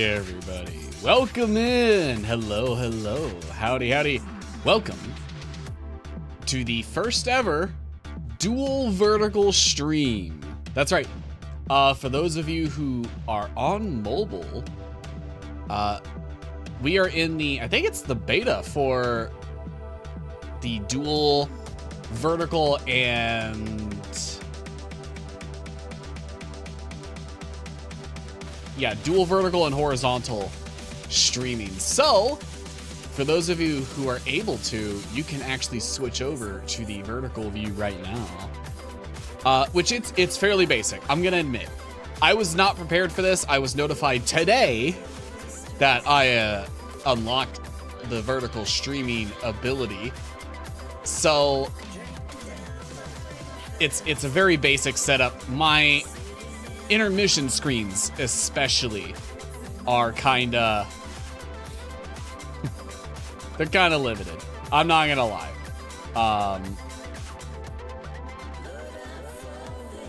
Hey everybody, welcome in. Hello, hello, howdy. Welcome to the first ever dual vertical stream. That's right. For those of you who are on mobile, we are in the, I think it's the beta for the dual vertical and dual vertical and horizontal streaming. So for those of you who are able to, you can actually switch over to the vertical view right now, which it's fairly basic. I'm gonna admit, I was not prepared for this. I was notified today that I unlocked the vertical streaming ability. So it's a very basic setup. My intermission screens especially are kinda they're kinda limited. I'm not gonna lie.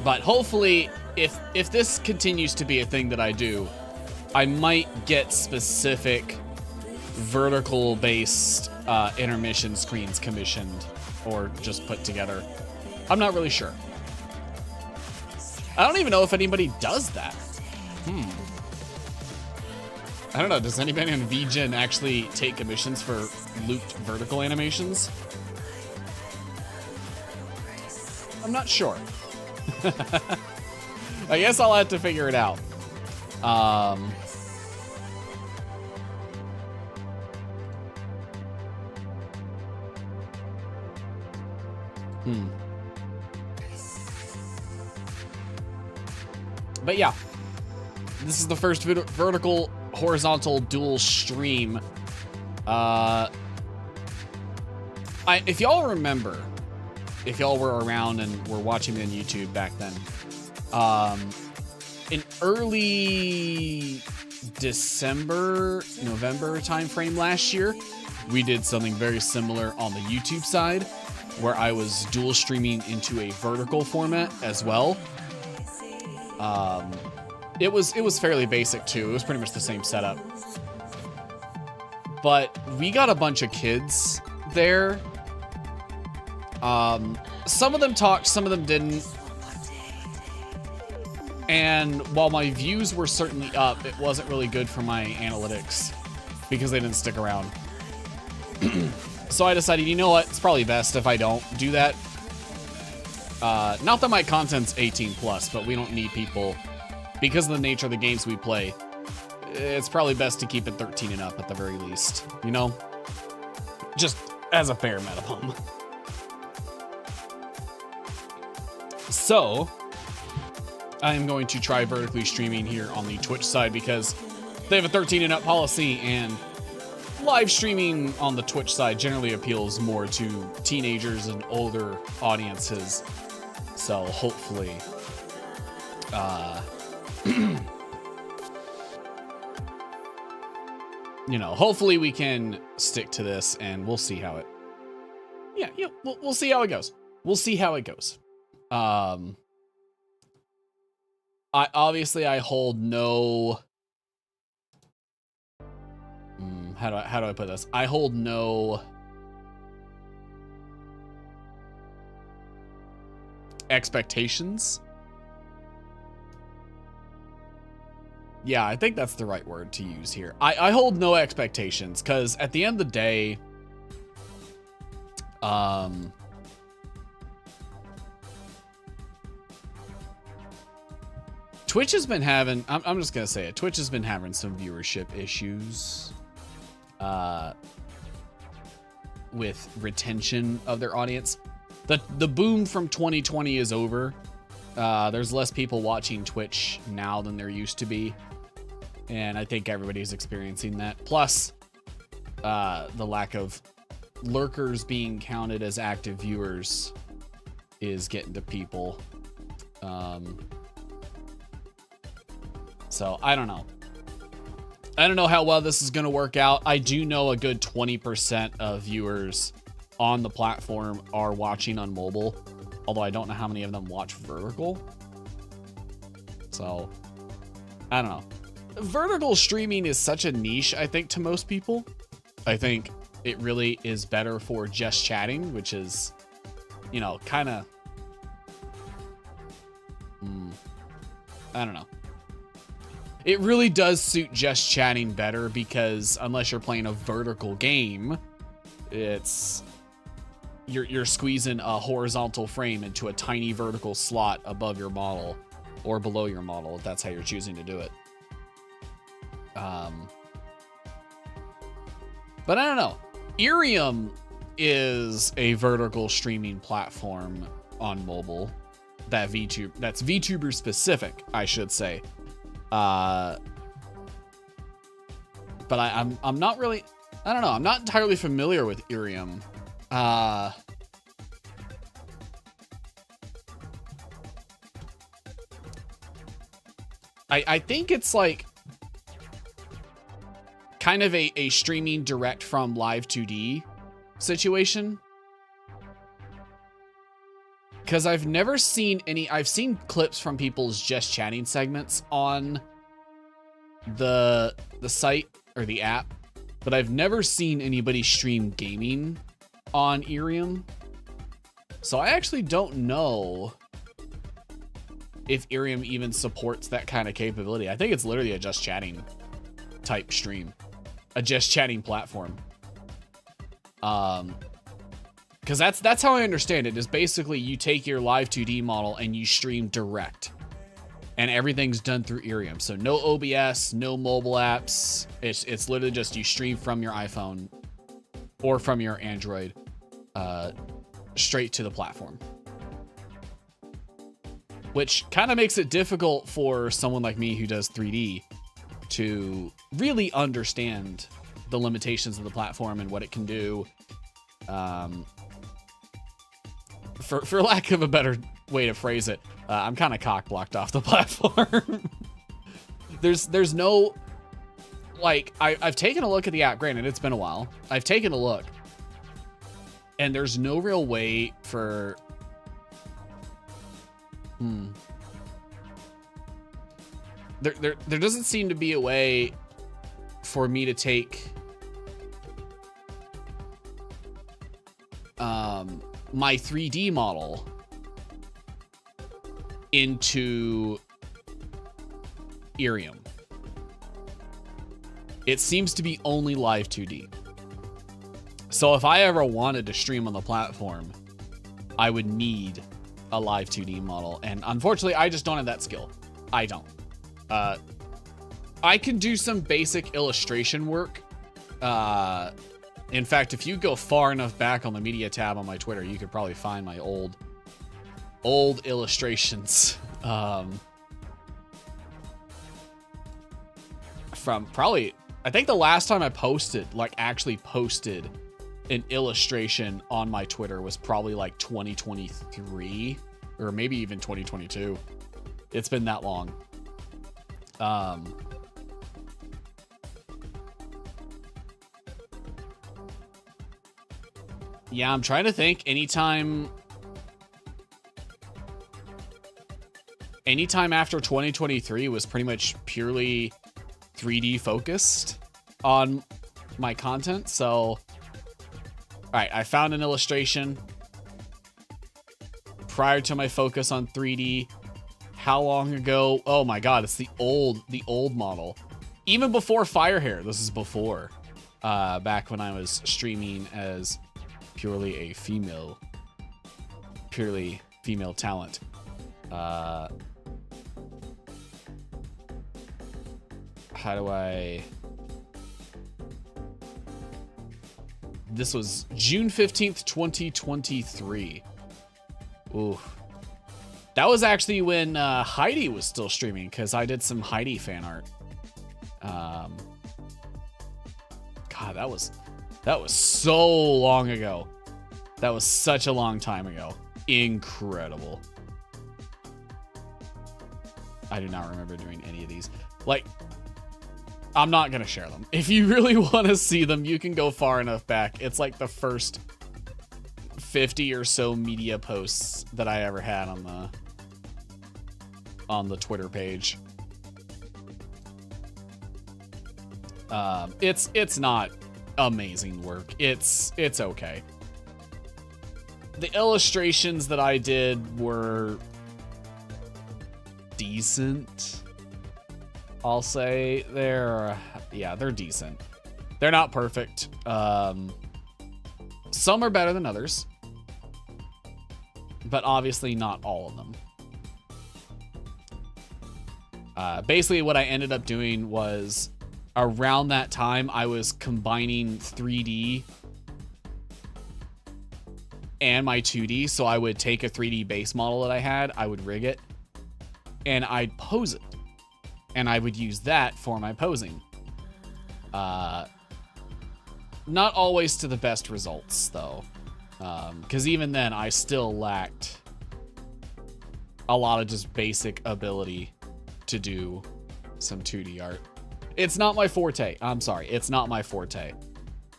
But hopefully if this continues to be a thing that I do, I might get specific vertical based intermission screens commissioned or just put together. I'm not really sure. I don't even know if anybody does that. I don't know. Does anybody on VGen actually take commissions for looped vertical animations? I'm not sure. I guess I'll have to figure it out. But yeah, this is the first vertical horizontal dual stream. If y'all remember, if y'all were around and were watching me on YouTube back then, in early December, November timeframe last year, we did something very similar on the YouTube side, where I was dual streaming into a vertical format as well. It was fairly basic too. It was pretty much the same setup. But we got a bunch of kids there. Some of them talked, some of them didn't. And while my views were certainly up, it wasn't really good for my analytics because they didn't stick around. So I decided, you know what? It's probably best if I don't do that. Not that my content's 18 plus, but we don't need people, because of the nature of the games we play, it's probably best to keep it 13 and up at the very least, you know? Just as a bare minimum. So, I am going to try vertically streaming here on the Twitch side because they have a 13 and up policy, and live streaming on the Twitch side generally appeals more to teenagers and older audiences. So hopefully, you know, hopefully we can stick to this, and we'll see how it. Yeah, we'll see how it goes. We'll see how it goes. I hold no. How do I put this? I hold no expectations. Yeah, I think that's the right word to use here. I hold no expectations because at the end of the day, Twitch has been having, I'm just gonna say it, Twitch has been having some viewership issues with retention of their audience. The boom from 2020 is over. There's less people watching Twitch now than there used to be. And I think everybody's experiencing that. Plus, the lack of lurkers being counted as active viewers is getting to people. So I don't know. I don't know how well this is going to work out. I do know a good 20% of viewers on the platform are watching on mobile, although I don't know how many of them watch vertical. So I don't know. vertical streaming is such a niche, I think, to most people. I think it really is better for just chatting, which is, you know, kind of, I don't know. It really does suit just chatting better because unless you're playing a vertical game, it's you're squeezing a horizontal frame into a tiny vertical slot above your model or below your model if that's how you're choosing to do it. But I don't know. Irium is a vertical streaming platform on mobile that's VTuber specific, I should say. But I'm not really, I don't know. I'm not entirely familiar with Irium. I think it's like kind of a streaming direct from Live 2D situation. Because I've never seen any, I've seen clips from people's just chatting segments on the site or the app, but I've never seen anybody stream gaming on Irium. So I actually don't know if Irium even supports that kind of capability. I think it's literally a just chatting type stream, a just chatting platform. Because that's how I understand it, is basically you take your Live 2D model and you stream direct. And everything's done through Irium. So no OBS, no mobile apps. It's literally just you stream from your iPhone or from your Android straight to the platform. Which kind of makes it difficult for someone like me who does 3D to really understand the limitations of the platform and what it can do. For lack of a better way to phrase it, I'm kind of cock-blocked off the platform. There's no, like, I've taken a look at the app. Granted, it's been a while. I've taken a look. And there's no real way for... There doesn't seem to be a way for me to take... my 3D model into Irium. It seems to be only Live 2D. So if I ever wanted to stream on the platform, I would need a Live 2D model. And unfortunately, I just don't have that skill. I don't. I can do some basic illustration work. In fact, if you go far enough back on the media tab on my Twitter, you could probably find my old illustrations. From probably, I think the last time I posted, like actually posted an illustration on my Twitter was probably like 2023 or maybe even 2022. It's been that long. Yeah, I'm trying to think. Anytime after 2023 was pretty much purely 3D focused on my content. So, all right, I found an illustration prior to my focus on 3D. How long ago? Oh my God, it's the old model. Even before Firehair, this is before, back when I was streaming as purely female talent. How do I... This was June 15th, 2023. Ooh. That was actually when Heidi was still streaming, because I did some Heidi fan art. God, that was so long ago. That was such a long time ago. Incredible. I do not remember doing any of these. Like, I'm not going to share them. If you really want to see them, you can go far enough back. It's like the first 50 or so media posts that I ever had on the Twitter page. It's not amazing work. It's okay. The illustrations that I did were decent. I'll say they're decent. They're not perfect. Some are better than others, but obviously not all of them. Basically what I ended up doing was around that time I was combining 3D and my 2D. So I would take a 3D base model that I had, I would rig it, and I'd pose it. And I would use that for my posing. Not always to the best results, though. Because even then, I still lacked a lot of just basic ability to do some 2D art. It's not my forte. I'm sorry. It's not my forte.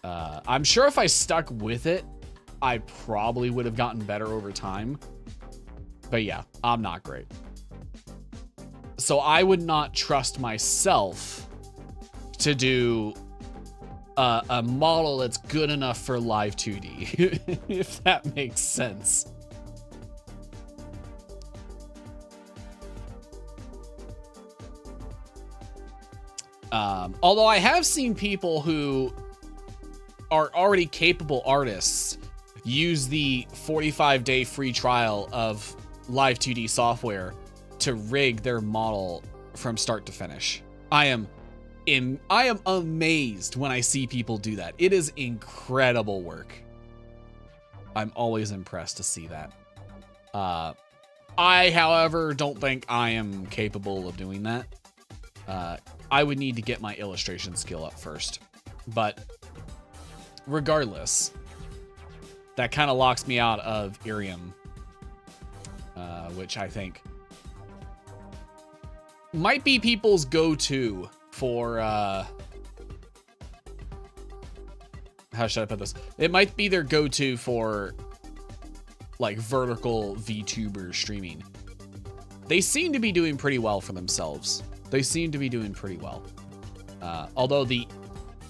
I'm sure if I stuck with it, I probably would have gotten better over time. But yeah, I'm not great. So I would not trust myself to do a model that's good enough for live 2D, if that makes sense. Although I have seen people who are already capable artists use the 45-day free trial of live 2D software to rig their model from start to finish. I am amazed when I see people do that. It is incredible work. I'm always impressed to see that. I, however, don't think I am capable of doing that. I would need to get my illustration skill up first. But regardless, that kind of locks me out of Irium, which I think might be people's go-to for, how should I put this? It might be their go-to for, like, vertical VTuber streaming. They seem to be doing pretty well for themselves. They seem to be doing pretty well. Although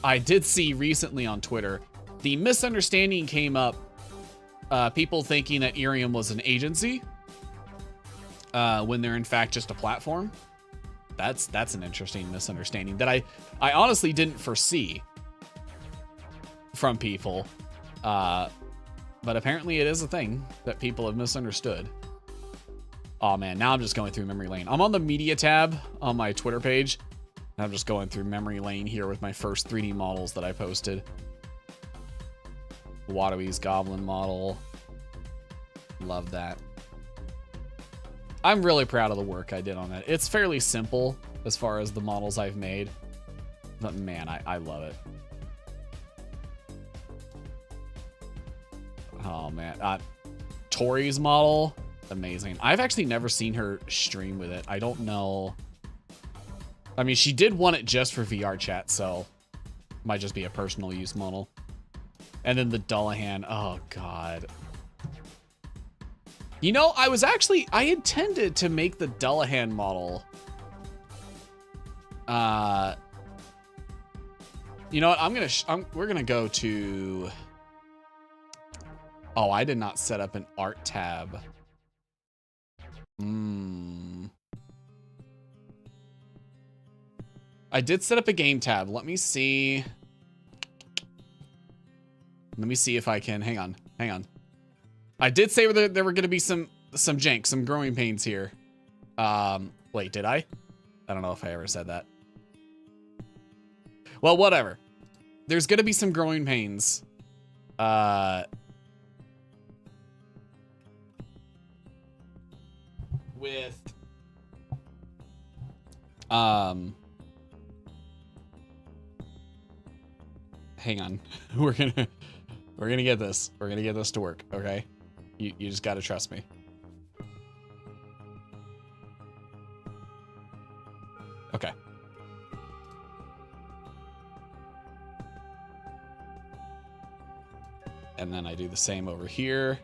I did see recently on Twitter, the misunderstanding came up, people thinking that Irium was an agency, when they're in fact just a platform. That's an interesting misunderstanding that I honestly didn't foresee from people. But apparently it is a thing that people have misunderstood. Oh man, now I'm just going through memory lane. I'm on the media tab on my Twitter page. And I'm just going through memory lane here with my first 3D models that I posted. Wadawi's goblin model. Love that. I'm really proud of the work I did on it. It's fairly simple as far as the models I've made. But man, I love it. Oh man. Tori's model. Amazing. I've actually never seen her stream with it. I don't know. I mean, she did want it just for VR chat, so might just be a personal use model. And then the Dullahan. Oh god. You know, I intended to make the Dullahan model. You know what? We're gonna go to. Oh, I did not set up an art tab. I did set up a game tab. Let me see. Let me see if I can. Hang on. I did say there were going to be some jank, some growing pains here. Wait, did I? I don't know if I ever said that. Well, whatever. There's going to be some growing pains. With hang on. We're gonna get this. We're gonna get this to work, okay? You just gotta trust me. Okay. And then I do the same over here.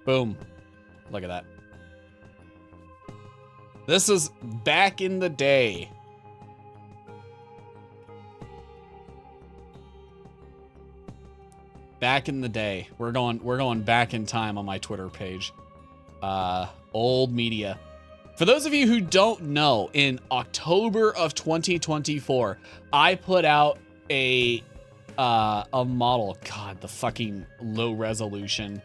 Boom. Look at that. This is back in the day. Back in the day. We're going back in time on my Twitter page. Old media. For those of you who don't know, in October of 2024, I put out a model. God, the fucking low resolution,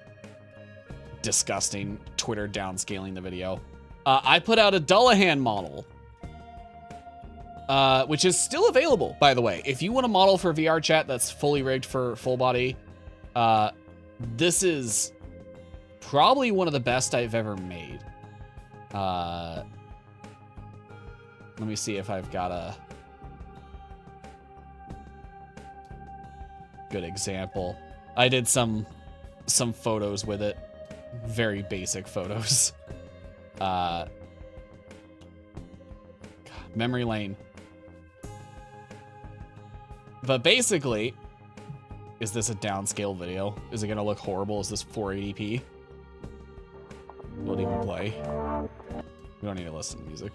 disgusting Twitter downscaling the video. I put out a Dullahan model, which is still available, by the way. If you want a model for VR chat that's fully rigged for full body, this is probably one of the best I've ever made. Let me see if I've got a good example. I did some photos with it. Very basic photos. God, memory lane. But basically, is this a downscale video? Is it gonna look horrible? Is this 480p? Won't even play. We don't need to listen to music.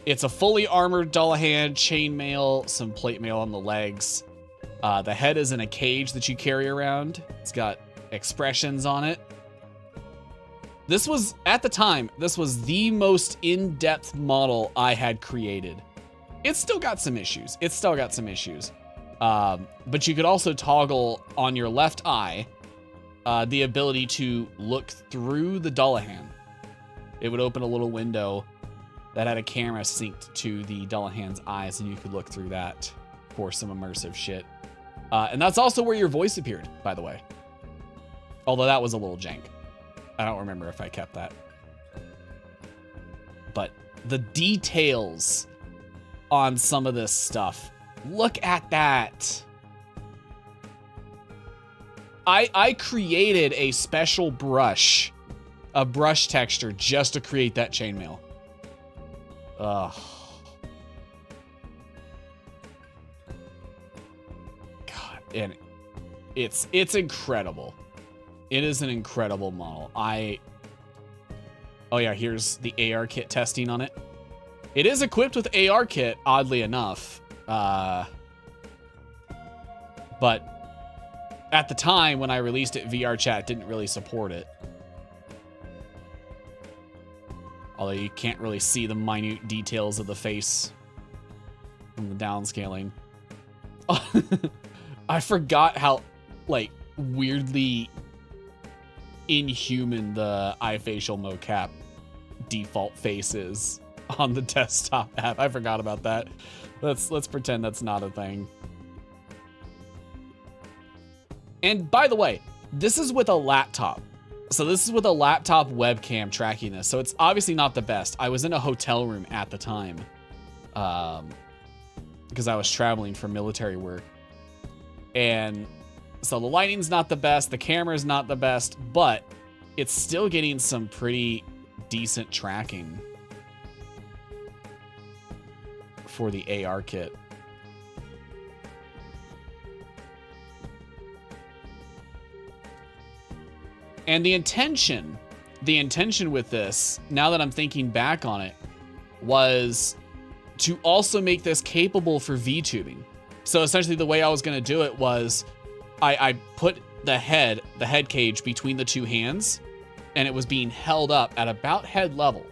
It's a fully armored Dullahan, chainmail, some plate mail on the legs. The head is in a cage that you carry around. It's got expressions on it. This was, at the time, this was the most in-depth model I had created. It's still got some issues. But you could also toggle on your left eye the ability to look through the Dullahan. It would open a little window that had a camera synced to the Dullahan's eyes, and you could look through that for some immersive shit. And that's also where your voice appeared, by the way. Although that was a little jank. I don't remember if I kept that. But the details on some of this stuff. Look at that. I created a special brush, a brush texture just to create that chainmail. Ugh. God, and it's incredible. It is an incredible model. Oh yeah, here's the AR kit testing on it. It is equipped with AR kit, oddly enough. But at the time when I released it, VR chat didn't really support it. Although you can't really see the minute details of the face from the downscaling. I forgot how, like, weirdly inhuman the iFacial mocap default face is on the desktop app. I forgot about that. Let's pretend that's not a thing. And by the way, this is with a laptop. So this is with a laptop webcam tracking this. So it's obviously not the best. I was in a hotel room at the time because I was traveling for military work. And so the lighting's not the best. The camera's not the best, but it's still getting some pretty decent tracking for the AR kit. And the intention with this, now that I'm thinking back on it, was to also make this capable for VTubing. So essentially the way I was going to do it was I put the head cage between the two hands, and it was being held up at about head level.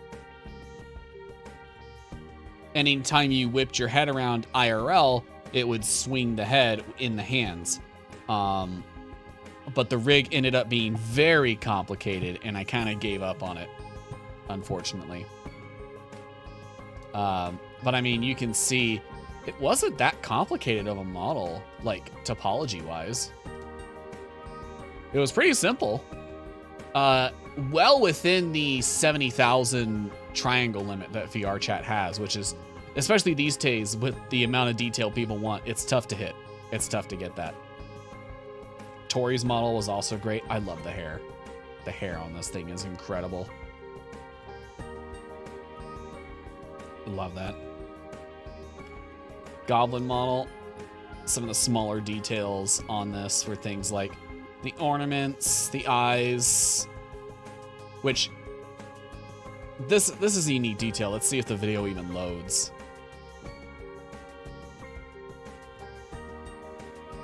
Anytime you whipped your head around IRL, it would swing the head in the hands. But the rig ended up being very complicated, and I kind of gave up on it, unfortunately. But I mean, you can see it wasn't that complicated of a model, like topology-wise. It was pretty simple. Well within the 70,000 triangle limit that VR chat has, which is, especially these days with the amount of detail people want, it's tough to hit. It's tough to get that. Tori's model was also great. I love the hair. The hair on this thing is incredible. Love that. Goblin model. Some of the smaller details on this were things like the ornaments, the eyes, which this is a unique detail. Let's see if the video even loads.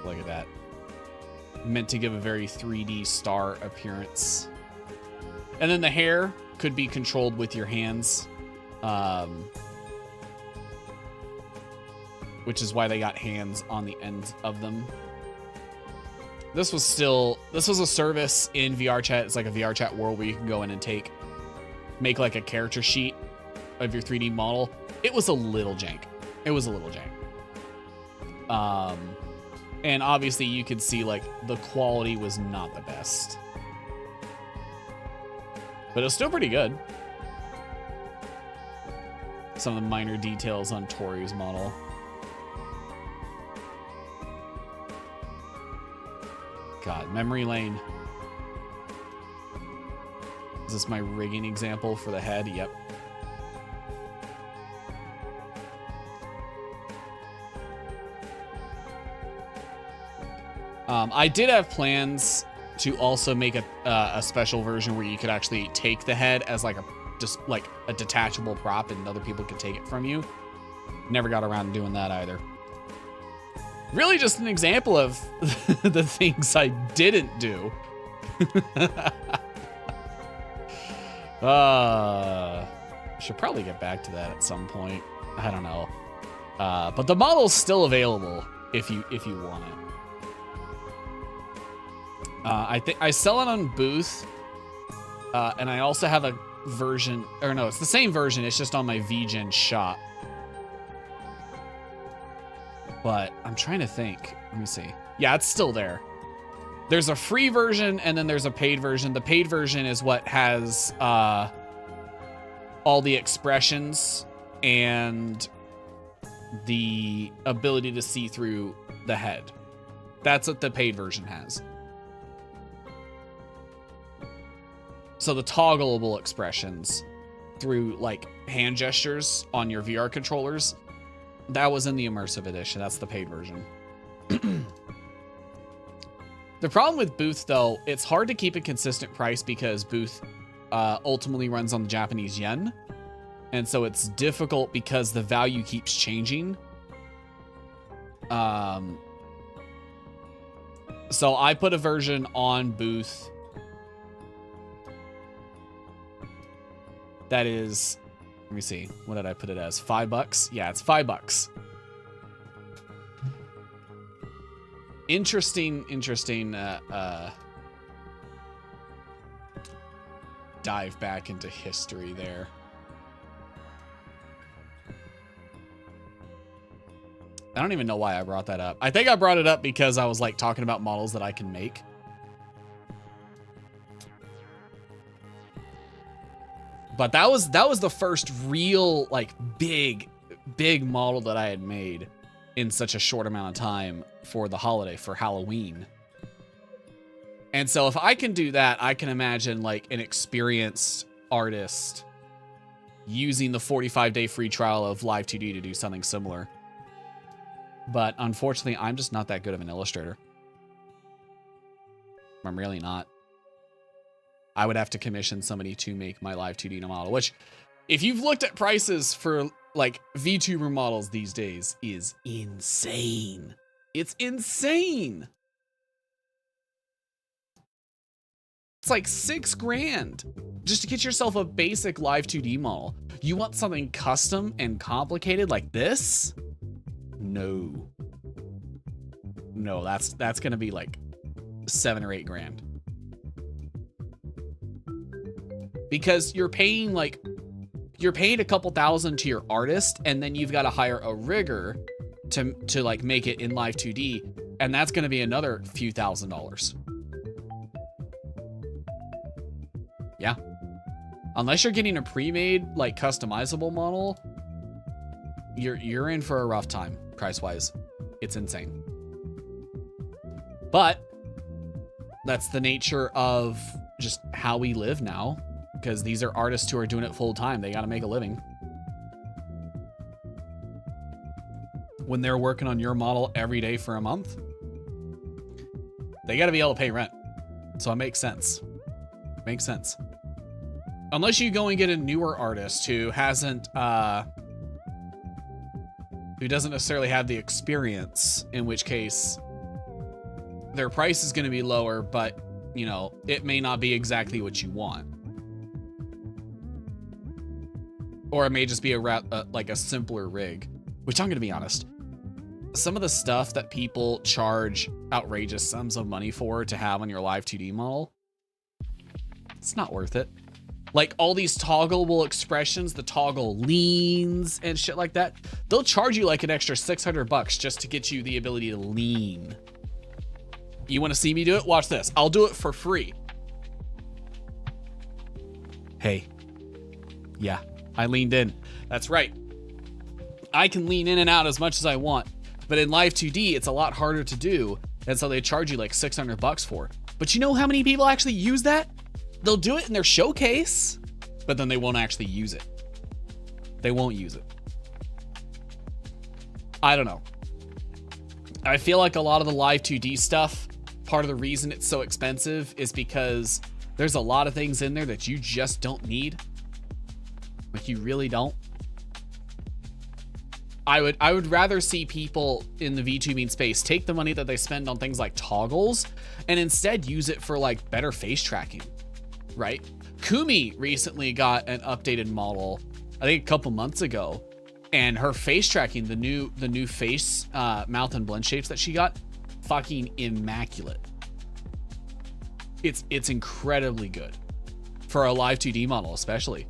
Look at that. Meant to give a very 3D star appearance. And then the hair could be controlled with your hands. Which is why they got hands on the ends of them. This was a service in VR chat. It's like a VR chat world where you can go in and make like a character sheet of your 3D model. It was a little jank. And obviously you could see like the quality was not the best. But it was still pretty good. Some of the minor details on Tori's model. God, memory lane. Is this my rigging example for the head? Yep. I did have plans to also make a special version where you could actually take the head as like a detachable prop and other people could take it from you. Never got around to doing that either. Really just an example of the things I didn't do. Should probably get back to that at some point. I don't know. But the model's still available if you want it. I think I sell it on Booth, and I also have a version, or no, it's the same version. It's just on my VGen shop. But I'm trying to think. Let me see. Yeah, it's still there. There's a free version and then there's a paid version. The paid version is what has all the expressions and the ability to see through the head. That's what the paid version has. So the toggleable expressions through like hand gestures on your VR controllers, that was in the immersive edition. That's the paid version. The problem with Booth, though, it's hard to keep a consistent price because Booth ultimately runs on the Japanese yen. And so it's difficult because the value keeps changing. So I put a version on Booth that is, let me see, what did I put it as? $5? Yeah, it's $5. Interesting dive back into history there. I don't even know why I brought that up. I think I brought it up because I was like talking about models that I can make. But that was the first real like big model that I had made in such a short amount of time for the holiday, for Halloween. And so if I can do that, I can imagine like an experienced artist using the 45-day free trial of Live 2D to do something similar. But unfortunately, I'm just not that good of an illustrator. I'm really not. I would have to commission somebody to make my Live 2D model, which if you've looked at prices for like VTuber models these days is insane. It's insane. It's like $6 grand just to get yourself a basic Live 2D model. You want something custom and complicated like this? No, that's gonna be like $7 or $8 grand. Because you're paying a couple thousand to your artist, and then you've got to hire a rigger to like make it in Live 2D, and that's going to be another few $1,000s. Yeah. Unless you're getting a pre-made like customizable model, you're in for a rough time price-wise. It's insane. But that's the nature of just how we live now. Because these are artists who are doing it full time. They got to make a living. When they're working on your model every day for a month, they got to be able to pay rent. So it makes sense. Makes sense. Unless you go and get a newer artist who hasn't, who doesn't necessarily have the experience, in which case their price is going to be lower, but, you know, it may not be exactly what you want. Or it may just be like a simpler rig, which I'm going to be honest. Some of the stuff that people charge outrageous sums of money for to have on your live 2D model, it's not worth it. Like all these toggleable expressions, the toggle leans and shit like that, they'll charge you like an extra $600 just to get you the ability to lean. You want to see me do it? Watch this. I'll do it for free. Hey. Yeah, I leaned in. That's right. I can lean in and out as much as I want. But in Live 2D, it's a lot harder to do, and so they charge you like $600 for it. But you know how many people actually use that? They'll do it in their showcase, but then they won't actually use it. They won't use it. I don't know. I feel like a lot of the Live 2D stuff, part of the reason it's so expensive is because there's a lot of things in there that you just don't need. Like you really don't. I would rather see people in the VTubing space take the money that they spend on things like toggles and instead use it for like better face tracking, right? Kumi recently got an updated model, I think a couple months ago, and her face tracking, the new face, mouth and blend shapes that she got, fucking immaculate. It's incredibly good for a live 2D model, especially.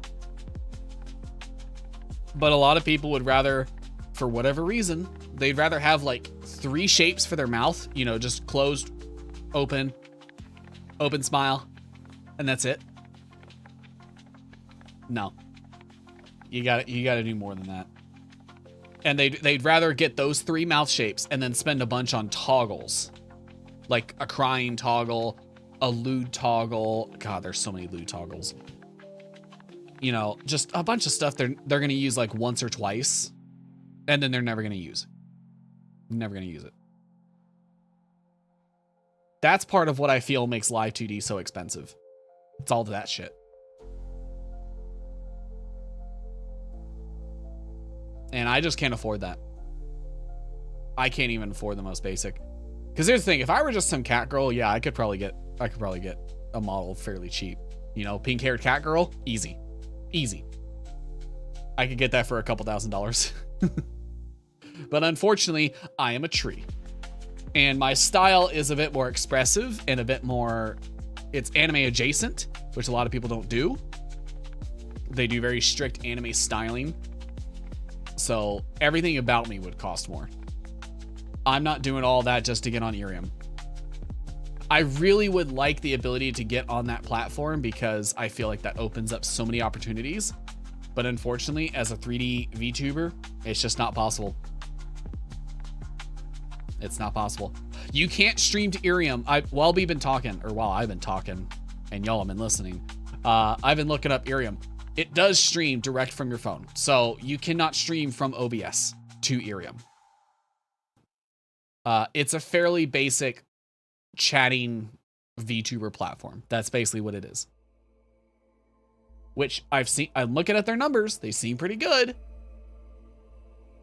But a lot of people would rather, for whatever reason, they'd rather have like 3 shapes for their mouth, you know, just closed, open, smile, and that's it. No, you gotta do more than that. And they'd rather get those 3 mouth shapes and then spend a bunch on toggles, like a crying toggle, a lewd toggle. God, there's so many lewd toggles. You know, just a bunch of stuff they're gonna use like once or twice. And then they're never going to use it. Never going to use it. That's part of what I feel makes Live 2D so expensive. It's all that shit. And I just can't afford that. I can't even afford the most basic. Because here's the thing, if I were just some cat girl, yeah, I could probably get a model fairly cheap. You know, pink-haired cat girl, easy. Easy. I could get that for a couple $1,000s. But unfortunately, I am a tree. And my style is a bit more expressive and a bit more, it's anime adjacent, which a lot of people don't do. They do very strict anime styling. So everything about me would cost more. I'm not doing all that just to get on Irium. I really would like the ability to get on that platform because I feel like that opens up so many opportunities. But unfortunately, as a 3D VTuber, it's just not possible. It's not possible. You can't stream to Irium. While I've been talking, and y'all have been listening, I've been looking up Irium. It does stream direct from your phone. So you cannot stream from OBS to Irium. It's a fairly basic chatting VTuber platform. That's basically what it is. Which I'm looking at their numbers. They seem pretty good.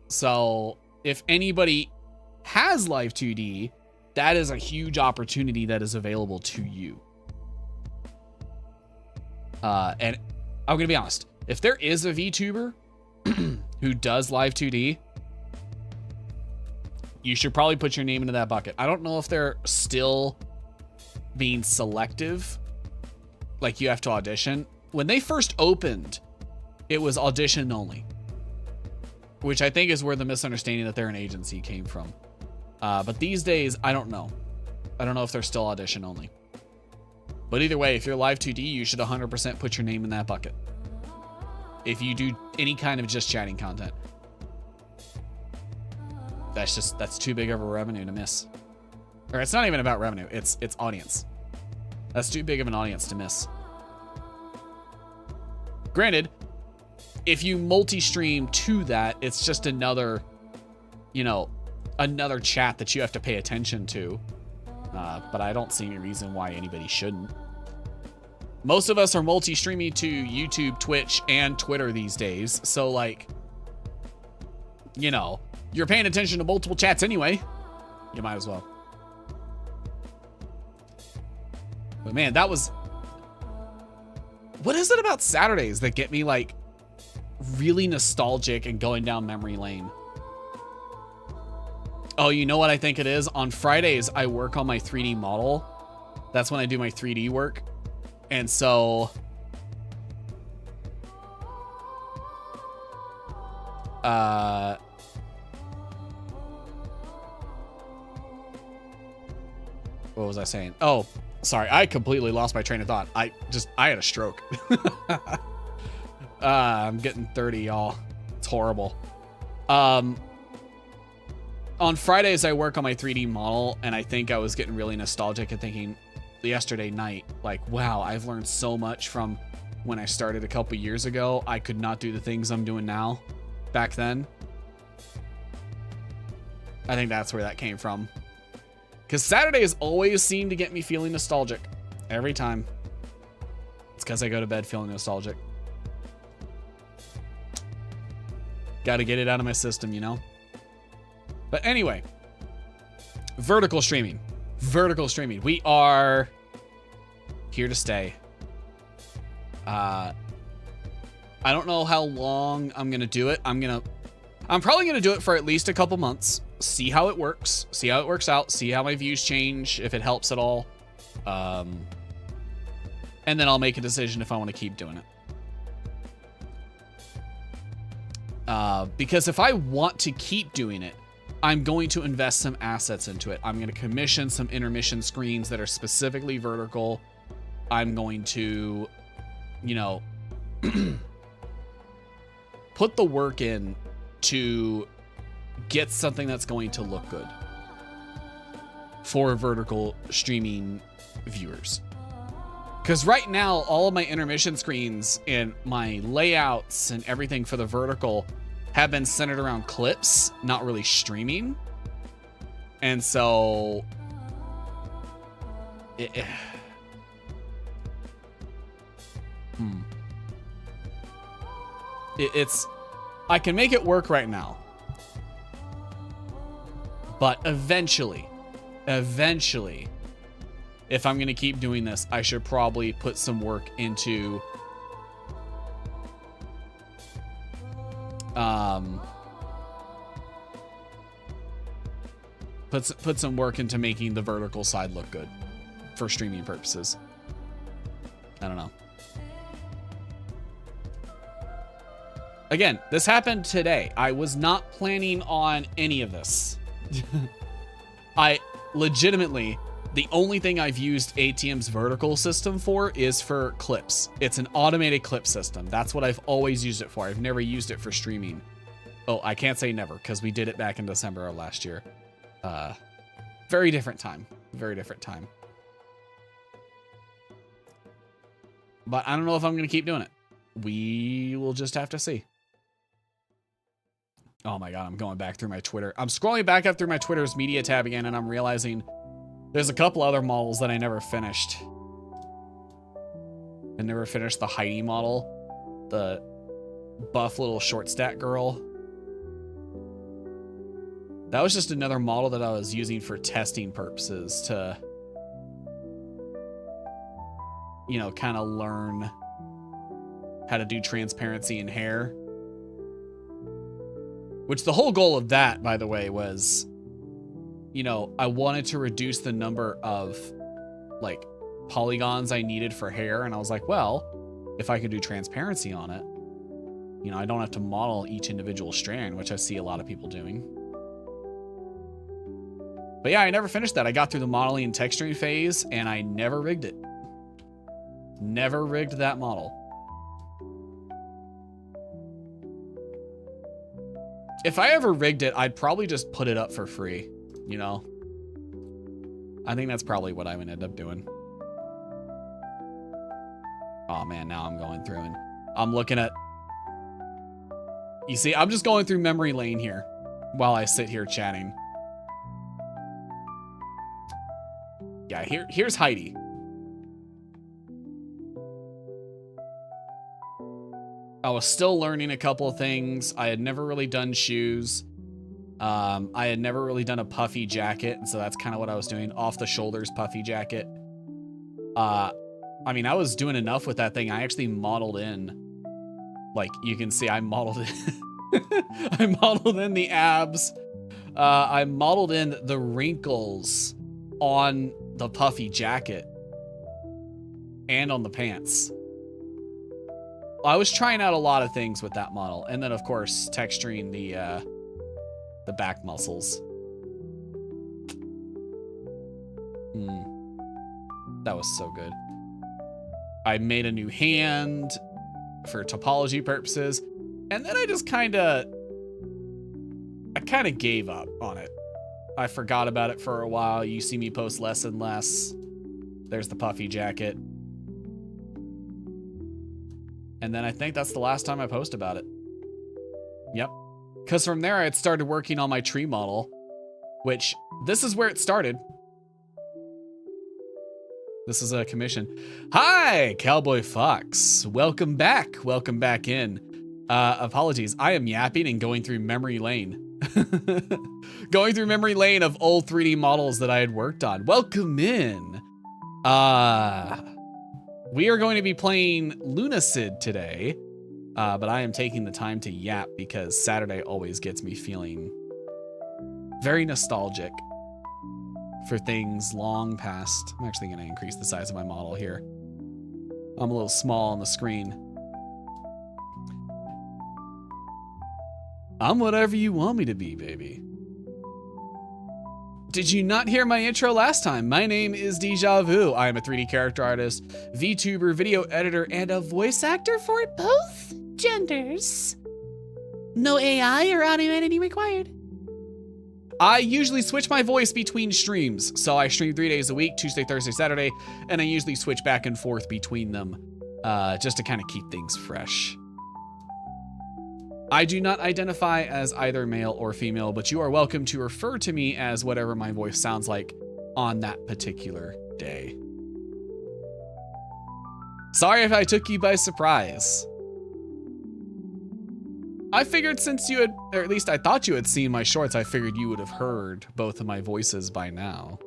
So if anybody has Live 2D, that is a huge opportunity that is available to you. And I'm gonna be honest, if there is a VTuber who does Live 2D, you should probably put your name into that bucket. I don't know if they're still being selective, like you have to audition. When they first opened, it was audition only, which I think is where the misunderstanding that they're an agency came from. But these days, I don't know. I don't know if they're still audition only. But either way, if you're Live 2D, you should 100% put your name in that bucket. If you do any kind of just chatting content. That's too big of a revenue to miss. Or it's not even about revenue, it's audience. That's too big of an audience to miss. Granted, if you multi-stream to that, it's just another, you know, another chat that you have to pay attention to. But I don't see any reason why anybody shouldn't. Most of us are multi-streaming to YouTube, Twitch, and Twitter these days. So, like, you know, you're paying attention to multiple chats anyway. You might as well. But man, that was... What is it about Saturdays that get me, like, really nostalgic and going down memory lane? Oh, you know what I think it is? On Fridays, I work on my 3D model. That's when I do my 3D work. And so... what was I saying? Oh, sorry. I completely lost my train of thought. I had a stroke. I'm getting 30, y'all. It's horrible. On Fridays, I work on my 3D model, and I think I was getting really nostalgic and thinking yesterday night, like, wow, I've learned so much from when I started a couple years ago. I could not do the things I'm doing now back then. I think that's where that came from. Because Saturdays always seem to get me feeling nostalgic. Every time. It's because I go to bed feeling nostalgic. Got to get it out of my system, you know? But anyway. Vertical streaming. Vertical streaming. We are here to stay. I don't know how long I'm going to do it. I'm probably going to do it for at least a couple months. See how it works. See how it works out. See how my views change, if it helps at all. And then I'll make a decision if I want to keep doing it. Because if I want to keep doing it, I'm going to invest some assets into it. I'm going to commission some intermission screens that are specifically vertical. I'm going to, you know, put the work in to get something that's going to look good for vertical streaming viewers. Because right now, all of my intermission screens and my layouts and everything for the vertical have been centered around clips, not really streaming. And so it's I can make it work right now. But eventually, if I'm going to keep doing this, I should probably put some work into put some work into making the vertical side look good for streaming purposes. I don't know. Again, this happened today. I was not planning on any of this. I legitimately, the only thing I've used ATM's vertical system for is for clips. It's an automated clip system. That's what I've always used it for. I've never used it for streaming. Oh, I can't say never because we did it back in December of last year. Very different time. Very different time. But I don't know if I'm going to keep doing it. We will just have to see. Oh my God, I'm going back through my Twitter. I'm scrolling back up through my Twitter's media tab again, and I'm realizing there's a couple other models that I never finished. I never finished the Heidi model, the buff little short stack girl. That was just another model that I was using for testing purposes to, you know, kind of learn how to do transparency in hair. Which the whole goal of that, by the way, was, you know, I wanted to reduce the number of, like, polygons I needed for hair. And I was like, well, if I could do transparency on it, you know, I don't have to model each individual strand, which I see a lot of people doing. But yeah, I never finished that. I got through the modeling and texturing phase, and I never rigged it. Never rigged that model. If I ever rigged it, I'd probably just put it up for free, you know? I think that's probably what I would end up doing. Oh man, now I'm going through and I'm looking at... You see, I'm just going through memory lane here while I sit here chatting. Yeah, here's Heidi. I was still learning a couple of things. I had never really done shoes. I had never really done a puffy jacket, and so that's kind of what I was doing. Off the shoulders puffy jacket. I mean, I was doing enough with that thing. I actually modeled in, like you can see, I modeled in, I modeled in the abs. I modeled in the wrinkles on the puffy jacket and on the pants. I was trying out a lot of things with that model, and then of course texturing the back muscles. That was so good. I made a new hand for topology purposes, and then I just kind of gave up on it. I forgot about it for a while. You see me post less and less. There's the puffy jacket. And then I think that's the last time I post about it. Yep. Because from there I had started working on my tree model, which this is where it started. This is a commission. Hi, Cowboy Fox. Welcome back. Welcome back in. Apologies. I am yapping and going through memory lane. Going through memory lane of old 3D models that I had worked on. Welcome in. We are going to be playing Lunacid today, but I am taking the time to yap because Saturday always gets me feeling very nostalgic for things long past. I'm actually going to increase the size of my model here. I'm a little small on the screen. I'm whatever you want me to be, baby. Did you not hear my intro last time? My name is Deeja. I am a 3D character artist, VTuber, video editor, and a voice actor for both genders. No AI or audio editing required. I usually switch my voice between streams. So I stream 3 days a week, Tuesday, Thursday, Saturday, and I usually switch back and forth between them just to kind of keep things fresh. I do not identify as either male or female, but you are welcome to refer to me as whatever my voice sounds like on that particular day. Sorry if I took you by surprise. I figured since you had, or at least I thought you had seen my shorts, I figured you would have heard both of my voices by now.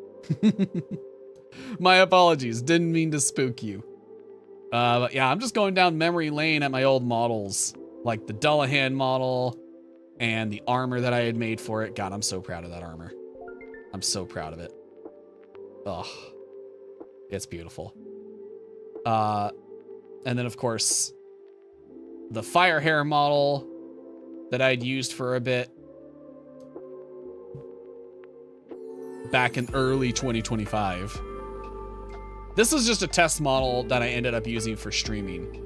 My apologies, didn't mean to spook you. But yeah, I'm just going down memory lane at my old models. Like the Dullahan model and the armor that I had made for it. God, I'm so proud of that armor. I'm so proud of it. Ugh. It's beautiful. And then of course, the fire hair model that I'd used for a bit back in early 2025. This was just a test model that I ended up using for streaming.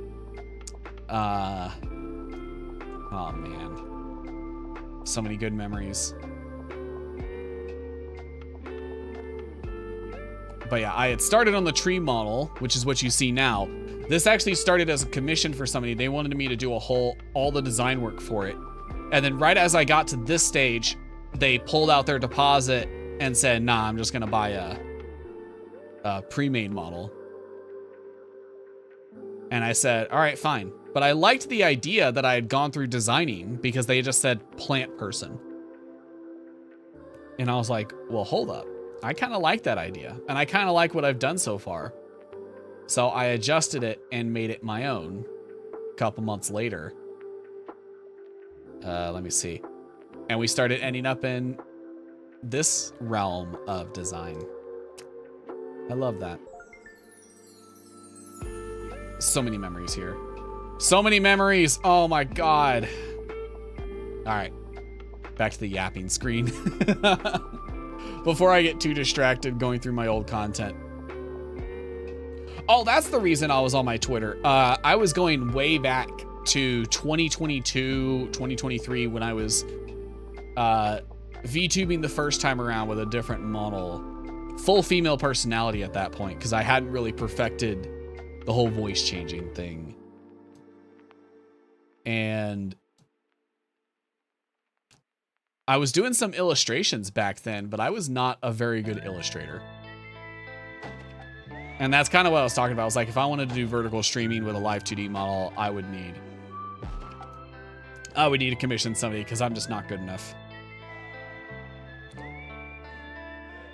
Oh man, so many good memories. But yeah, I had started on the tree model, which is what you see now. This actually started as a commission for somebody. They wanted me to do all the design work for it. And then right as I got to this stage, they pulled out their deposit and said, nah, I'm just gonna buy a pre-made model. And I said, all right, fine. But I liked the idea that I had gone through designing because they just said plant person. And I was like, well, hold up. I kind of like that idea. And I kind of like what I've done so far. So I adjusted it and made it my own a couple months later. Let me see. And we started ending up in this realm of design. I love that. So many memories here. So many memories. Oh my God. All right. Back to the yapping screen. Before I get too distracted going through my old content. Oh, that's the reason I was on my Twitter. I was going way back to 2022, 2023 when I was VTubing the first time around with a different model. Full female personality at that point because I hadn't really perfected the whole voice changing thing. And I was doing some illustrations back then, but I was not a very good illustrator. And that's kind of what I was talking about. I was like, if I wanted to do vertical streaming with a live 2D model, I would need Oh, we need to commission somebody because I'm just not good enough.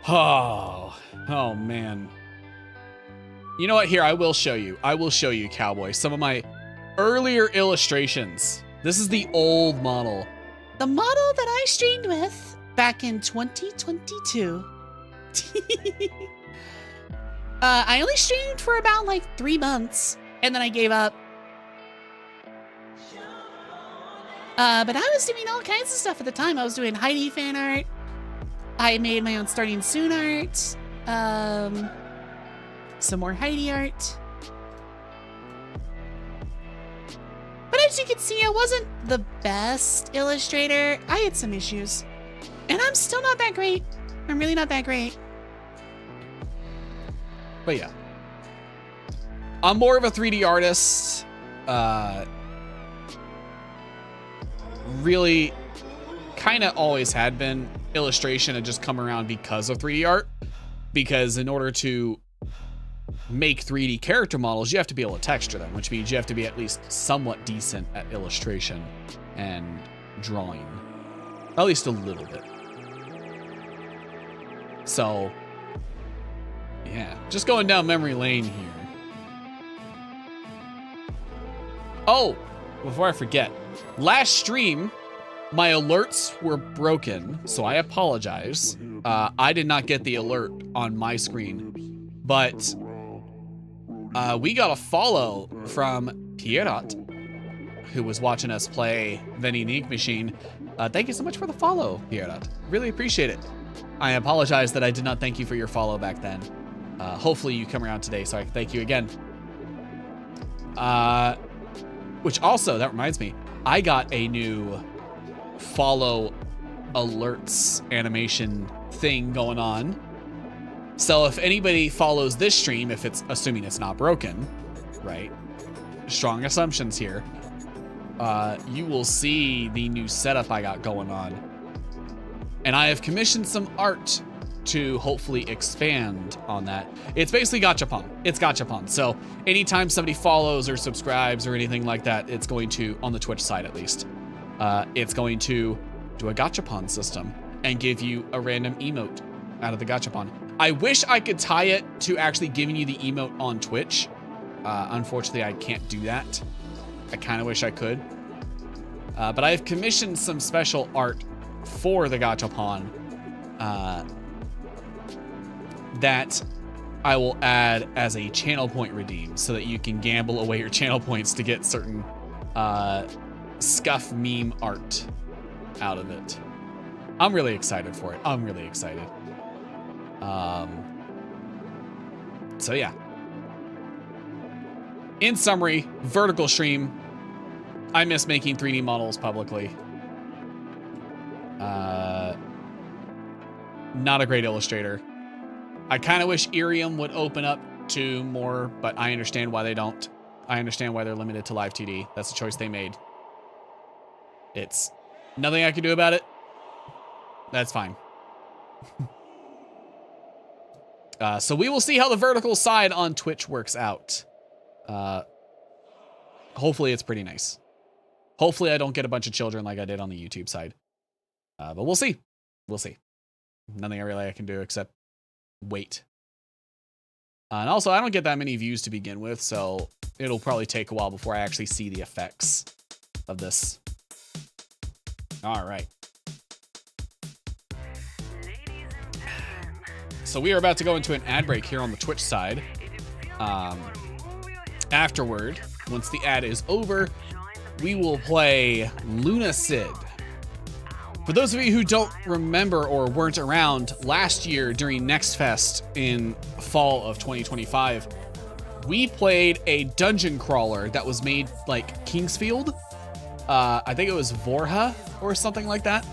Oh man. You know what? Here, I will show you. I will show you, Cowboy, some of my earlier illustrations. This is the old model. The model that I streamed with back in 2022. I only streamed for about like 3 months and then I gave up. But I was doing all kinds of stuff at the time. I was doing Heidi fan art. I made my own starting soon art. Some more Heidi art. But as you can see, I wasn't the best illustrator. I had some issues. And I'm still not that great. I'm really not that great. But yeah. I'm more of a 3D artist. Really kind of always had been. Illustration had just come around because of 3D art. Because in order to make 3D character models, you have to be able to texture them, which means you have to be at least somewhat decent at illustration and drawing. At least a little bit. So, yeah, just going down memory lane here. Oh, before I forget, last stream, my alerts were broken, so I apologize. I did not get the alert on my screen, but we got a follow from Pierrot, who was watching us play Venny the Ink Machine. Thank you so much for the follow, Pierrot. Really appreciate it. I apologize that I did not thank you for your follow back then. Hopefully you come around today so I can thank you again. Which also, that reminds me, I got a new follow alerts animation thing going on. So if anybody follows this stream, if it's assuming it's not broken, right? Strong assumptions here. You will see the new setup I got going on. And I have commissioned some art to hopefully expand on that. It's basically gachapon. It's gachapon. So anytime somebody follows or subscribes or anything like that, it's going to, on the Twitch side at least, it's going to do a gachapon system and give you a random emote out of the gachapon. I wish I could tie it to actually giving you the emote on Twitch. Unfortunately, I can't do that. I kind of wish I could. But I've commissioned some special art for the gachapon that I will add as a channel point redeem so that you can gamble away your channel points to get certain scuff meme art out of it. I'm really excited for it. I'm really excited. So yeah. In summary, vertical stream. I miss making 3D models publicly. Not a great illustrator. I kind of wish Irium would open up to more, but I understand why they don't. I understand why they're limited to live TD. That's the choice they made. It's nothing I can do about it. That's fine. So we will see how the vertical side on Twitch works out. Hopefully it's pretty nice. Hopefully I don't get a bunch of children like I did on the YouTube side. But we'll see. We'll see. Nothing I can do except wait. And also, I don't get that many views to begin with, so it'll probably take a while before I actually see the effects of this. All right. So we are about to go into an ad break here on the Twitch side. Afterward, once the ad is over, we will play Lunacid. For those of you who don't remember or weren't around last year during Next Fest in fall of 2025, we played a dungeon crawler that was made like Kingsfield. I think it was Vorha or something like that.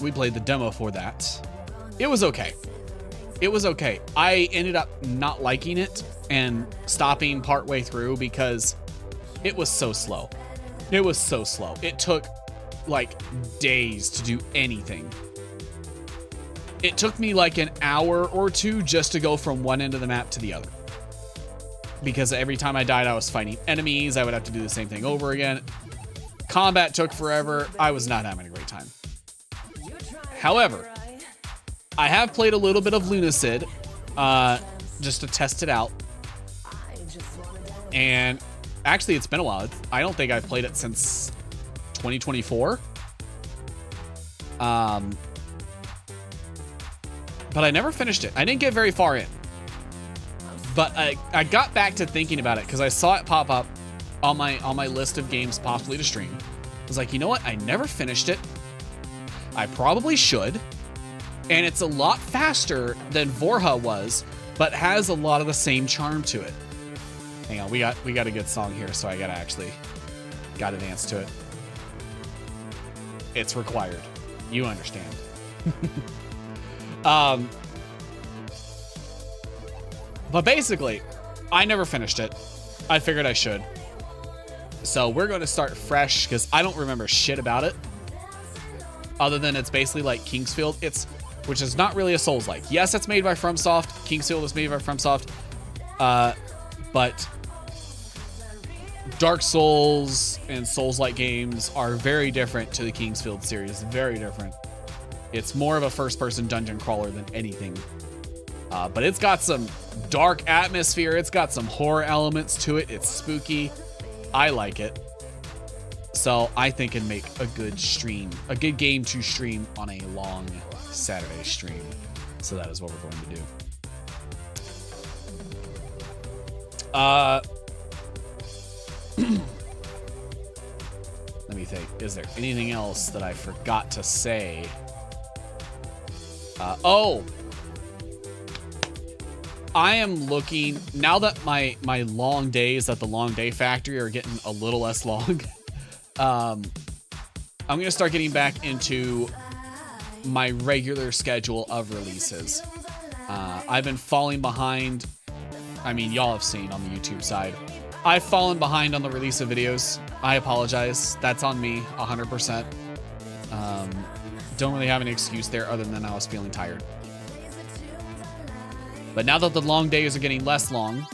We played the demo for that. It was okay. It was okay. I ended up not liking it and stopping partway through because it was so slow. It was so slow. It took like days to do anything. It took me like an hour or two just to go from one end of the map to the other. Because every time I died, I was fighting enemies. I would have to do the same thing over again. Combat took forever. I was not having a great time. However, I have played a little bit of Lunacid, just to test it out. And actually, it's been a while. I don't think I've played it since 2024. But I never finished it. I didn't get very far in. But I got back to thinking about it because I saw it pop up on my list of games possibly to stream. I was like, you know what? I never finished it. I probably should. And it's a lot faster than Vorha was, but has a lot of the same charm to it. Hang on, we got a good song here, so I gotta dance to it. It's required. You understand. But basically, I never finished it. I figured I should. So we're going to start fresh because I don't remember shit about it. Other than it's basically like Kingsfield. Which is not really a Souls-like. Yes, it's made by FromSoft. Kingsfield is made by FromSoft. But Dark Souls and Souls-like games are very different to the Kingsfield series. Very different. It's more of a first-person dungeon crawler than anything. But it's got some dark atmosphere. It's got some horror elements to it. It's spooky. I like it. So I think it'd make a good stream, a good game to stream on a long Saturday stream. So that is what we're going to do. Let me think. Is there anything else that I forgot to say? Oh, I am looking now that my long days at the Long Day Factory are getting a little less long. I'm going to start getting back into my regular schedule of releases. I've been falling behind. I mean, y'all have seen on the YouTube side. I've fallen behind on the release of videos. I apologize. That's on me 100%. Don't really have an excuse there other than I was feeling tired. But now that the long days are getting less long,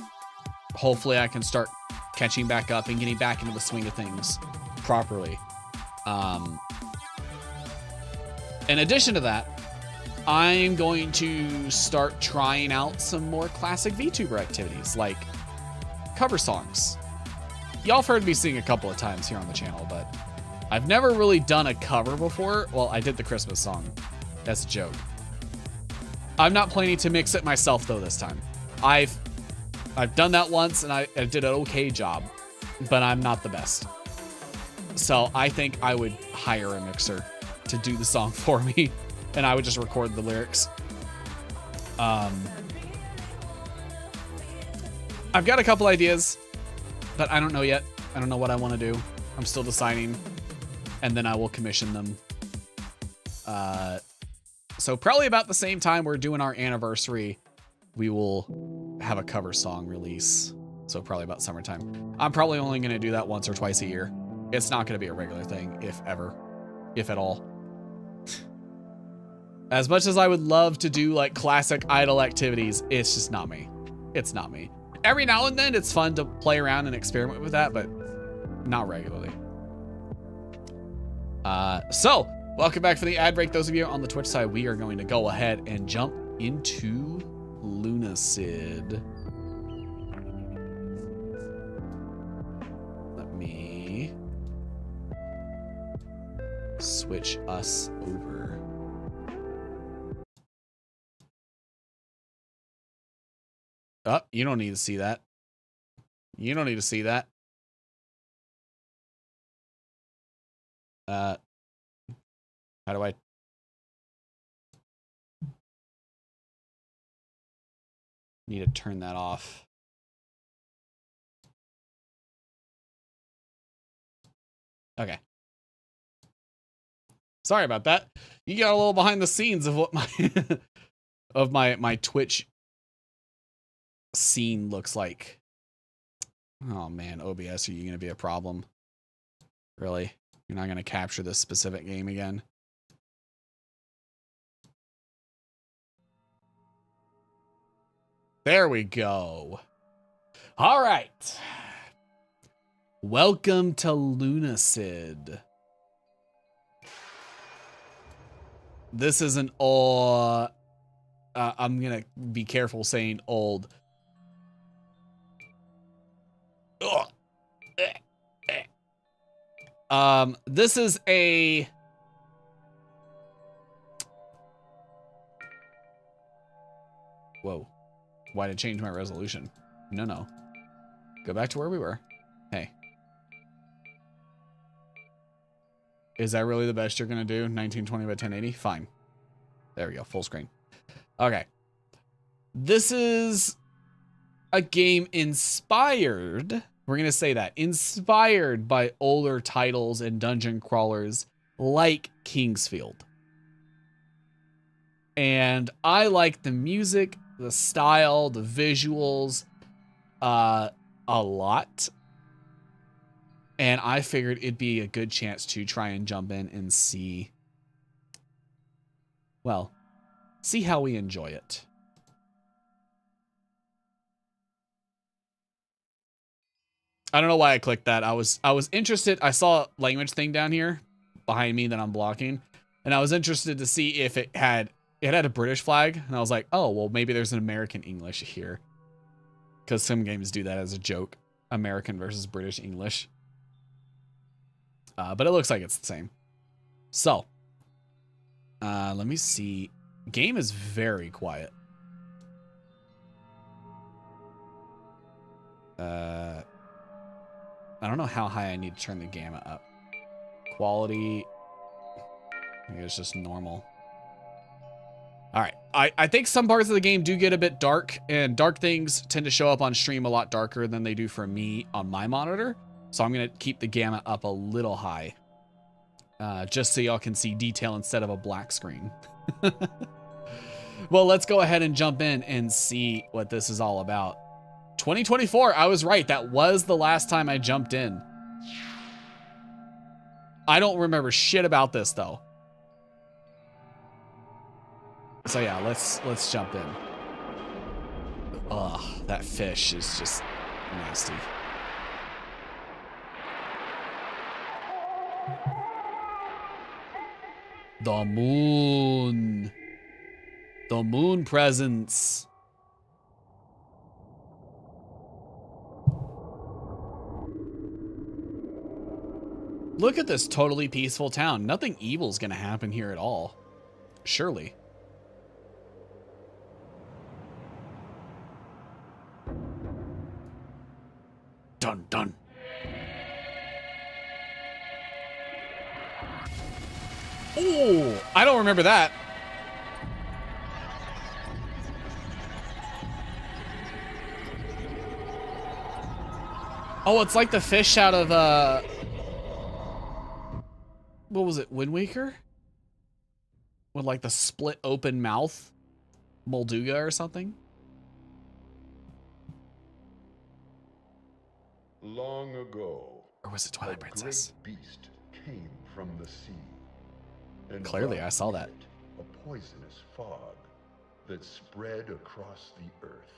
hopefully I can start catching back up and getting back into the swing of things properly. In addition to that, I'm going to start trying out some more classic VTuber activities, like cover songs. Y'all have heard me sing a couple of times here on the channel, but I've never really done a cover before. Well, I did the Christmas song. That's a joke. I'm not planning to mix it myself, though, this time. I've done that once, and I did an okay job, but I'm not the best. So I think I would hire a mixer to do the song for me, and I would just record the lyrics. I've got a couple ideas, but I don't know yet. I don't know what I want to do. I'm still deciding, and then I will commission them. So probably about the same time we're doing our anniversary, we will have a cover song release. So probably about summertime. I'm probably only going to do that once or twice a year. It's not going to be a regular thing, if ever, if at all. As much as I would love to do like classic idol activities, it's just not me. It's not me. Every now and then it's fun to play around and experiment with that, but not regularly. So welcome back for the ad break. Those of you on the Twitch side, we are going to go ahead and jump into Lunacid. Let me switch us over. Oh, you don't need to see that. You don't need to see that. How do I? Need to turn that off. Okay. Sorry about that. You got a little behind the scenes of what my Twitch scene looks like. Oh man, OBS, are you going to be a problem? Really? You're not going to capture this specific game again? There we go. All right. Welcome to Lunacid. This is an old... I'm gonna be careful saying old. This is a... Whoa. Why did it change my resolution? No. Go back to where we were. Hey. Is that really the best you're gonna do? 1920 by 1080? Fine. There we go, full screen. Okay. This is a game inspired, we're gonna say that, inspired by older titles and dungeon crawlers like Kingsfield. And I like the music, the style, the visuals, a lot. And I figured it'd be a good chance to try and jump in and see, well, see how we enjoy it. I don't know why I clicked that. I was interested. I saw a language thing down here behind me that I'm blocking, and I was interested to see if it had a British flag, and I was like, oh, well, maybe there's an American English here, because some games do that as a joke, American versus British English. But it looks like it's the same. So, let me see. Game is very quiet. I don't know how high I need to turn the gamma up. Quality. Maybe it's just normal. All right. I think some parts of the game do get a bit dark, and dark things tend to show up on stream a lot darker than they do for me on my monitor. So I'm going to keep the gamma up a little high, just so y'all can see detail instead of a black screen. Well, let's go ahead and jump in and see what this is all about. 2024, I was right. That was the last time I jumped in. I don't remember shit about this, though. So yeah, let's jump in. Ugh, that fish is just nasty. The moon. The moon presence. Look at this totally peaceful town. Nothing evil's gonna happen here at all. Surely. Dun dun. Oh, I don't remember that. Oh, it's like the fish out of, what was it, Wind Waker? With like the split open mouth? Molduga or something? Long ago, Or was it Twilight Princess? A great beast came from the sea. And Clearly, I saw that. A poisonous fog that spread across the earth,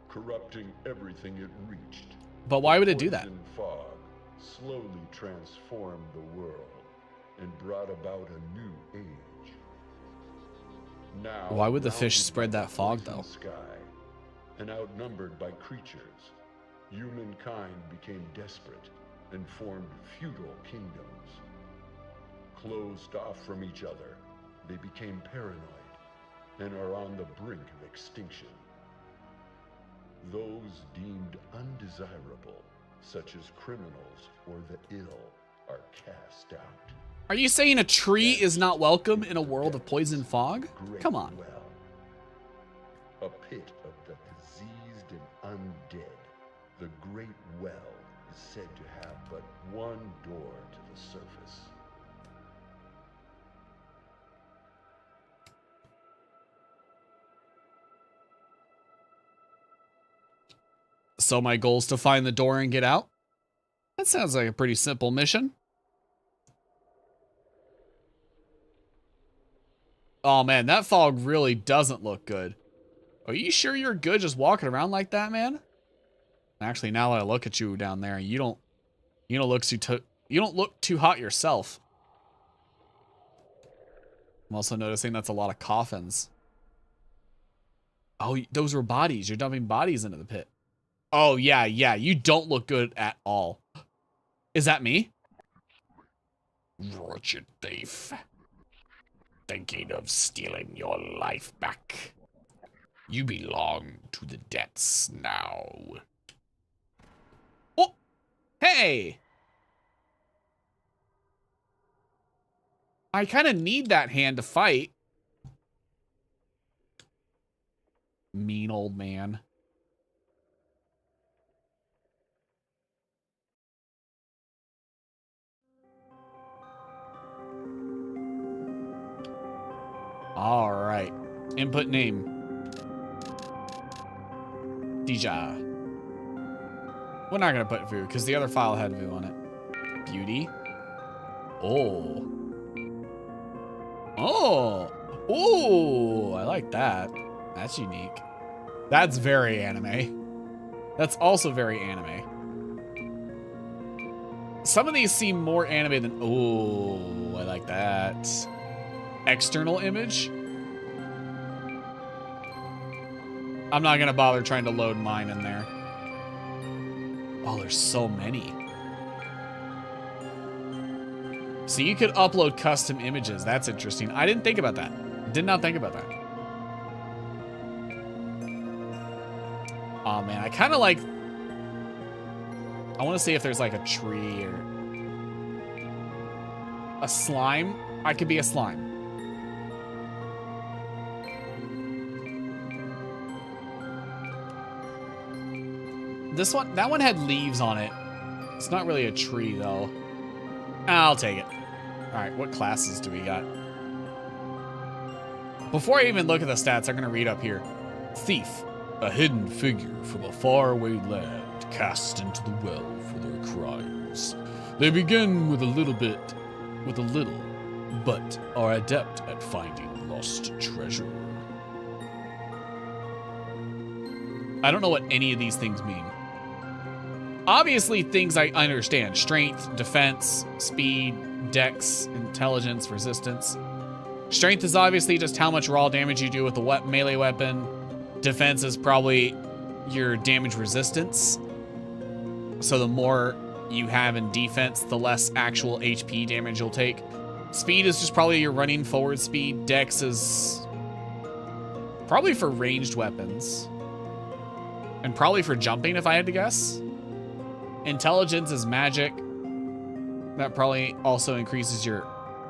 corrupting everything it reached. But why would it do that? The fog slowly transformed the world and brought about a new age. Now, why would the fish spread that fog, though? Sky, and outnumbered by creatures, humankind became desperate and formed feudal kingdoms. Closed off from each other, they became paranoid and are on the brink of extinction. Those deemed undesirable, such as criminals or the ill, are cast out. Are you saying a tree is not welcome in a world of poison fog? Come on. Well, a pit of the diseased and undead. The Great Well is said to have but one door to the surface. So my goal is to find the door and get out? That sounds like a pretty simple mission. Oh man, that fog really doesn't look good. Are you sure you're good just walking around like that, man? Actually, now that I look at you down there, you don't look too hot yourself. I'm also noticing that's a lot of coffins. Oh, those were bodies. You're dumping bodies into the pit. Oh, yeah. You don't look good at all. Is that me? Wretched thief. Thinking of stealing your life back. You belong to the debts now. Oh! Hey! I kind of need that hand to fight. Mean old man. All right. Input name. Deeja. We're not going to put Vu because the other file had Vu on it. Beauty. Oh. Oh. Ooh. I like that. That's unique. That's very anime. That's also very anime. Some of these seem more anime than... Oh, I like that. External image. I'm not gonna bother trying to load mine in there. Oh, there's so many. So you could upload custom images. That's interesting. I didn't think about that. Did not think about that. Oh man, I kind of like... I want to see if there's like a tree or... A slime? I could be a slime. This one, that one had leaves on it. It's not really a tree though. I'll take it. All right, what classes do we got? Before I even look at the stats, I'm gonna read up here. Thief, a hidden figure from a faraway land cast into the well for their crimes. They begin with a little, but are adept at finding lost treasure. I don't know what any of these things mean. Obviously, things I understand. Strength, defense, speed, dex, intelligence, resistance. Strength is obviously just how much raw damage you do with the melee weapon. Defense is probably your damage resistance. So the more you have in defense, the less actual HP damage you'll take. Speed is just probably your running forward speed. Dex is probably for ranged weapons. And probably for jumping, if I had to guess. Intelligence is magic. That probably also increases your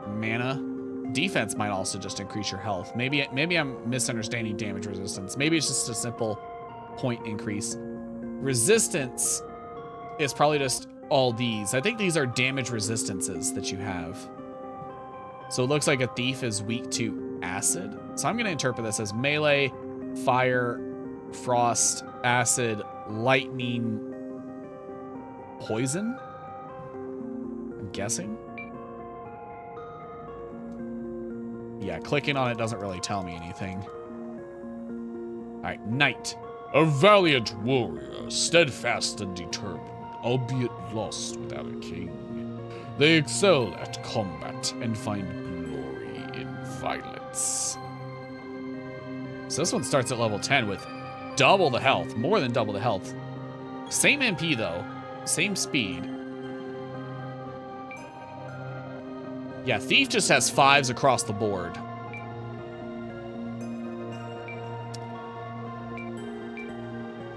mana. Defense might also just increase your health. Maybe I'm misunderstanding damage resistance. Maybe it's just a simple point increase. Resistance is probably just all these. I think these are damage resistances that you have. So it looks like a thief is weak to acid. So I'm going to interpret this as melee, fire, frost, acid, lightning, poison? I'm guessing. Yeah, clicking on it doesn't really tell me anything. All right, knight. A valiant warrior, steadfast and determined, albeit lost without a king. They excel at combat and find glory in violence. So this one starts at level 10 with double the health, more than double the health. Same MP though, same speed. Yeah, Thief just has 5s across the board.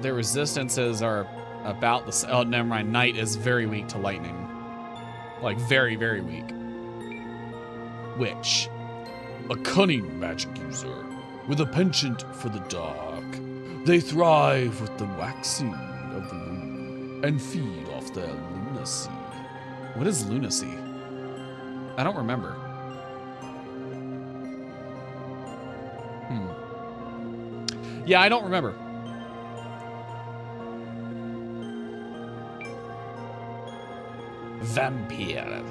Their resistances are about the same. Oh, never mind. Knight is very weak to lightning. Like, very, very weak. Witch. A cunning magic user with a penchant for the dark. They thrive with the waxing of the moon and feed off their lunacy. What is lunacy? I don't remember. Yeah, I don't remember. Vampire.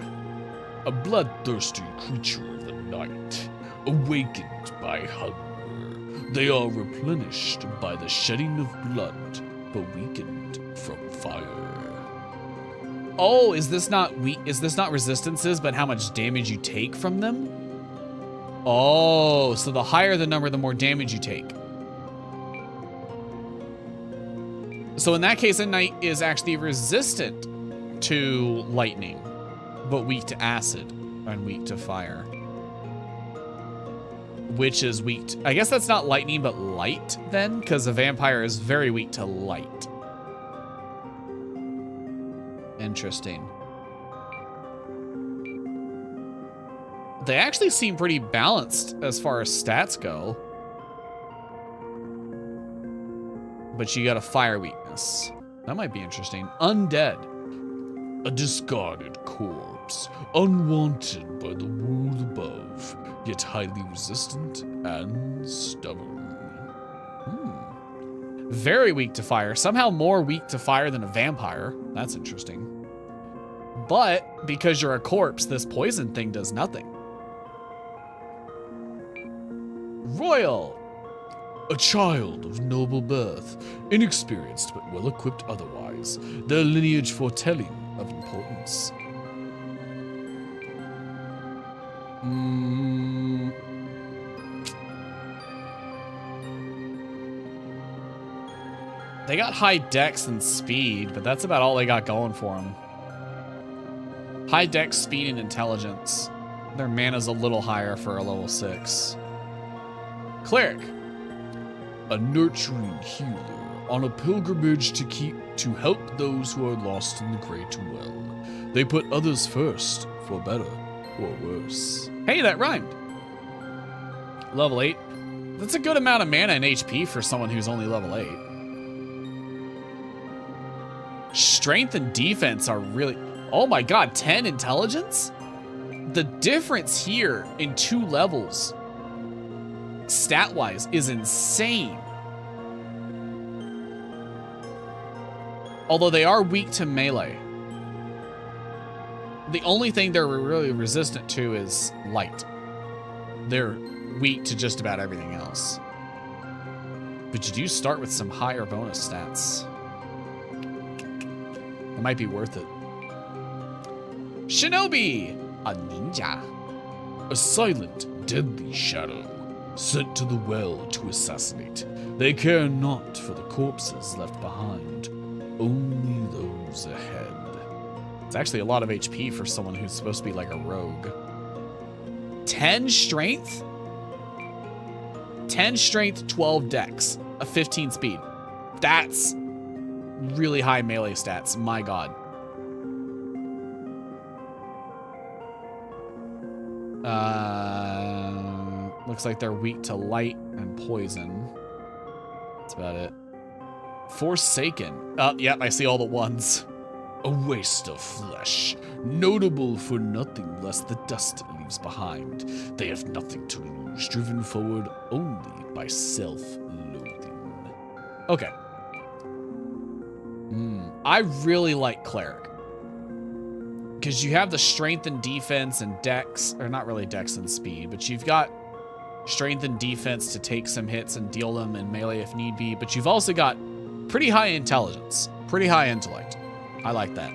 A bloodthirsty creature of the night, awakened by hunger. They are replenished by the shedding of blood, but weakened from fire. Oh, is this not resistances, but how much damage you take from them? Oh, so the higher the number, the more damage you take. So in that case, a knight is actually resistant to lightning, but weak to acid and weak to fire. Which is weak to, I guess that's not lightning, but light then, because a vampire is very weak to light. Interesting. They actually seem pretty balanced as far as stats go. But you got a fire weakness. That might be interesting. Undead. A discarded corpse. Unwanted by the world above. Yet highly resistant and stubborn. Very weak to fire. Somehow more weak to fire than a vampire. That's interesting. But because you're a corpse, this poison thing does nothing. Royal. A child of noble birth, inexperienced but well-equipped otherwise, their lineage foretelling of importance. They got high dex and speed, but that's about all they got going for them. High dex, speed, and intelligence. Their mana's a little higher for a level 6. Cleric. A nurturing healer on a pilgrimage to help those who are lost in the great well. They put others first, for better or worse. Hey, that rhymed. Level 8. That's a good amount of mana and HP for someone who's only level 8. Strength and defense are really... Oh my god, 10 intelligence? The difference here in 2 levels, stat-wise, is insane. Although they are weak to melee. The only thing they're really resistant to is light. They're weak to just about everything else. But you do start with some higher bonus stats. It might be worth it. Shinobi! A ninja. A silent, deadly shadow, sent to the well to assassinate. They care not for the corpses left behind, only those ahead. It's actually a lot of HP for someone who's supposed to be like a rogue. 10 strength? 10 strength, 12 dex, a 15 speed. That's really high melee stats, my god. Looks like they're weak to light and poison. That's about it. Forsaken. Oh, yep, I see all the ones. A waste of flesh, notable for nothing less the dust it leaves behind. They have nothing to lose, driven forward only by self-loathing. Okay. I really like Cleric. Because you have the strength and defense and dex, or not really dex and speed, but you've got strength and defense to take some hits and deal them in melee if need be, but you've also got pretty high intelligence, pretty high intellect. I like that.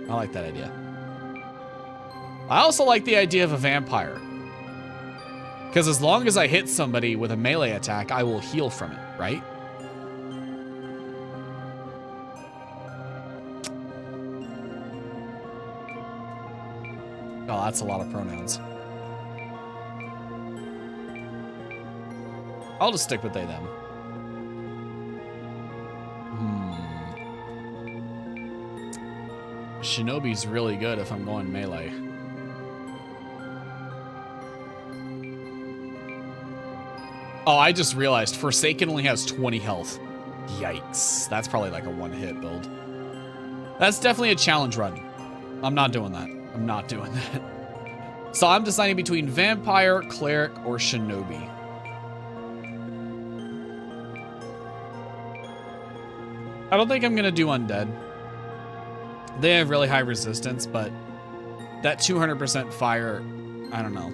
I like that idea. I also like the idea of a vampire. Because as long as I hit somebody with a melee attack, I will heal from it, right? Oh, that's a lot of pronouns. I'll just stick with they, them. Shinobi's really good if I'm going melee. Oh, I just realized Forsaken only has 20 health. Yikes. That's probably like a one-hit build. That's definitely a challenge run. I'm not doing that. I'm not doing that. So I'm deciding between Vampire, Cleric, or Shinobi. I don't think I'm gonna do Undead. They have really high resistance, but that 200% fire, I don't know.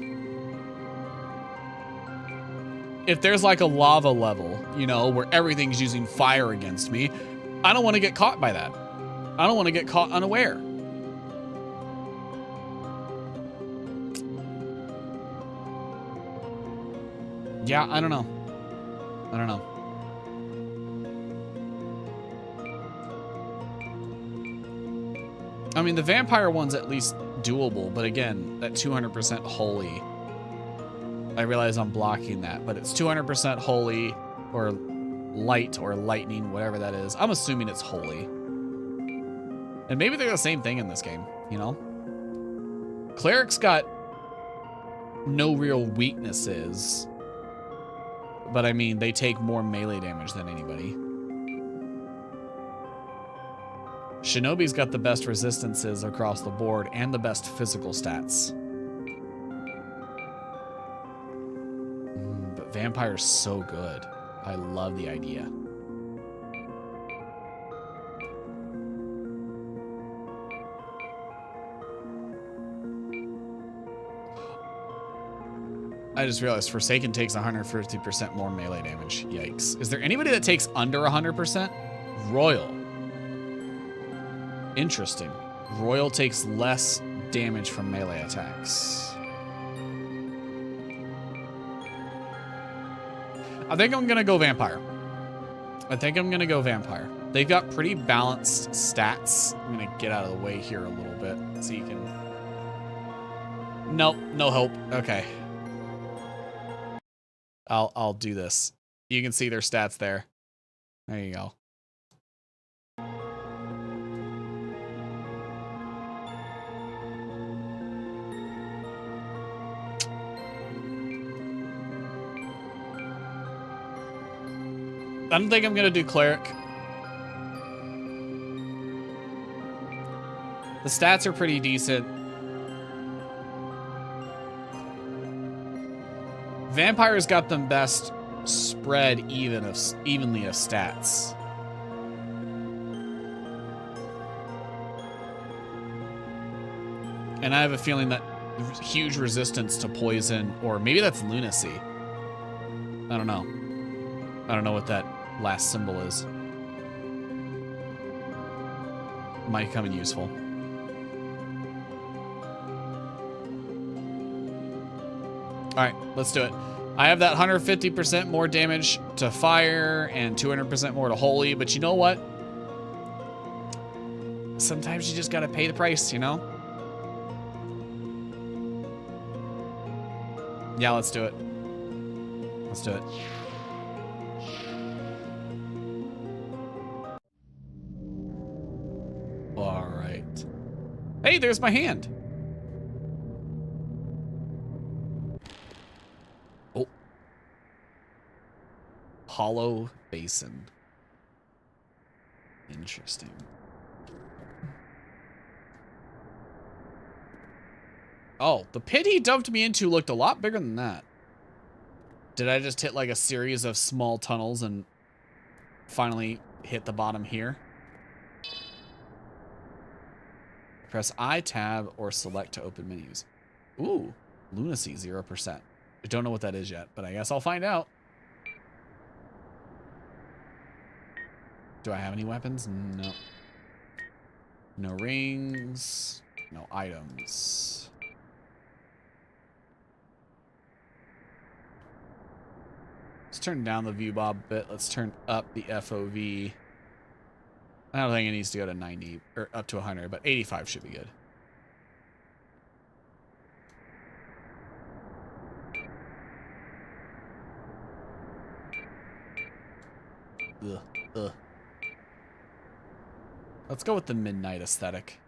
If there's like a lava level, you know, where everything's using fire against me, I don't want to get caught by that. I don't want to get caught unaware. Yeah, I don't know. I don't know. I mean, the vampire one's at least doable, but again, that 200% holy. I realize I'm blocking that, but it's 200% holy or light or lightning, whatever that is. I'm assuming it's holy. And maybe they're the same thing in this game, you know? Cleric's got no real weaknesses, but I mean, they take more melee damage than anybody. Shinobi's got the best resistances across the board and the best physical stats. But Vampire's so good. I love the idea. I just realized Forsaken takes 150% more melee damage. Yikes. Is there anybody that takes under 100%? Royal. Interesting. Royal takes less damage from melee attacks. I think I'm gonna go Vampire. They've got pretty balanced stats. I'm gonna get out of the way here a little bit so you can... Nope, no hope. Okay. I'll do this. You can see their stats there. There you go. I don't think I'm gonna do Cleric. The stats are pretty decent. Vampire's got them best spread evenly of stats. And I have a feeling that huge resistance to poison, or maybe that's lunacy. I don't know. I don't know what that last symbol is. Might come in useful. All right, let's do it. I have that 150% more damage to fire and 200% more to holy, but you know what? Sometimes you just gotta pay the price, you know? Yeah, let's do it. Let's do it. All right. Hey, there's my hand. Oh. Hollow Basin. Interesting. Oh, the pit he dumped me into looked a lot bigger than that. Did I just hit like a series of small tunnels and finally hit the bottom here? Press I, tab, or select to open menus. Ooh, lunacy 0%. I don't know what that is yet, but I guess I'll find out. Do I have any weapons? No. No rings. No items. Let's turn down the view bob a bit. Let's turn up the FOV. I don't think it needs to go to 90 or up to 100, but 85 should be good. Ugh. Let's go with the midnight aesthetic.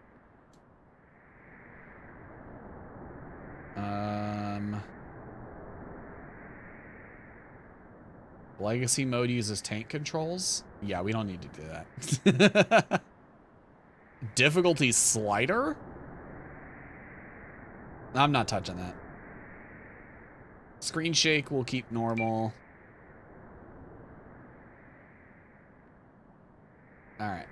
Legacy mode uses tank controls. Yeah, we don't need to do that. Difficulty slider? I'm not touching that. Screen shake we'll keep normal. All right.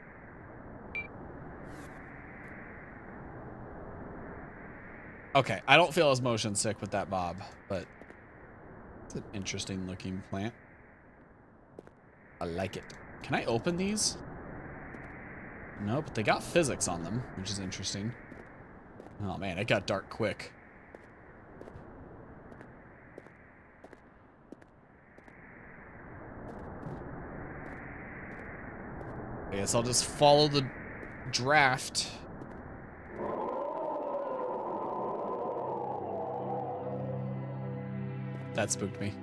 Okay, I don't feel as motion sick with that bob, but it's an interesting looking plant. I like it. Can I open these? No, but they got physics on them, which is interesting. Oh man, it got dark quick. I guess I'll just follow the draft. That spooked me.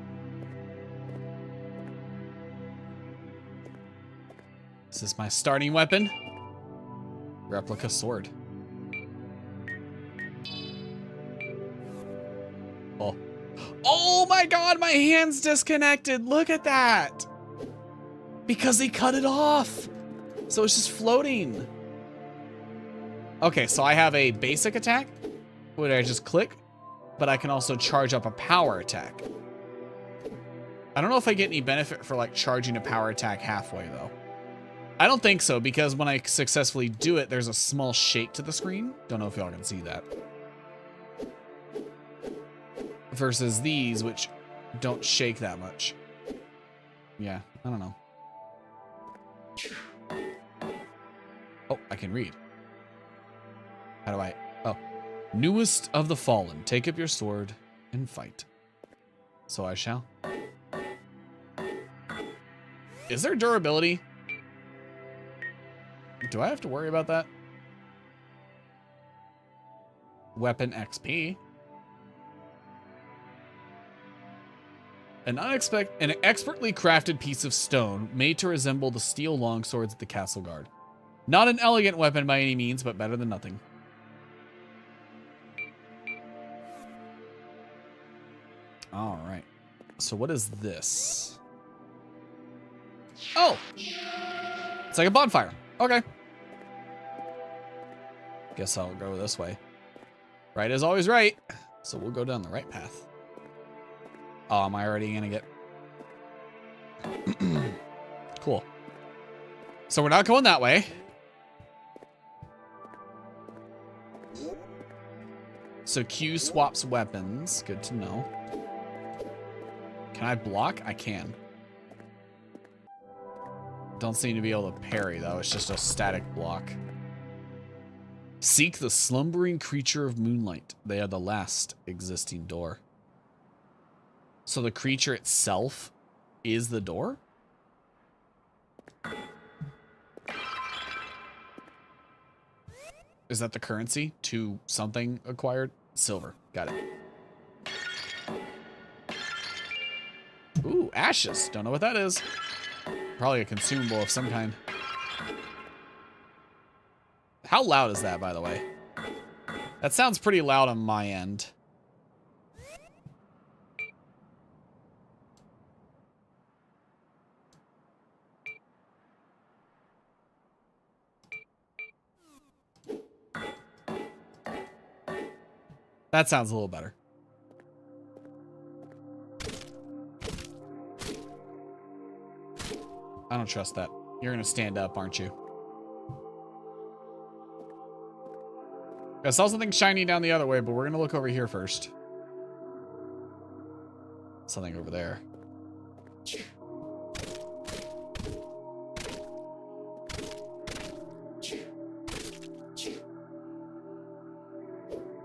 This is my starting weapon. Replica sword. Oh. Oh my god, my hand's disconnected. Look at that. Because he cut it off. So it's just floating. Okay, so I have a basic attack, which I just click, but I can also charge up a power attack. I don't know if I get any benefit for like charging a power attack halfway though. I don't think so, because when I successfully do it, there's a small shake to the screen. Don't know if y'all can see that. Versus these, which don't shake that much. Yeah, I don't know. Oh, I can read. How do I? Oh. Newest of the fallen, take up your sword and fight. So I shall. Is there durability? Do I have to worry about that? Weapon XP. An expertly crafted piece of stone made to resemble the steel longswords at the castle guard. Not an elegant weapon by any means, but better than nothing. All right. So what is this? Oh! It's like a bonfire. Okay. Guess I'll go this way. Right is always right. So we'll go down the right path. Oh, am I already gonna get... Cool. So we're not going that way. So Q swaps weapons. Good to know. Can I block? I can. Don't seem to be able to parry, though. It's just a static block. Seek the slumbering creature of moonlight. They are the last existing door. So the creature itself is the door? Is that the currency? To something acquired? Silver. Got it. Ooh, ashes. Don't know what that is. Probably a consumable of some kind. How loud is that, by the way? That sounds pretty loud on my end. That sounds a little better. I don't trust that. You're gonna stand up, aren't you? I saw something shiny down the other way, but we're gonna look over here first. Something over there.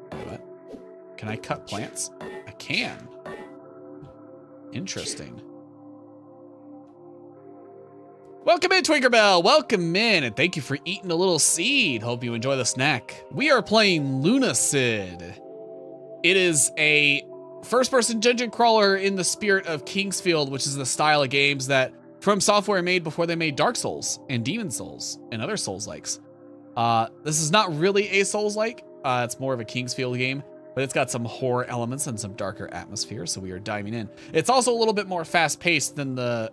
What? Can I cut plants? I can. Interesting. Welcome in, Twinkerbell. Welcome in, and thank you for eating a little seed. Hope you enjoy the snack. We are playing Lunacid. It is a first-person dungeon crawler in the spirit of Kingsfield, which is the style of games that From Software made before they made Dark Souls and Demon Souls and other Souls-likes. This is not really a Souls-like. It's more of a Kingsfield game, but it's got some horror elements and some darker atmosphere, so we are diving in. It's also a little bit more fast-paced than the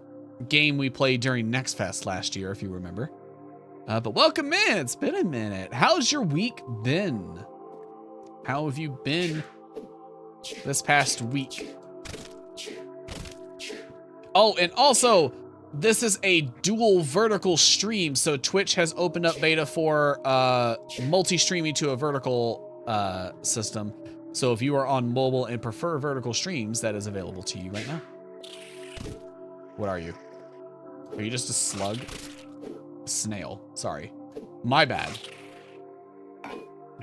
game we played during Next Fest last year, if you remember. But welcome in. It's been a minute. How's your week been? How have you been this past week? Oh, and also, this is a dual vertical stream, so Twitch has opened up beta for multi-streaming to a vertical system. So if you are on mobile and prefer vertical streams, that is available to you right now. What are you? Are you just a slug? Snail. Sorry. My bad.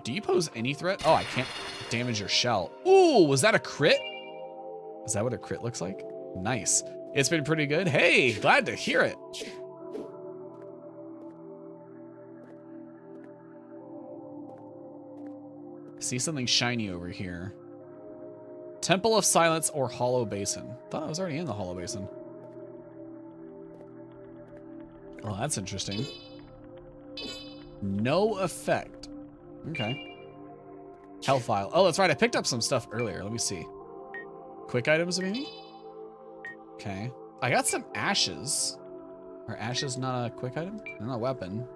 Do you pose any threat? Oh, I can't damage your shell. Ooh, was that a crit? Is that what a crit looks like? Nice. It's been pretty good. Hey, glad to hear it. See something shiny over here. Temple of Silence or Hollow Basin. Thought I was already in the Hollow Basin. Oh, that's interesting. No effect. Okay. Health file. Oh, that's right. I picked up some stuff earlier. Let me see. Quick items, maybe? Okay. I got some ashes. Are ashes not a quick item? They're not a weapon.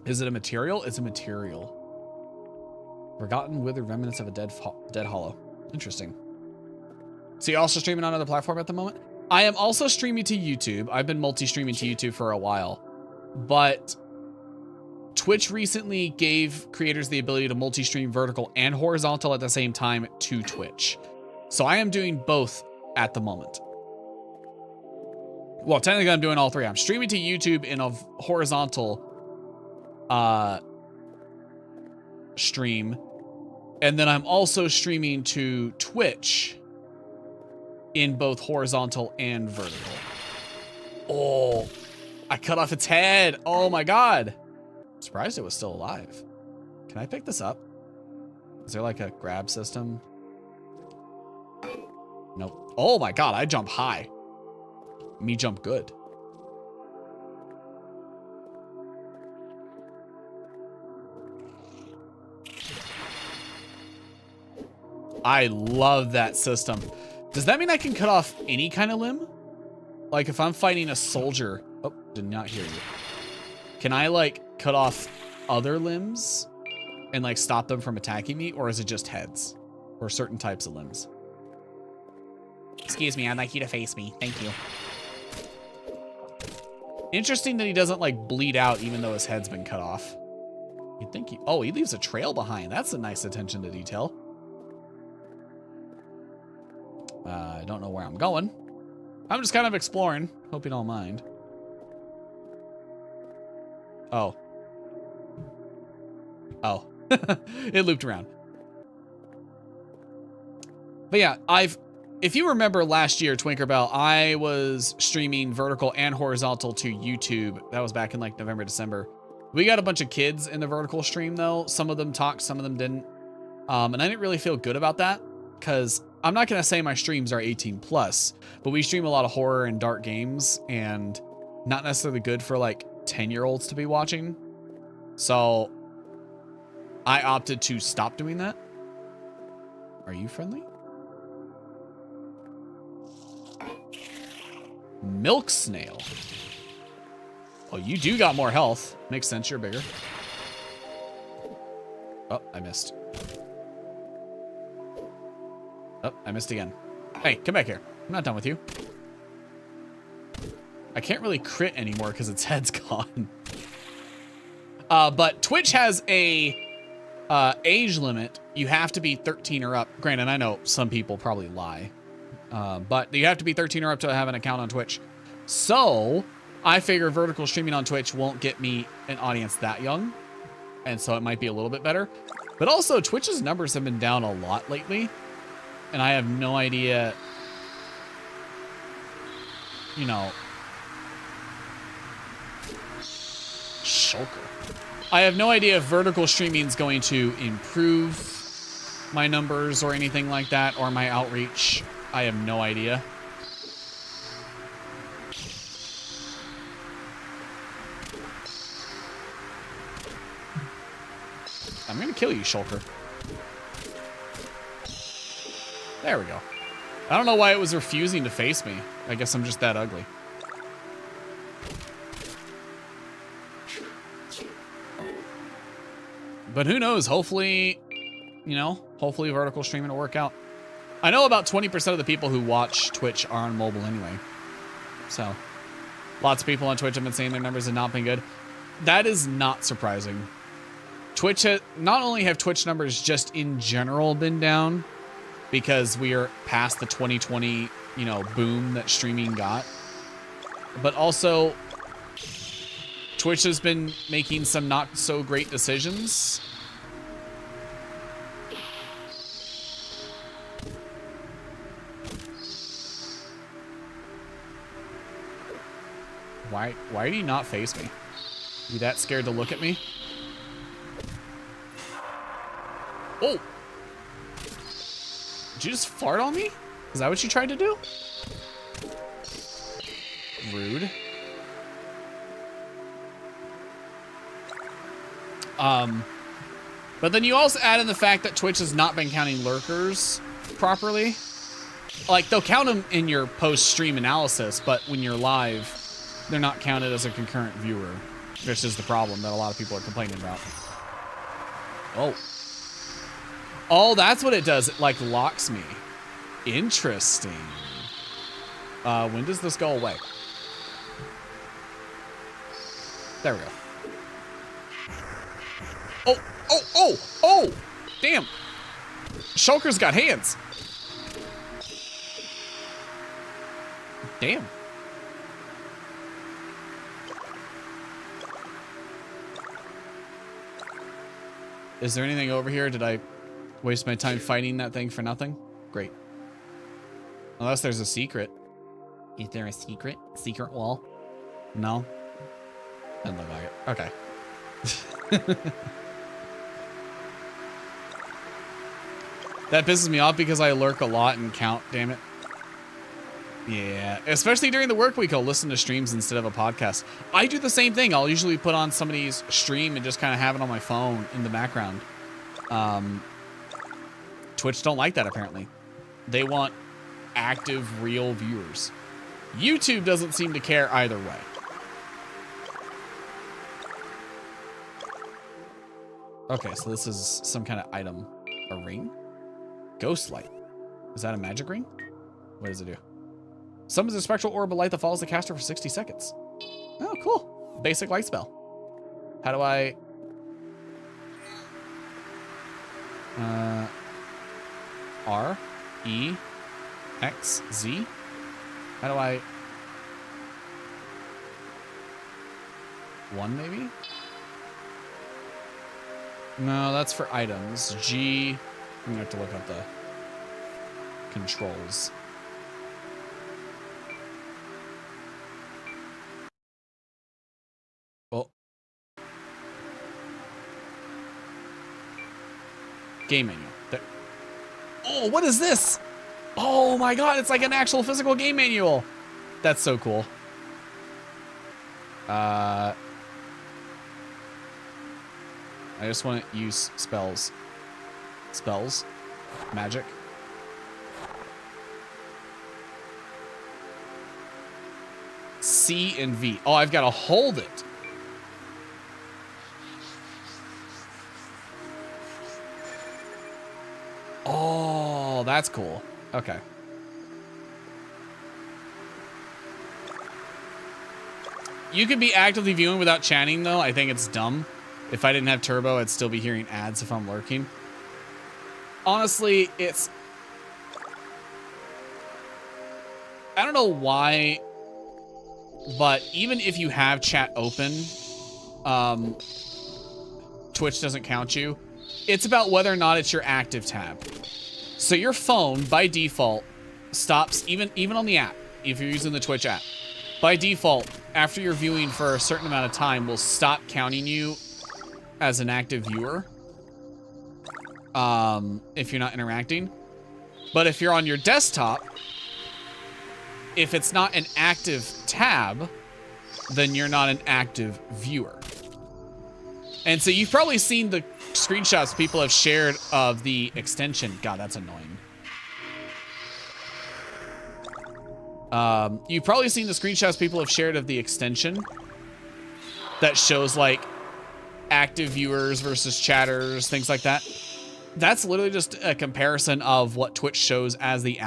Is it a material? It's a material. Forgotten withered remnants of a dead hollow. Interesting. So you're also streaming on another platform at the moment? I am also streaming to YouTube. I've been multi-streaming to YouTube for a while. But Twitch recently gave creators the ability to multi-stream vertical and horizontal at the same time to Twitch. So I am doing both at the moment. Well, technically I'm doing all three. I'm streaming to YouTube in a horizontal stream. And then I'm also streaming to Twitch in both horizontal and vertical. Oh, I cut off its head. Oh my God. I'm surprised it was still alive. Can I pick this up? Is there like a grab system? Nope. Oh my God, I jump high. Me jump good. I love that system. Does that mean I can cut off any kind of limb? Like if I'm fighting a soldier. Oh, did not hear you. Can I like cut off other limbs and like stop them from attacking me? Or is it just heads or certain types of limbs? Excuse me, I'd like you to face me. Thank you. Interesting that he doesn't like bleed out even though his head's been cut off. You'd think oh, he leaves a trail behind. That's a nice attention to detail. I don't know where I'm going. I'm just kind of exploring. Hope you don't mind. Oh. Oh. It looped around. But yeah, if you remember last year, Twinkerbell, I was streaming vertical and horizontal to YouTube. That was back in like November, December. We got a bunch of kids in the vertical stream though. Some of them talked, some of them didn't. And I didn't really feel good about that because I'm not going to say my streams are 18 plus, but we stream a lot of horror and dark games and not necessarily good for like 10-year-olds to be watching. So I opted to stop doing that. Are you friendly? Milk snail. Oh, you do got more health. Makes sense, you're bigger. Oh, I missed. Oh, I missed again. Hey, come back here. I'm not done with you. I can't really crit anymore because its head's gone. But Twitch has a age limit. You have to be 13 or up. Granted, I know some people probably lie. But you have to be 13 or up to have an account on Twitch. So I figure vertical streaming on Twitch won't get me an audience that young. And so it might be a little bit better. But also Twitch's numbers have been down a lot lately. And I have no idea, you know, Shulker. I have no idea if vertical streaming is going to improve my numbers or anything like that, or my outreach. I have no idea. I'm gonna kill you, Shulker. There we go. I don't know why it was refusing to face me. I guess I'm just that ugly. But who knows? Hopefully, you know, hopefully vertical streaming will work out. I know about 20% of the people who watch Twitch are on mobile anyway. So, lots of people on Twitch have been saying their numbers have not been good. That is not surprising. Twitch, not only have Twitch numbers just in general been down, because we are past the 2020, you know, boom that streaming got. But also, Twitch has been making some not so great decisions. Why do you not face me? You that scared to look at me? Oh! Did you just fart on me? Is that what you tried to do? Rude. But then you also add in the fact that Twitch has not been counting lurkers properly. Like, they'll count them in your post-stream analysis, but when you're live, they're not counted as a concurrent viewer, which is the problem that a lot of people are complaining about. Oh. Oh, that's what it does. It, like, locks me. Interesting. When does this go away? There we go. Oh, oh, oh, oh! Damn! Shulker's got hands. Damn. Is there anything over here? Did I waste my time fighting that thing for nothing? Great. Unless there's a secret. Is there a secret? Secret wall? No? Doesn't look like it. Okay. That pisses me off because I lurk a lot and count, damn it. Yeah, especially during the work week, I'll listen to streams instead of a podcast. I do the same thing. I'll usually put on somebody's stream and just kind of have it on my phone in the background. Twitch don't like that, apparently. They want active, real viewers. YouTube doesn't seem to care either way. Okay, so this is some kind of item. A ring? Ghost light. Is that a magic ring? What does it do? Summons a spectral orb of light that follows the caster for 60 seconds. Oh, cool. Basic light spell. How do I... R, E, X, Z? How do I... 1 maybe? No, that's for items. G... I'm gonna have to look up the controls. Oh. Game menu. There. Oh, what is this? Oh my god, it's like an actual physical game manual. That's so cool. I just want to use spells. Spells. Magic. C and V. Oh, I've got to hold it. Oh, that's cool. Okay. You can be actively viewing without chatting, though. I think it's dumb. If I didn't have turbo, I'd still be hearing ads if I'm lurking. Honestly, it's... I don't know why, but even if you have chat open, Twitch doesn't count you. It's about whether or not it's your active tab. So your phone, by default, stops, even on the app, if you're using the Twitch app, by default, after you're viewing for a certain amount of time, will stop counting you as an active viewer. If you're not interacting. But if you're on your desktop, if it's not an active tab, then you're not an active viewer. And so you've probably seen the screenshots people have shared of the extension. God, that's annoying. You've probably seen the screenshots people have shared of the extension that shows like active viewers versus chatters, things like that. That's literally just a comparison of what Twitch shows as the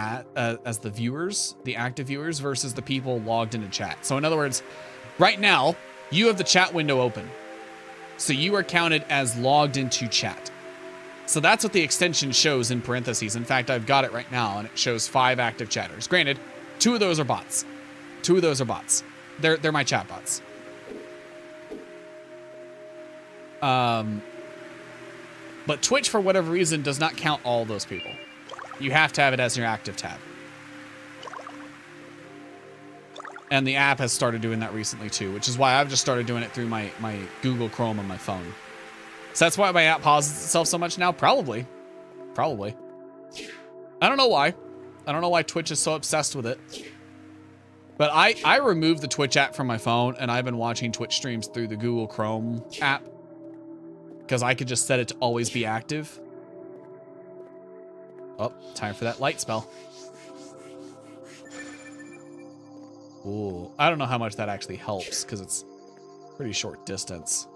viewers, the active viewers, versus the people logged into chat. So in other words, right now, you have the chat window open. So you are counted as logged into chat. So that's what the extension shows in parentheses. In fact, I've got it right now, and it shows 5 active chatters. Granted, 2 of those are bots. 2 of those are bots. They're my chat bots. But Twitch, for whatever reason, does not count all those people. You have to have it as your active tab. And the app has started doing that recently too, which is why I've just started doing it through my Google Chrome on my phone. So that's why my app pauses itself so much now? Probably. Probably. I don't know why. I don't know why Twitch is so obsessed with it. But I removed the Twitch app from my phone, and I've been watching Twitch streams through the Google Chrome app because I could just set it to always be active. Oh, time for that light spell. Ooh, I don't know how much that actually helps because it's pretty short distance.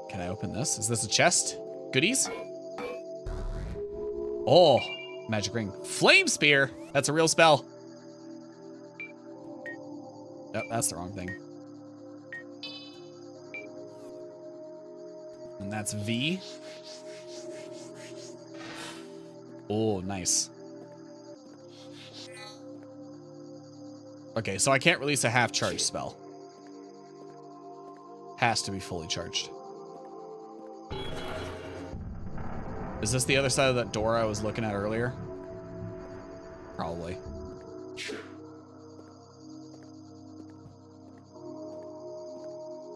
Can I open this? Is this a chest? Goodies? Oh, magic ring. Flame spear. That's a real spell. Yep, that's the wrong thing. And that's V. Oh, nice. Okay, so I can't release a half-charged spell. Has to be fully charged. Is this the other side of that door I was looking at earlier? Probably.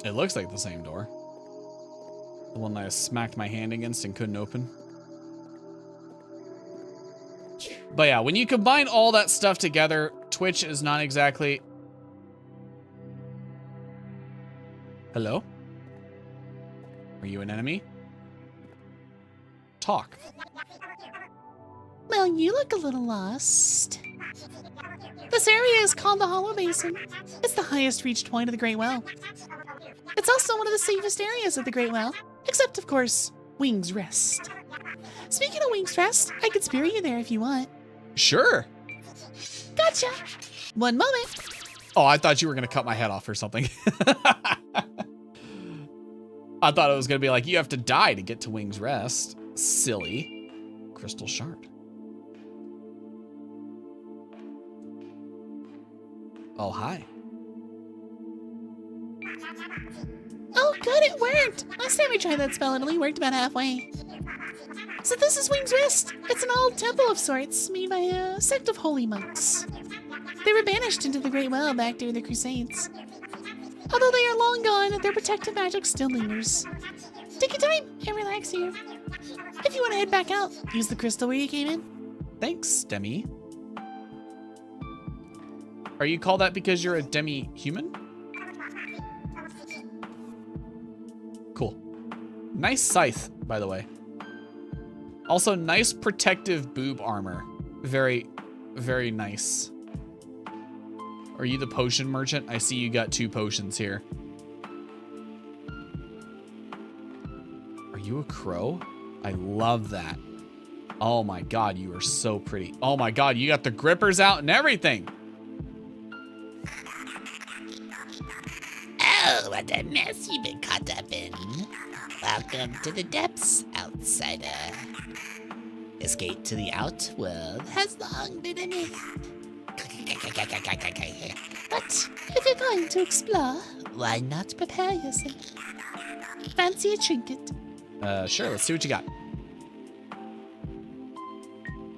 It looks like the same door. The one that I smacked my hand against and couldn't open. But yeah, when you combine all that stuff together, Twitch is not exactly... Hello? Are you an enemy? Talk. Well, you look a little lost. This area is called the Hollow Basin. It's the highest reached point of the Great Well. It's also one of the safest areas of the Great Well, except, of course, Wing's Rest. Speaking of Wing's Rest, I could spear you there if you want. Sure. Gotcha. One moment. Oh, I thought you were going to cut my head off or something. I thought it was going to be like, you have to die to get to Wing's Rest. Silly. Crystal Shard. Oh, hi. Oh, good, it worked. Last time we tried that spell, it only worked about halfway. So this is Wing's Rest. It's an old temple of sorts made by a sect of holy monks. They were banished into the Great Well back during the Crusades. Although they are long gone, their protective magic still lingers. Take your time and relax here. If you want to head back out, use the crystal where you came in. Thanks, Demi. Are you called that because you're a demi-human? Cool. Nice scythe, by the way. Also, nice protective boob armor. Very, very nice. Are you the potion merchant? I see you got 2 potions here. Are you a crow? I love that. Oh my god, you are so pretty. Oh my god, you got the grippers out and everything. Oh, what a mess you've been caught up in. Welcome to the depths, outsider. Escape to the outworld has long been a myth. But if you're going to explore, why not prepare yourself? Fancy a trinket? Sure, let's see what you got.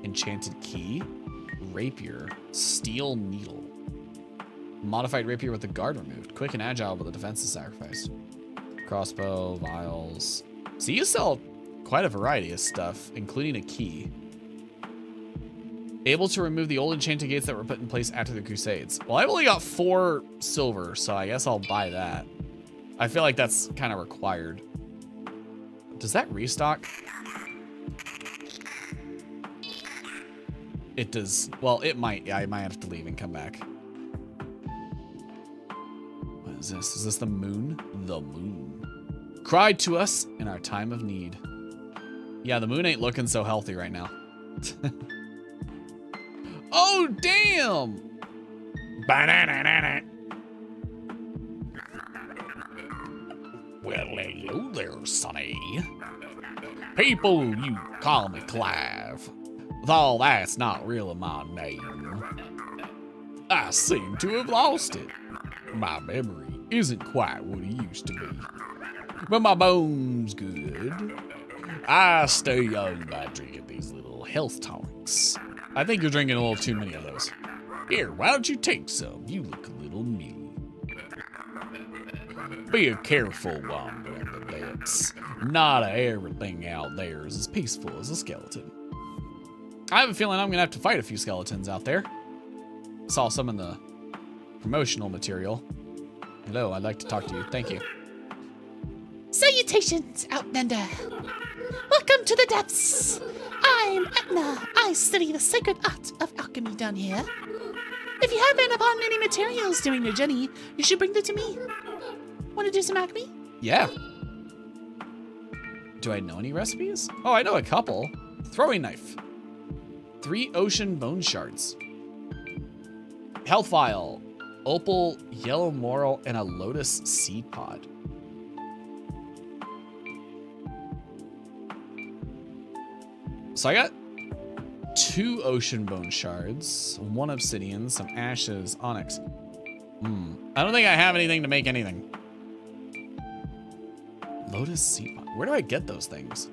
Enchanted key, rapier, steel needle. Modified rapier with the guard removed. Quick and agile, but the defense is sacrificed. Crossbow, vials. So you sell quite a variety of stuff, including a key. Able to remove the old enchanted gates that were put in place after the Crusades. Well, I've only got 4 silver, so I guess I'll buy that. I feel like that's kind of required. Does that restock? It does. Well, it might. Yeah, I might have to leave and come back. What is this? Is this the moon? The moon. Cried to us in our time of need. Yeah, the moon ain't looking so healthy right now. Oh, damn! Banana. Well, hello there, Sonny. People, you call me Clive. Though that's not really my name. I seem to have lost it. My memory. isn't quite what it used to be. But my bone's good. I stay young by drinking these little health tonics. I think you're drinking a little too many of those. Here, why don't you take some? You look a little mealy. Be careful wandering the depths. Not everything out there is as peaceful as a skeleton. I have a feeling I'm gonna have to fight a few skeletons out there. Saw some in the promotional material. Hello, I'd like to talk to you. Thank you. Salutations, Outlander. Welcome to the depths. I'm Etna. I study the sacred art of alchemy down here. If you happen upon any materials during your journey, you should bring them to me. Want to do some alchemy? Yeah. Do I know any recipes? Oh, I know a couple. Throwing knife. 3 ocean bone shards. Health vial. Opal, yellow moral, and a lotus seed pod. So I got 2 ocean bone shards, 1 obsidian, some ashes, onyx. I don't think I have anything to make anything. Lotus seed pod. Where do I get those things?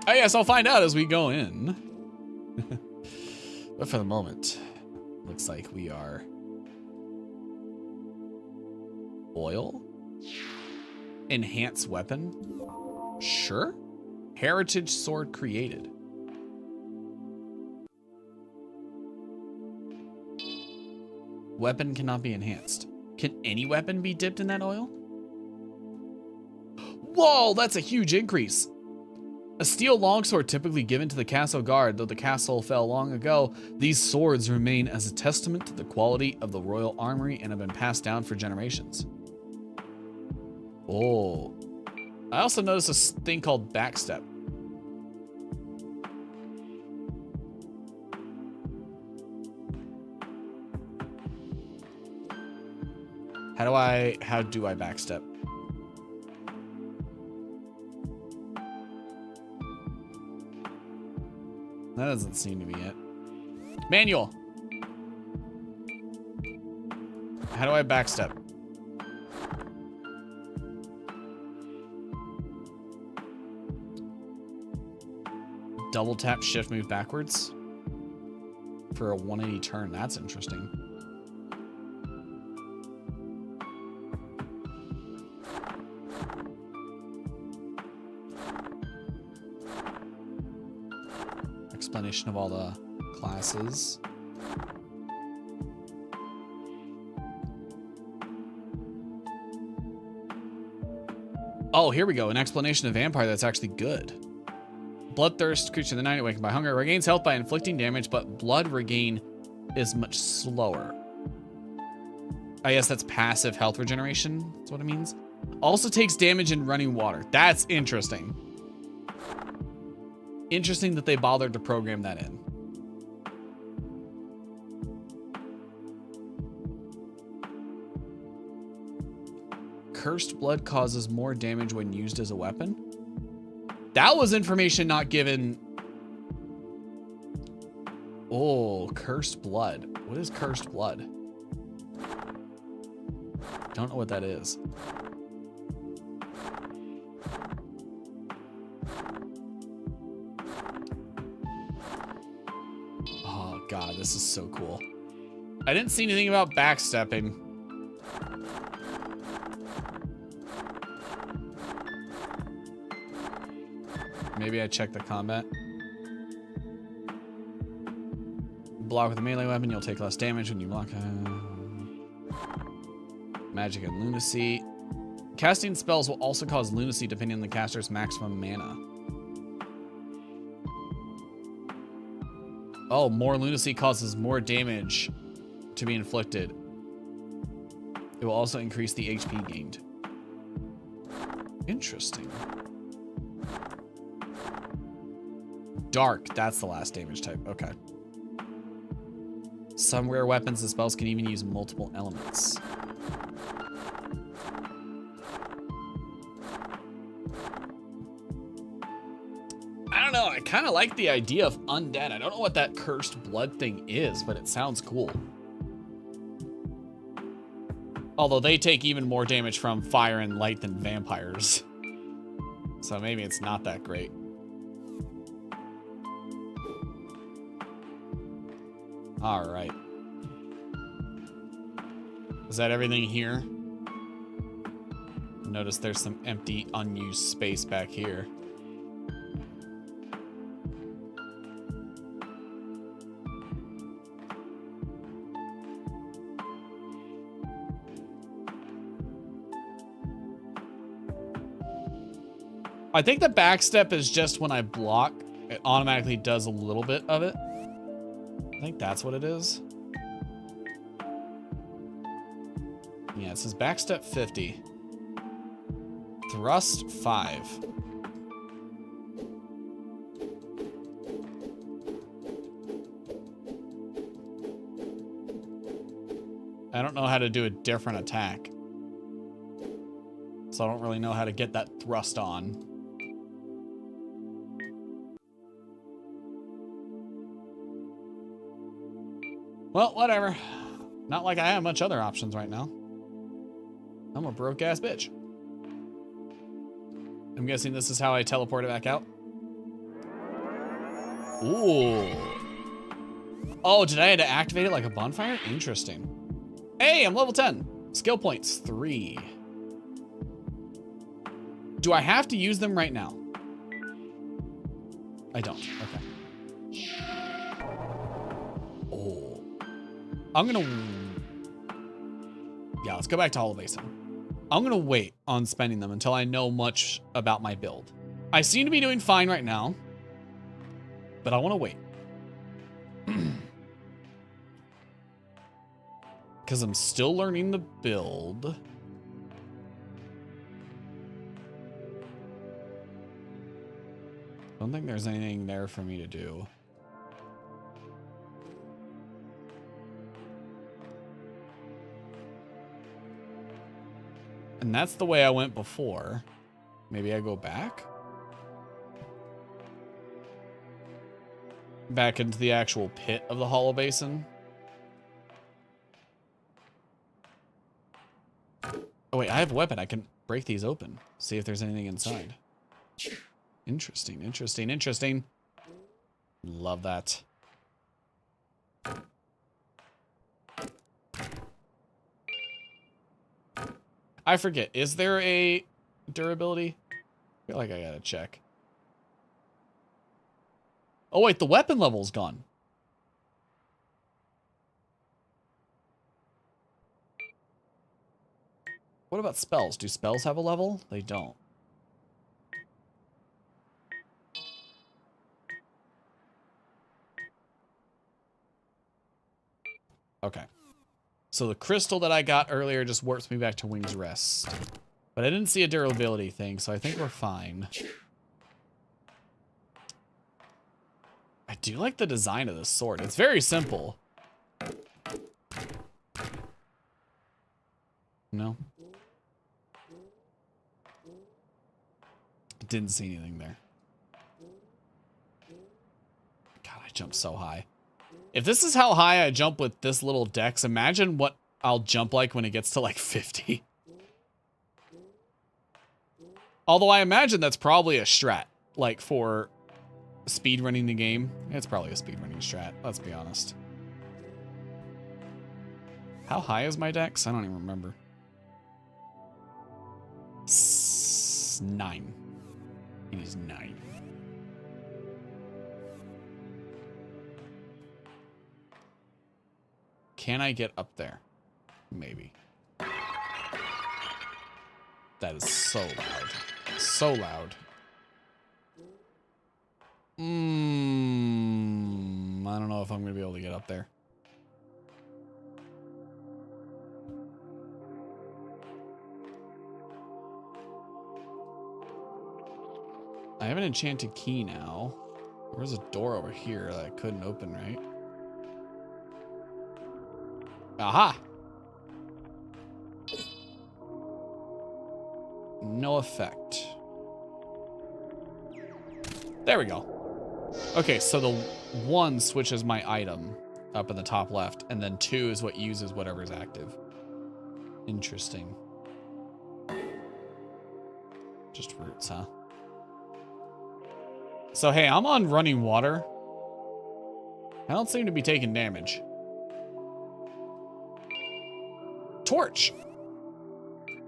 I guess I'll find out as we go in. But for the moment, looks like we are oil, enhance weapon, sure, heritage sword created. Weapon cannot be enhanced. Can any weapon be dipped in that oil? Whoa, that's a huge increase. A steel longsword typically given to the castle guard, though the castle fell long ago, these swords remain as a testament to the quality of the royal armory and have been passed down for generations. Oh. I also noticed this thing called backstep. How do I backstep? That doesn't seem to be it. Manual. How do I backstep? Double tap shift move backwards for a 180 turn. That's interesting. Explanation of all the classes. Oh, here we go. An explanation of vampire that's actually good. Bloodthirst, creature of the night, awakened by hunger, regains health by inflicting damage, but blood regain is much slower. I guess that's passive health regeneration. That's what it means. Also takes damage in running water. That's interesting. Interesting that they bothered to program that in. Cursed blood causes more damage when used as a weapon. That was information not given. Oh, cursed blood. What is cursed blood? Don't know what that is. Oh God, this is so cool. I didn't see anything about backstepping. Maybe I check the combat. Block with a melee weapon, you'll take less damage when you block. Magic and lunacy. Casting spells will also cause lunacy depending on the caster's maximum mana. Oh, more lunacy causes more damage to be inflicted. It will also increase the HP gained. Interesting. Dark, that's the last damage type. Okay. Some rare weapons and spells can even use multiple elements. I don't know. I kind of like the idea of undead. I don't know what that cursed blood thing is, but it sounds cool. Although they take even more damage from fire and light than vampires. So maybe it's not that great. All right. Is that everything here? Notice there's some empty, unused space back here. I think the backstep is just when I block, it automatically does a little bit of it. I think that's what it is. Yeah, it says backstep 50. Thrust 5. I don't know how to do a different attack. So I don't really know how to get that thrust on. Well, whatever. Not like I have much other options right now. I'm a broke-ass bitch. I'm guessing this is how I teleport it back out. Ooh. Oh, did I have to activate it like a bonfire? Interesting. Hey, I'm level 10. Skill points, 3. Do I have to use them right now? I don't. Okay. Oh. I'm gonna... Yeah, let's go back to Hollow Basin. I'm gonna wait on spending them until I know much about my build. I seem to be doing fine right now, but I want to wait. Because I'm still learning the build. Don't think there's anything there for me to do. And that's the way I went before. Maybe I go back? Back into the actual pit of the Hollow Basin. Oh wait, I have a weapon. I can break these open. See if there's anything inside. Interesting, interesting, interesting. Love that. I forget, is there a durability? I feel like I gotta check. Oh wait, the weapon level's gone. What about spells? Do spells have a level? They don't. Okay. So the crystal that I got earlier just warps me back to Wing's Rest. But I didn't see a durability thing, so I think we're fine. I do like the design of this sword. It's very simple. No? Didn't see anything there. God, I jumped so high. If this is how high I jump with this little dex, imagine what I'll jump like when it gets to like 50. Although I imagine that's probably a strat, like for speedrunning the game. It's probably a speedrunning strat, let's be honest. How high is my dex? I don't even remember. 9. It is 9. Can I get up there? Maybe. That is so loud. So loud. I don't know if I'm going to be able to get up there. I have an enchanted key now. There's a door over here that I couldn't open, right? Aha! No effect. There we go. Okay, so the 1 switches my item up in the top left, and then 2 is what uses whatever's active. Interesting. Just roots, huh? So, hey, I'm on running water. I don't seem to be taking damage. Torch!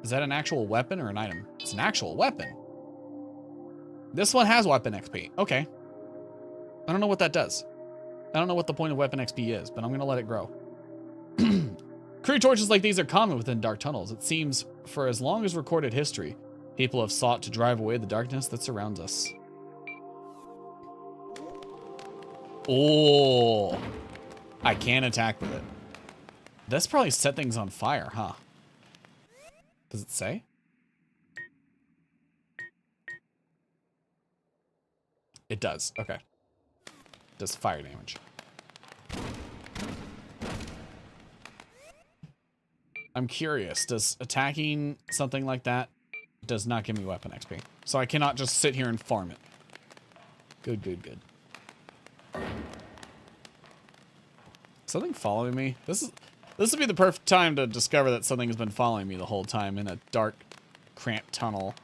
Is that an actual weapon or an item? It's an actual weapon. This one has weapon XP. Okay. I don't know what that does. I don't know what the point of weapon XP is, but I'm going to let it grow. Crude torches like these are common within dark tunnels. It seems for as long as recorded history, people have sought to drive away the darkness that surrounds us. Oh, I can attack with it. That's probably set things on fire, huh? Does it say? It does. Okay. Does fire damage. I'm curious. Does attacking something like that does not give me weapon XP? So I cannot just sit here and farm it. Good, good, good. Something following me? This would be the perfect time to discover that something has been following me the whole time in a dark, cramped tunnel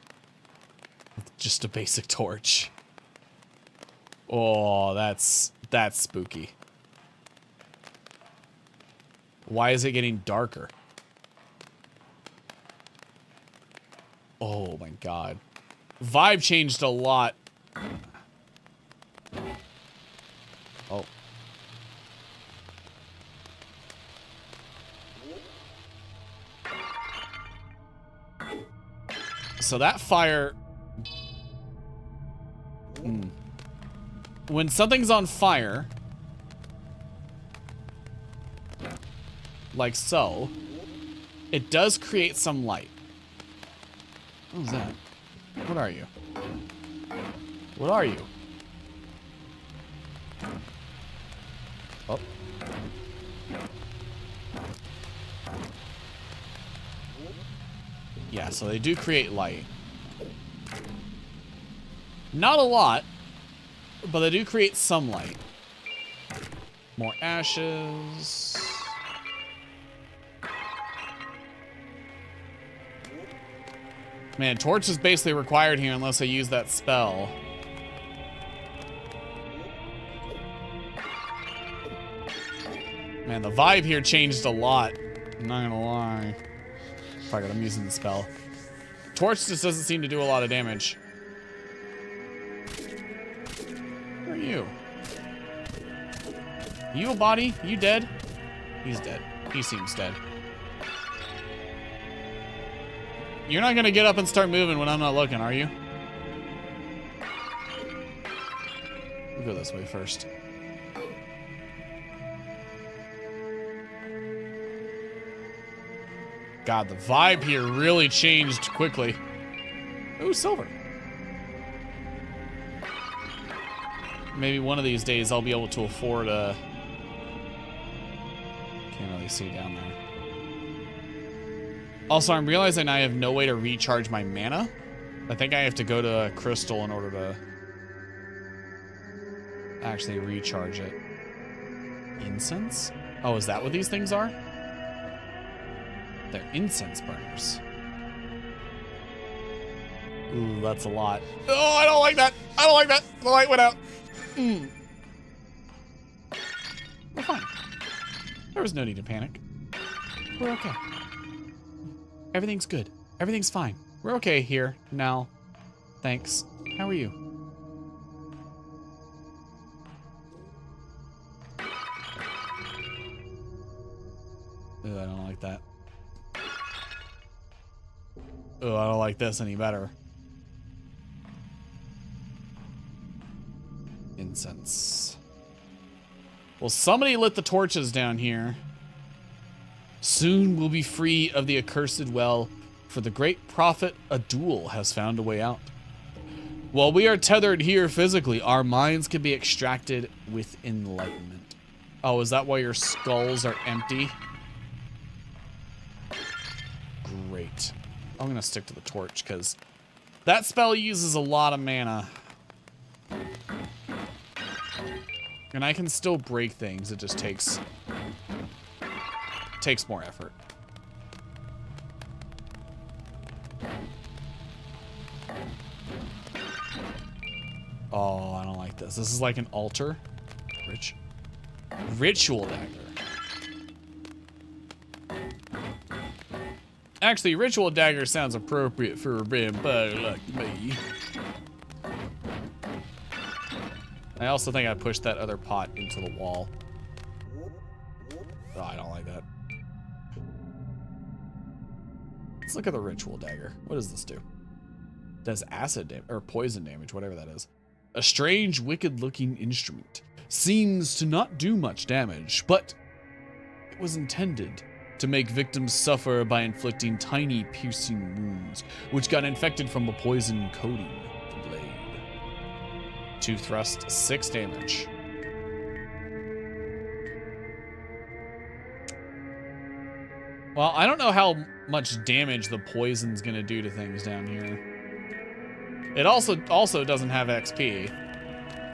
with just a basic torch. Oh, that's spooky. Why is it getting darker? Oh my god. Vibe changed a lot. Oh. So that fire... When something's on fire, like so, it does create some light. What was that? What are you? What are you? Oh. Yeah, so they do create light. Not a lot, but they do create some light. More ashes. Man, torch is basically required here unless I use that spell. Man, the vibe here changed a lot. I'm not gonna lie. Fuck it, I'm using the spell. Torch just doesn't seem to do a lot of damage. Who are you? You a body? You dead? He's dead. He seems dead. You're not gonna get up and start moving when I'm not looking, are you? We'll go this way first. God, the vibe here really changed quickly. Ooh, silver. Maybe one of these days I'll be able to afford a... Can't really see down there. Also, I'm realizing I have no way to recharge my mana. I think I have to go to a crystal in order to actually recharge it. Incense? Oh, is that what these things are? They're incense burners. Ooh, that's a lot. Oh, I don't like that. I don't like that. The light went out. We're fine. There was no need to panic. We're okay. Everything's good. Everything's fine. We're okay here now. Thanks. How are you? Ooh, I don't like that. Oh, I don't like this any better. Incense. Well, somebody lit the torches down here. Soon we'll be free of the accursed well, for the great prophet Adul has found a way out. While we are tethered here physically, our minds can be extracted with enlightenment. Oh, is that why your skulls are empty? Great. I'm gonna stick to the torch, because that spell uses a lot of mana. And I can still break things, it just takes more effort. Oh, I don't like this. This is like an altar. Ritual dagger. Actually, ritual dagger sounds appropriate for a vampire like me. I also think I pushed that other pot into the wall. Oh, I don't like that. Let's look at the ritual dagger. What does this do? Does acid damage, or poison damage, whatever that is. A strange, wicked-looking instrument. Seems to not do much damage, but it was intended to make victims suffer by inflicting tiny, piercing wounds, which got infected from the poison coating the blade. 2 thrust, 6 damage. Well, I don't know how much damage the poison's gonna do to things down here. It also doesn't have XP,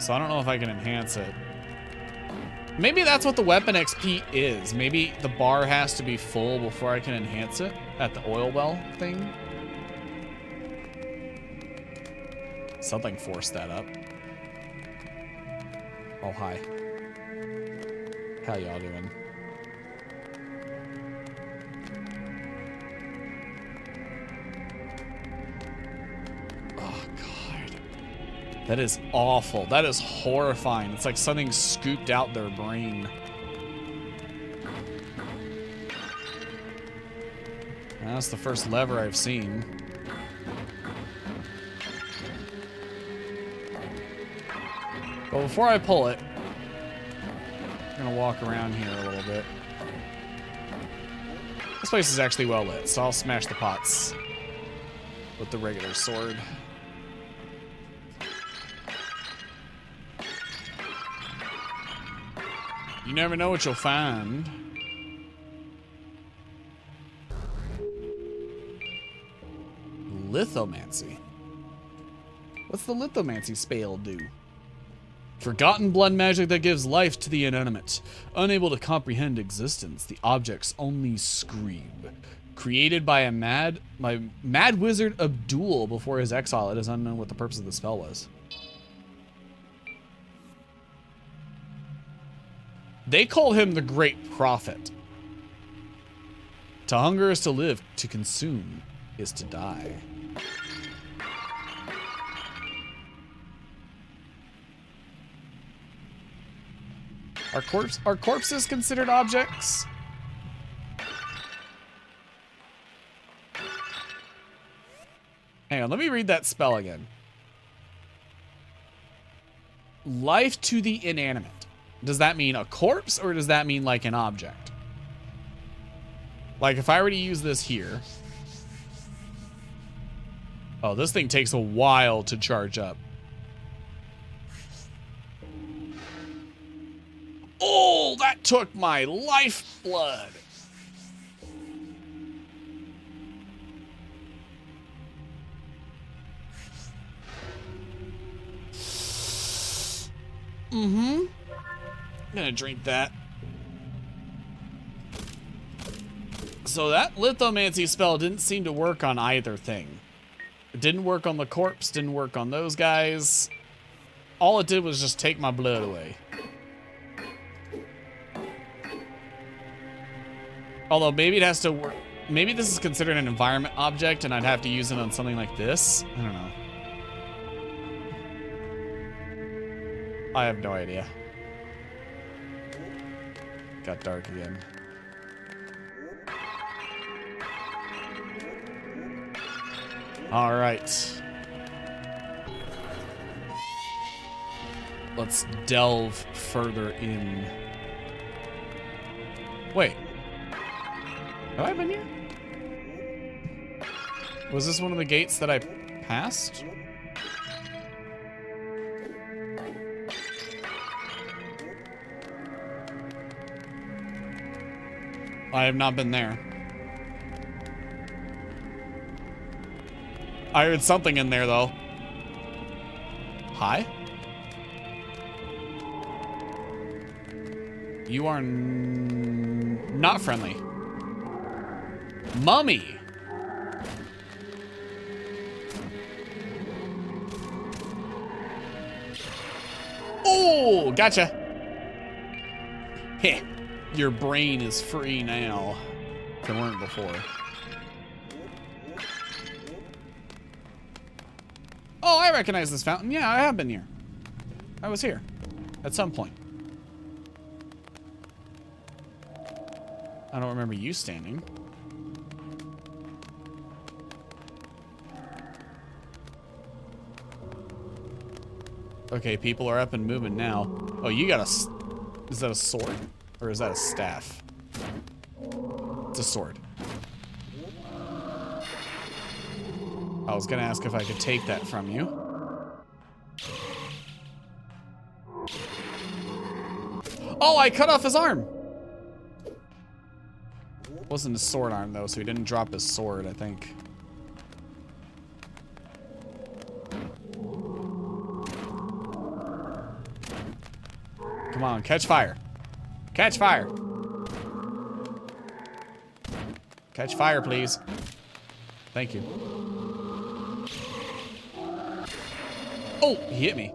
so I don't know if I can enhance it. Maybe that's what the weapon XP is. Maybe the bar has to be full before I can enhance it at the oil well thing. Something forced that up. Oh, hi. How y'all doing? Oh, God. That is awful. That is horrifying. It's like something scooped out their brain. That's the first lever I've seen. But before I pull it, I'm gonna walk around here a little bit. This place is actually well lit, so I'll smash the pots with the regular sword. You never know what you'll find. Lithomancy. What's the lithomancy spell do? Forgotten blood magic that gives life to the inanimate. Unable to comprehend existence, the objects only scream. Created by a mad wizard Abdul before his exile, it is unknown what the purpose of the spell was. They call him the Great Prophet. To hunger is to live, to consume is to die. Are corpses considered objects? Hang on, let me read that spell again. Life to the inanimate. Does that mean a corpse, or does that mean like an object? Like if I were to use this here. Oh, this thing takes a while to charge up. Oh, that took my lifeblood. I'm gonna drink that. So that lithomancy spell didn't seem to work on either thing. It didn't work on the corpse, didn't work on those guys. All it did was just take my blood away. Although maybe it has to work. Maybe this is considered an environment object and I'd have to use it on something like this. I don't know. I have no idea. Got dark again. All right. Let's delve further in. Wait. Have I been here? Was this one of the gates that I passed? I have not been there. I heard something in there, though. Hi? You are not friendly. Mummy! Oh, gotcha. Heh. Your brain is free now. They weren't before. Oh, I recognize this fountain. Yeah, I have been here. I was here at some point. I don't remember you standing. Okay, people are up and moving now. Oh, you got a... Is that a sword? Or is that a staff? It's a sword. I was gonna ask if I could take that from you. Oh, I cut off his arm! Wasn't his sword arm, though, so he didn't drop his sword, I think. Come on, catch fire. Catch fire. Catch fire, please. Thank you. Oh, he hit me.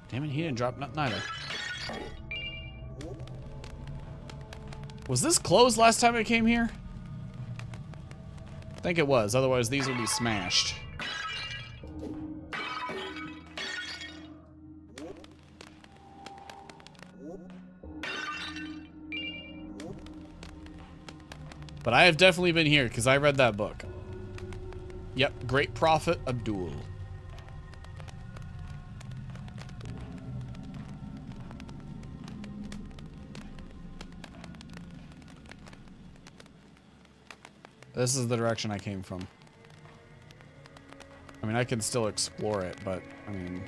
Damn it, he didn't drop nothing either. Was this closed last time I came here? I think it was, otherwise these would be smashed. But I have definitely been here because I read that book. Yep, Great Prophet Abdul. This is the direction I came from. I mean, I can still explore it, but, I mean...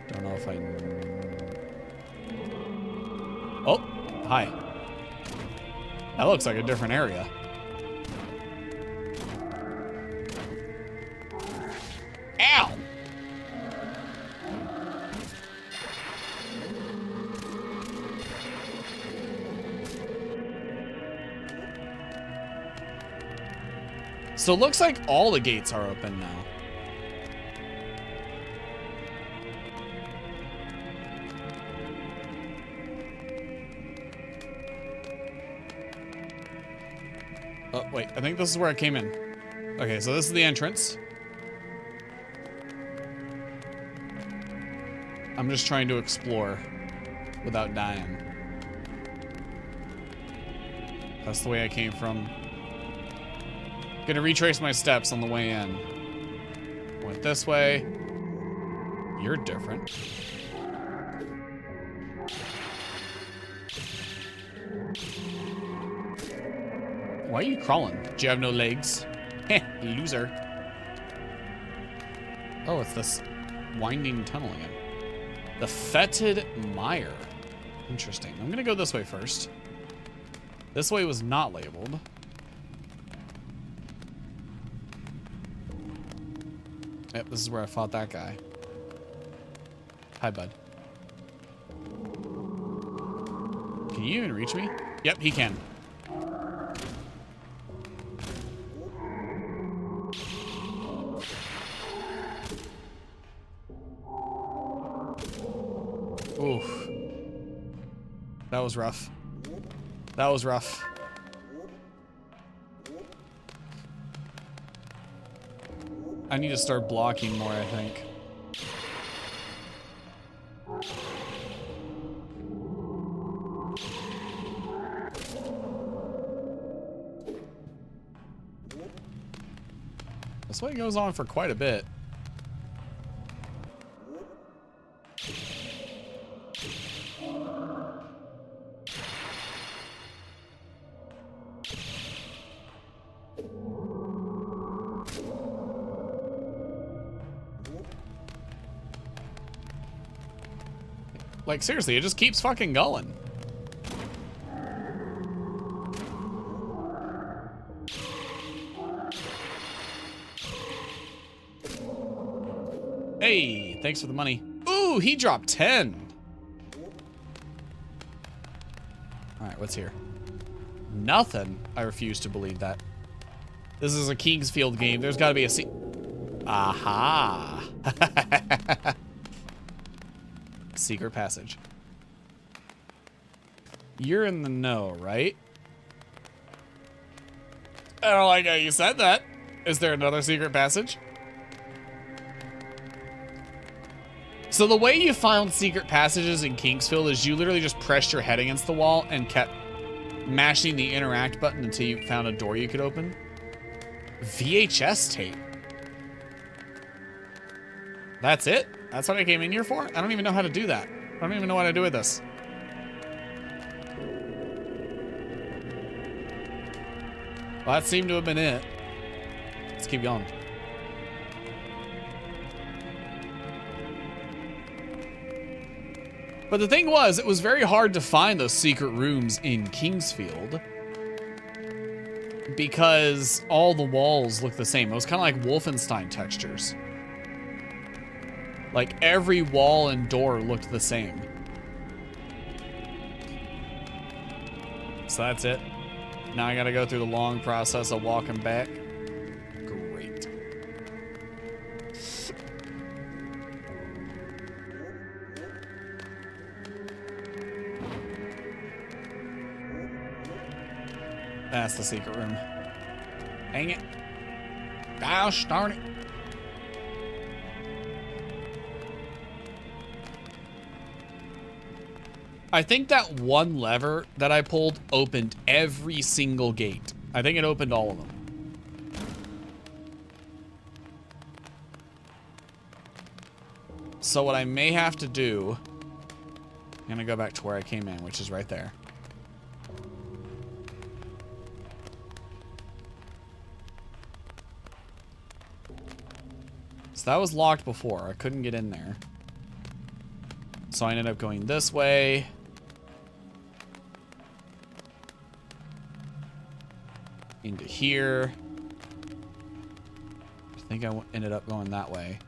Don't know if I... Oh! Hi. That looks like a different area. Ow! So it looks like all the gates are open now. Oh, wait, I think this is where I came in. Okay, so this is the entrance. I'm just trying to explore without dying. That's the way I came from. Gonna retrace my steps on the way in. Went this way. You're different. Why are you crawling? Do you have no legs? Heh, loser. Oh, it's this winding tunnel again. The Fetid Mire. Interesting. I'm gonna go this way first. This way was not labeled. Yep, this is where I fought that guy. Hi, bud. Can you even reach me? Yep, he can. Oof. That was rough. That was rough. I need to start blocking more, I think. This way goes on for quite a bit. Like, seriously, it just keeps fucking going. Hey, thanks for the money. Ooh, he dropped 10. All right, what's here? Nothing. I refuse to believe that. This is a Kingsfield game. There's got to be a Aha. Secret passage. You're in the know, right? I don't like how you said that. Is there another secret passage? So the way you found secret passages in Kingsfield is you literally just pressed your head against the wall and kept mashing the interact button until you found a door you could open. VHS tape. That's it? That's what I came in here for? I don't even know how to do that. I don't even know what to do with this. Well, that seemed to have been it. Let's keep going. But the thing was, it was very hard to find those secret rooms in Kingsfield because all the walls look the same. It was kind of like Wolfenstein textures. Like every wall and door looked the same. So that's it. Now I gotta go through the long process of walking back. Great. That's the secret room. Dang it. Gosh darn it. I think that one lever that I pulled opened every single gate. I think it opened all of them. So what I may have to do, I'm gonna go back to where I came in, which is right there. So that was locked before. I couldn't get in there. So I ended up going this way. Into here. I think I ended up going that way.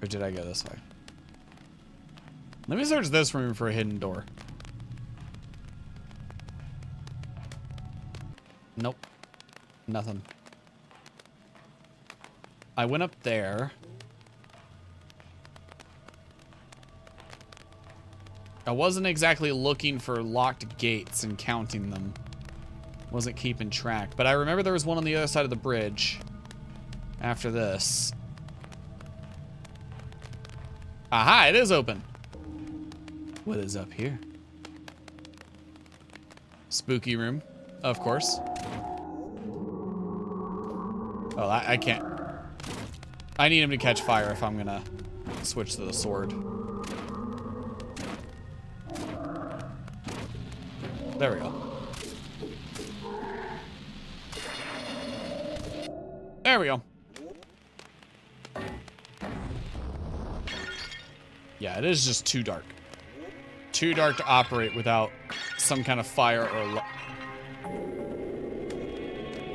Or did I go this way? Let me search this room for a hidden door. Nope. Nothing. I went up there. I wasn't exactly looking for locked gates and counting them. Wasn't keeping track. But I remember there was one on the other side of the bridge. After this. Aha, it is open. What is up here? Spooky room, of course. Oh, I can't. I need him to catch fire if I'm gonna switch to the sword. There we go. There we go. Yeah, it is just too dark. Too dark to operate without some kind of fire or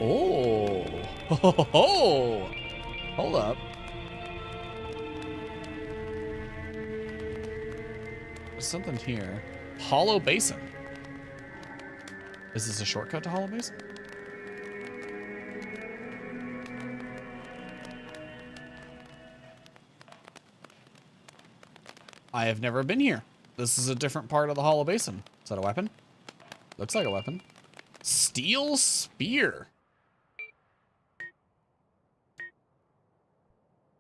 Oh. Ho, ho, ho. Hold up. There's something here. Hollow Basin. Is this a shortcut to Hollow Basin? I have never been here. This is a different part of the Hollow Basin. Is that a weapon? Looks like a weapon. Steel spear.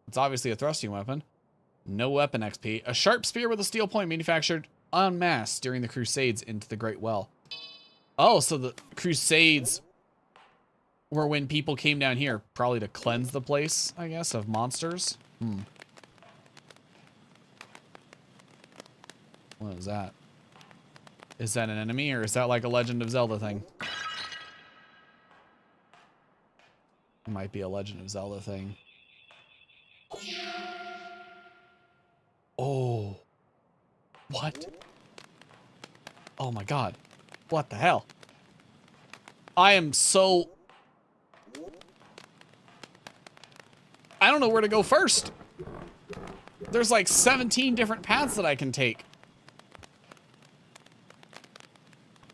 It's obviously a thrusting weapon. No weapon XP. A sharp spear with a steel point manufactured en masse during the Crusades into the Great Well. Oh, so the Crusades were when people came down here, probably to cleanse the place, I guess, of monsters. What is that? Is that an enemy, or is that like a Legend of Zelda thing? It might be a Legend of Zelda thing. Oh. What? Oh my god. What the hell? I am so... I don't know where to go first. There's like 17 different paths that I can take.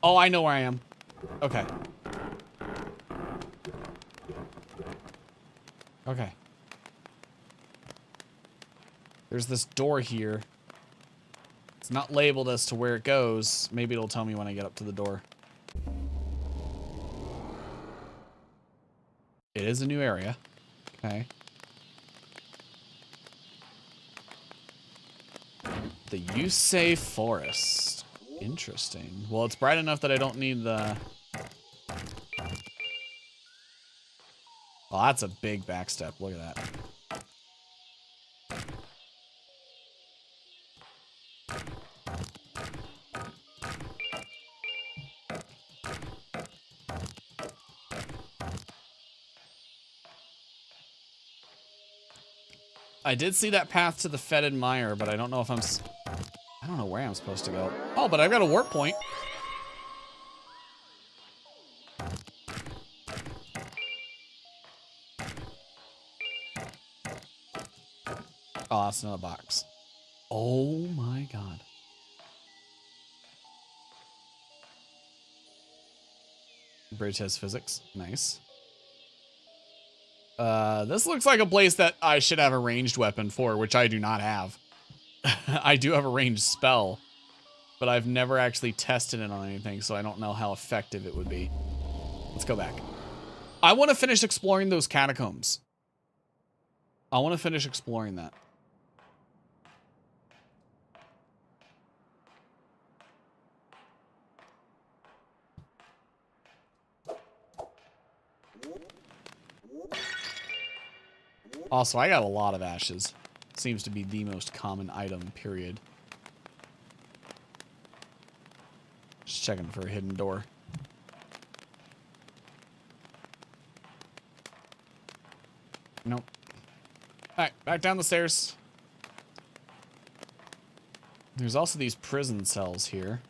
Oh, I know where I am. Okay. Okay. There's this door here. It's not labeled as to where it goes. Maybe it'll tell me when I get up to the door. It is a new area. Okay. The Yusei Forest. Interesting. Well, it's bright enough that I don't need the... Oh, that's a big backstep. Look at that. I did see that path to the fetid mire, but I don't know if I don't know where I'm supposed to go. Oh, but I've got a warp point. Oh, that's another box. Oh my god. Bridge has physics. Nice. This looks like a place that I should have a ranged weapon for, which I do not have. I do have a ranged spell, but I've never actually tested it on anything, so I don't know how effective it would be. Let's go back. I want to finish exploring those catacombs. I want to finish exploring that. Also, I got a lot of ashes. Seems to be the most common item, period. Just checking for a hidden door. Nope. Alright, back down the stairs. There's also these prison cells here.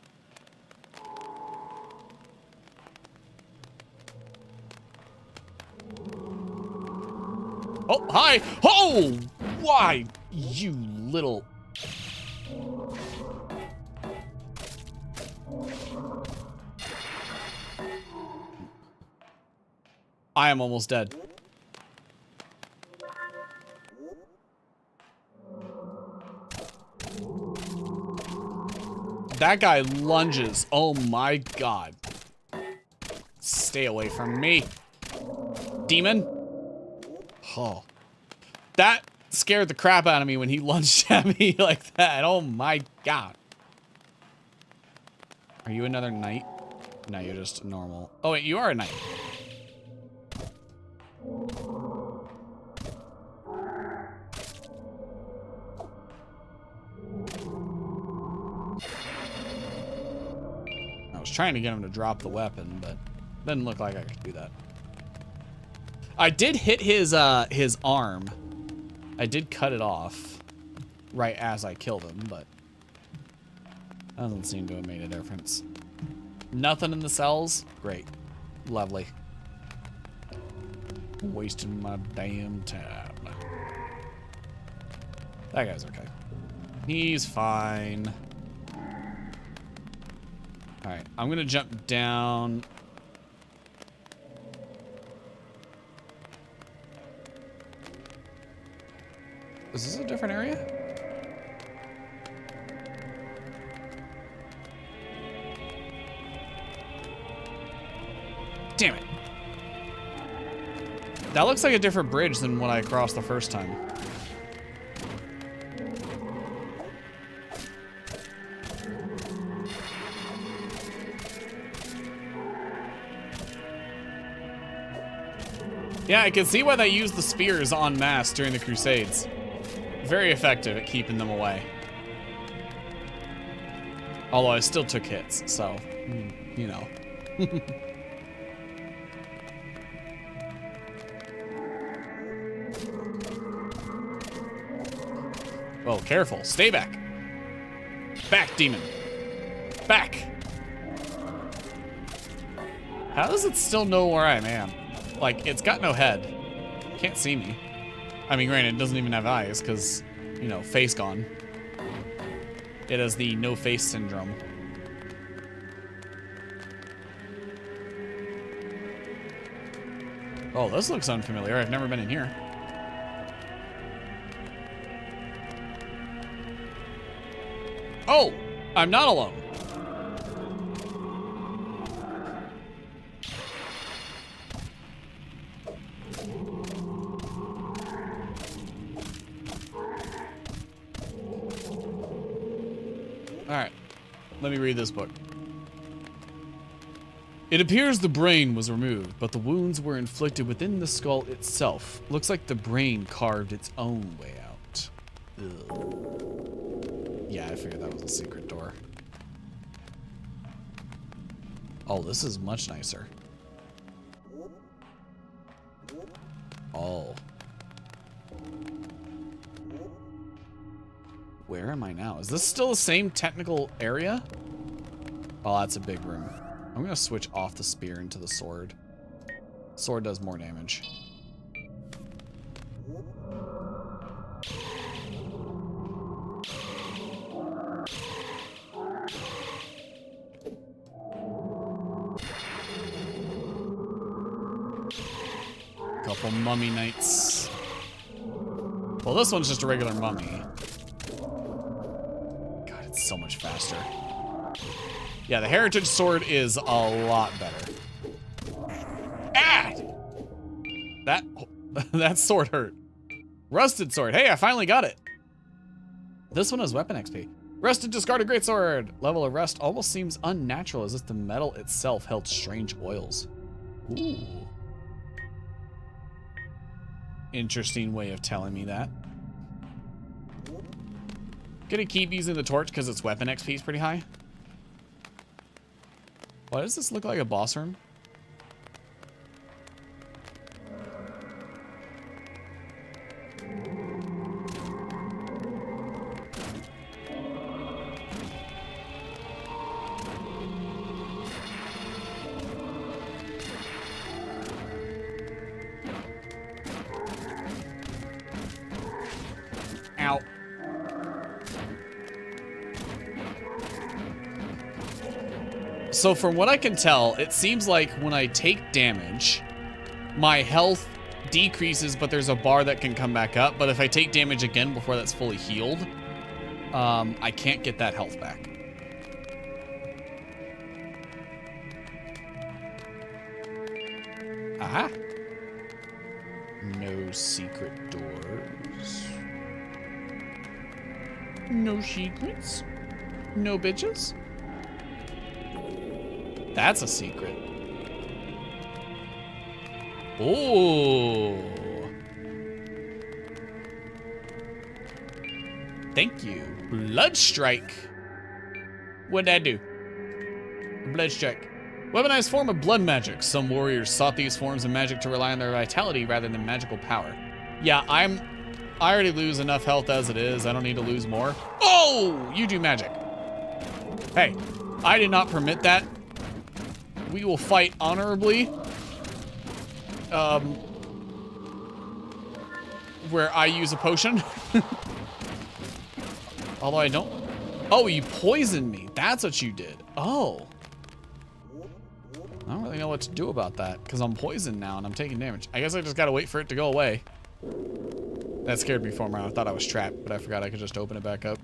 Oh, hi! Oh! Why, you little... I am almost dead. That guy lunges. Oh my god. Stay away from me. Demon. Oh. That scared the crap out of me when he lunged at me like that. Oh my god. Are you another knight? No, you're just normal. Oh wait, you are a knight. I was trying to get him to drop the weapon, but didn't look like I could do that. I did hit his arm. I did cut it off right as I killed him, but doesn't seem to have made a difference. Nothing in the cells? Great. Lovely. Wasting my damn time. That guy's okay. He's fine. Alright, I'm gonna jump down. Is this a different area? Damn it. That looks like a different bridge than what I crossed the first time. Yeah, I can see why they used the spears en masse during the Crusades. Very effective at keeping them away. Although I still took hits, so, you know. Oh, careful. Stay back. Back, demon. Back. How does it still know where I am? Like, it's got no head. Can't see me. I mean, granted, it doesn't even have eyes because, you know, face gone. It has the no face syndrome. Oh, this looks unfamiliar. I've never been in here. Oh, I'm not alone. All right, let me read this book. It appears the brain was removed, but the wounds were inflicted within the skull itself. Looks like the brain carved its own way out. Ugh. Yeah, I figured that was a secret door. Oh, this is much nicer. Oh. Where am I now? Is this still the same technical area? Oh, that's a big room. I'm gonna switch off the spear into the sword. Sword does more damage. Couple mummy knights. Well, this one's just a regular mummy. God, it's so much faster. Yeah, the heritage sword is a lot better. Ah! That sword hurt. Rusted sword. Hey, I finally got it. This one has weapon XP. Rusted discarded greatsword. Level of rust almost seems unnatural as if the metal itself held strange oils. Ooh. Interesting way of telling me that. Gonna keep using the torch because its weapon XP is pretty high. Why does this look like a boss room? Ow. So from what I can tell, it seems like when I take damage, my health decreases, but there's a bar that can come back up. But if I take damage again before that's fully healed, I can't get that health back. Aha. No secret doors. No secrets. No bitches. That's a secret. Oh. Thank you. Blood strike. What'd that do? Blood strike. Weaponized form of blood magic. Some warriors sought these forms of magic to rely on their vitality rather than magical power. Yeah, I already lose enough health as it is. I don't need to lose more. Oh, you do magic. Hey, I did not permit that. We will fight honorably. Where I use a potion. Although I don't. Oh, you poisoned me. That's what you did. Oh. I don't really know what to do about that because I'm poisoned now and I'm taking damage. I guess I just gotta wait for it to go away. That scared me for a moment. I thought I was trapped, but I forgot I could just open it back up.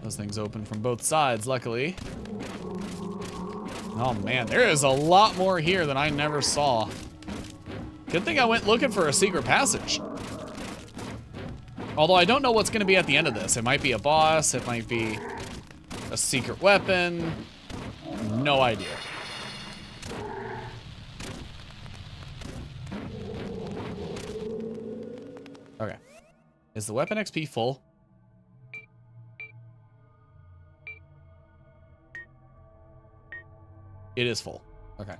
Those things open from both sides, luckily. Oh man, there is a lot more here than I never saw. Good thing I went looking for a secret passage. Although I don't know what's gonna be at the end of this. It might be a boss, it might be a secret weapon. No idea. Okay. Is the weapon XP full? It is full. Okay.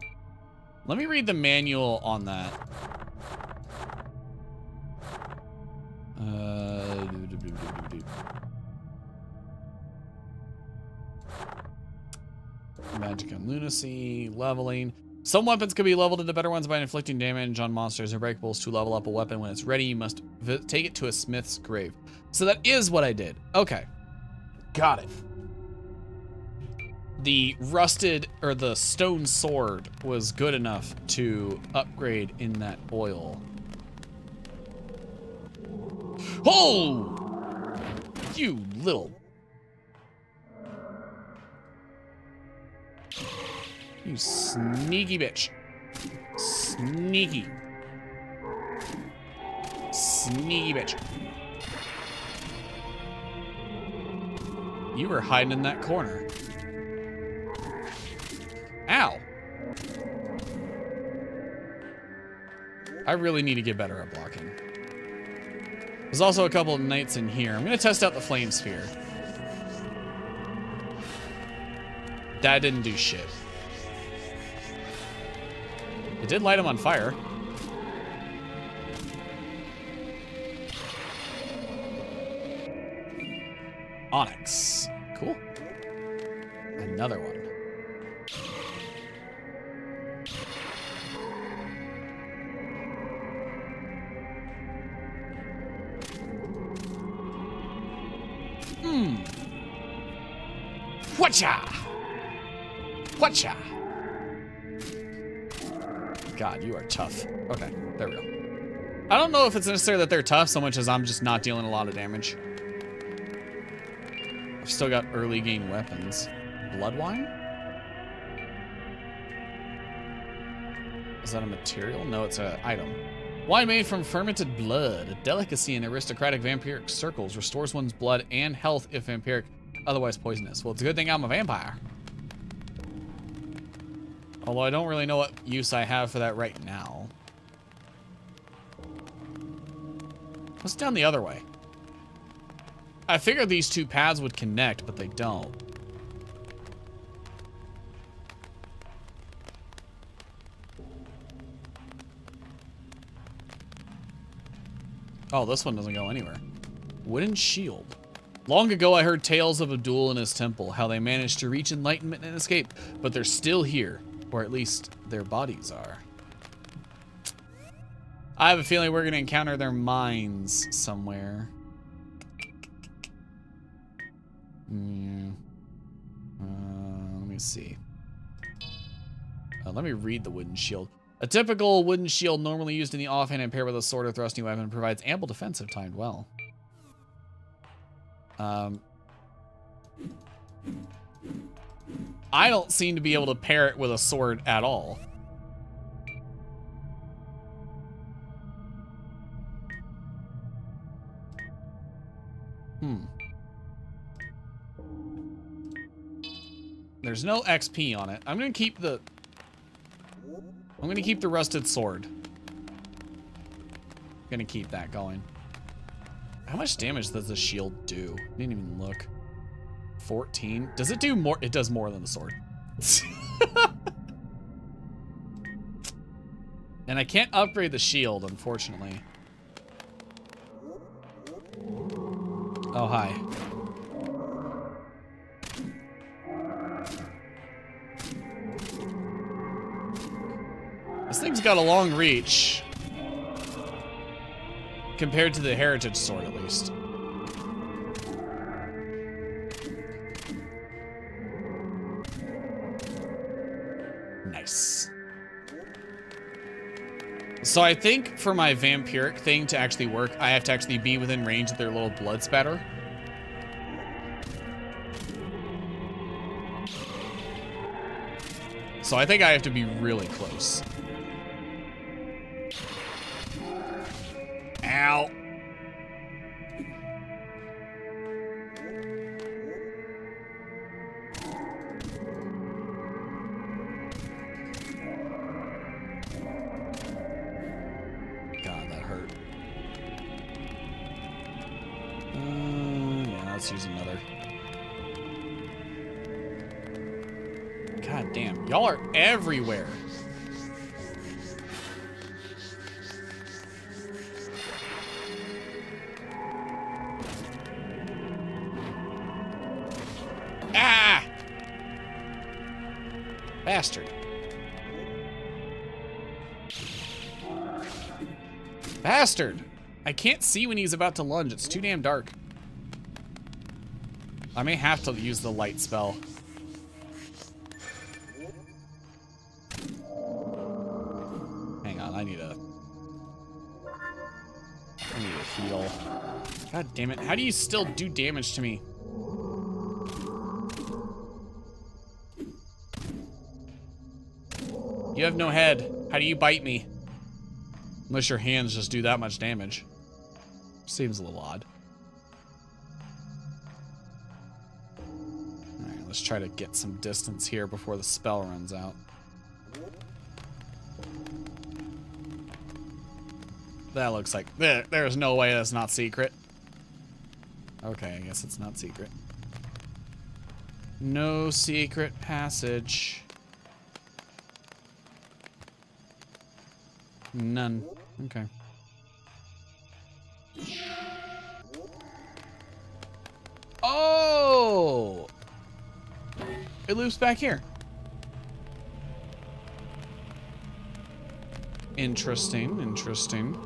Let me read the manual on that. Magic and lunacy, leveling. Some weapons can be leveled into better ones by inflicting damage on monsters or breakables. To level up a weapon when it's ready, you must take it to a smith's grave. So that is what I did. Okay. Got it. The rusted, or the stone sword was good enough to upgrade in that oil. Oh! You little... You sneaky bitch. Sneaky. Sneaky bitch. You were hiding in that corner. Ow. I really need to get better at blocking. There's also a couple of knights in here. I'm gonna test out the flame sphere. That didn't do shit. It did light him on fire. Onyx. Cool. Another one. Whatcha? Whatcha? God, you are tough. Okay, there we go. I don't know if it's necessarily that they're tough so much as I'm just not dealing a lot of damage. I've still got early game weapons. Blood wine? Is that a material? No, it's an item. Wine made from fermented blood, a delicacy in aristocratic vampiric circles, restores one's blood and health if vampiric, otherwise poisonous. Well, it's a good thing I'm a vampire. Although I don't really know what use I have for that right now. What's down the other way? I figured these two paths would connect, but they don't. Oh, this one doesn't go anywhere. Wooden shield. Long ago, I heard tales of Abdul and his temple, how they managed to reach enlightenment and escape, but they're still here, or at least their bodies are. I have a feeling we're going to encounter their minds somewhere. Let me see. Let me read the wooden shield. A typical wooden shield normally used in the offhand and paired with a sword or thrusting weapon provides ample defense if timed well. I don't seem to be able to pair it with a sword at all. There's no XP on it. I'm gonna keep the rusted sword. Gonna keep that going. How much damage does the shield do? Didn't even look. 14. Does it do more? It does more than the sword. And I can't upgrade the shield, unfortunately. Oh, hi. This thing's got a long reach. Compared to the heritage sword, at least. Nice. So I think for my vampiric thing to actually work, I have to actually be within range of their little blood spatter. So I think I have to be really close. Ow. God, that hurt. Yeah, let's use another. God damn, y'all are everywhere. Ah! Bastard. Bastard! I can't see when he's about to lunge. It's too damn dark. I may have to use the light spell. Hang on, I need a... I need a heal. God damn it. How do you still do damage to me? You have no head. How do you bite me? Unless your hands just do that much damage. Seems a little odd. Alright, let's try to get some distance here before the spell runs out. That looks like... There's no way that's not secret. Okay, I guess it's not secret. No secret passage. None. Okay. Oh! It loops back here. Interesting, interesting.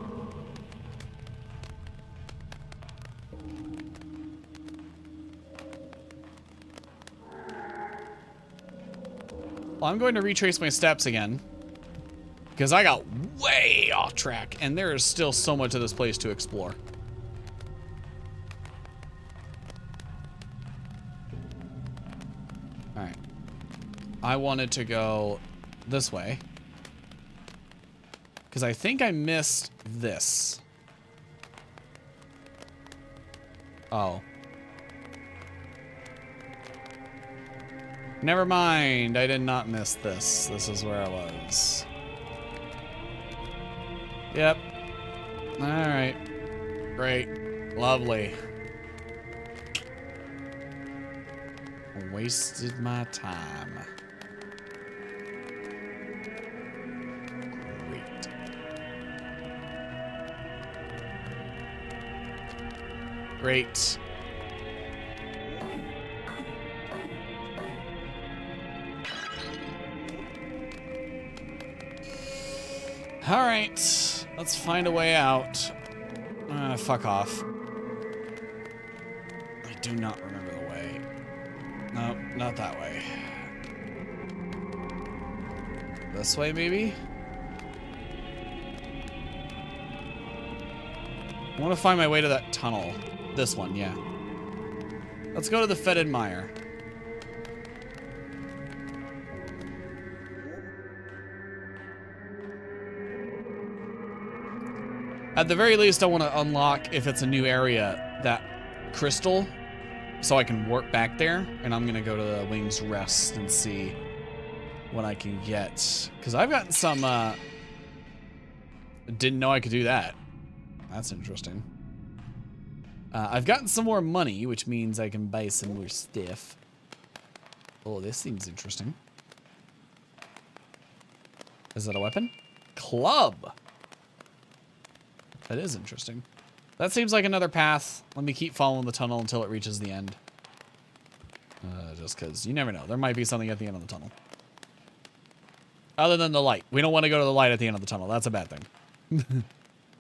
Well, I'm going to retrace my steps again. Because I got way off track, and there is still so much of this place to explore. Alright. I wanted to go this way. Because I think I missed this. Oh. Never mind, I did not miss this. This is where I was. Yep. Alright. Great. Lovely. Wasted my time. Great. Great. Alright. Let's find a way out. Fuck off. I do not remember the way. No, not that way. This way, maybe? I want to find my way to that tunnel. This one, yeah. Let's go to the Fetid Mire. At the very least, I want to unlock, if it's a new area, that crystal, so I can warp back there. And I'm going to go to the Wing's Rest and see what I can get. Because I've gotten some, didn't know I could do that. That's interesting. I've gotten some more money, which means I can buy some more stuff. Oh, this seems interesting. Is that a weapon? Club! That is interesting. That seems like another path. Let me keep following the tunnel until it reaches the end. Just because you never know. There might be something at the end of the tunnel. Other than the light. We don't want to go to the light at the end of the tunnel. That's a bad thing.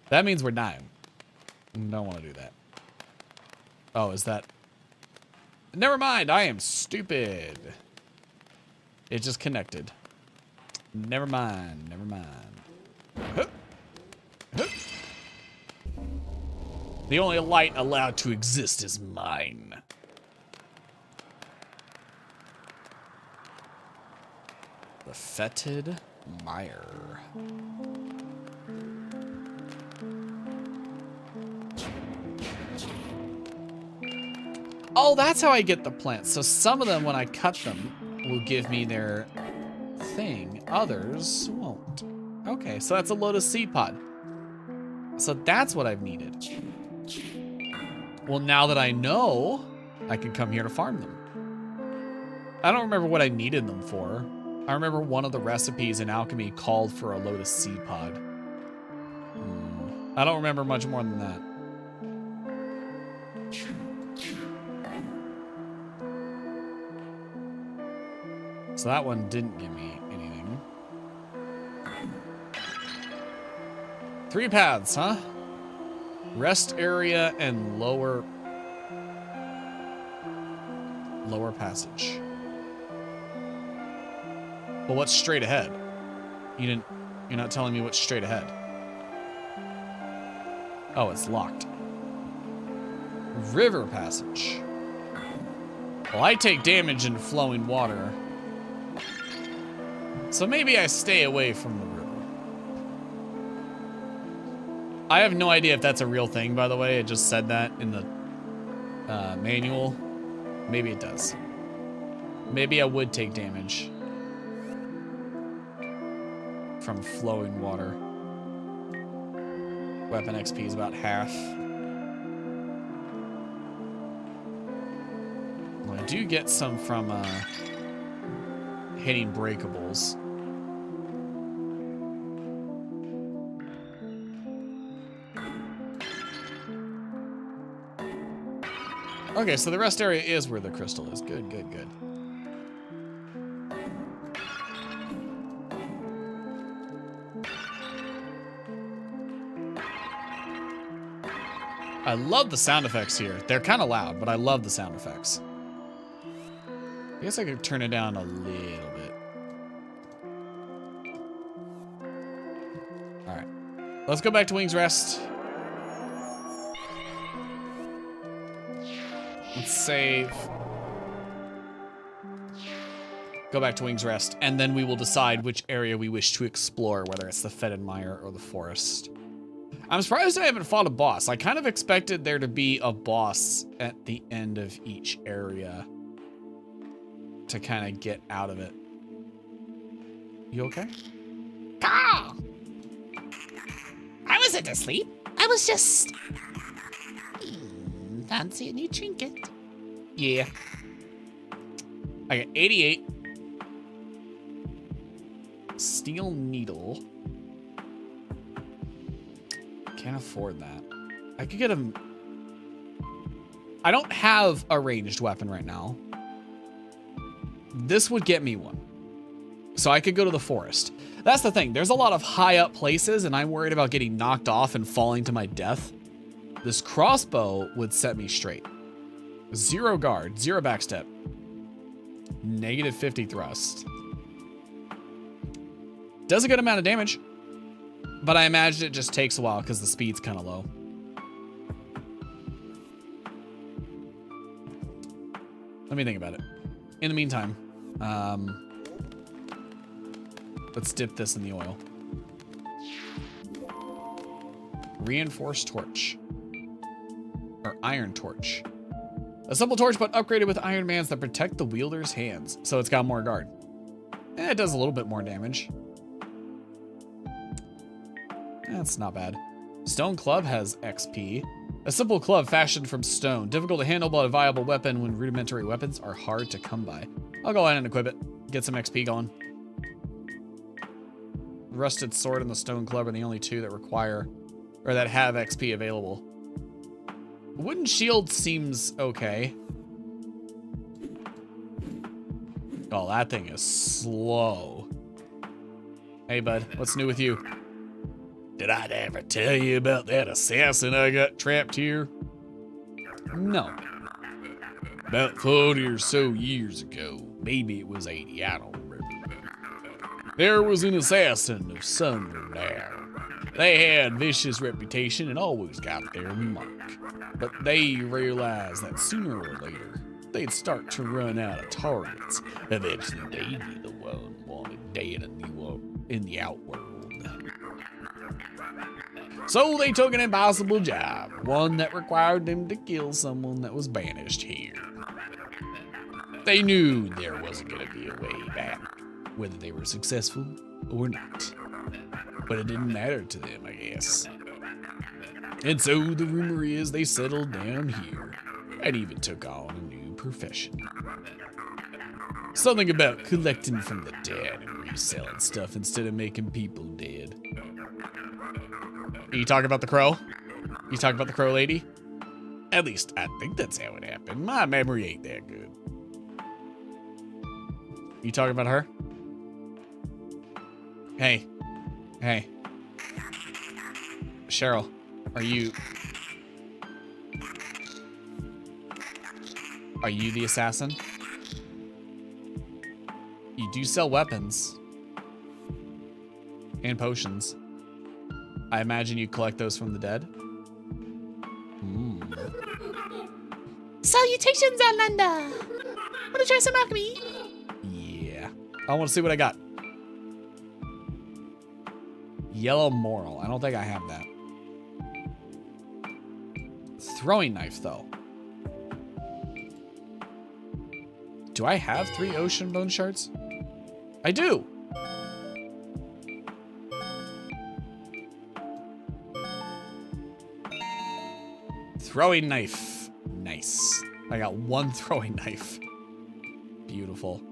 That means we're dying. Don't want to do that. Oh, is that... Never mind. I am stupid. It just connected. Never mind. Never mind. Hup. Hup. The only light allowed to exist is mine. The Fetid Mire. Oh, that's how I get the plants. So some of them, when I cut them, will give me their thing. Others won't. Okay, so that's a Lotus Seed Pod. So that's what I've needed. Well, now that I know, I can come here to farm them. I don't remember what I needed them for. I remember one of the recipes in alchemy called for a Lotus Seed Pod. I don't remember much more than that. So that one didn't give me anything. 3 paths, huh? Rest area and lower passage. But what's straight ahead? You're not telling me what's straight ahead. Oh, it's locked. River passage. Well, I take damage in flowing water. So maybe I stay away from the river. I have no idea if that's a real thing, by the way. It just said that in the manual. Maybe it does. Maybe I would take damage from flowing water. Weapon XP is about half. Well, I do get some from hitting breakables. Okay, so the rest area is where the crystal is. Good, good, good. I love the sound effects here. They're kind of loud, but I love the sound effects. I guess I could turn it down a little bit. All right, let's go back to Wings Rest. Let's save. Go back to Wings Rest, and then we will decide which area we wish to explore, whether it's the Fetid Mire or the forest. I'm surprised I haven't fought a boss. I kind of expected there to be a boss at the end of each area to kind of get out of it. You okay? Ah! I wasn't asleep. I was just... fancy a new trinket. Yeah. I got 88. Steel needle. Can't afford that. I could get a... I don't have a ranged weapon right now. This would get me one. So I could go to the forest. That's the thing. There's a lot of high up places, and I'm worried about getting knocked off and falling to my death. This crossbow would set me straight. 0 guard, 0 backstep. Negative 50 thrust. Does a good amount of damage. But I imagine it just takes a while because the speed's kind of low. Let me think about it. In the meantime, let's dip this in the oil. Reinforced torch. Or iron torch. A simple torch, but upgraded with iron bands that protect the wielder's hands. So it's got more guard. And it does a little bit more damage. That's not bad. Stone club has XP. A simple club fashioned from stone. Difficult to handle, but a viable weapon when rudimentary weapons are hard to come by. I'll go ahead and equip it. Get some XP going. Rusted sword and the stone club are the only two that require, or that have XP available. Wooden shield seems okay. Oh, that thing is slow. Hey, bud, what's new with you? Did I ever tell you about that assassin I got trapped here? No. About 40 or so years ago. Maybe it was 80, I don't remember. There was an assassin of Sunder there. They had vicious reputation and always got their mark. But they realized that sooner or later, they'd start to run out of targets. Eventually, they'd be the one wanted dead in the outworld. So they took an impossible job, one that required them to kill someone that was banished here. They knew there wasn't going to be a way back, whether they were successful or not. But it didn't matter to them, I guess. And so the rumor is they settled down here and even took on a new profession. Something about collecting from the dead and reselling stuff instead of making people dead. You talking about the crow? You talking about the crow lady? At least I think that's how it happened. My memory ain't that good. You talking about her? Hey. Hey. Cheryl, are you the assassin? You do sell weapons. And potions. I imagine you collect those from the dead. Salutations, Outlander! Wanna try some alchemy? Yeah. I want to see what I got. Yellow moral. I don't think I have that. Throwing knife, though. Do I have 3 ocean bone shards? I do! Throwing knife. Nice. I got 1 throwing knife. Beautiful.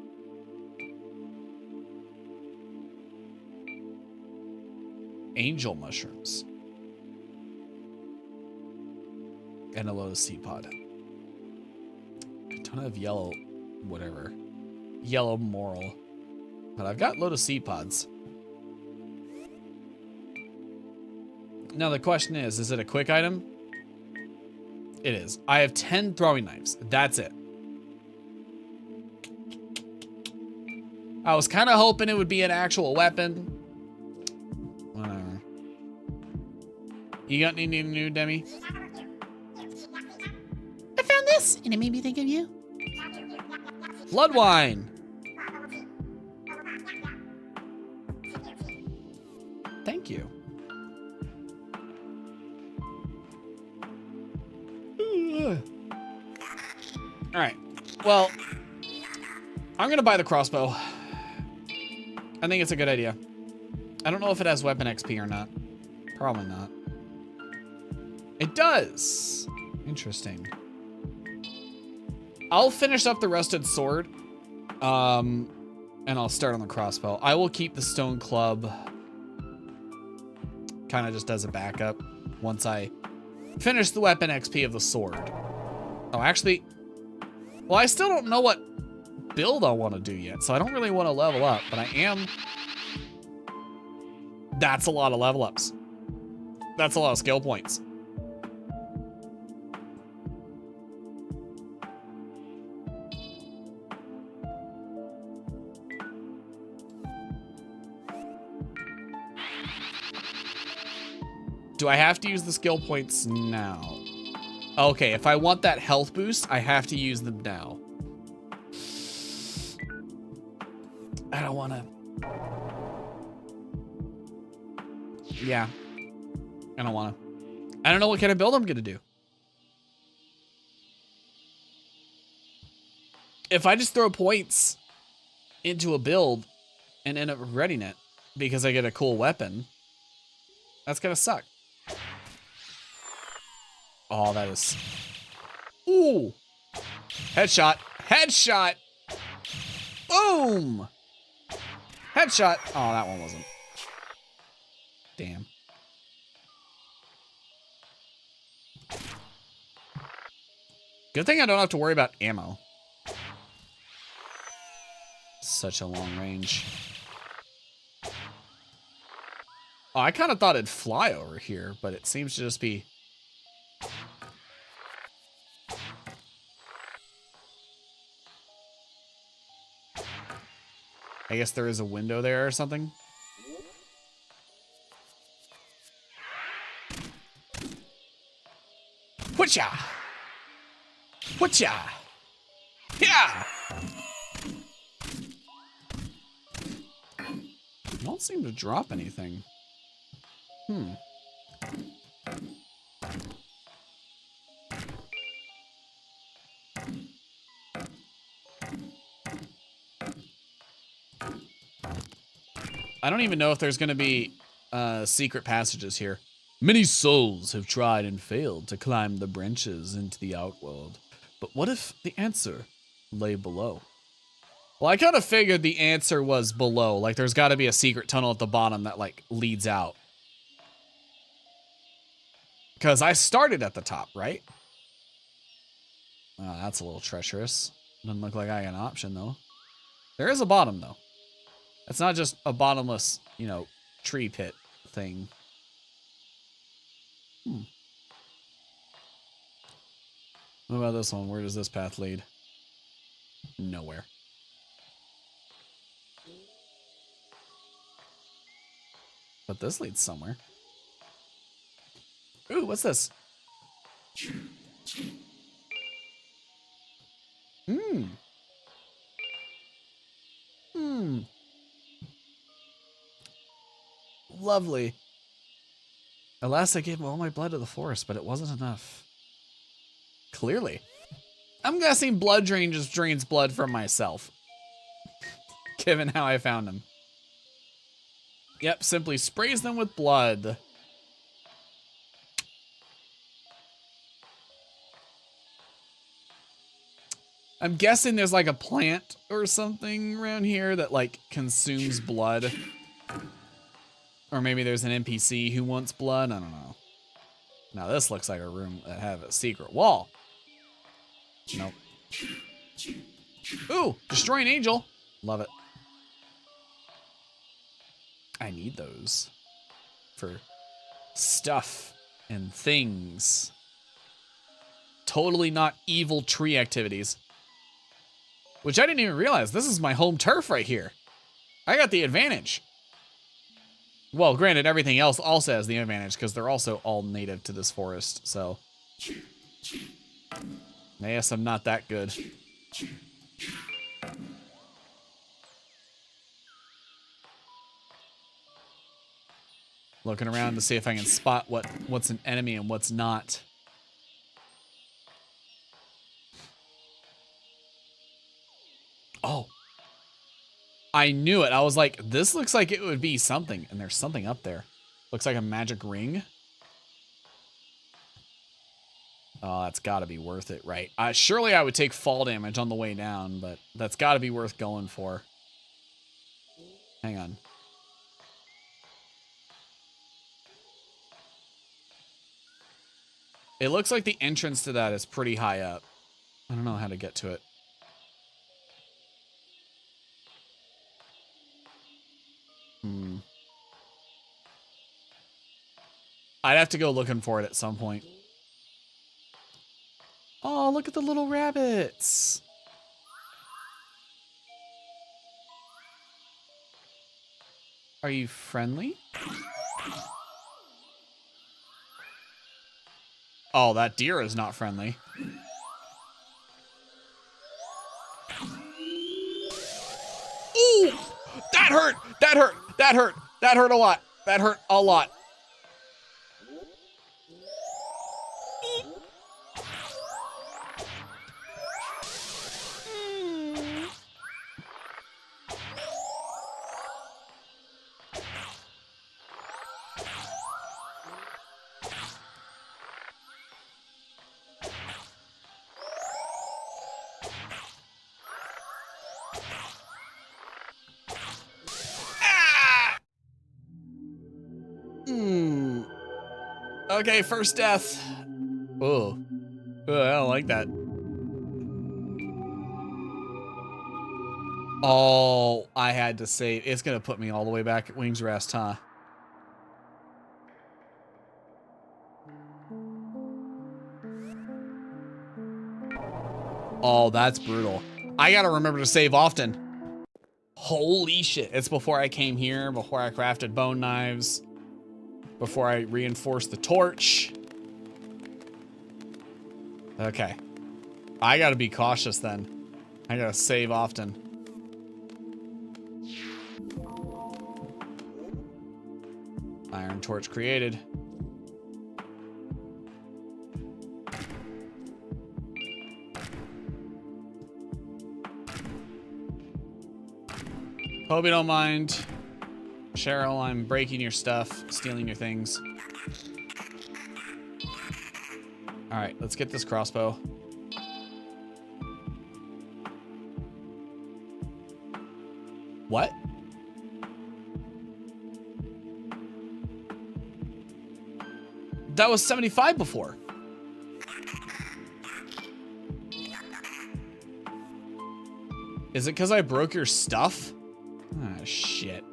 Angel mushrooms. And a lotus seed pod. A ton of yellow, whatever. Yellow moral. But I've got lotus seed pods. Now the question is it a quick item? It is. I have 10 throwing knives. That's it. I was kind of hoping it would be an actual weapon. Whatever. You got anything new, Demi? I found this, and it made me think of you. Blood wine. Thank you. All right. Well, I'm gonna buy the crossbow. I think it's a good idea. I don't know if it has weapon XP or not. Probably not. It does. Interesting. I'll finish up the rusted sword. And I'll start on the crossbow. I will keep the stone club kind of just as a backup once I finish the weapon XP of the sword. Oh, actually, well, I still don't know what build I want to do yet, so I don't really want to level up, but I am. That's a lot of level ups. That's a lot of skill points. Do I have to use the skill points now? Okay, if I want that health boost, I have to use them now. I don't want to. Yeah. I don't want to. I don't know what kind of build I'm going to do. If I just throw points into a build and end up regretting it because I get a cool weapon, that's going to suck. Oh, that is... Ooh! Headshot! Headshot! Boom! Headshot! Oh, that one wasn't. Damn. Good thing I don't have to worry about ammo. Such a long range. Oh, I kind of thought it'd fly over here, but it seems to just be... I guess there is a window there or something. Whatcha? Whatcha? Yeah! Don't seem to drop anything. I don't even know if there's going to be secret passages here. Many souls have tried and failed to climb the branches into the outworld. But what if the answer lay below? Well, I kind of figured the answer was below. Like, there's got to be a secret tunnel at the bottom that, like, leads out. Because I started at the top, right? Oh, that's a little treacherous. Doesn't look like I got an option, though. There is a bottom, though. It's not just a bottomless, you know, tree pit thing. What about this one? Where does this path lead? Nowhere. But this leads somewhere. Ooh, what's this? Hmm. Hmm. Lovely. Alas, I gave all my blood to the forest, but it wasn't enough. Clearly. I'm guessing blood drain just drains blood from myself. Given how I found him. Yep, simply sprays them with blood. I'm guessing there's like a plant or something around here that like consumes blood. Or maybe there's an NPC who wants blood, I don't know. Now this looks like a room that have a secret wall. Nope. Ooh, destroy an angel. Love it. I need those for stuff and things. Totally not evil tree activities. Which I didn't even realize. This is my home turf right here. I got the advantage. Well, granted, everything else also has the advantage because they're also all native to this forest, so. Yes, I'm not that good. Looking around to see if I can spot what's an enemy and what's not. Oh. I knew it. I was like, this looks like it would be something. And there's something up there. Looks like a magic ring. Oh, that's got to be worth it, right? Surely I would take fall damage on the way down, but that's got to be worth going for. Hang on. It looks like the entrance to that is pretty high up. I don't know how to get to it. I'd have to go looking for it at some point. Oh, look at the little rabbits. Are you friendly? Oh, that deer is not friendly. Ooh! That hurt! That hurt! That hurt! That hurt a lot! That hurt a lot. Okay, first death. Oh, I don't like that. Oh, I had to save. It's gonna put me all the way back at Wings Rest, huh? Oh, that's brutal. I gotta remember to save often. Holy shit. It's before I came here, before I crafted bone knives, before I reinforced the torch. Okay. I gotta be cautious then. I gotta save often. Iron torch created. Hope you don't mind. Cheryl, I'm breaking your stuff, stealing your things. All right, let's get this crossbow. What? That was 75 before. Is it because I broke your stuff? Ah, shit.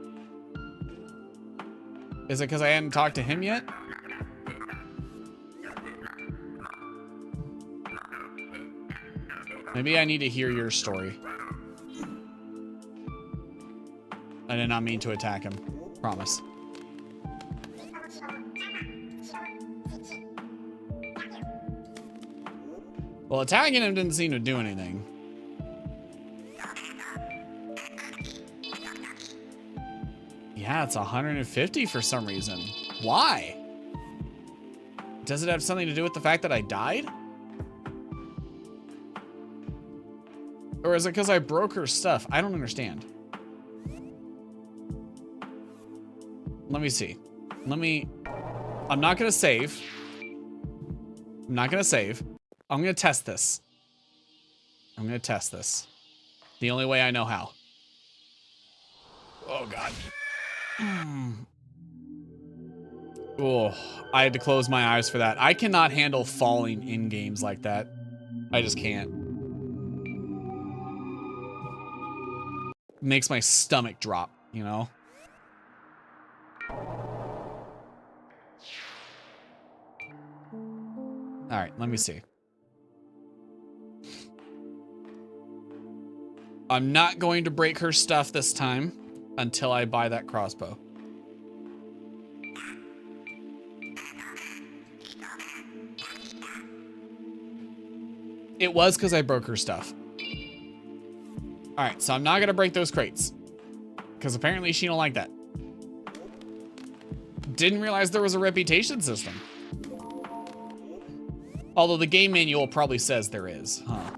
Is it because I hadn't talked to him yet? Maybe I need to hear your story. I did not mean to attack him. Promise. Well, attacking him didn't seem to do anything. Yeah, it's 150 for some reason. Why? Does it have something to do with the fact that I died? Or is it because I broke her stuff? I don't understand. Let me see. I'm not gonna save. I'm not gonna save. I'm gonna test this. The only way I know how. Oh, God. Oh, I had to close my eyes for that. I cannot handle falling in games like that. I just can't. Makes my stomach drop, you know? All right, let me see. I'm not going to break her stuff this time until I buy that crossbow. It was because I broke her stuff. All right, so I'm not gonna break those crates because apparently she don't like that. Didn't realize there was a reputation system. Although the game manual probably says there is, huh?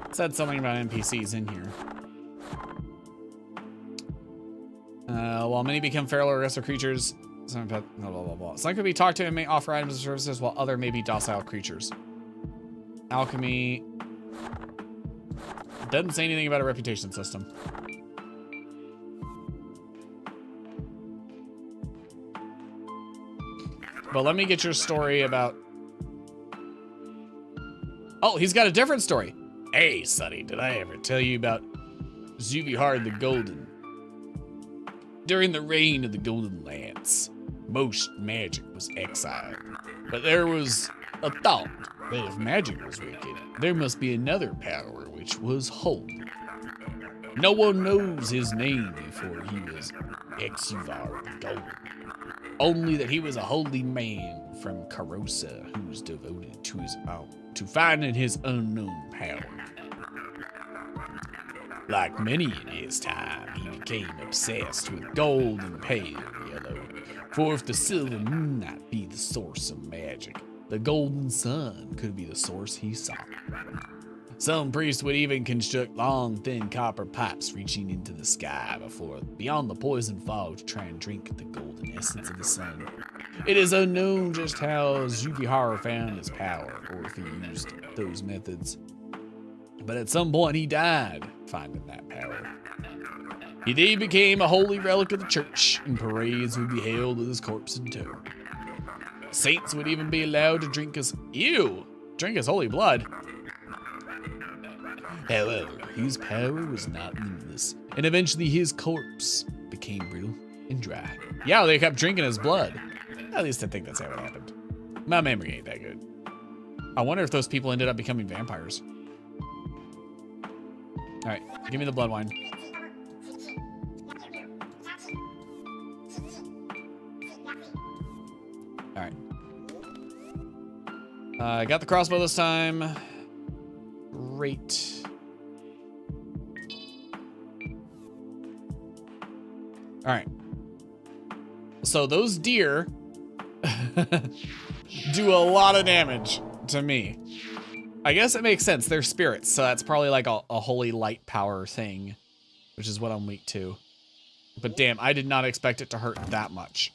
It said something about NPCs in here. While many become feral or aggressive creatures, some blah, blah, blah, blah. Some could be talked to and may offer items and services, while other may be docile creatures. Alchemy doesn't say anything about a reputation system. But let me get your story about... Oh, he's got a different story. Hey, Sonny, did I ever tell you about Zubihar the Golden? During the reign of the Golden Lance, most magic was exiled. But there was a thought that if magic was wicked, there must be another power which was holy. No one knows his name before he was Exuvar the Golden. Only that he was a holy man from Karosa who was devoted to his to finding his unknown power. Like many in his time, he became obsessed with gold and pale yellow. For if the silver moonlight be the source of magic, the golden sun could be the source he sought. Some priests would even construct long, thin copper pipes reaching into the sky beyond the poison fog to try and drink the golden essence of the sun. It is unknown just how Zubihar found his power, or if he used those methods. But at some point he died finding that power. He then became a holy relic of the church, and parades would be held with his corpse in tow. Saints would even be allowed to drink his holy blood. However, his power was not limitless, and eventually his corpse became brittle and dry. Yeah, they kept drinking his blood. At least I think that's how it happened. My memory ain't that good. I wonder if those people ended up becoming vampires. All right, give me the blood wine. All right. I got the crossbow this time. Great. All right. So those deer do a lot of damage to me. I guess it makes sense. They're spirits, so that's probably like a holy light power thing, which is what I'm weak to. But damn, I did not expect it to hurt that much.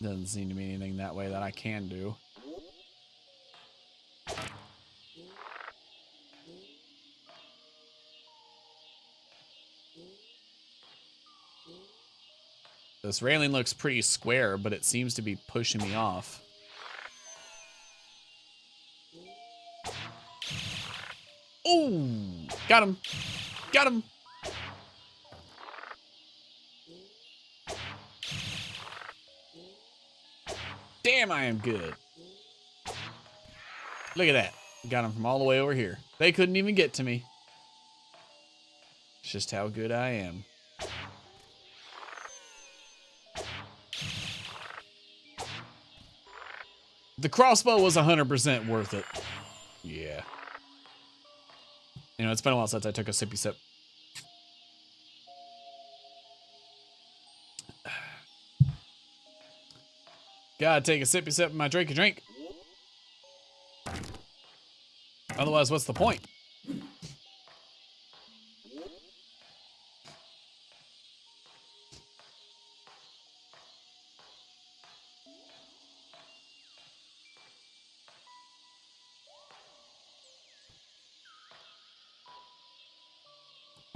Doesn't seem to be anything that way that I can do. This railing looks pretty square, but it seems to be pushing me off. Oh, got him. Got him. Damn, I am good. Look at that. Got him from all the way over here. They couldn't even get to me. It's just how good I am. The crossbow was 100% worth it. Yeah. You know, it's been a while since I took a sippy sip. Gotta take a sippy sip of my drinky drink. Otherwise, what's the point?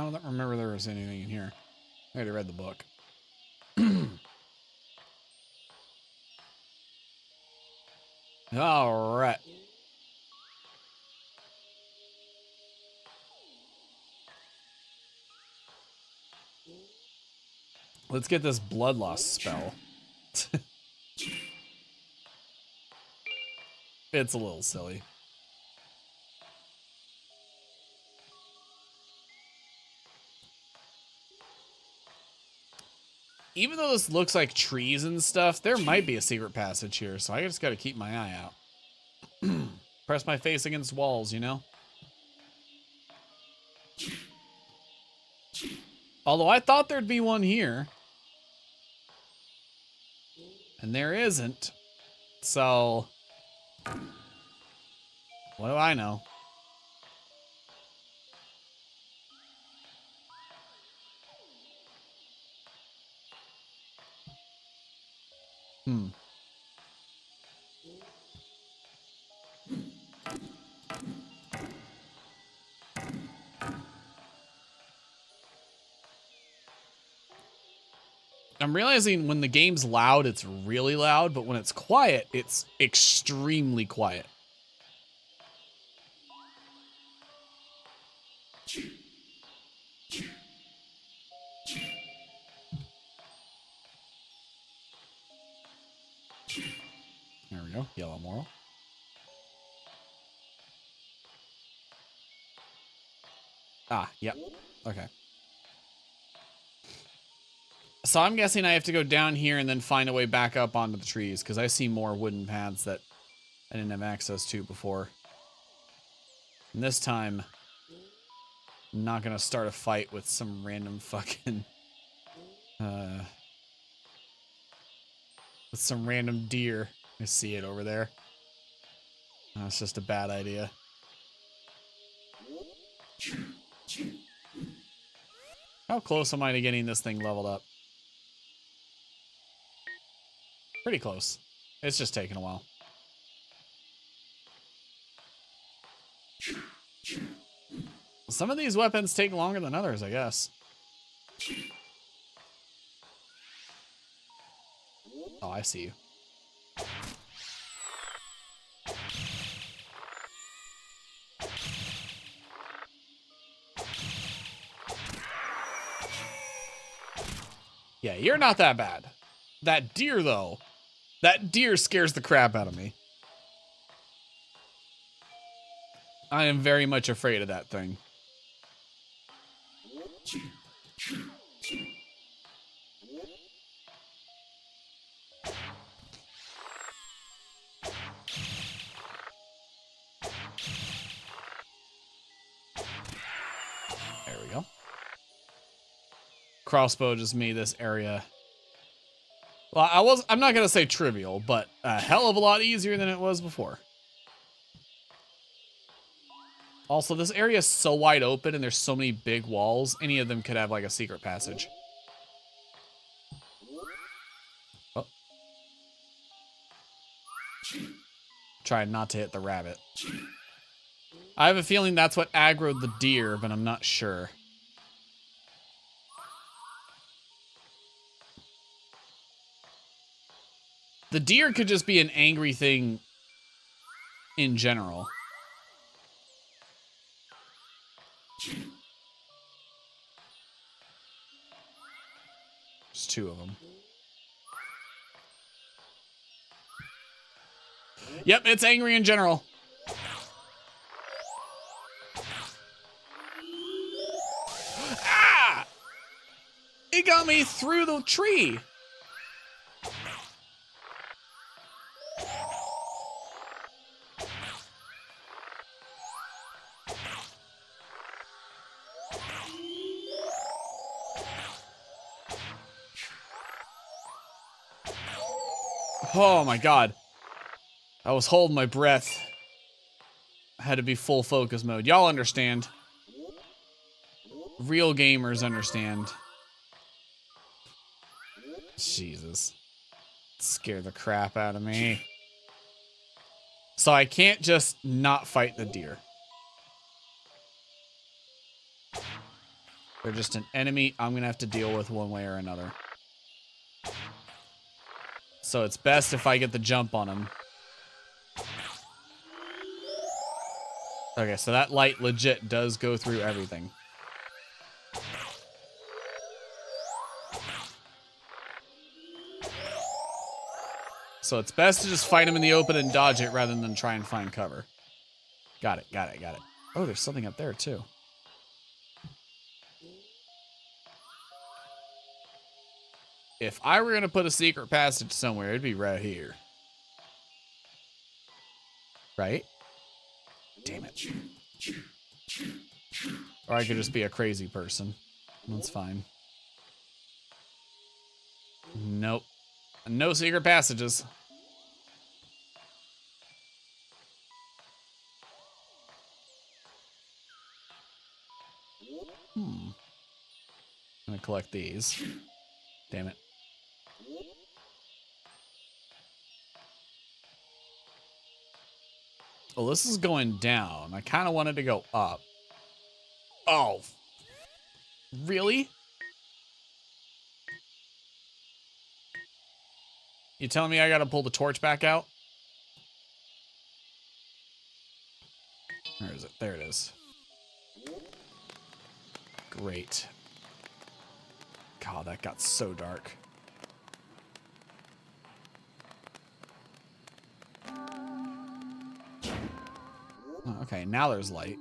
I don't remember there was anything in here. I already read the book. All right. Let's get this blood loss spell. It's a little silly. Even though this looks like trees and stuff, there might be a secret passage here, so I just gotta keep my eye out. Press my face against walls, you know? Although I thought there'd be one here. And there isn't. So, what do I know? I'm realizing when the game's loud, it's really loud, but when it's quiet, it's extremely quiet. There we go, yellow moral. Ah, yep, okay. So I'm guessing I have to go down here and then find a way back up onto the trees, because I see more wooden paths that I didn't have access to before. And this time, I'm not going to start a fight with some random fucking... with some random deer. I see it over there. That's just a bad idea. How close am I to getting this thing leveled up? Pretty close. It's just taking a while. Some of these weapons take longer than others, I guess. Oh, I see you. Yeah, you're not that bad. That deer, though. That deer scares the crap out of me. I am very much afraid of that thing. There we go. Crossbow just made this area... Well, I'm not going to say trivial, but a hell of a lot easier than it was before. Also, this area is so wide open and there's so many big walls, any of them could have like a secret passage. Oh. Try not to hit the rabbit. I have a feeling that's what aggroed the deer, but I'm not sure. The deer could just be an angry thing in general. There's two of them. Yep, it's angry in general. Ah! It got me through the tree. Oh my god. I was holding my breath. I had to be full focus mode. Y'all understand. Real gamers understand. Jesus. Scare the crap out of me. So I can't just not fight the deer. They're just an enemy I'm gonna have to deal with one way or another. So it's best if I get the jump on them. Okay, so that light legit does go through everything. So it's best to just fight him in the open and dodge it rather than try and find cover. Got it, got it, got it. Oh, there's something up there too. If I were gonna put a secret passage somewhere, it'd be right here. Right? Damn it. Or I could just be a crazy person. That's fine. Nope. No secret passages. I'm gonna collect these. Damn it. Well, this is going down. I kind of wanted to go up. Oh. Really? You telling me I gotta pull the torch back out? Where is it? There it is. Great. God, that got so dark. Oh, okay, now there's light.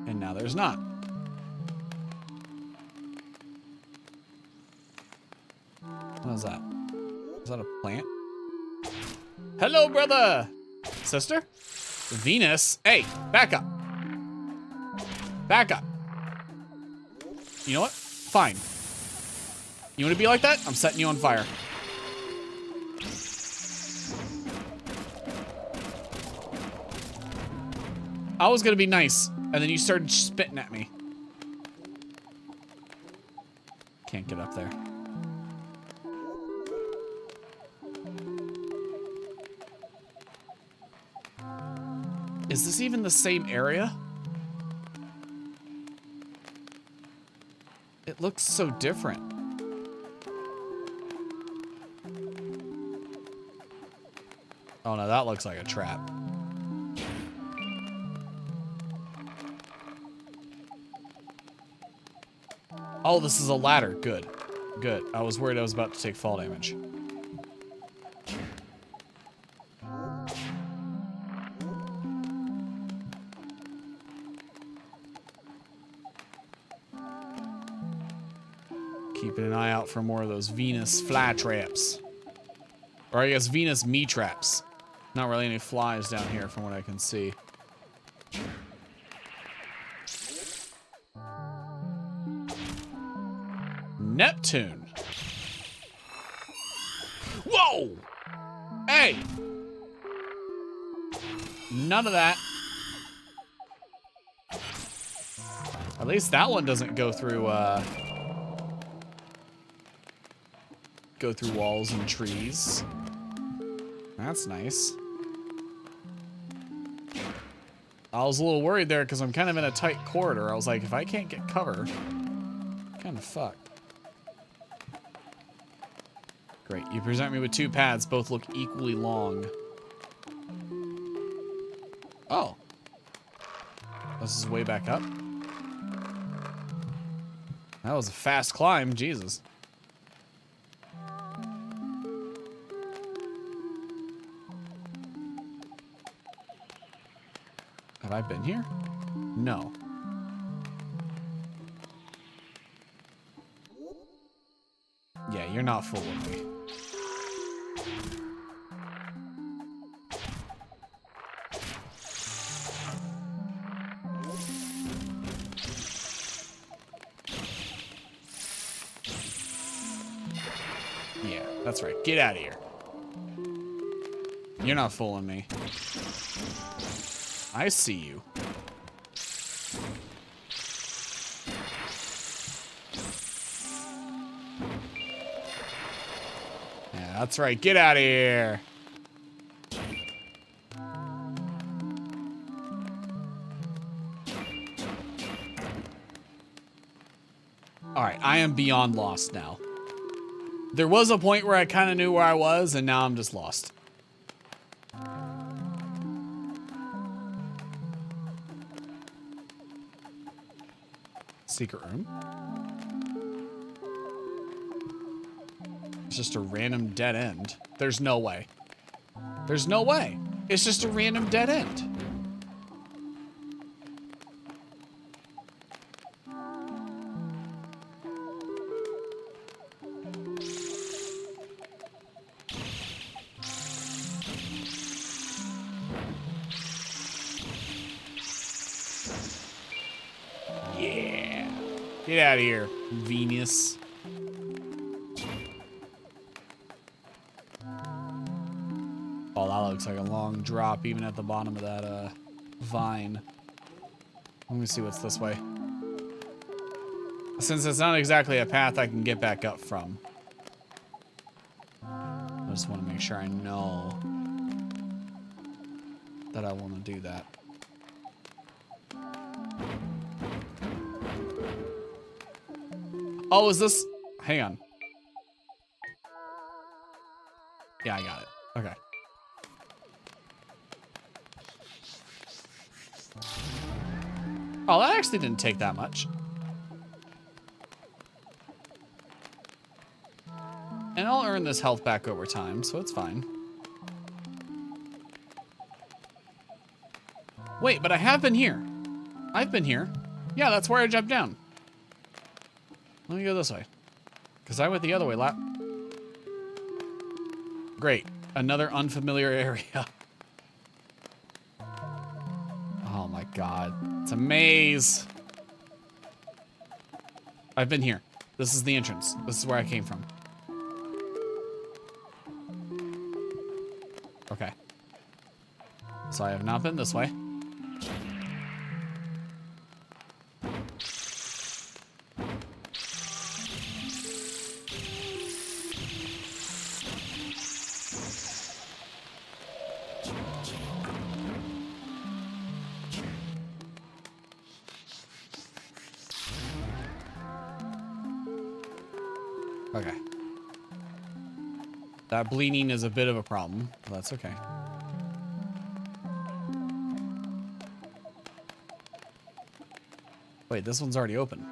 And now there's not. What is that? Is that a plant? Hello, brother! Sister? Venus? Hey, back up. Back up. You know what? Fine. You want to be like that? I'm setting you on fire. I was gonna be nice, and then you started spitting at me. Can't get up there. Is this even the same area? It looks so different. Oh no, that looks like a trap. Oh, this is a ladder. Good. Good. I was worried I was about to take fall damage. Keeping an eye out for more of those Venus fly traps. Or I guess Venus me traps. Not really any flies down here from what I can see. Neptune. Whoa! Hey! None of that. At least that one doesn't go through walls and trees. That's nice. I was a little worried there because I'm kind of in a tight corridor. I was like, if I can't get cover, kind of fucked. Great. You present me with two paths. Both look equally long. Oh. This is way back up. That was a fast climb. Jesus. Have I been here? No. Yeah, you're not fooling me. That's right. Get out of here. You're not fooling me. I see you. Yeah, that's right. Get out of here. Alright, I am beyond lost now. There was a point where I kind of knew where I was, and now I'm just lost. Secret room. It's just a random dead end. There's no way. There's no way. It's just a random dead end. Yeah. Get out of here, Venus. Oh, that looks like a long drop even at the bottom of that vine. Let me see what's this way. Since it's not exactly a path I can get back up from. I just want to make sure I know that I want to do that. Oh, is this? Hang on. Yeah, I got it. Okay. Oh, that actually didn't take that much. And I'll earn this health back over time, so it's fine. Wait, but I have been here. I've been here. Yeah, that's where I jumped down. Let me go this way. Because I went the other way, lap. Great. Another unfamiliar area. Oh my god. It's a maze. I've been here. This is the entrance. This is where I came from. Okay. So I have not been this way. Okay. That bleeding is a bit of a problem, but that's okay. Wait, this one's already open.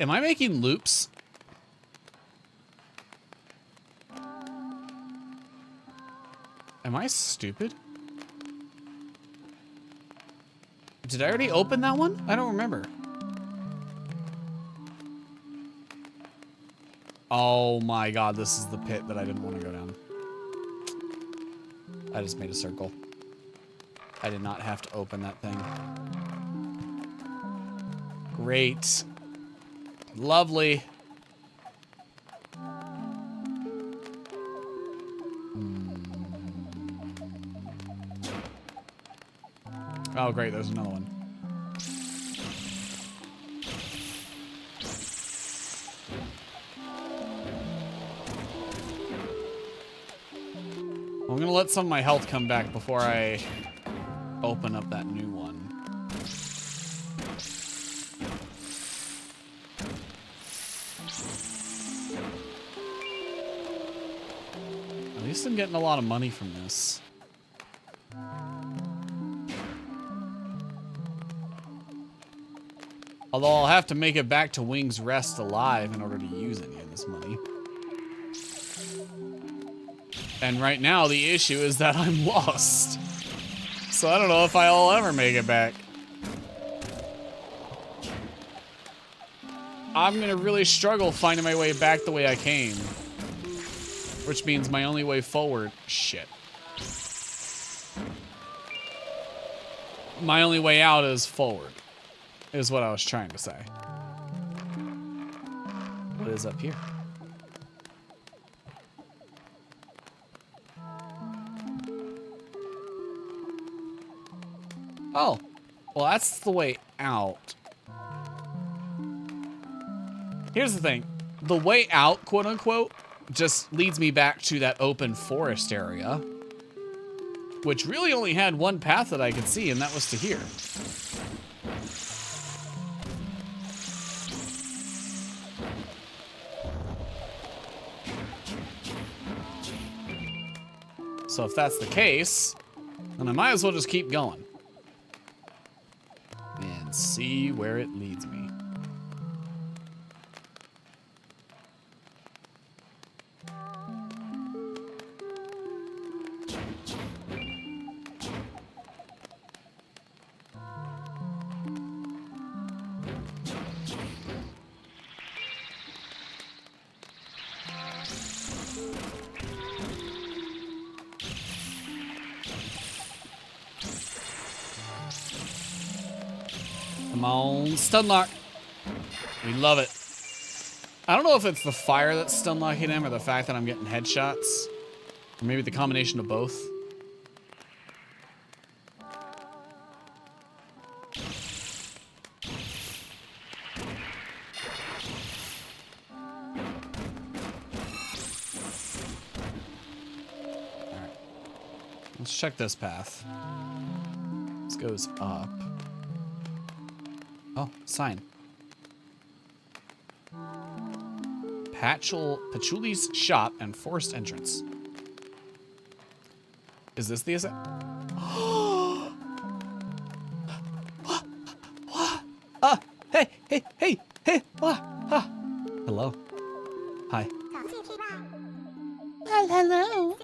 Am I making loops? Am I stupid? Did I already open that one? I don't remember. Oh my god, this is the pit that I didn't want to go down. I just made a circle. I did not have to open that thing. Great. Lovely. Oh, great, there's another one. I'm gonna let some of my health come back before I open up that new one. At least I'm getting a lot of money from this. Although I'll have to make it back to Wing's Rest alive in order to use any of this money. And right now the issue is that I'm lost. So I don't know if I'll ever make it back. I'm gonna really struggle finding my way back the way I came. Which means my only way forward, shit. my only way out is forward, is what I was trying to say. What is up here? Oh, well, that's the way out. Here's the thing. The way out, quote unquote, just leads me back to that open forest area, which really only had one path that I could see, and that was to here. So if that's the case, then I might as well just keep going and see where it leads me. Come on, stun lock. We love it. I don't know if it's the fire that's stun locking him or the fact that I'm getting headshots. Or maybe the combination of both. Alright. Let's check this path. This goes up. Oh, sign. Patchouli's shop and forest entrance. Is this the hey, hello. Hi. Well, hello.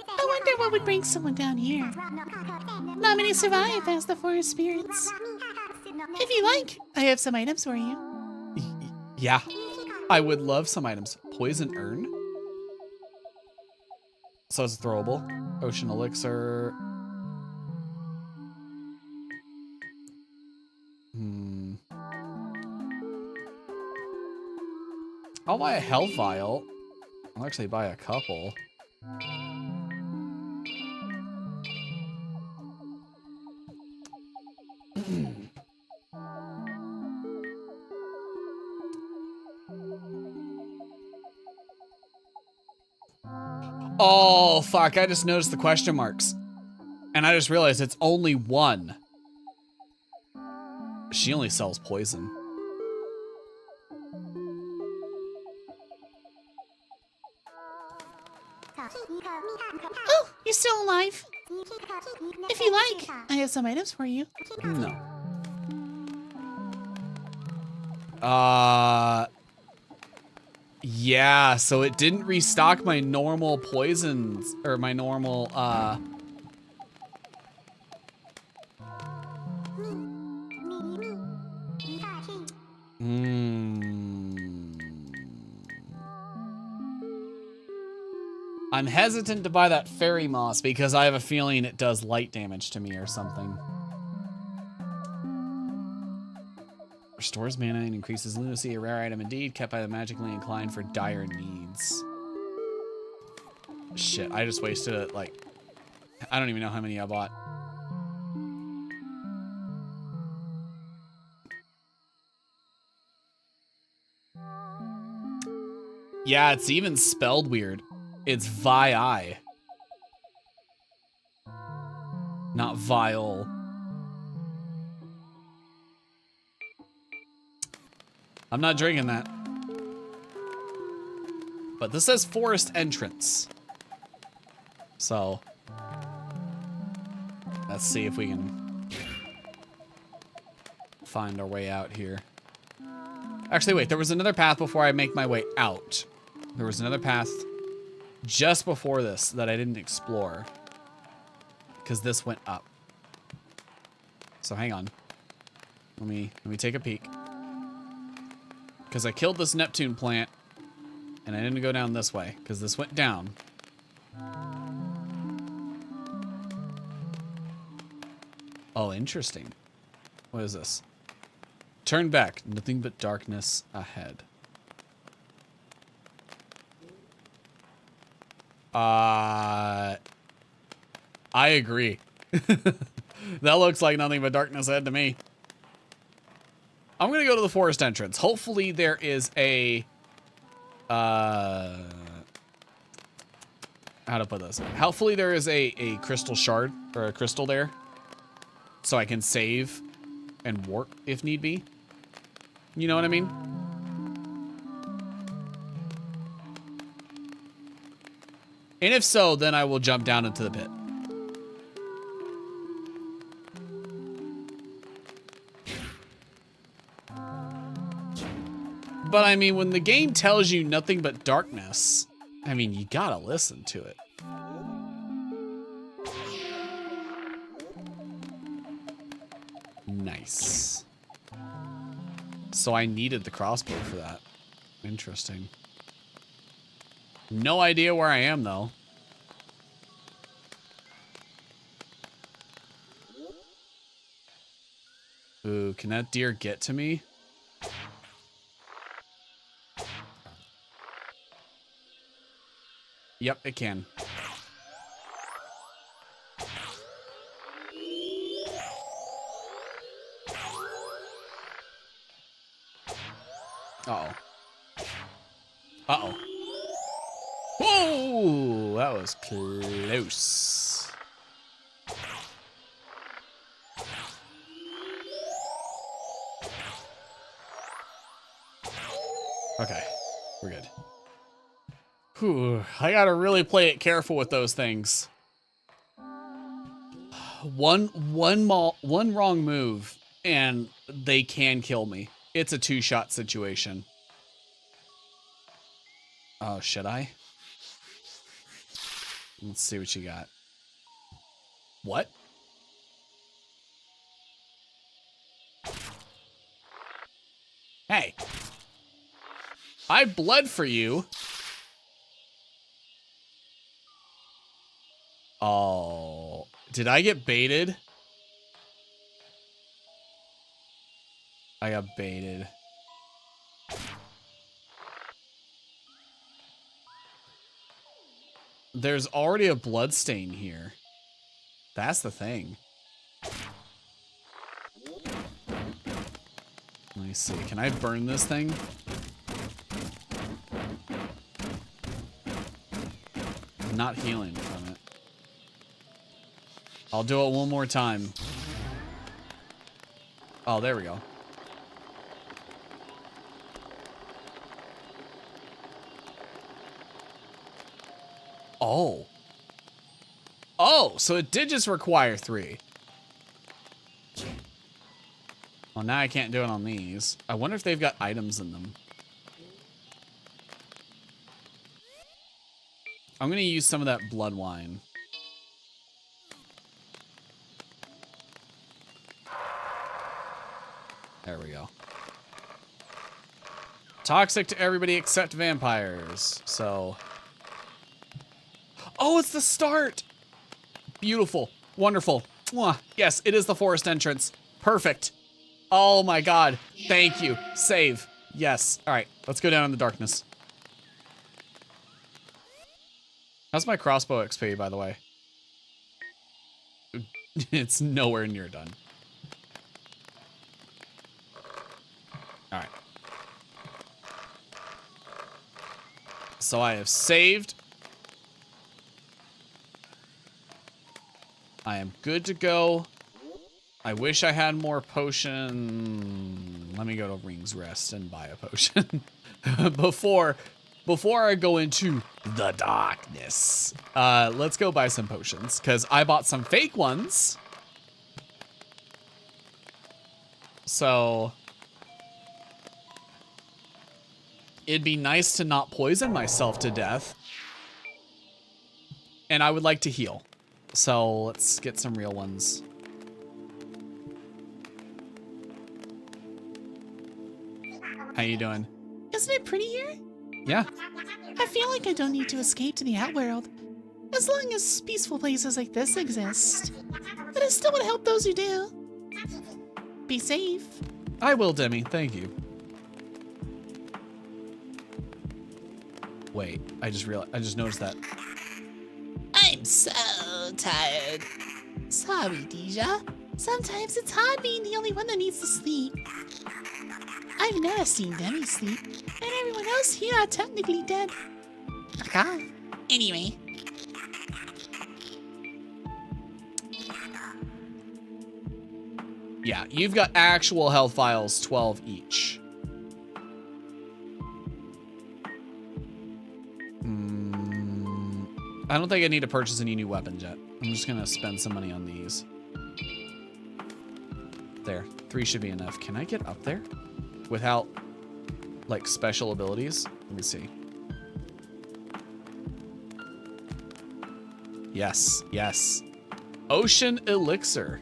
I wonder what would bring someone down here. Not many survive as the forest spirits. If you like, I have some items for you. Yeah, I would love some items. Poison urn. So it's throwable. Ocean elixir. I'll buy a health vial. I'll actually buy a couple. Oh, fuck. I just noticed the question marks. And I just realized it's only one. She only sells poison. Oh, you're still alive. If you like, I have some items for you. No. Yeah, so it didn't restock my normal poisons, or my normal, I'm hesitant to buy that fairy moss because I have a feeling it does light damage to me or something. Restores mana and increases lunacy, a rare item indeed, kept by the magically inclined for dire needs. Shit, I just wasted it, like, I don't even know how many I bought. Yeah, it's even spelled weird. It's Vi-I. Not Viol. I'm not drinking that. But this says forest entrance. So, let's see if we can find our way out here. Actually, wait, there was another path before I make my way out. There was another path just before this that I didn't explore. Because this went up. So hang on. Let me take a peek. Because I killed this Neptune plant, and I didn't go down this way, because this went down. Oh, interesting. What is this? Turn back. Nothing but darkness ahead. I agree. That looks like nothing but darkness ahead to me. I'm gonna go to the forest entrance. Hopefully there is a how to put this? Hopefully there is a crystal shard or a crystal there, so I can save and warp if need be. You know what I mean? And if so, then I will jump down into the pit. But I mean, when the game tells you nothing but darkness, I mean, you gotta listen to it. Nice. So I needed the crossbow for that. Interesting. No idea where I am, though. Ooh, can that deer get to me? Yep, it can. Uh-oh. Uh-oh. Whoa! That was close. Okay, we're good. Whew, I gotta really play it careful with those things. One wrong move, and they can kill me. It's a two-shot situation. Oh, should I? Let's see what you got. What? Hey. I bled for you. Oh, did I get baited? I got baited. There's already a blood stain here. That's the thing. Let me see. Can I burn this thing? I'm not healing from it. I'll do it one more time. Oh, there we go. Oh. Oh, so it did just require 3. Well, now I can't do it on these. I wonder if they've got items in them. I'm going to use some of that blood wine. There we go. Toxic to everybody except vampires. So... Oh, it's the start! Beautiful. Wonderful. Mwah. Yes, it is the forest entrance. Perfect. Oh my god. Thank you. Save. Yes. Alright, let's go down in the darkness. How's my crossbow XP, by the way? It's nowhere near done. Alright. So I have saved. I am good to go. I wish I had more potion. Let me go to Ring's Rest and buy a potion. before I go into the darkness. Let's go buy some potions, because I bought some fake ones. So it'd be nice to not poison myself to death. And I would like to heal. So let's get some real ones. How you doing? Isn't it pretty here? Yeah. I feel like I don't need to escape to the outworld, as long as peaceful places like this exist. But I still want to help those who do. Be safe. I will, Demi. Thank you. Wait, I just noticed that. I'm so tired. Sorry, Deeja. Sometimes it's hard being the only one that needs to sleep. I've never seen Demi sleep, and everyone else here are technically dead. Okay. Anyway. Yeah, you've got actual health vials, 12 each. I don't think I need to purchase any new weapons yet. I'm just gonna spend some money on these. There, 3 should be enough. Can I get up there without, like, special abilities? Let me see. Yes, yes. Ocean Elixir.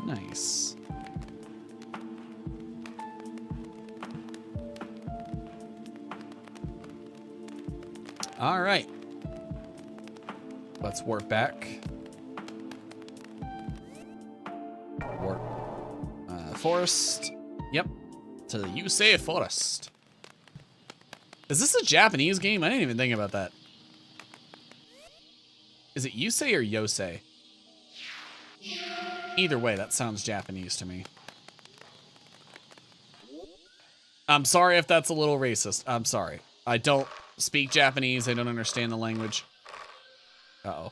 Nice. All right. Let's warp back. Warp. Forest. Yep. To the Yusei Forest. Is this a Japanese game? I didn't even think about that. Is it Yusei or Yosei? Either way, that sounds Japanese to me. I'm sorry if that's a little racist. I'm sorry. I don't speak Japanese. I don't understand the language. Uh-oh.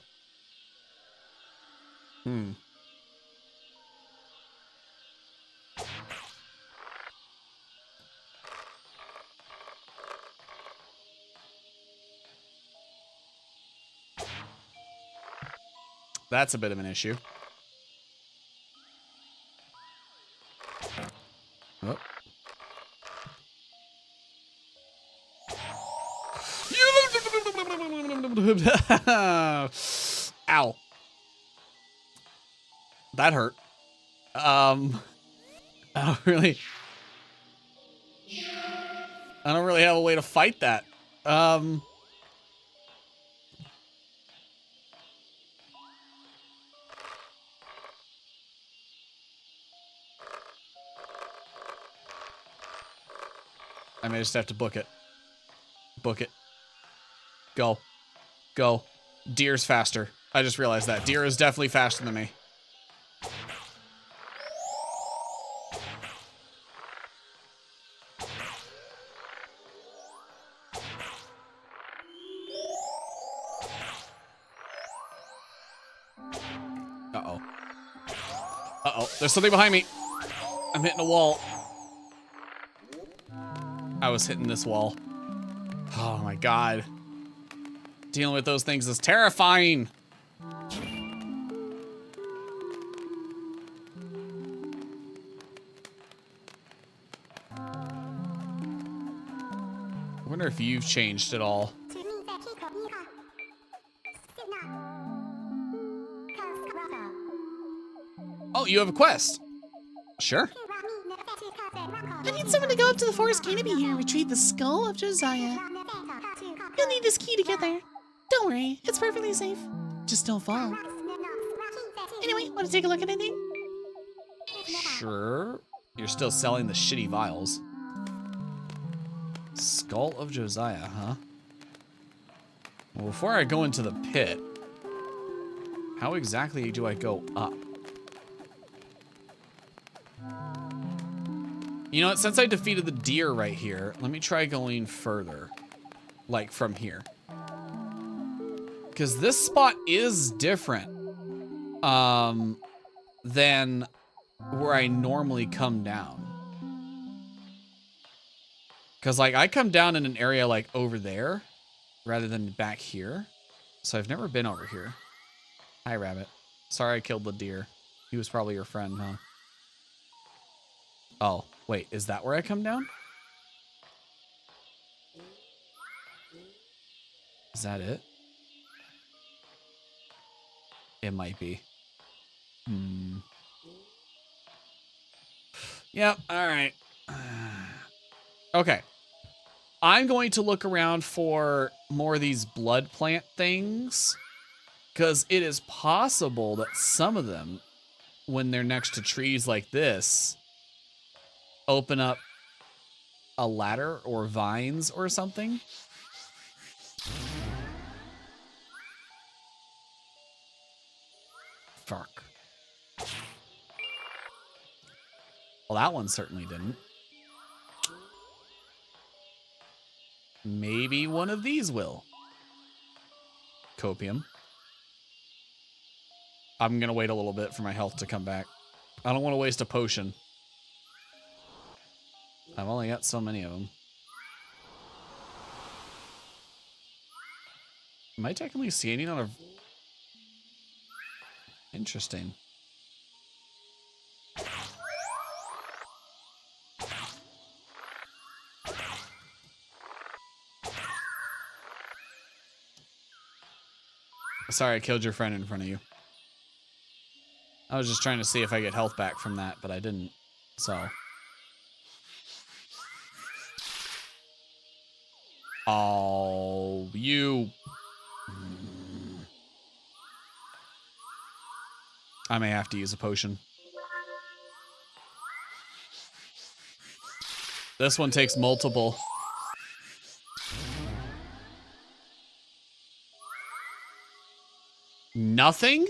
That's a bit of an issue. Oh. Ow. That hurt. I don't really have a way to fight that. I may just have to book it. Book it. Go. Go. Deer's faster. I just realized that. Deer is definitely faster than me. Uh-oh. Uh-oh. There's something behind me. I'm hitting a wall. I was hitting this wall. Oh my god. Dealing with those things is terrifying. I wonder if you've changed at all. Oh, you have a quest. Sure. I need someone to go up to the forest canopy here and retrieve the skull of Josiah. You'll need this key to get there. Don't worry, it's perfectly safe. Just don't fall. Anyway, want to take a look at anything? Sure. You're still selling the shitty vials. Skull of Josiah, huh? Well, before I go into the pit, how exactly do I go up? You know what? Since I defeated the deer right here, let me try going further. Like from here. Because this spot is different than where I normally come down. Because, like, I come down in an area, like, over there rather than back here. So I've never been over here. Hi, rabbit. Sorry I killed the deer. He was probably your friend, huh? Oh, wait. Is that where I come down? Is that it? It might be. Yep, alright. Okay. I'm going to look around for more of these blood plant things. Because it is possible that some of them when they're next to trees like this, open up a ladder or vines or something. Fuck. Well, that one certainly didn't. Maybe one of these will. Copium. I'm gonna wait a little bit for my health to come back. I don't want to waste a potion. I've only got so many of them. Am I technically standing on a... Interesting. Sorry, I killed your friend in front of you. I was just trying to see if I get health back from that, but I didn't. So. Oh, you. I may have to use a potion. This one takes multiple. Nothing?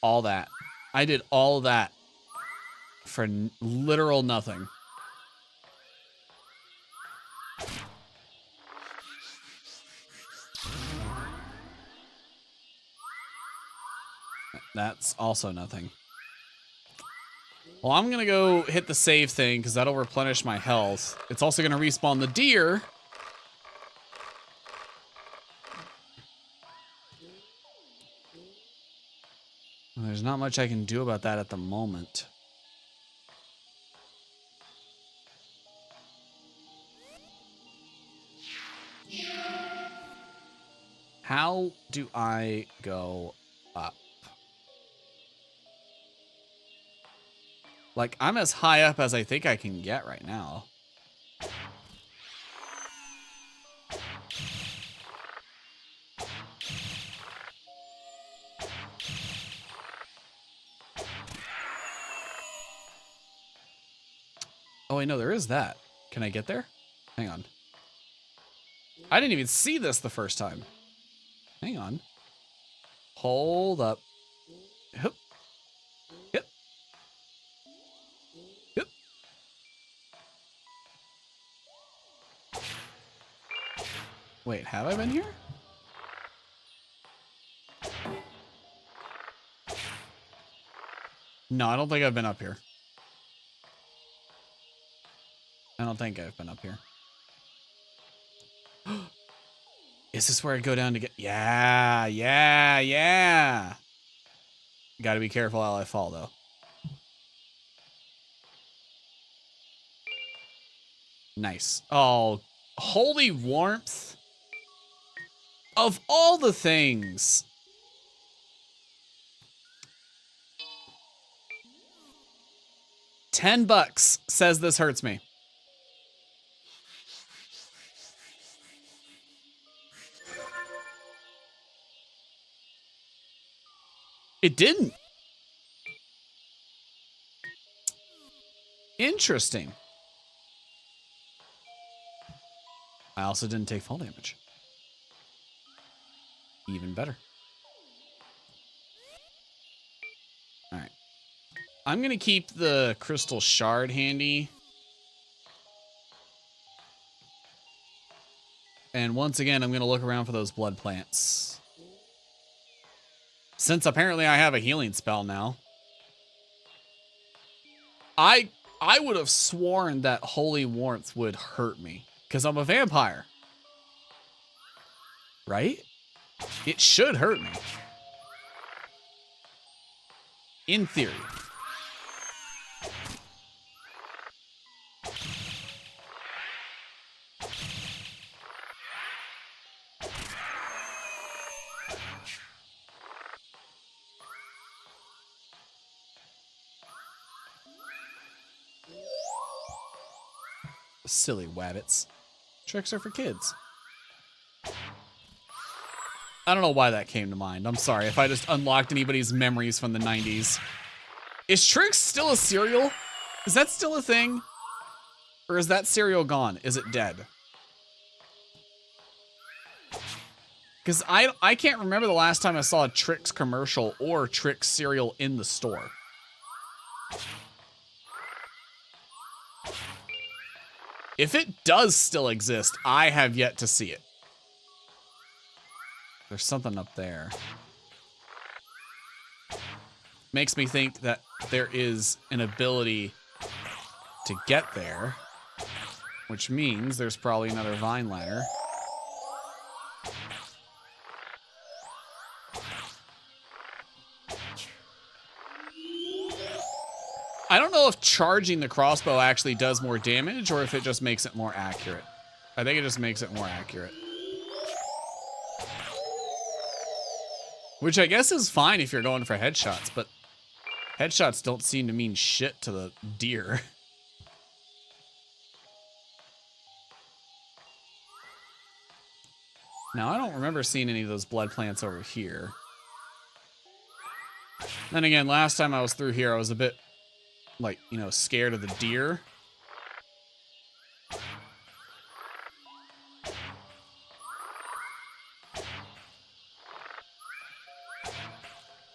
All that. I did all of that for literal nothing. That's also nothing. Well, I'm going to go hit the save thing because that'll replenish my health. It's also going to respawn the deer. There's not much I can do about that at the moment. How do I go up? Like, I'm as high up as I think I can get right now. Oh, wait, no, there is that. Can I get there? Hang on. I didn't even see this the first time. Hang on. Hold up. Hup. Yep. Yep. Wait, have I been here? No, I don't think I've been up here. I don't think I've been up here. Is this where I go down to get... Yeah, yeah, yeah. Gotta be careful how I fall, though. Nice. Oh, holy warmth. Of all the things. $10 says this hurts me. It didn't. Interesting. I also didn't take fall damage. Even better. All right. I'm going to keep the crystal shard handy. And once again, I'm going to look around for those blood plants. Since apparently I have a healing spell now. I would have sworn that holy warmth would hurt me. Because I'm a vampire. Right? It should hurt me. In theory. Silly wabbits. Tricks are for kids. I don't know why that came to mind. I'm sorry if I just unlocked anybody's memories from the 90s. Is Trix still a cereal? Is that still a thing? Or is that cereal gone? Is it dead? Because I can't remember the last time I saw a Trix commercial or Trix cereal in the store. If it does still exist, I have yet to see it. There's something up there. Makes me think that there is an ability to get there, which means there's probably another vine ladder. I don't know if charging the crossbow actually does more damage or if it just makes it more accurate. I think it just makes it more accurate. Which I guess is fine if you're going for headshots, but headshots don't seem to mean shit to the deer. Now, I don't remember seeing any of those blood plants over here. Then again, last time I was through here, I was a bit, like, you know, scared of the deer.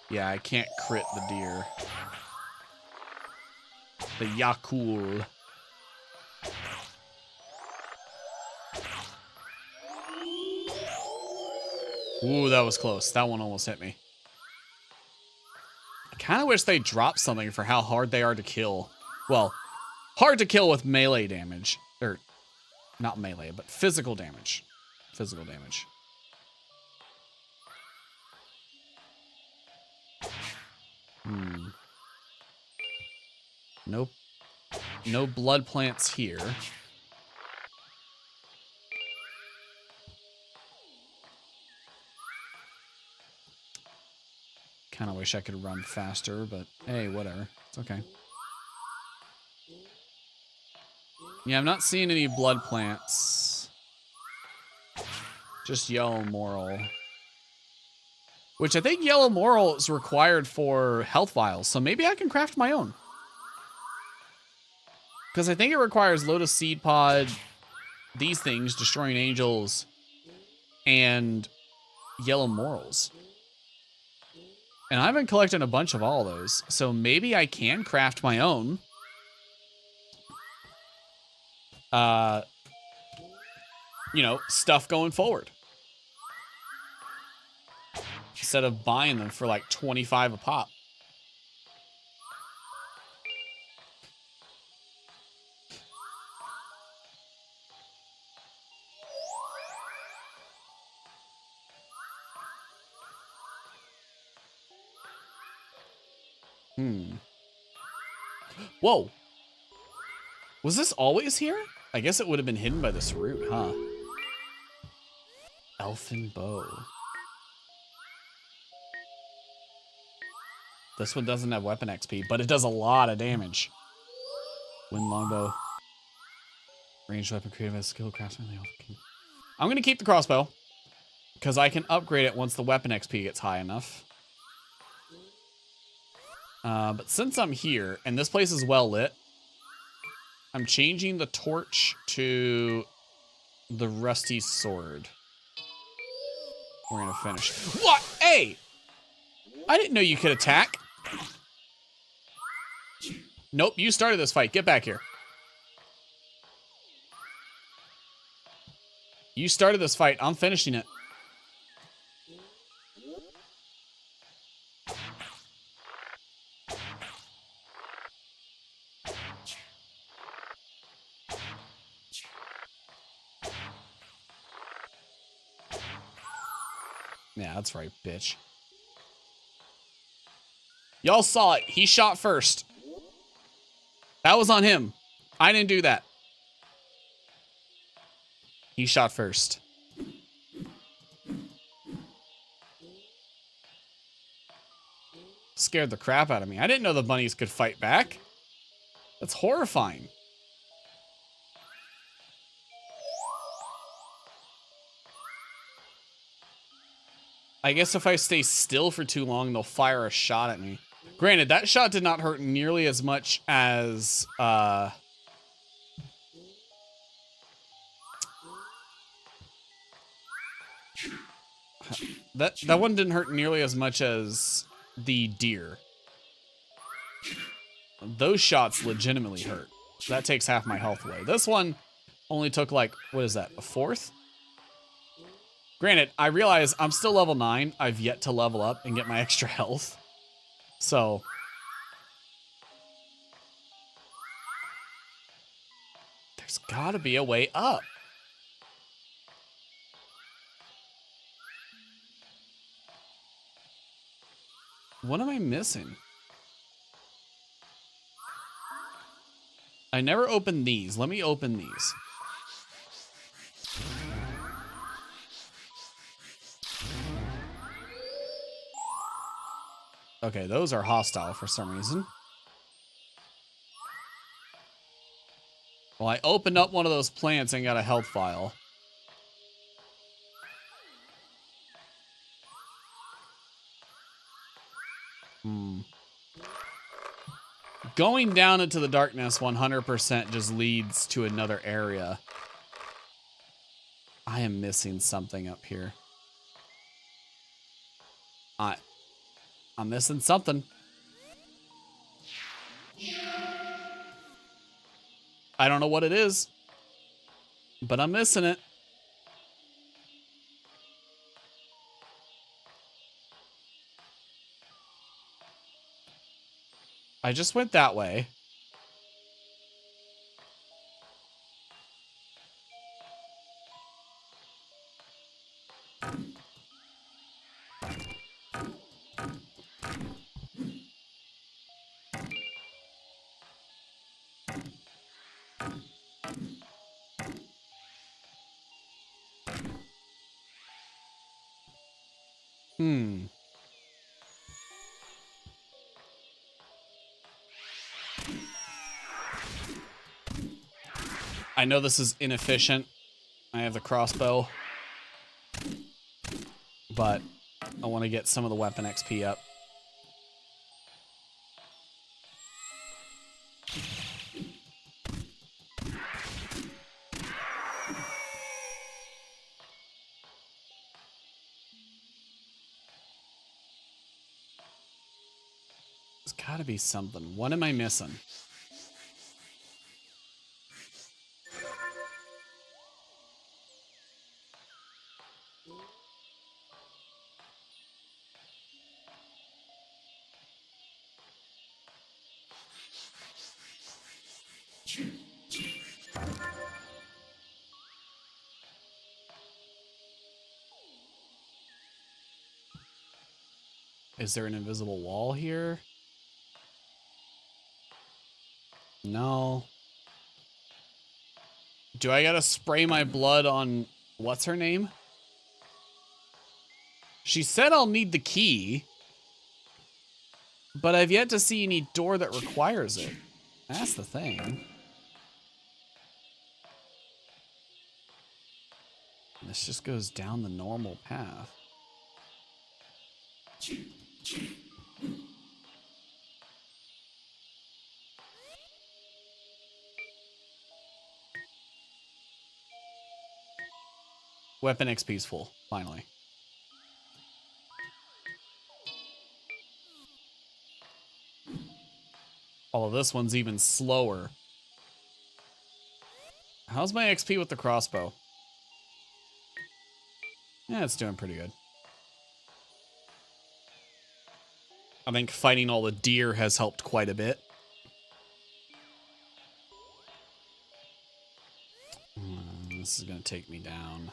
Yeah, I can't crit the deer. The Yakul. Ooh, that was close. That one almost hit me. I kind of wish they dropped something for how hard they are to kill. Well, hard to kill with melee damage. Or, not melee, but physical damage. Physical damage. Nope. No blood plants here. Kind of wish I could run faster, but hey, whatever. It's okay. Yeah, I'm not seeing any blood plants. Just yellow moral. Which I think yellow moral is required for health vials, so maybe I can craft my own. Because I think it requires Lotus Seed Pod, these things, Destroying Angels, and yellow morals. And I've been collecting a bunch of all those, so maybe I can craft my own. You know, stuff going forward. Instead of buying them for like 25 a pop. Whoa. Was this always here? I guess it would have been hidden by this root, huh? Elfin bow. This one doesn't have weapon XP, but it does a lot of damage. Wind longbow. Ranged weapon creative as skill craftsman. I'm gonna keep the crossbow because I can upgrade it once the weapon XP gets high enough. But since I'm here and this place is well lit, I'm changing the torch to the rusty sword. We're gonna finish. What? Hey! I didn't know you could attack. Nope, you started this fight. Get back here. You started this fight. I'm finishing it. Yeah, that's right, bitch. Y'all saw it. He shot first. That was on him. I didn't do that. He shot first. Scared the crap out of me. I didn't know the bunnies could fight back. That's horrifying. I guess if I stay still for too long, they'll fire a shot at me. Granted, that shot did not hurt nearly as much as, that one didn't hurt nearly as much as the deer. Those shots legitimately hurt. That takes half my health away. This one only took like, what is that, a fourth? Granted, I realize I'm still level 9. I've yet to level up and get my extra health. So there's gotta be a way up. What am I missing? I never opened these. Let me open these. Okay, those are hostile for some reason. Well, I opened up one of those plants and got a health vial. Going down into the darkness 100% just leads to another area. I am missing something up here. I'm missing something. I don't know what it is, but I'm missing it. I just went that way. I know this is inefficient. I have the crossbow. But I want to get some of the weapon XP up. There's gotta be something. What am I missing? Is there an invisible wall here? No. Do I gotta spray my blood on... What's her name? She said I'll need the key. But I've yet to see any door that requires it. That's the thing. This just goes down the normal path. Weapon XP's full, finally. Oh, this one's even slower. How's my XP with the crossbow? Yeah, it's doing pretty good. I think fighting all the deer has helped quite a bit. This is going to take me down.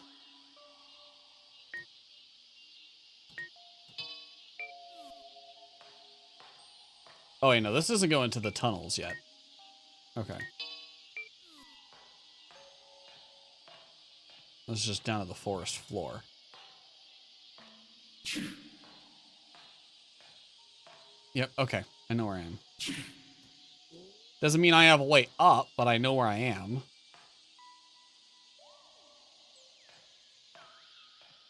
Oh, wait, no, this doesn't go into the tunnels yet. Okay. This is just down to the forest floor. Yep, okay. I know where I am. Doesn't mean I have a way up, but I know where I am.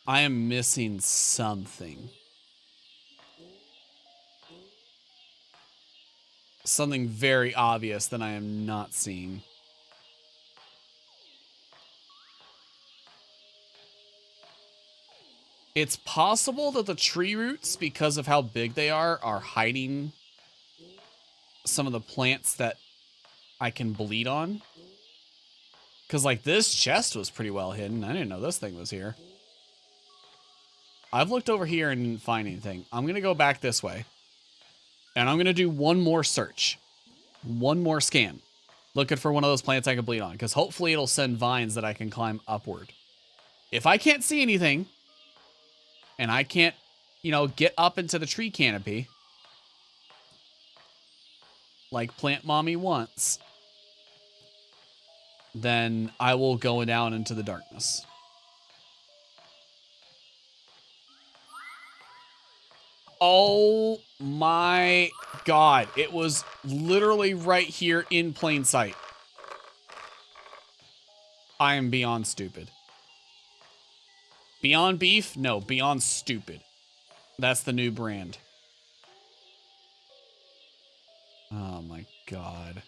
I am missing something. Something very obvious that I am not seeing. It's possible that the tree roots, because of how big they are hiding some of the plants that I can bleed on. Because, like, this chest was pretty well hidden. I didn't know this thing was here. I've looked over here and didn't find anything. I'm going to go back this way. And I'm going to do one more search. One more scan. Looking for one of those plants I can bleed on. Because hopefully it'll send vines that I can climb upward. If I can't see anything, and I can't, you know, get up into the tree canopy, like Plant Mommy wants, then I will go down into the darkness. Oh my God. It was literally right here in plain sight. I am beyond stupid. Beyond beef? No, beyond stupid. That's the new brand. Oh my God.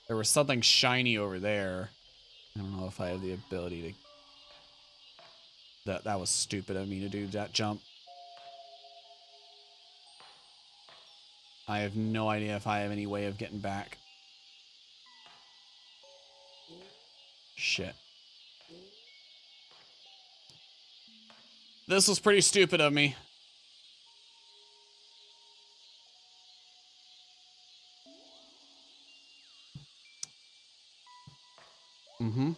There was something shiny over there. I don't know if I have the ability to... That was stupid of me to do that jump. I have no idea if I have any way of getting back. Shit. This was pretty stupid of me. Mm-hmm.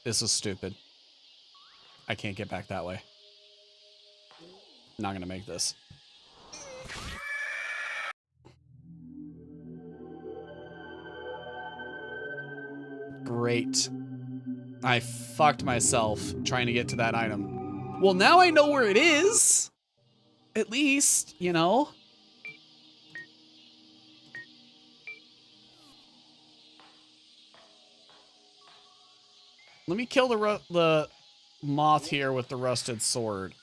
This is stupid. I can't get back that way. Not gonna make this. Great. I fucked myself trying to get to that item. Well, now I know where it is. At least, you know. Let me kill the moth here with the rusted sword.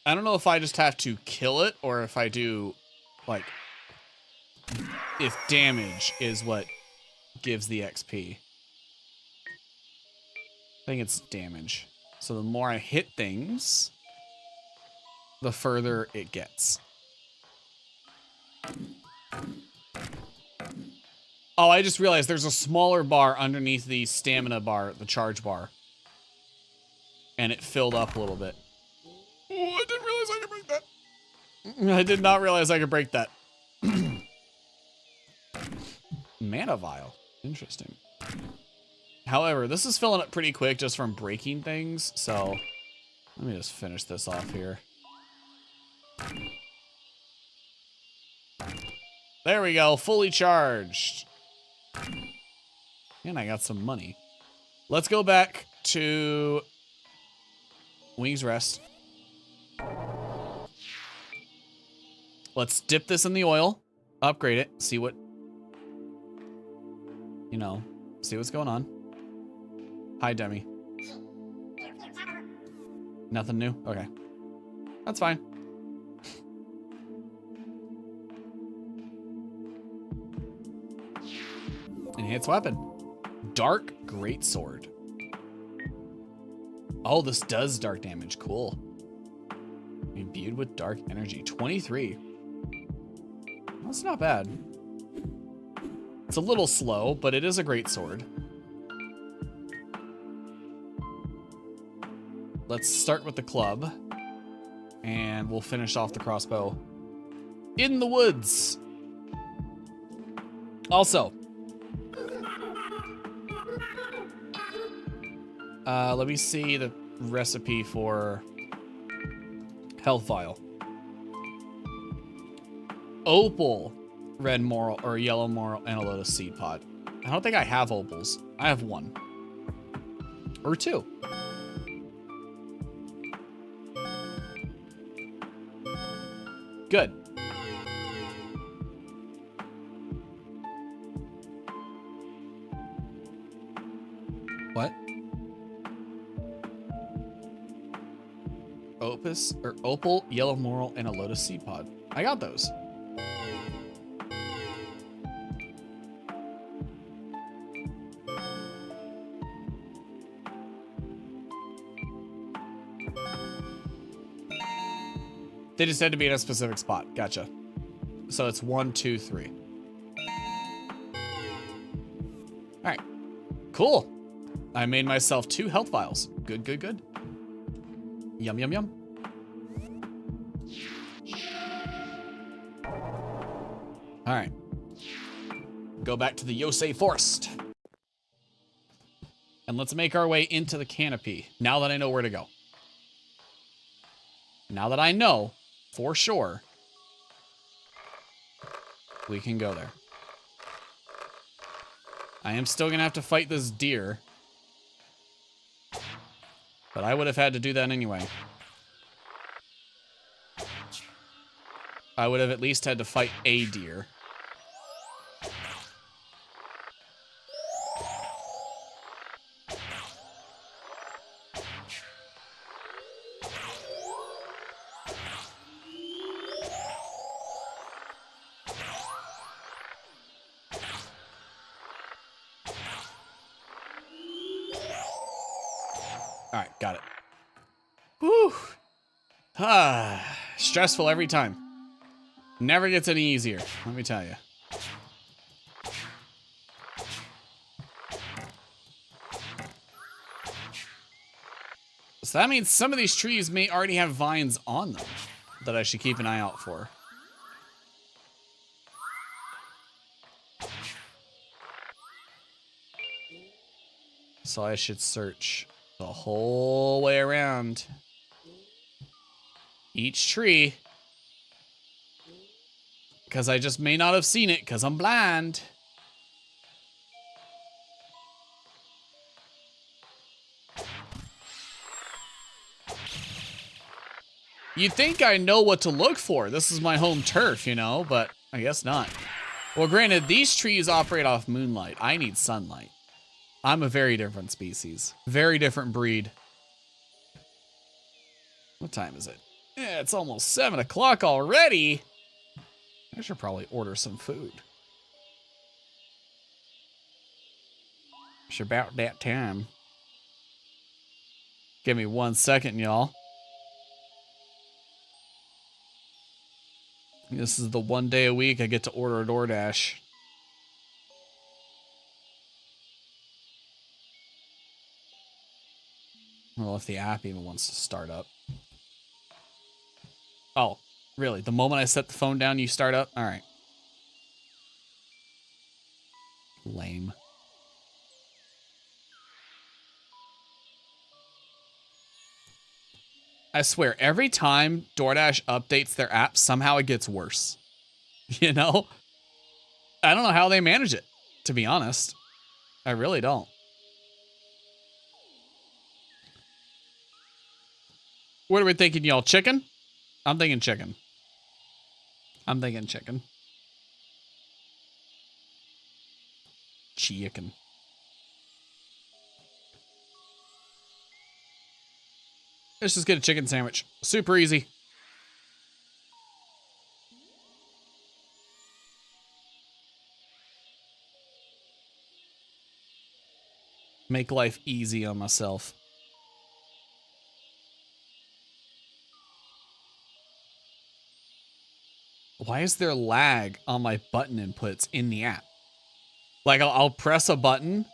I don't know if I just have to kill it or if I do, like, if damage is what gives the XP. I think it's damage. So the more I hit things, the further it gets. Oh, I just realized there's a smaller bar underneath the stamina bar, the charge bar. And it filled up a little bit. Oh, I didn't realize I could break that. I did not realize I could break that. Mana vial. Interesting. However, this is filling up pretty quick just from breaking things, so let me just finish this off here. There we go, fully charged. And I got some money. Let's go back to Wings Rest. Let's dip this in the oil, upgrade it, see what, you know, see what's going on. Hi, Demi. Nothing new? Okay. That's fine. Enhanced weapon. Dark Greatsword. Oh, this does dark damage. Cool. Imbued with dark energy. 23. That's not bad. It's a little slow, but it is a great sword. Let's start with the club. And we'll finish off the crossbow in the woods. Also, let me see the recipe for health vial. Opal, red moral or yellow moral, and a lotus seed pod. I don't think I have opals. I have 1. Or 2. Good. What? Opus or opal, yellow moral, and a lotus seed pod. I got those. They just had to be in a specific spot. Gotcha. So it's 1, 2, 3. All right. Cool. I made myself 2 health vials. Good, good, good. Yum, yum, yum. All right. Go back to the Yosei Forest. And let's make our way into the canopy, now that I know where to go. Now that I know, for sure, we can go there. I am still gonna have to fight this deer. But I would have had to do that anyway. I would have at least had to fight a deer. All right, got it. Whew. Ah, stressful every time. Never gets any easier, let me tell you. So that means some of these trees may already have vines on them that I should keep an eye out for. So I should search the whole way around each tree, because I just may not have seen it because I'm blind. You'd think I know what to look for. This is my home turf, you know, but I guess not. Well, granted, these trees operate off moonlight. I need sunlight. I'm a very different species. Very different breed. What time is it? Yeah, it's almost 7 o'clock already. I should probably order some food. It's about that time. Give me 1 second, y'all. This is the 1 day a week I get to order a DoorDash. Well, if the app even wants to start up. Oh, really? The moment I set the phone down, you start up? All right. Lame. I swear, every time DoorDash updates their app, somehow it gets worse. You know? I don't know how they manage it, to be honest. I really don't. What are we thinking, y'all? Chicken? I'm thinking chicken. I'm thinking chicken. Chicken. Let's just get a chicken sandwich. Super easy. Make life easy on myself. Why is there lag on my button inputs in the app? Like, I'll press a button,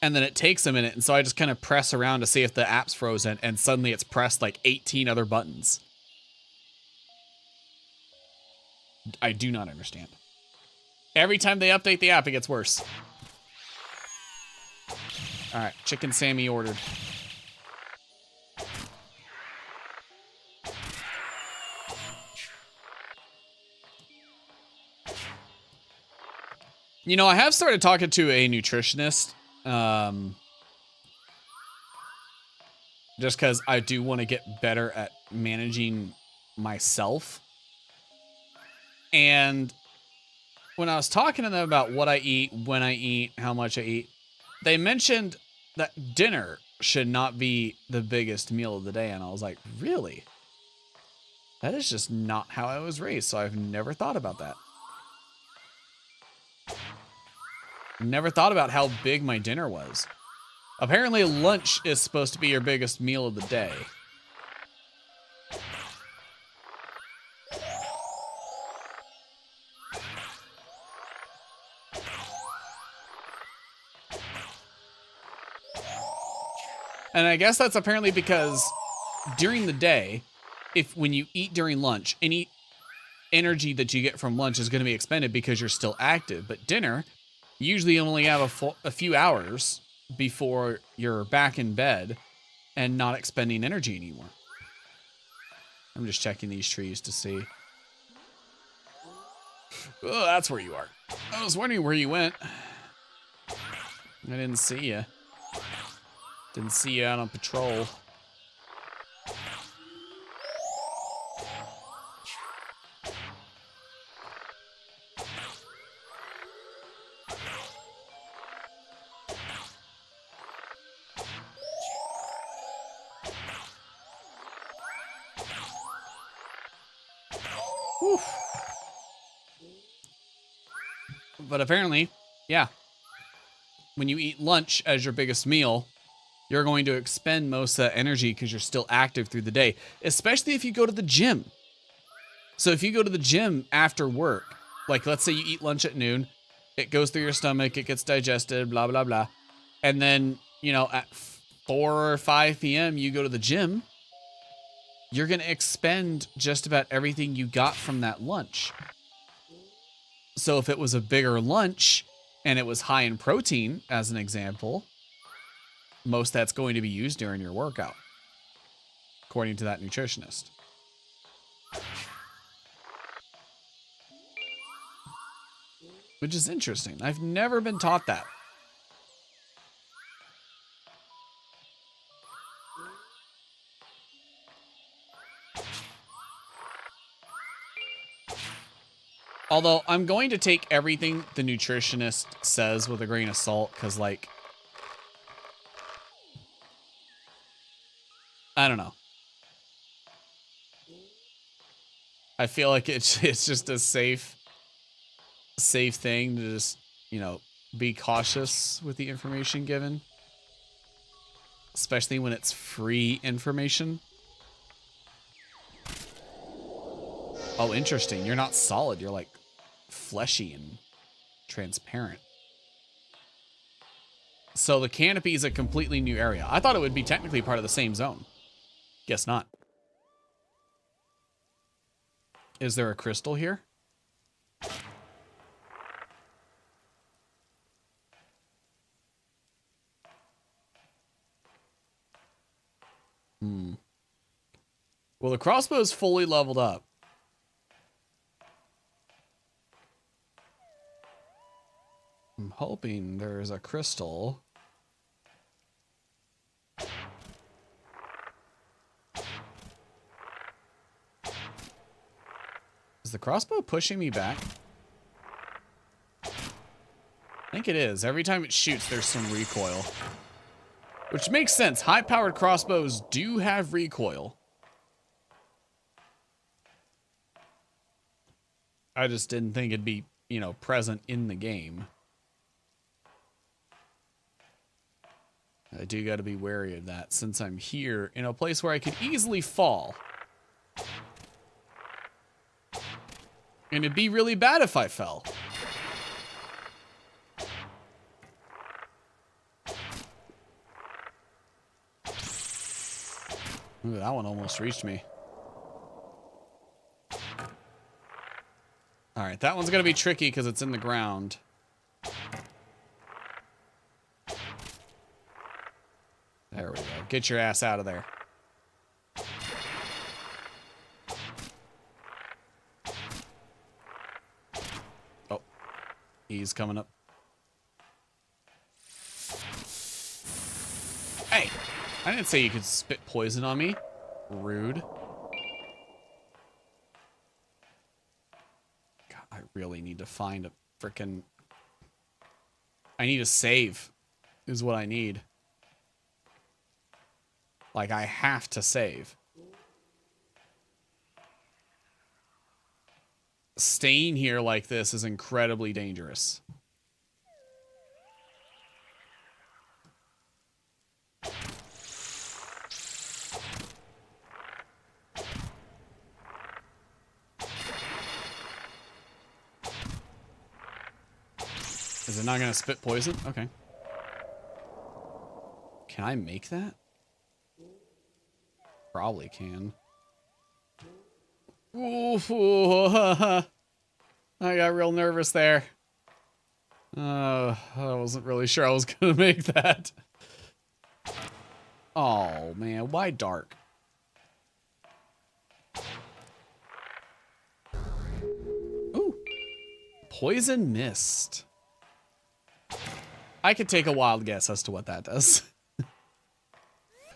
and then it takes a minute, and so I just kind of press around to see if the app's frozen, and suddenly it's pressed like 18 other buttons. I do not understand. Every time they update the app, it gets worse. All right, chicken Sammy ordered. You know, I have started talking to a nutritionist, just because I do want to get better at managing myself. And when I was talking to them about what I eat, when I eat, how much I eat, they mentioned that dinner should not be the biggest meal of the day. And I was like, really? That is just not how I was raised, so I've never thought about that. Never thought about how big my dinner was. Apparently lunch is supposed to be your biggest meal of the day. And I guess that's apparently because during the day, when you eat during lunch, any energy that you get from lunch is going to be expended because you're still active. But dinner, you usually only have a few hours before you're back in bed and not expending energy anymore. I'm just checking these trees to see. Oh, that's where you are. I was wondering where you went. I didn't see you. Didn't see you out on patrol. Oof. But apparently, yeah, when you eat lunch as your biggest meal, you're going to expend most of that energy because you're still active through the day, especially if you go to the gym. So if you go to the gym after work, like let's say you eat lunch at noon, it goes through your stomach, it gets digested, blah, blah, blah. And then, you know, at 4 or 5 p.m., you go to the gym, you're going to expend just about everything you got from that lunch. So if it was a bigger lunch and it was high in protein, as an example, most that's going to be used during your workout, according to that nutritionist. Which is interesting. I've never been taught that. Although I'm going to take everything the nutritionist says with a grain of salt, because, like, I don't know. I feel like it's just a safe thing to just, you know, be cautious with the information given. Especially when it's free information. Oh, interesting. You're not solid. You're like fleshy and transparent. So the canopy is a completely new area. I thought it would be technically part of the same zone. Guess not. Is there a crystal here? Well, the crossbow is fully leveled up. I'm hoping there's a crystal. Is the crossbow pushing me back? I think it is. Every time it shoots, there's some recoil. Which makes sense. High-powered crossbows do have recoil. I just didn't think it'd be, you know, present in the game. I do got to be wary of that since I'm here in a place where I could easily fall. And it'd be really bad if I fell. Ooh, that one almost reached me. All right, that one's going to be tricky because it's in the ground. There we go. Get your ass out of there. Oh. He's coming up. Hey, I didn't say you could spit poison on me. Rude. God, I really need to find a frickin'... I need a save, is what I need. Like, I have to save. Staying here like this is incredibly dangerous. Is it not gonna spit poison? Okay. Can I make that? Probably can. Ooh, I got real nervous there. I wasn't really sure I was gonna make that. Oh man, why dark? Ooh, poison mist. I could take a wild guess as to what that does.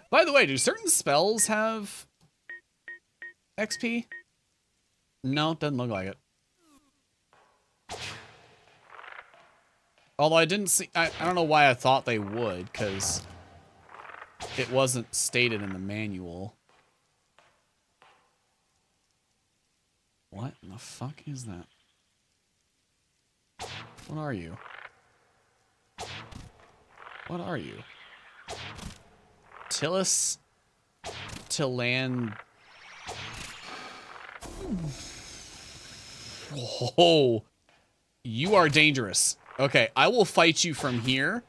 By the way, do certain spells have XP? No, it doesn't look like it. Although I didn't see... I don't know why I thought they would, because it wasn't stated in the manual. What in the fuck is that? What are you? What are you? Tillis? Tilland... Oh, you are dangerous. Okay, I will fight you from here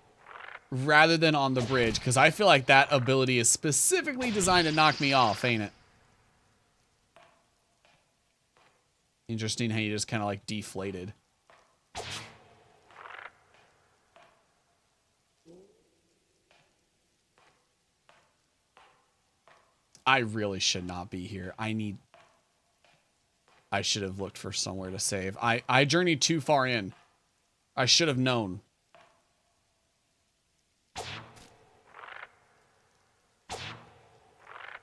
rather than on the bridge, because I feel like that ability is specifically designed to knock me off, ain't it? Interesting how you just kind of like deflated. I really should not be here. I should have looked for somewhere to save. I journeyed too far in. I should have known.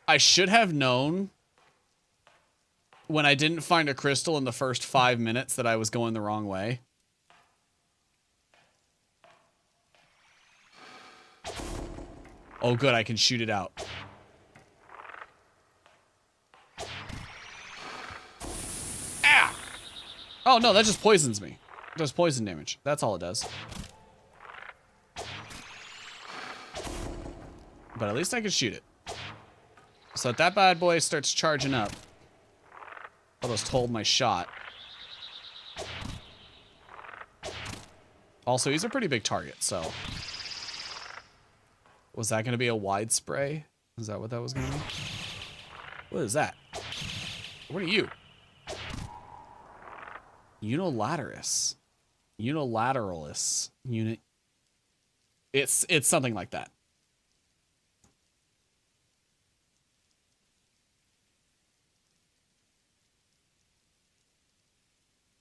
I should have known when I didn't find a crystal in the first 5 minutes that I was going the wrong way. Oh, good. I can shoot it out. Ah! Oh, no, that just poisons me. It does poison damage. That's all it does. But at least I can shoot it. So if that bad boy starts charging up, I'll just hold my shot. Also, he's a pretty big target, so... Was that going to be a wide spray? Is that what that was going to be? What is that? What are you? Unilaterus. Unilateralis. It's something like that.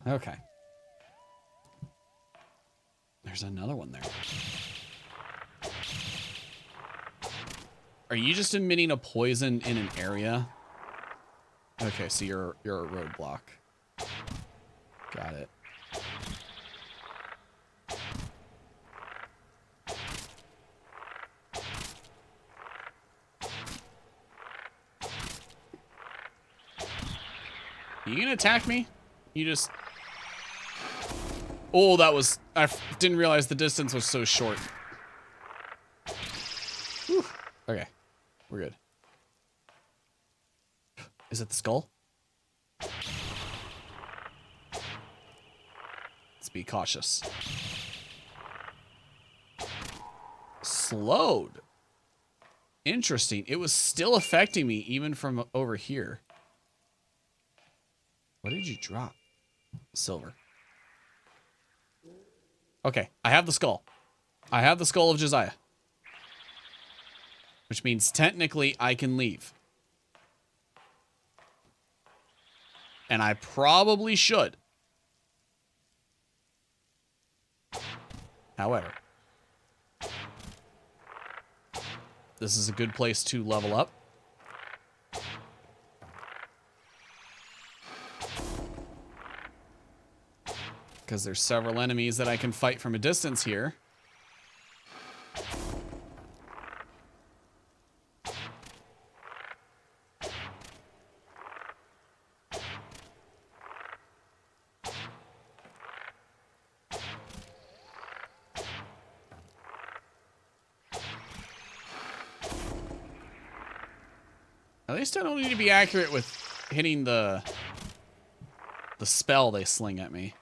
Okay. There's another one there. Are you just emitting a poison in an area? Okay, so you're a roadblock. Got it. You gonna attack me? You just... Oh, that was... I didn't realize the distance was so short. Whew. Okay, we're good. Is it the skull? Let's be cautious. Slowed. Interesting. It was still affecting me even from over here. What did you drop? Silver. Okay, I have the skull. I have the skull of Josiah. Which means technically I can leave. And I probably should. However, this is a good place to level up. Because there's several enemies that I can fight from a distance here. At least I don't need to be accurate with hitting the spell they sling at me.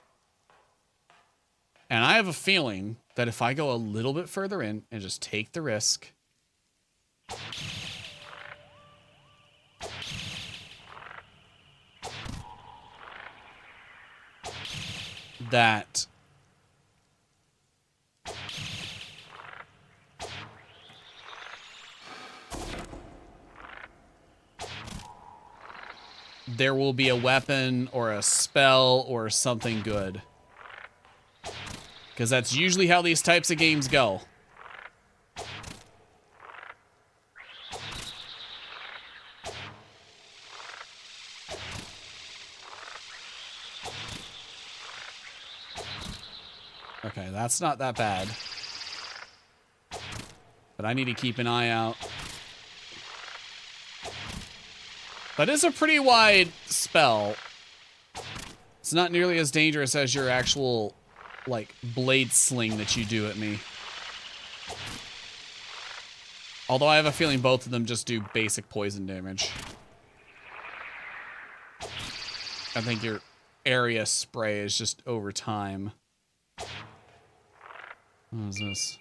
And I have a feeling that if I go a little bit further in and just take the risk, that there will be a weapon or a spell or something good. Because that's usually how these types of games go. Okay, that's not that bad. But I need to keep an eye out. That is a pretty wide spell. It's not nearly as dangerous as your actual, like, blade sling that you do at me. Although I have a feeling both of them just do basic poison damage. I think your area spray is just over time. What is this?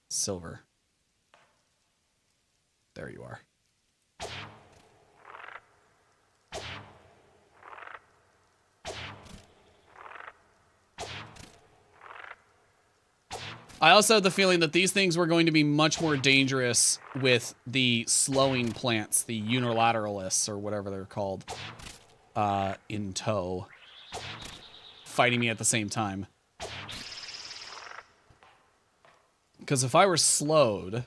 Silver. There you are. I also have the feeling that these things were going to be much more dangerous with the slowing plants, the unilateralists, or whatever they're called, in tow, fighting me at the same time. Because if I were slowed,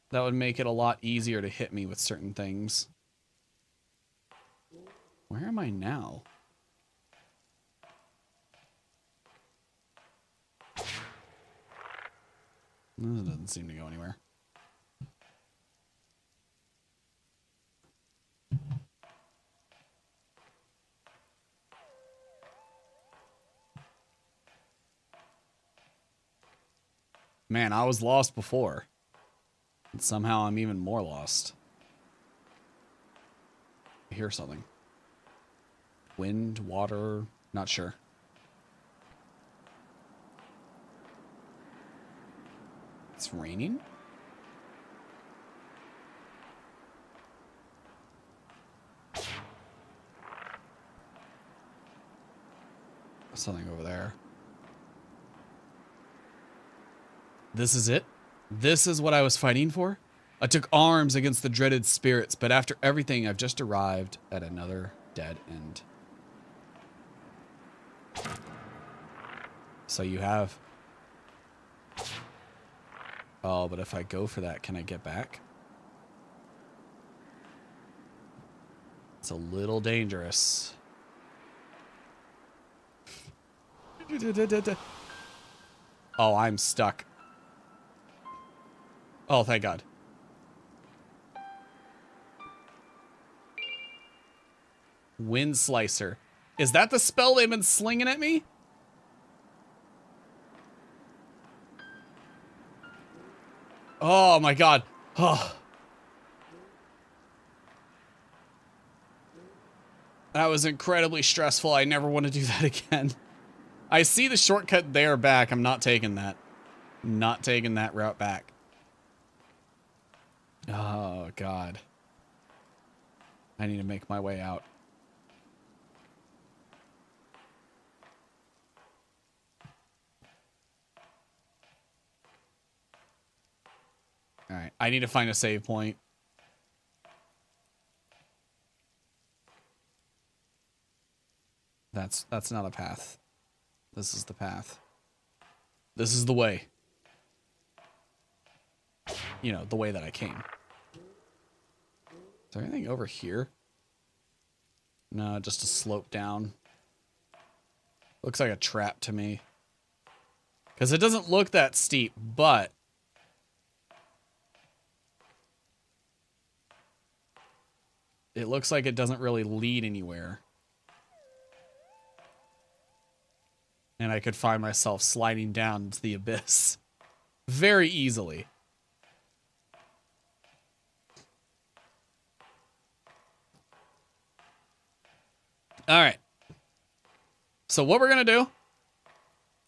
that would make it a lot easier to hit me with certain things. Where am I now? This doesn't seem to go anywhere. Man, I was lost before. And somehow I'm even more lost. I hear something. Wind, water, not sure. It's raining? Something over there. This is it? This is what I was fighting for? I took arms against the dreaded spirits, but after everything, I've just arrived at another dead end. So you have. Oh, but if I go for that, can I get back? It's a little dangerous. Oh, I'm stuck. Oh, thank God. Wind Slicer. Is that the spell they've been slinging at me? Oh my God. Oh. That was incredibly stressful. I never want to do that again. I see the shortcut there back. I'm not taking that. Not taking that route back. Oh God. I need to make my way out. All right, I need to find a save point. That's not a path. This is the path. This is the way. You know, the way that I came. Is there anything over here? No, just a slope down. Looks like a trap to me. Because it doesn't look that steep, but... it looks like it doesn't really lead anywhere. And I could find myself sliding down into the abyss very easily. All right. So what we're going to do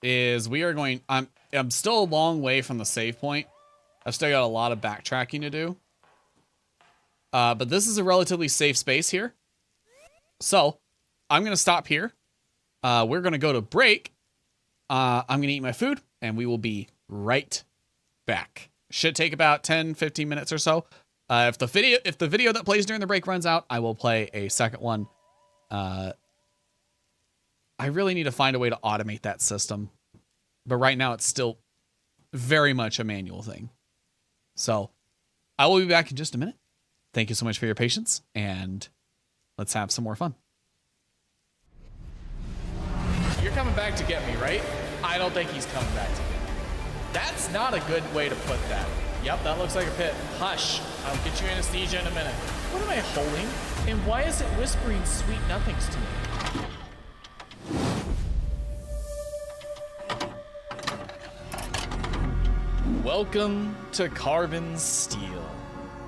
is we are going... I'm still a long way from the save point. I've still got a lot of backtracking to do. But this is a relatively safe space here. So I'm going to stop here. We're going to go to break. I'm going to eat my food and we will be right back. Should take about 10, 15 minutes or so. If the video that plays during the break runs out, I will play a second one. I really need to find a way to automate that system. But right now it's still very much a manual thing. So I will be back in just a minute. Thank you so much for your patience, and let's have some more fun. You're coming back to get me, right? I don't think he's coming back to get me. That's not a good way to put that. Yep, that looks like a pit. Hush. I'll get you anesthesia in a minute. What am I holding? And why is it whispering sweet nothings to me? Welcome to Carbon Steel.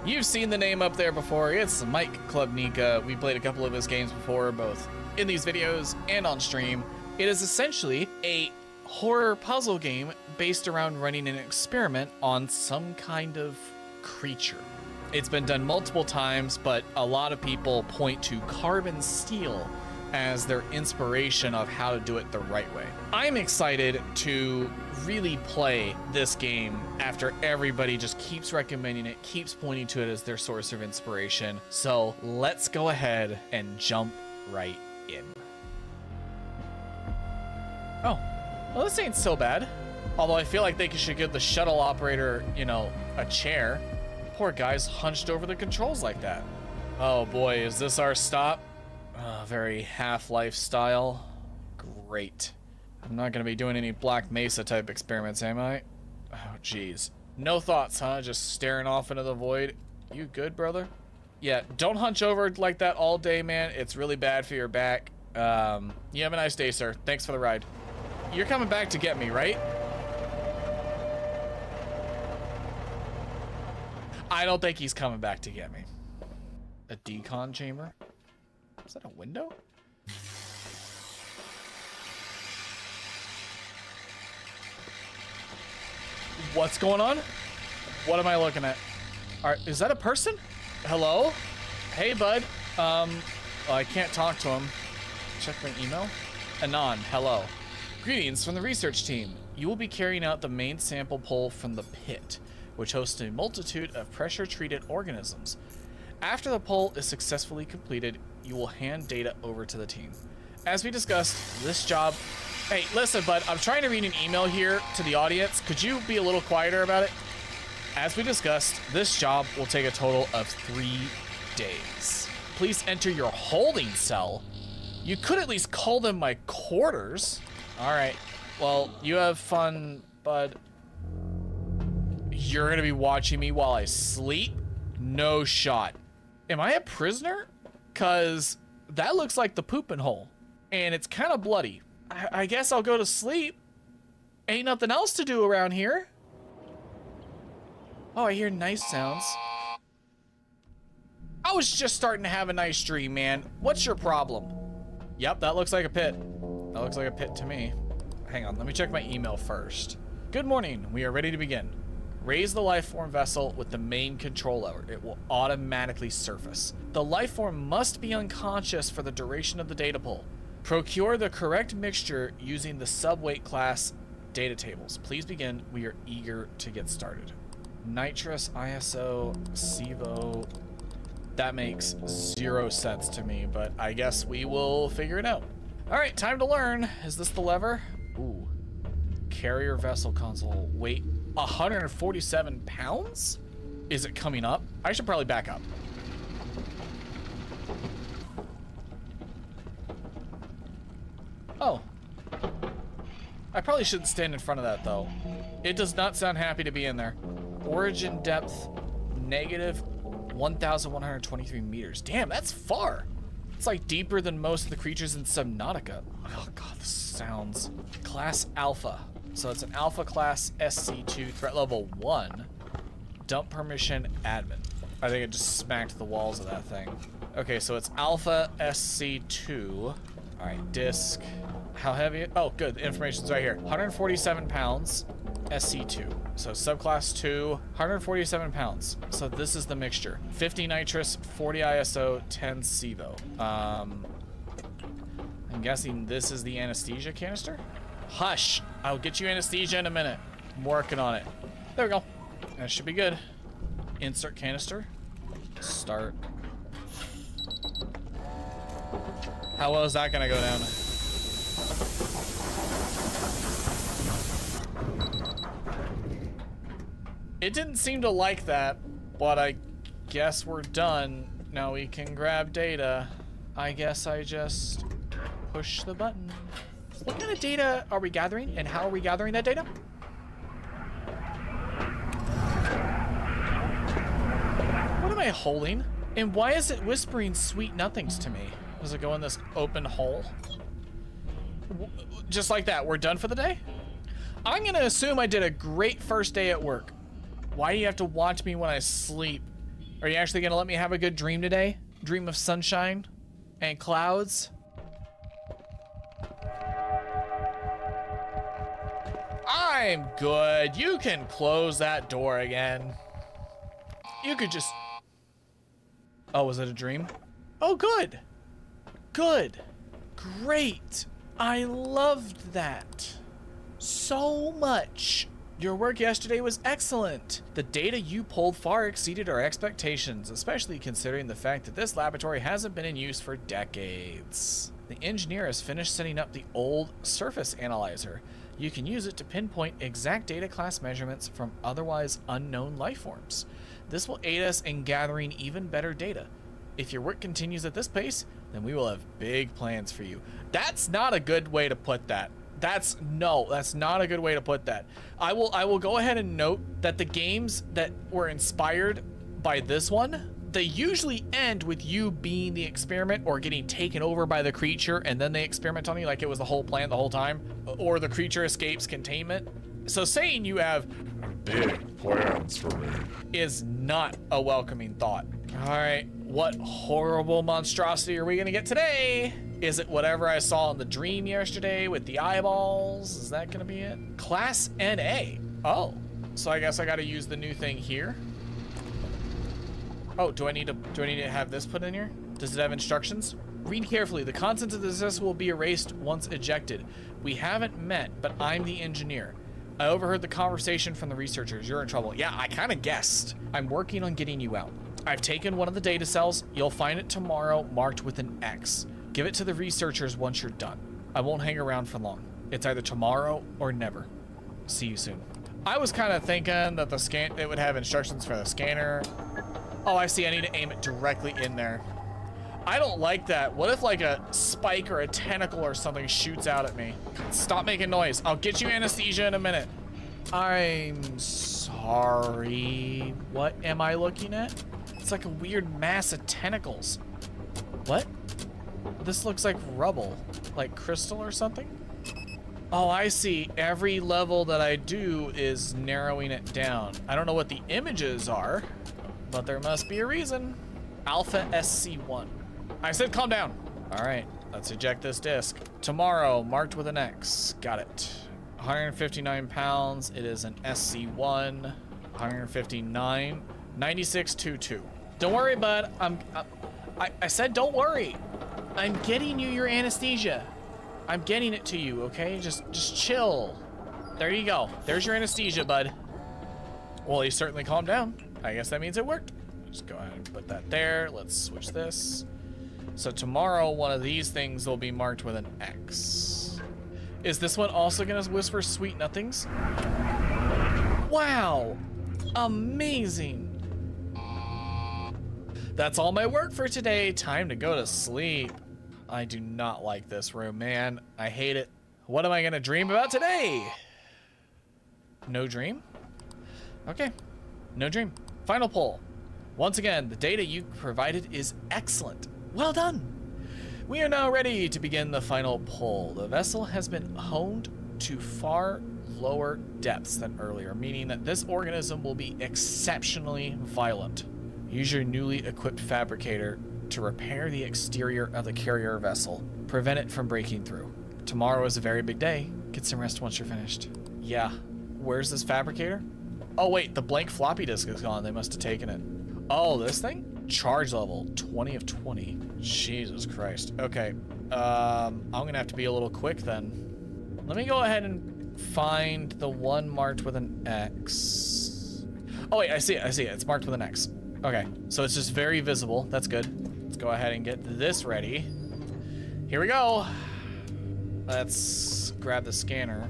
You've seen the name up there before. It's Mike Klubnika. We played a couple of his games before, both in these videos and on stream. It is essentially a horror puzzle game based around running an experiment on some kind of creature. It's been done multiple times, but a lot of people point to Carbon Steel as their inspiration of how to do it the right way. I'm excited to really play this game after everybody just keeps recommending it, keeps pointing to it as their source of inspiration. So let's go ahead and jump right in. Oh, well, this ain't so bad. Although I feel like they should give the shuttle operator, you know, a chair. Poor guy's hunched over the controls like that. Oh boy, is this our stop? Very Half-Life style. Great. I'm not gonna be doing any Black Mesa type experiments, am I? Oh, jeez. No thoughts, huh? Just staring off into the void. You good, brother? Yeah, don't hunch over like that all day, man. It's really bad for your back. You have a nice day, sir. Thanks for the ride. You're coming back to get me, right? I don't think he's coming back to get me. A decon chamber? Is that a window? What's going on? What am I looking at? Is that a person? Hello? Hey, bud. Well, I can't talk to him. Check my email. Anon, hello. Greetings from the research team. You will be carrying out the main sample pull from the pit, which hosts a multitude of pressure-treated organisms. After the pull is successfully completed, you will hand data over to the team. As we discussed, this job... Hey, listen, bud, I'm trying to read an email here to the audience. Could you be a little quieter about it? As we discussed, this job will take a total of 3 days. Please enter your holding cell. You could at least call them my quarters. All right. Well, you have fun, bud. You're gonna be watching me while I sleep? No shot. Am I a prisoner? Cause that looks like the pooping hole. And it's kind of bloody. I guess I'll go to sleep. Ain't nothing else to do around here. Oh, I hear nice sounds. I was just starting to have a nice dream, man. What's your problem? Yep, that looks like a pit. That looks like a pit to me. Hang on, let me check my email first. Good morning, we are ready to begin. Raise the lifeform vessel with the main control lever. It will automatically surface. The lifeform must be unconscious for the duration of the data pull. Procure the correct mixture using the subweight class data tables. Please begin. We are eager to get started. Nitrous, ISO, SIVO. That makes 0 sense to me, but I guess we will figure it out. All right, time to learn. Is this the lever? Carrier vessel console. Weight 147 pounds? Is it coming up? I should probably back up. Oh. I probably shouldn't stand in front of that though. It does not sound happy to be in there. Origin depth negative 1,123 meters. Damn, that's far. It's like deeper than most of the creatures in Subnautica. Oh god, this sounds. Class Alpha. So it's an Alpha class SC2, threat level 1. Dump permission admin. I think it just smacked the walls of that thing. Okay, so it's Alpha SC2. All right, disc. How heavy? Oh, good. The information's right here. 147 pounds, SC2. So subclass 2, 147 pounds. So this is the mixture. 50 nitrous, 40 ISO, 10 SIVO. I'm guessing this is the anesthesia canister? Hush! I'll get you anesthesia in a minute. I'm working on it. There we go. That should be good. Insert canister. Start. How well is that gonna go down? It didn't seem to like that, but I guess we're done. Now we can grab data. I guess I just push the button. What kind of data are we gathering, and how are we gathering that data? What am I holding? And why is it whispering sweet nothings to me? Does it go in this open hole? Just like that, we're done for the day? I'm gonna assume I did a great first day at work. Why do you have to watch me when I sleep? Are you actually gonna let me have a good dream today? Dream of sunshine and clouds? I'm good. You can close that door again. You could just... Oh, was it a dream? Oh, good. Good. Great. I loved that so much. Your work yesterday was excellent. The data you pulled far exceeded our expectations, especially considering the fact that this laboratory hasn't been in use for decades. The engineer has finished setting up the old surface analyzer. You can use it to pinpoint exact data class measurements from otherwise unknown life forms. This will aid us in gathering even better data. If your work continues at this pace, then we will have big plans for you. That's not a good way to put that. That's not a good way to put that. I will go ahead and note that the games that were inspired by this one, they usually end with you being the experiment or getting taken over by the creature and then they experiment on you like it was the whole plan the whole time, or the creature escapes containment. So saying you have Big plans for me is not a welcoming thought. All right, what horrible monstrosity are we gonna get today? Is it whatever I saw in the dream yesterday with the eyeballs? Is that gonna be it? Class NA. Oh, so I guess I gotta use the new thing here. Oh, do I need to have this put in here? Does it have instructions? Read carefully. The contents of the system will be erased once ejected. We haven't met, but I'm the engineer. I overheard the conversation from the researchers. You're in trouble. Yeah, I kind of guessed. I'm working on getting you out. I've taken one of the data cells. You'll find it tomorrow marked with an X. Give it to the researchers once you're done. I won't hang around for long. It's either tomorrow or never. See you soon. I was kind of thinking that it would have instructions for the scanner. Oh, I see. I need to aim it directly in there. I don't like that. What if like a spike or a tentacle or something shoots out at me? Stop making noise. I'll get you anesthesia in a minute. I'm sorry. What am I looking at? It's like a weird mass of tentacles. What? This looks like rubble, like crystal or something. Oh, I see. Every level that I do is narrowing it down. I don't know what the images are, but there must be a reason. Alpha SC1. I said calm down. All right, let's eject this disc. Tomorrow, marked with an X. Got it. 159 pounds. It is an SC1. 159. 9622. Don't worry, bud. I said don't worry. I'm getting you your anesthesia. I'm getting it to you, okay? Just chill. There you go. There's your anesthesia, bud. Well, he certainly calmed down. I guess that means it worked. Just go ahead and put that there. Let's switch this. So tomorrow, one of these things will be marked with an X. Is this one also gonna whisper sweet nothings? Wow, amazing. That's all my work for today. Time to go to sleep. I do not like this room, man. I hate it. What am I gonna dream about today? No dream? Okay, no dream. Final poll. Once again, the data you provided is excellent. Well done. We are now ready to begin the final poll. The vessel has been honed to far lower depths than earlier, meaning that this organism will be exceptionally violent. Use your newly equipped fabricator to repair the exterior of the carrier vessel. Prevent it from breaking through. Tomorrow is a very big day. Get some rest once you're finished. Yeah. Where's this fabricator? Oh wait, the blank floppy disk is gone. They must have taken it. Oh, this thing? Charge level, 20 of 20. Jesus Christ. Okay. I'm gonna have to be a little quick then. Let me go ahead and find the one marked with an X. Oh wait, I see it. It's marked with an X. Okay, so it's just very visible. That's good. Let's go ahead and get this ready. Here we go. Let's grab the scanner.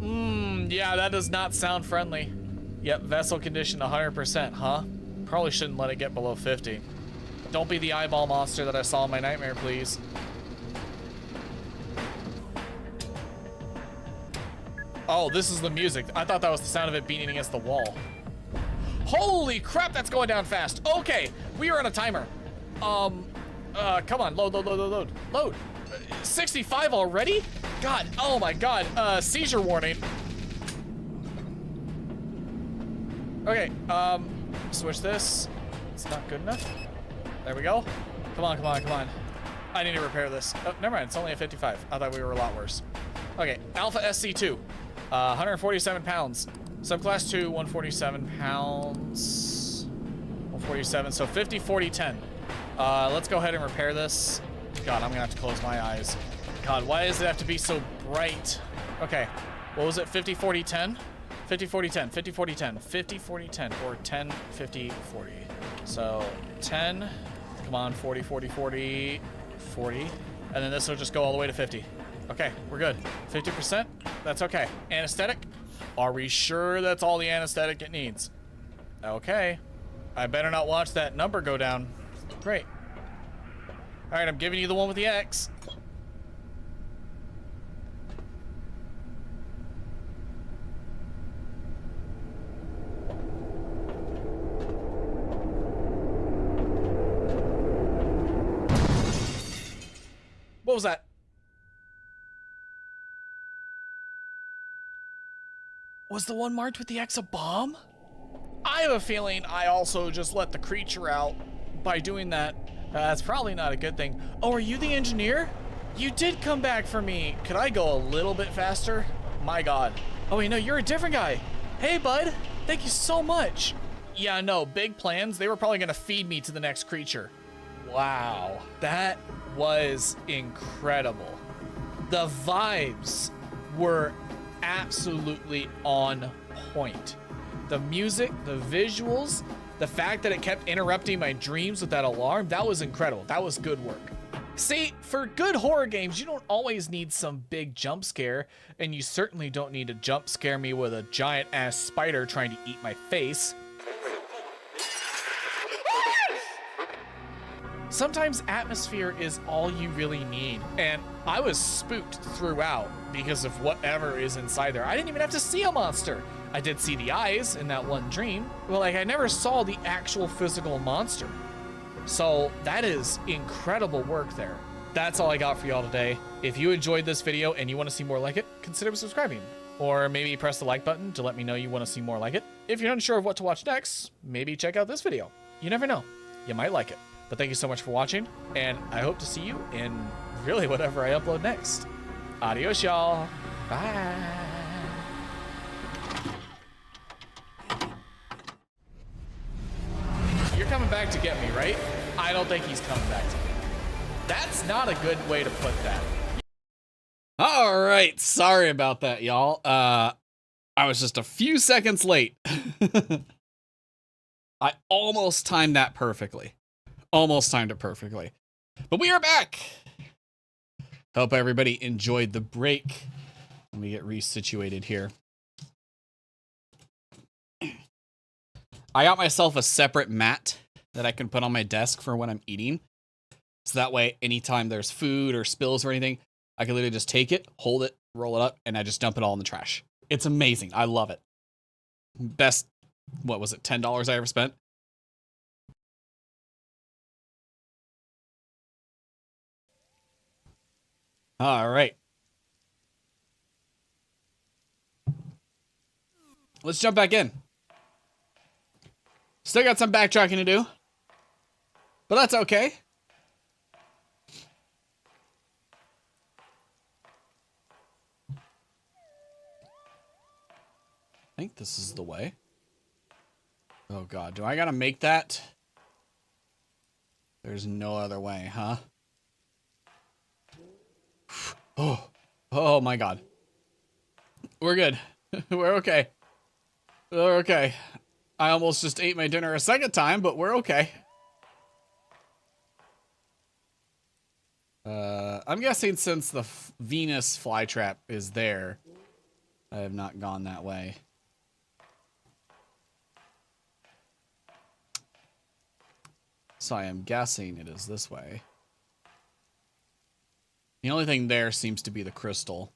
Yeah, that does not sound friendly. Yep, vessel condition 100%, huh? Probably shouldn't let it get below 50. Don't be the eyeball monster that I saw in my nightmare, please. Oh, this is the music. I thought that was the sound of it beating against the wall. Holy crap, that's going down fast. Okay, we are on a timer. Come on, load. 65 already? God, oh my God, seizure warning. Okay, switch this. It's not good enough. There we go. Come on. I need to repair this. Oh, never mind, it's only a 55. I thought we were a lot worse. Okay, Alpha SC2, 147 pounds. Subclass 2, 147 pounds. 147, so 50, 40, 10. Let's go ahead and repair this. God, I'm gonna have to close my eyes. God, why does it have to be so bright? Okay, what was it, 50, 40, 10? 50, 40, 10, 50, 40, 10, 50, 40, 10, or 10, 50, 40. So 10, come on, 40, 40, 40, 40. And then this will just go all the way to 50. Okay, we're good. 50%, that's okay. Anesthetic, are we sure that's all the anesthetic it needs? Okay, I better not watch that number go down. Great. All right, I'm giving you the one with the X. What was that? Was the one marked with the X a bomb? I have a feeling I also just let the creature out by doing that. That's probably not a good thing. Oh, are you the engineer? You did come back for me. Could I go a little bit faster? My God. Oh wait, no, you're a different guy. Hey, bud. Thank you so much. Yeah, no, big plans. They were probably gonna feed me to the next creature. Wow, that was incredible. The vibes were absolutely on point. The music, the visuals, the fact that it kept interrupting my dreams with that alarm, that was incredible. That was good work. See, for good horror games, you don't always need some big jump scare, and you certainly don't need to jump scare me with a giant ass spider trying to eat my face. Sometimes atmosphere is all you really need, and I was spooked throughout because of whatever is inside there. I didn't even have to see a monster. I did see the eyes in that one dream, but like I never saw the actual physical monster. So that is incredible work there. That's all I got for y'all today. If you enjoyed this video and you want to see more like it, consider subscribing. Or maybe press the like button to let me know you want to see more like it. If you're unsure of what to watch next, maybe check out this video. You never know, you might like it. But thank you so much for watching, and I hope to see you in really whatever I upload next. Adios, y'all. Bye. You're coming back to get me, right? I don't think he's coming back to me. That's not a good way to put that. All right, sorry about that, y'all. I was just a few seconds late. I almost timed that perfectly. Almost timed it perfectly. But we are back. Hope everybody enjoyed the break. Let me get resituated here. I got myself a separate mat that I can put on my desk for when I'm eating. So that way, anytime there's food or spills or anything, I can literally just take it, hold it, roll it up, and I just dump it all in the trash. It's amazing. I love it. Best, what was it, $10 I ever spent? All right. Let's jump back in. Still got some backtracking to do, but that's okay. I think this is the way. Oh God, do I gotta make that? There's no other way, huh? Oh my God. We're good. We're okay. We're okay. I almost just ate my dinner a second time, but we're okay. I'm guessing since the Venus flytrap is there, I have not gone that way. So I am guessing it is this way. The only thing there seems to be the crystal.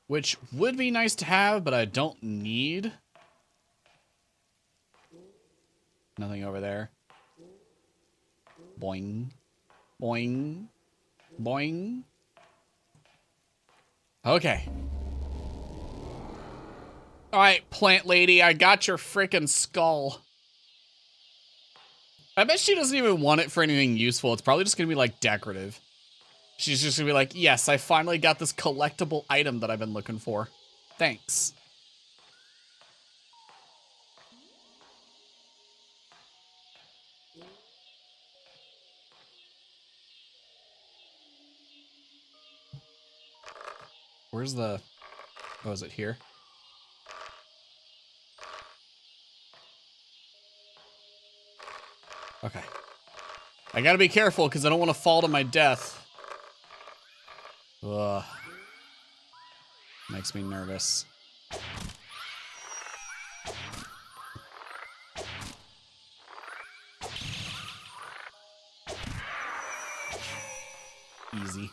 Which would be nice to have, but I don't need. Nothing over there. Boing. Boing. Boing. Okay. Alright, plant lady, I got your frickin' skull. I bet she doesn't even want it for anything useful. It's probably just gonna be, like, decorative. She's just gonna be like, yes, I finally got this collectible item that I've been looking for. Thanks. Where's the... Oh, is it here? Okay. I gotta be careful because I don't want to fall to my death. Ugh. Makes me nervous. Easy.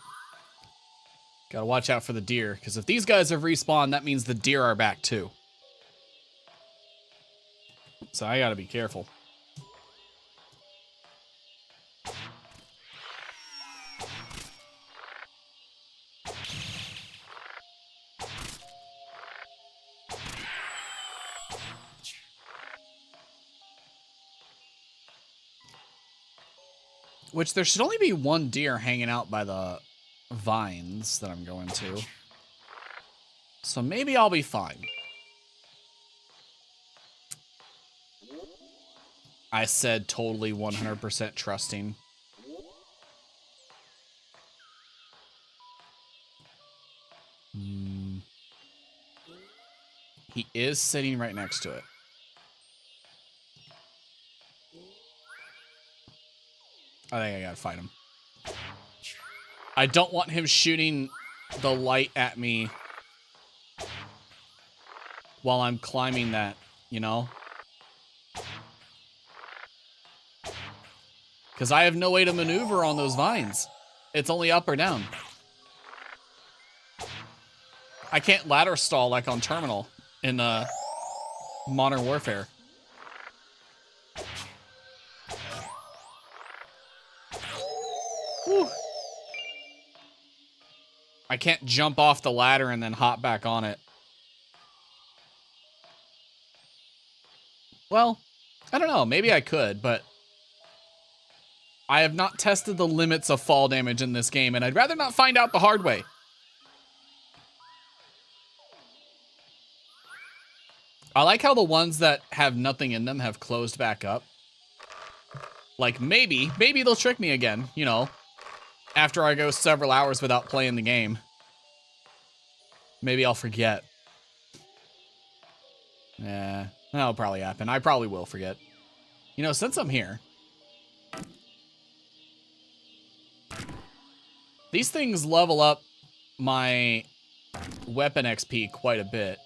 Gotta watch out for the deer, because if these guys have respawned, that means the deer are back too. So I gotta be careful. Which there should only be one deer hanging out by the vines that I'm going to. So maybe I'll be fine. I said totally 100% trusting. He is sitting right next to it. I think I gotta fight him. I don't want him shooting the light at me while I'm climbing that, you know? Because I have no way to maneuver on those vines. It's only up or down. I can't ladder stall like on Terminal in Modern Warfare. Whew. I can't jump off the ladder and then hop back on it. Well, I don't know. Maybe I could, but I have not tested the limits of fall damage in this game, and I'd rather not find out the hard way. I like how the ones that have nothing in them have closed back up. Like, maybe they'll trick me again, you know, after I go several hours without playing the game. Maybe I'll forget. Yeah, that'll probably happen. I probably will forget. You know, since I'm here, these things level up my weapon XP quite a bit.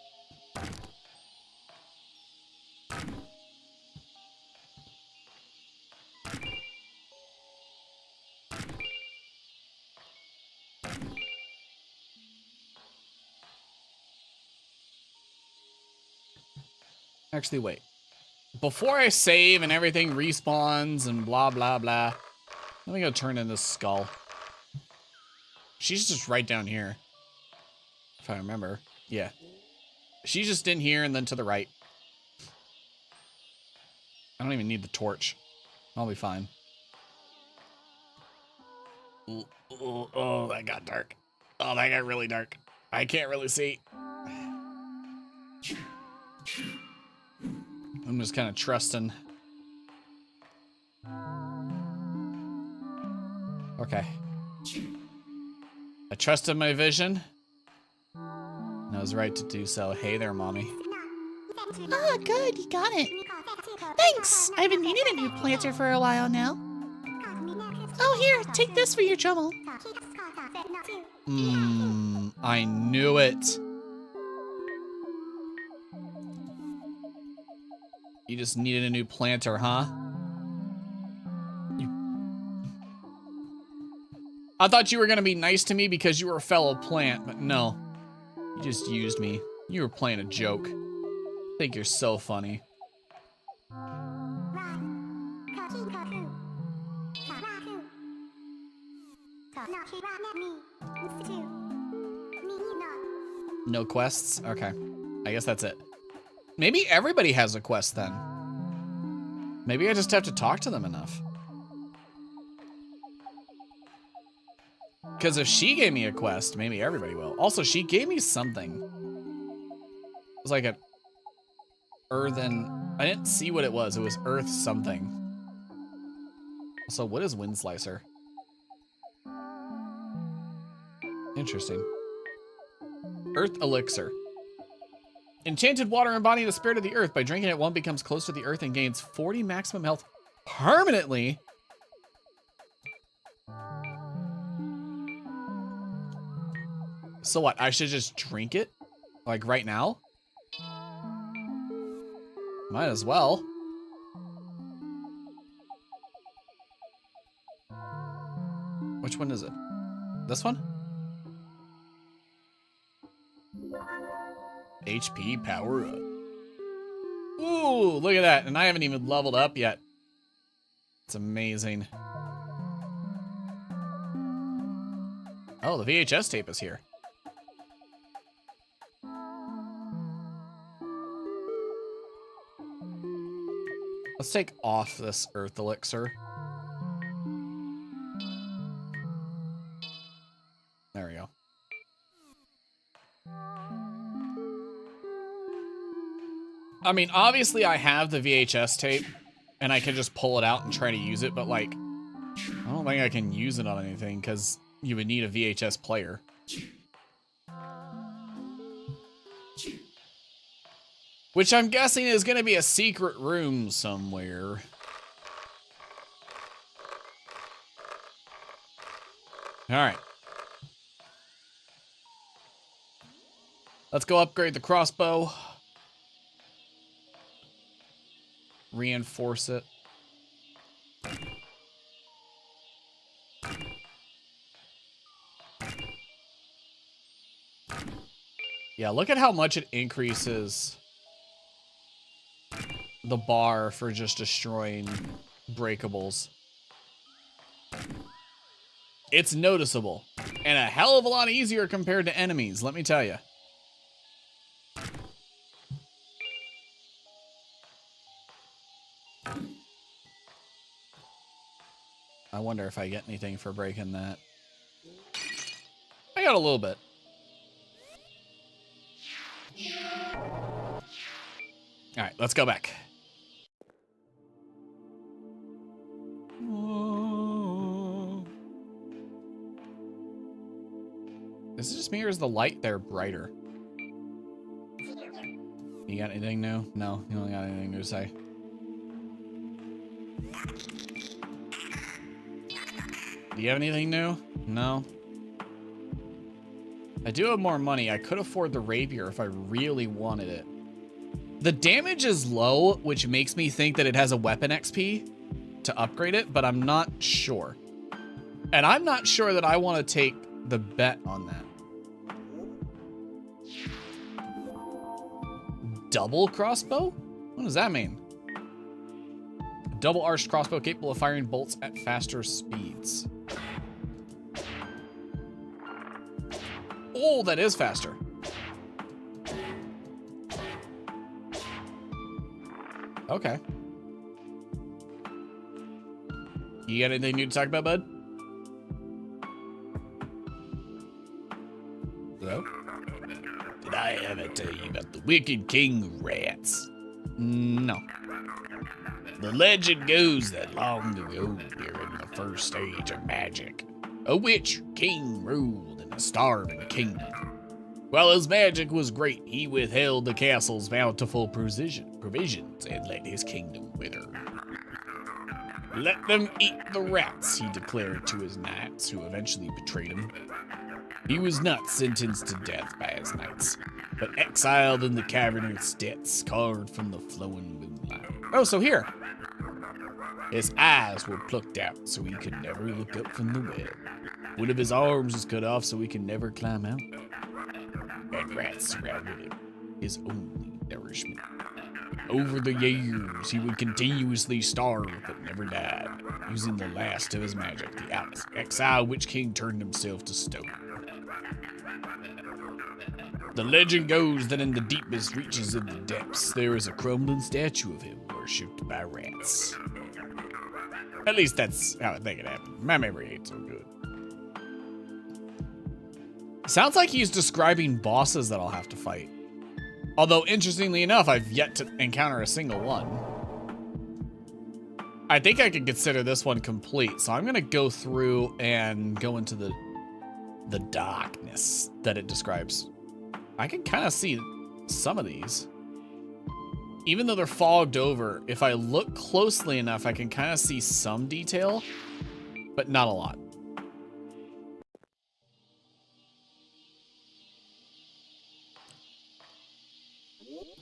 Actually, wait. Before I save and everything respawns and blah, blah, blah, let me go turn in this skull. She's just right down here. If I remember. Yeah. She's just in here and then to the right. I don't even need the torch. I'll be fine. Oh, that got dark. Oh, that got really dark. I can't really see. I'm just kind of trusting. Okay. I trusted my vision. And I was right to do so. Hey there, Mommy. Ah, good, you got it. Thanks! I've been needing a new planter for a while now. Oh, here, take this for your trouble. I knew it. You just needed a new planter, huh? I thought you were gonna be nice to me because you were a fellow plant, but no. You just used me. You were playing a joke. I think you're so funny. No quests? Okay. I guess that's it. Maybe everybody has a quest then. Maybe I just have to talk to them enough. Because if she gave me a quest, maybe everybody will. Also, she gave me something. It was like a earthen... I didn't see what it was. It was earth something. So what is Wind Slicer? Interesting. Earth Elixir. Enchanted water embodying the spirit of the earth. By drinking it, one becomes close to the earth and gains 40 maximum health permanently. So what? I should just drink it? Like right now? Might as well. Which one is it? This one? HP power up. Ooh, look at that. And I haven't even leveled up yet. It's amazing. Oh, the VHS tape is here. Let's take off this earth elixir. There we go. I mean, obviously I have the VHS tape and I can just pull it out and try to use it, but like, I don't think I can use it on anything because you would need a VHS player. Which I'm guessing is going to be a secret room somewhere. All right. Let's go upgrade the crossbow. Reinforce it. Yeah, look at how much it increases the bar for just destroying breakables. It's noticeable. And a hell of a lot easier compared to enemies, let me tell you. I wonder if I get anything for breaking that. I got a little bit. All right, let's go back. Is it just me or is the light there brighter? You got anything new? No, you don't got anything new to say. Do you have anything new? No. I do have more money. I could afford the rapier if I really wanted it. The damage is low, which makes me think that it has a weapon XP to upgrade it, but I'm not sure. And I'm not sure that I want to take the bet on that. Double crossbow? What does that mean? A double arched crossbow capable of firing bolts at faster speeds. Oh, that is faster. Okay. You got anything new to talk about, bud? Hello? Did I ever tell you about the Wicked King of Rats? No. The legend goes that long ago, during the first age of magic, a witch king ruled in a starving kingdom. While his magic was great, he withheld the castle's bountiful provisions and let his kingdom wither. Let them eat the rats, he declared to his knights, who eventually betrayed him. He was not sentenced to death by his knights, but exiled in the cavernous depths carved from the flowing moonlight. Oh, so here. His eyes were plucked out so he could never look up from the well. One of his arms was cut off so he could never climb out. And rats surrounded him, his only nourishment. Over the years, he would continuously starve but never died. Using the last of his magic, the exiled Witch King turned himself to stone. The legend goes that in the deepest reaches of the depths, there is a crumbling statue of him worshipped by rats. At least that's how I think it happened. My memory ain't so good. Sounds like he's describing bosses that I'll have to fight. Although, interestingly enough, I've yet to encounter a single one. I think I could consider this one complete, so I'm going to go through and go into the darkness that it describes. I can kind of see some of these. Even though they're fogged over, if I look closely enough, I can kind of see some detail, but not a lot.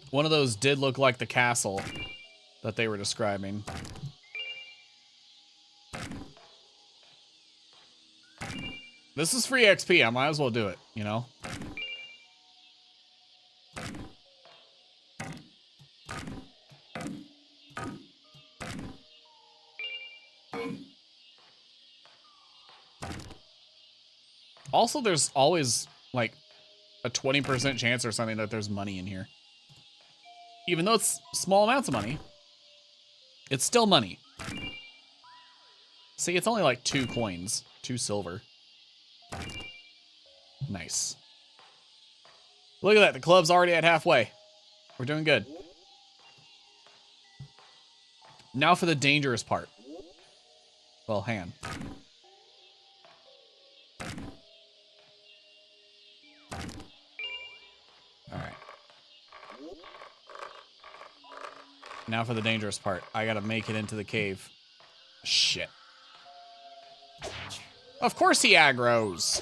One of those did look like the castle that they were describing. This is free XP. I might as well do it, you know? Also, there's always, like, a 20% chance or something that there's money in here. Even though it's small amounts of money, it's still money. See, it's only like 2 coins, 2 silver. Nice. Look at that, the club's already at halfway. We're doing good. Now for the dangerous part. Well, hang on. Alright. Now for the dangerous part. I gotta make it into the cave. Shit. Of course he aggroes.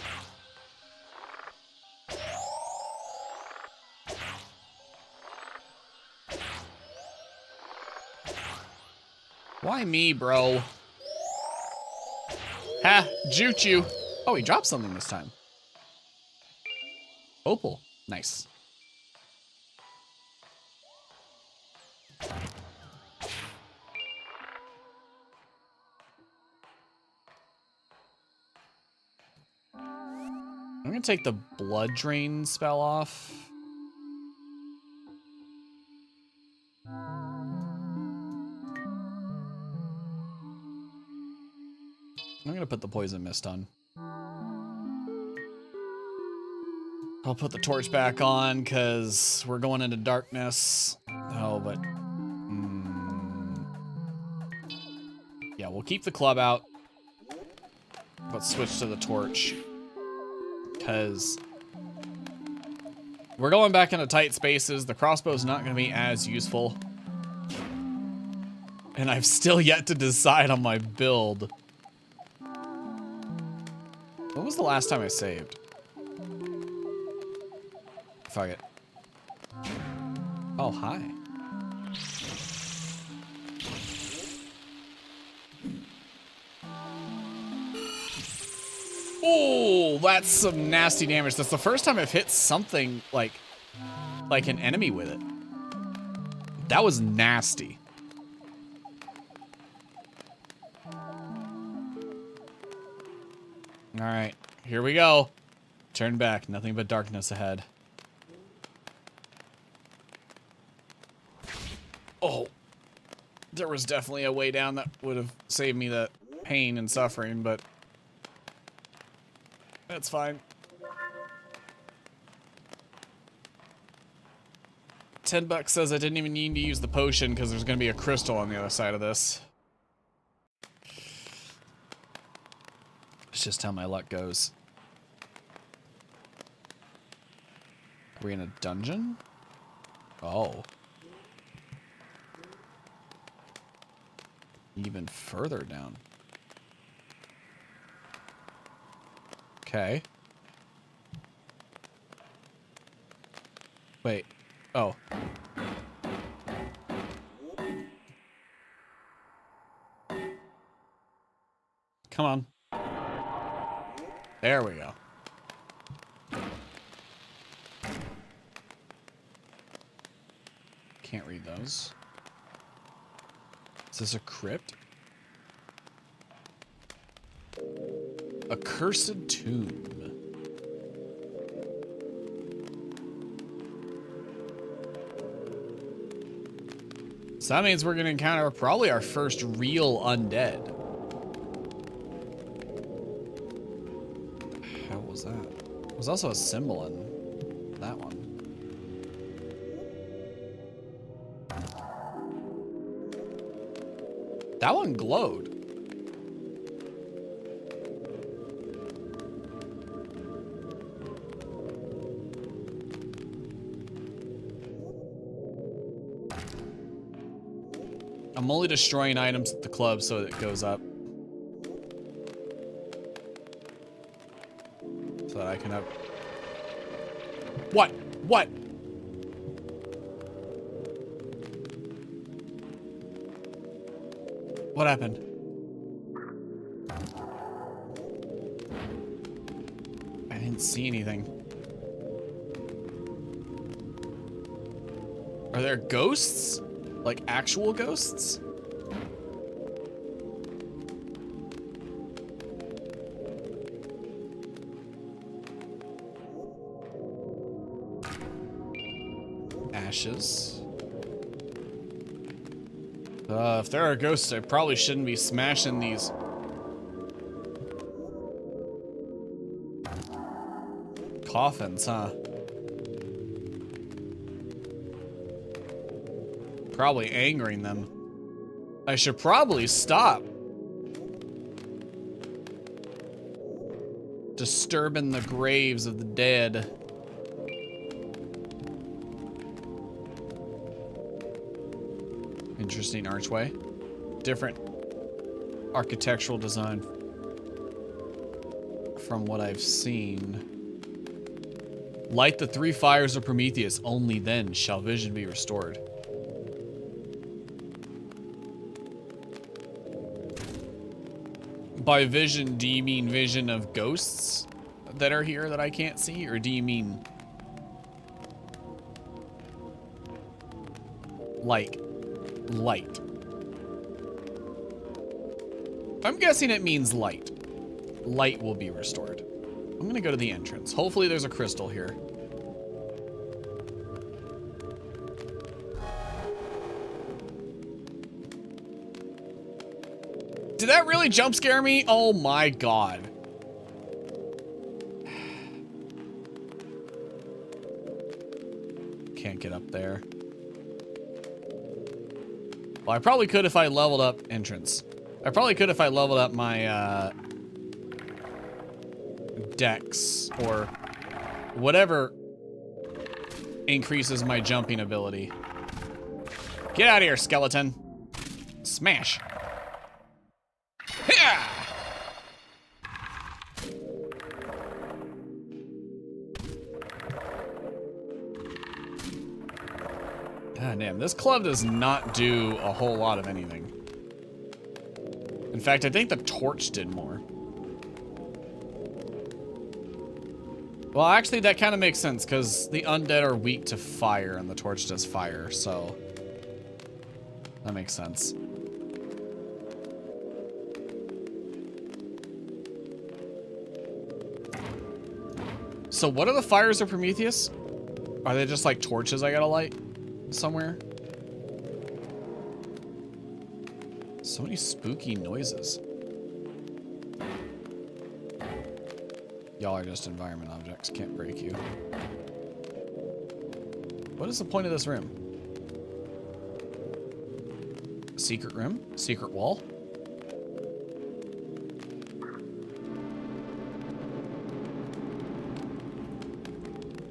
Why me, bro? Ha! Jute you. Oh, he dropped something this time. Opal. Nice. I'm gonna take the blood drain spell off. I'm gonna put the poison mist on. I'll put the torch back on because we're going into darkness. Oh, but yeah, we'll keep the club out, but switch to the torch because we're going back into tight spaces. The crossbow's not going to be as useful, and I've still yet to decide on my build. When was the last time I saved? Fuck it. Oh, hi. Oh, that's some nasty damage. That's the first time I've hit something like an enemy with it. That was nasty. All right, here we go. Turn back, nothing but darkness ahead. Oh, there was definitely a way down that would have saved me that pain and suffering, but that's fine. 10 bucks says I didn't even need to use the potion because there's going to be a crystal on the other side of this. It's just how my luck goes. Are we in a dungeon? Oh. Even further down. Okay. Wait. Oh. Come on. There we go. Can't read those. Is this a crypt? A cursed tomb. So that means we're gonna encounter probably our first real undead. How was that? There's also a symbol in that one. That one glowed. I'm only destroying items at the club so it goes up. So that I can up. What? What? What happened? I didn't see anything. Are there ghosts? Like actual ghosts? Ashes. If there are ghosts, I probably shouldn't be smashing these. Coffins, huh? Probably angering them. I should probably stop disturbing the graves of the dead. Interesting archway. Different architectural design from what I've seen. Light the 3 fires of Prometheus, only then shall vision be restored. By vision, do you mean vision of ghosts that are here that I can't see? Or do you mean like light? I'm guessing it means light. Light will be restored. I'm gonna go to the entrance. Hopefully there's a crystal here. Did that really jump scare me? Oh my god. Can't get up there. Well, I probably could if I leveled up entrance. I probably could if I leveled up my dex or whatever increases my jumping ability. Get out of here, skeleton. Smash. Yeah! Damn, this club does not do a whole lot of anything. In fact, I think the torch did more. Well, actually, that kind of makes sense, because the undead are weak to fire, and the torch does fire, so... that makes sense. So what are the fires of Prometheus? Are they just like torches I gotta light somewhere? So many spooky noises. Y'all are just environment objects, can't break you. What is the point of this room? Secret room? Secret wall?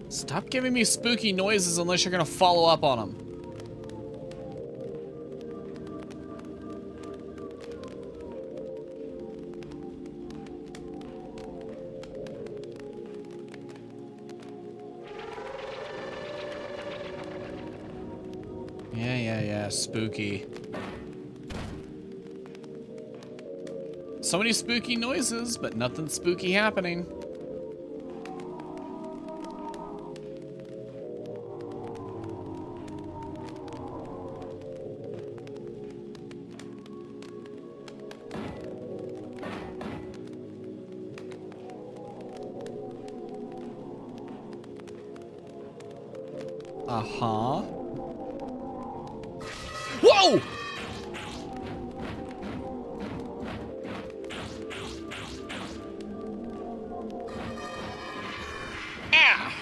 Stop giving me spooky noises unless you're gonna follow up on them. Yeah, spooky. So many spooky noises, but nothing spooky happening. Uh-huh. Whoa! Ah!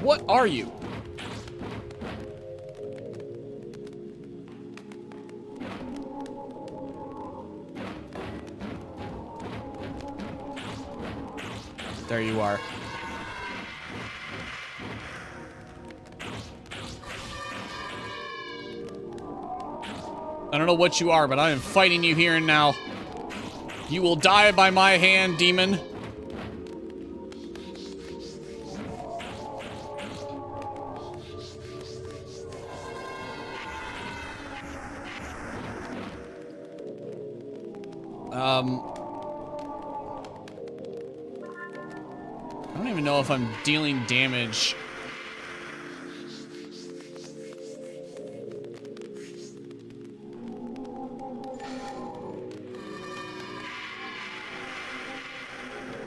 What are you? There you are. I don't know what you are, but I am fighting you here and now. You will die by my hand, demon. I don't even know if I'm dealing damage.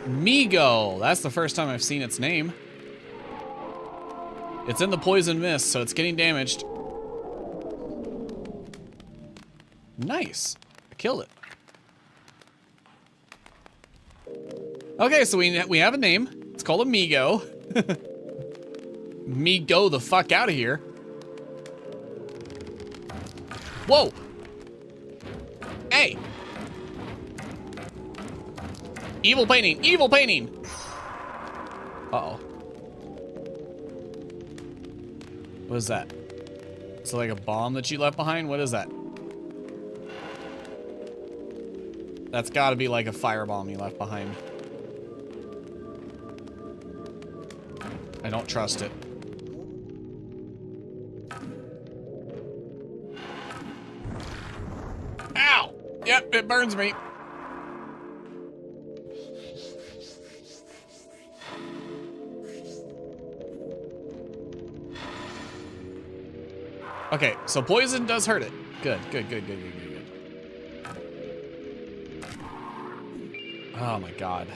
Migo! That's the first time I've seen its name. It's in the poison mist, so it's getting damaged. Nice. I killed it. Okay, so we have a name. It's called Amigo. Me go the fuck out of here. Whoa! Hey! Evil painting! Evil painting! Uh-oh. What is that? Is it like a bomb that you left behind? What is that? That's gotta be like a firebomb you left behind. I don't trust it. Ow! Yep, it burns me. Okay, so poison does hurt it. Good, good, good, good, good, good, good. Oh my god.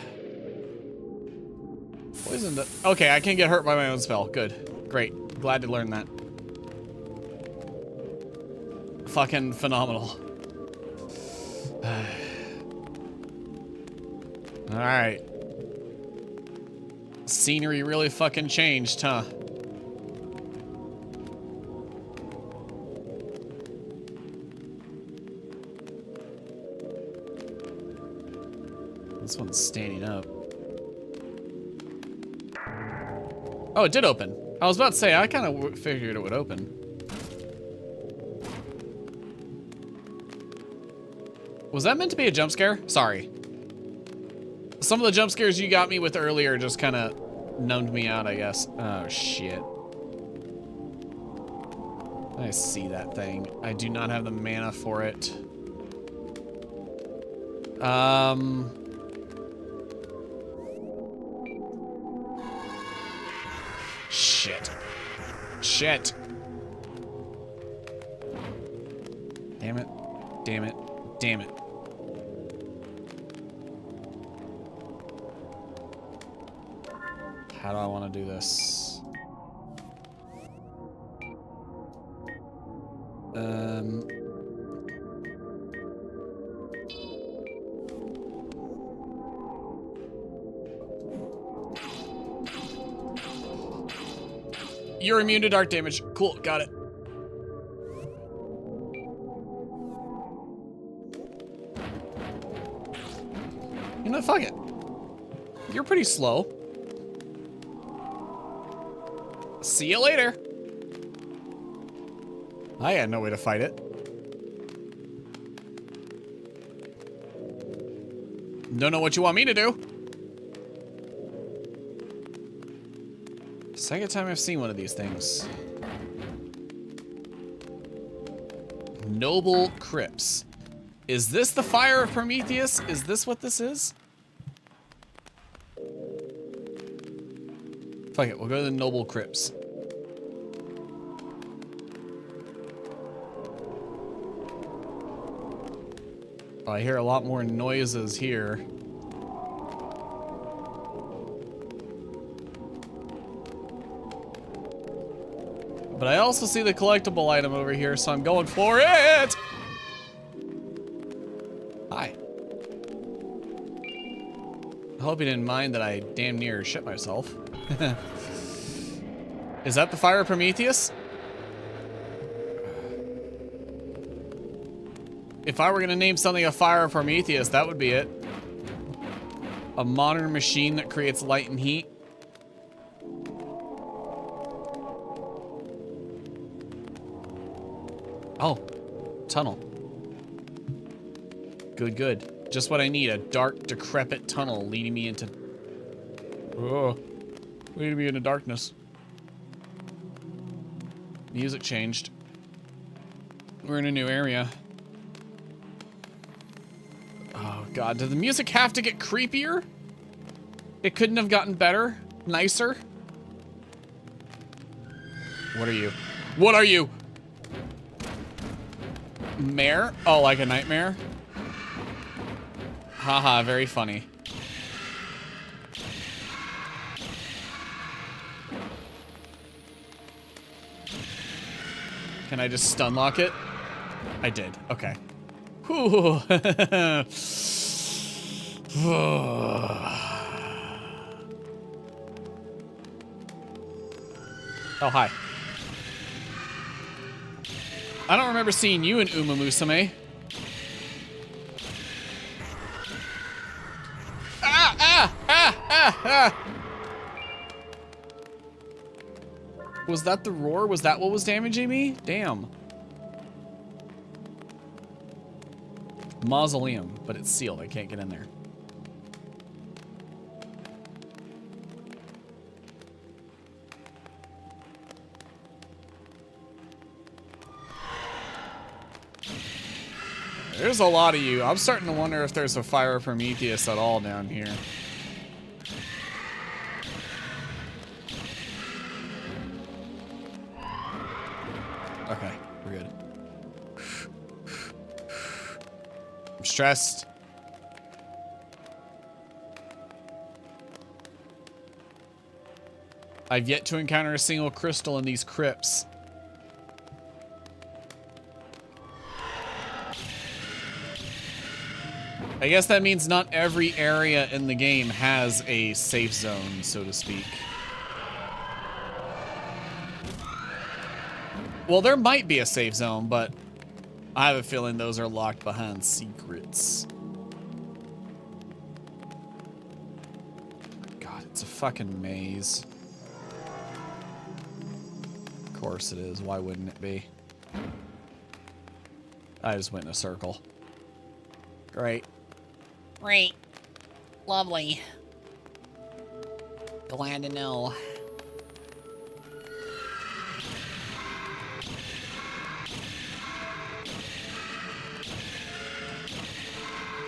Poison does... Okay, I can get hurt by my own spell. Good. Great. Glad to learn that. Fucking phenomenal. Alright. Scenery really fucking changed, huh? This one's standing up. Oh, it did open. I was about to say, I kind of figured it would open. Was that meant to be a jump scare? Sorry. Some of the jump scares you got me with earlier just kind of numbed me out, I guess. Oh, shit. I see that thing. I do not have the mana for it. Shit. Shit. Damn it. Damn it. Damn it. How do I want to do this? You're immune to dark damage. Cool, got it. You know, fuck it. You're pretty slow. See you later. I had no way to fight it. Don't know what you want me to do. Second time I've seen one of these things. Noble Crypts. Is this the Fire of Prometheus? Is this what this is? Fuck it, we'll go to the Noble Crypts. Oh, I hear a lot more noises here. But I also see the collectible item over here, so I'm going for it! Hi. I hope you didn't mind that I damn near shit myself. Is that the Fire of Prometheus? If I were gonna name something a Fire of Prometheus, that would be it. A modern machine that creates light and heat. Oh, tunnel. Good, good. Just what I need, a dark, decrepit tunnel leading me into... Oh, leading me into darkness. Music changed. We're in a new area. Oh god, did the music have to get creepier? It couldn't have gotten better? Nicer? What are you? What are you? Mare? Oh, like a nightmare? Haha, very funny. Can I just stun lock it? I did. Okay. Whew. Oh, hi. I don't remember seeing you in Uma Musume. Ah, ah, ah, ah, ah. Was that the roar? Was that what was damaging me? Damn. Mausoleum, but it's sealed. I can't get in there. There's a lot of you. I'm starting to wonder if there's a Fire of Prometheus at all down here. Okay, we're good. I'm stressed. I've yet to encounter a single crystal in these crypts. I guess that means not every area in the game has a safe zone, so to speak. Well, there might be a safe zone, but I have a feeling those are locked behind secrets. God, it's a fucking maze. Of course it is. Why wouldn't it be? I just went in a circle. Great. Great. Lovely. Glad to know.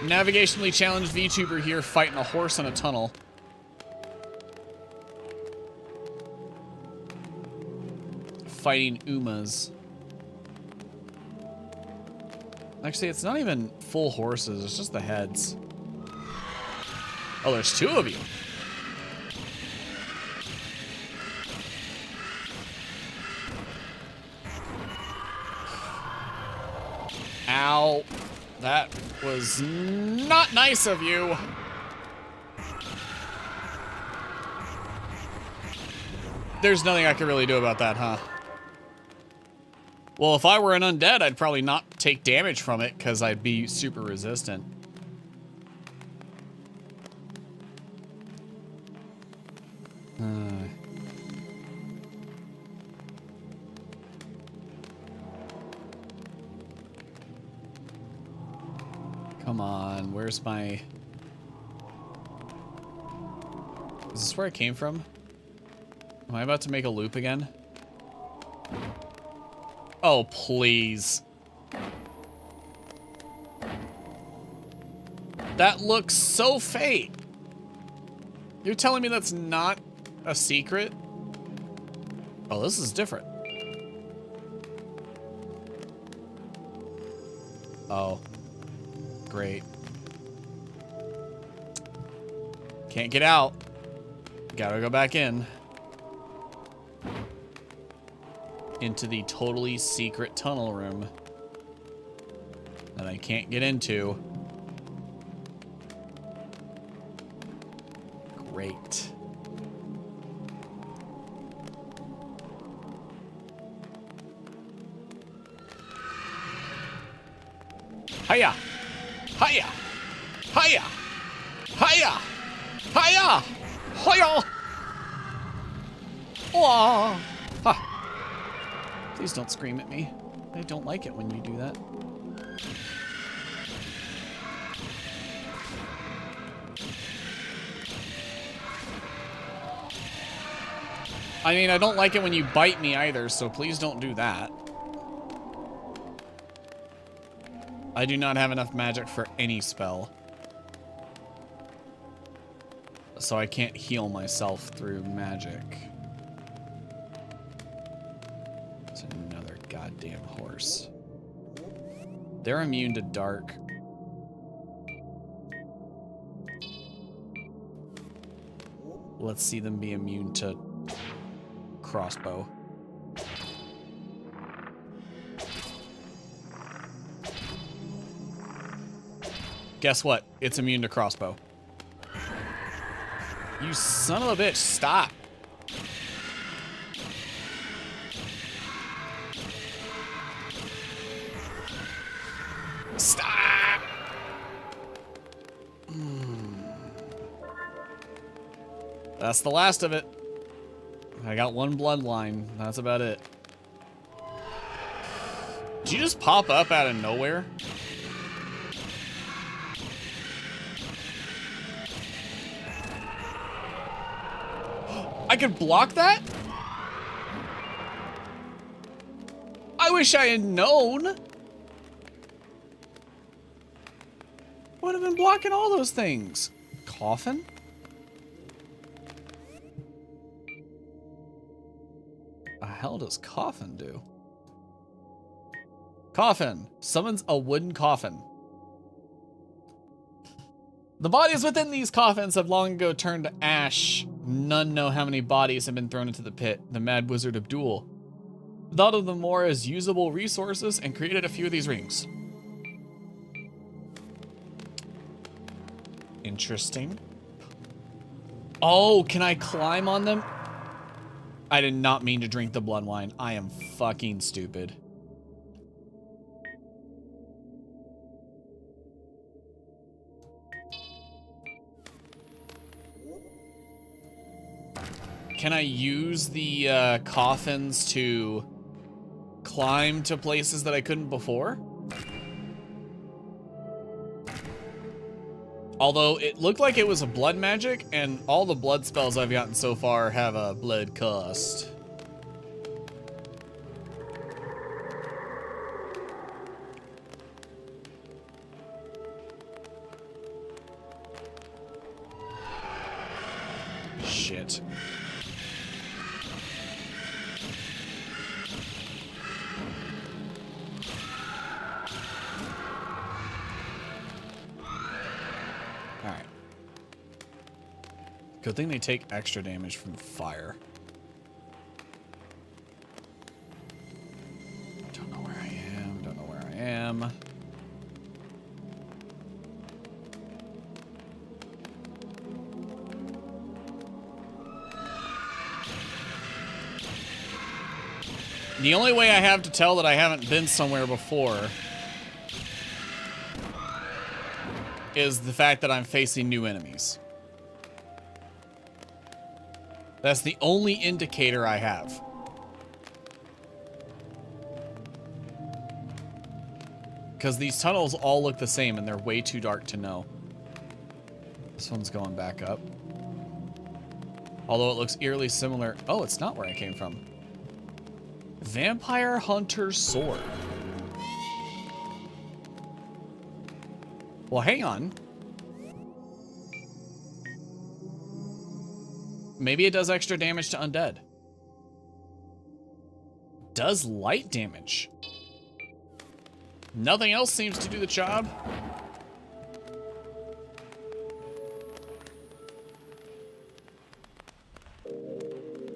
Navigationally challenged VTuber here fighting a horse in a tunnel. Fighting Umas. Actually, it's not even full horses, it's just the heads. Oh, there's two of you. Ow. That was not nice of you. There's nothing I can really do about that, huh? Well, if I were an undead, I'd probably not take damage from it because I'd be super resistant. Come on, where's my... Is this where I came from? Am I about to make a loop again? Oh, please. That looks so fake. You're telling me that's not a secret? Oh, this is different. Oh. Great. Can't get out. Gotta go back in. Into the totally secret tunnel room that I can't get into. Great. Hiya! Hiya! Hiya! Hiya! Hiya! Hiya! Oh! Ha! Please don't scream at me. I don't like it when you do that. I mean, I don't like it when you bite me either, so please don't do that. I do not have enough magic for any spell. So I can't heal myself through magic. It's another goddamn horse. They're immune to dark. Let's see them be immune to crossbow. Guess what? It's immune to crossbow. You son of a bitch, stop. Stop! That's the last of it. I got one bloodline. That's about it. Did you just pop up out of nowhere? I could block that? I wish I had known. Would have been blocking all those things. Coffin? The hell does coffin do? Coffin. Summons a wooden coffin. The bodies within these coffins have long ago turned to ash. None know how many bodies have been thrown into the pit. The Mad Wizard Abdul thought of them more as usable resources and created a few of these rings. Interesting. Oh, can I climb on them? I did not mean to drink the blood wine. I am fucking stupid. Can I use the coffins to climb to places that I couldn't before? Although it looked like it was a blood magic, and all the blood spells I've gotten so far have a blood cost. shit. Alright. Good thing they take extra damage from fire. Don't know where I am. Don't know where I am. The only way I have to tell that I haven't been somewhere before is the fact that I'm facing new enemies. That's the only indicator I have. Because these tunnels all look the same and they're way too dark to know. This one's going back up. Although it looks eerily similar. Oh, it's not where I came from. Vampire Hunter's Sword. Well, hang on. Maybe it does extra damage to undead. Does light damage. Nothing else seems to do the job.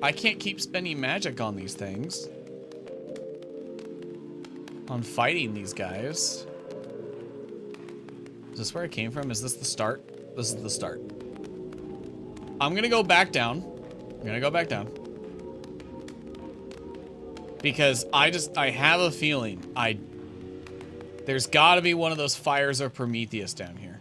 I can't keep spending magic on these things. On fighting these guys. Is this where I came from? Is this the start? This is the start. I'm gonna go back down. I'm gonna go back down. Because I have a feeling there's gotta be one of those fires of Prometheus down here.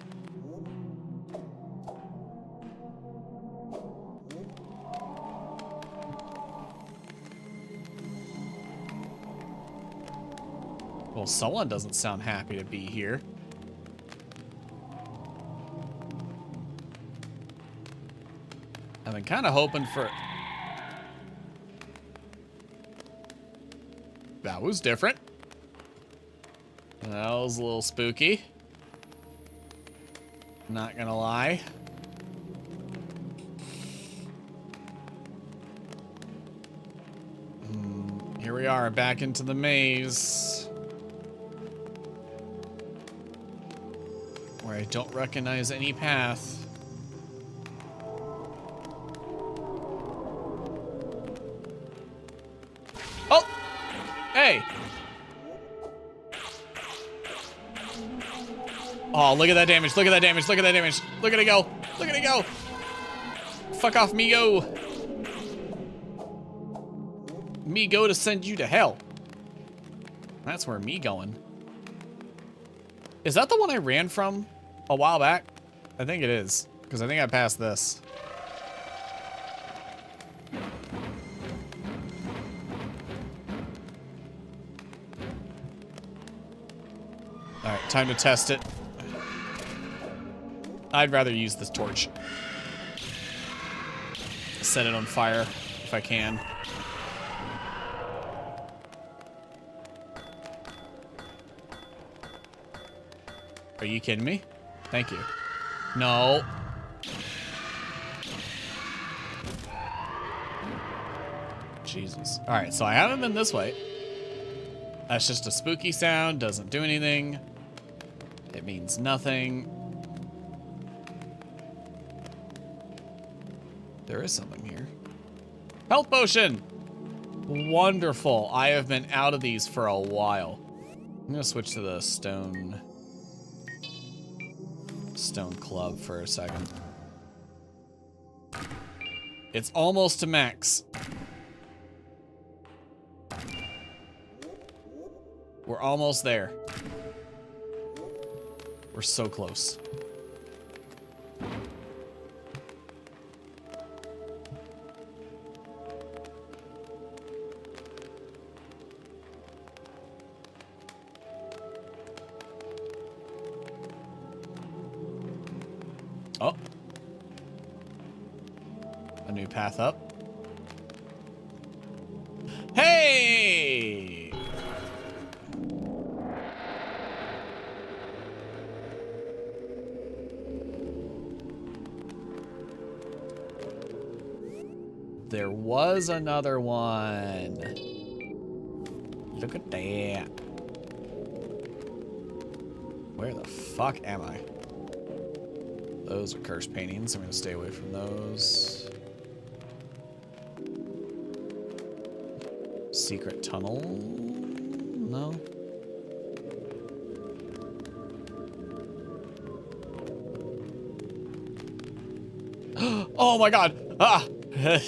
Well, someone doesn't sound happy to be here. I've been kind of hoping for... That was different. That was a little spooky. Not gonna lie. Here we are, back into the maze. Where I don't recognize any path. Oh! Hey! Oh, look at that damage, look at that damage, look at that damage. Look at it go, look at it go. Fuck off, me go. Me go to send you to hell. That's where me going. Is that the one I ran from a while back? I think it is, because I think I passed this. Alright, time to test it. I'd rather use this torch. Set it on fire if I can. Are you kidding me? Thank you. No. Jesus. Alright, so I haven't been this way. That's just a spooky sound, doesn't do anything. It means nothing. There is something here. Health potion! Wonderful. I have been out of these for a while. I'm gonna switch to the stone club for a second. It's almost to max. We're almost there. We're so close. Oh. A new path up. Hey! There was another one. Look at that. Where the fuck am I? Those are cursed paintings. I'm gonna stay away from those. Secret tunnel? No. Oh my god! Ah! I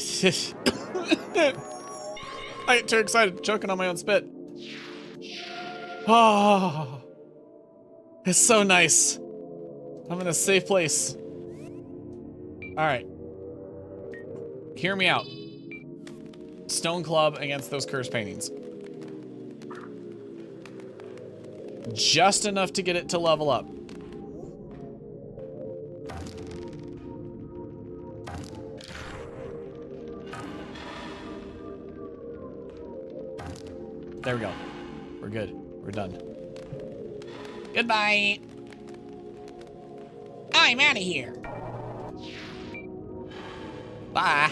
get too excited, choking on my own spit. Oh, it's so nice. I'm in a safe place. All right. Hear me out. Stone club against those cursed paintings. Just enough to get it to level up. There we go. We're good. We're done. Goodbye. I'm out of here. Bye.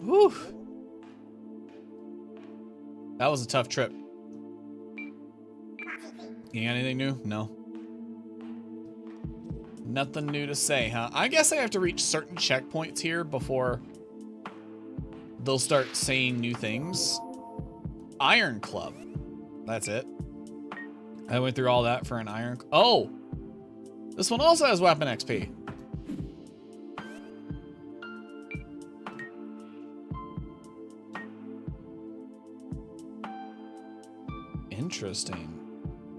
Whew. That was a tough trip. You got anything new? No. Nothing new to say, huh? I guess I have to reach certain checkpoints here before they'll start saying new things. Iron Club. That's it. I went through all that for an iron... Oh! This one also has weapon XP. Interesting.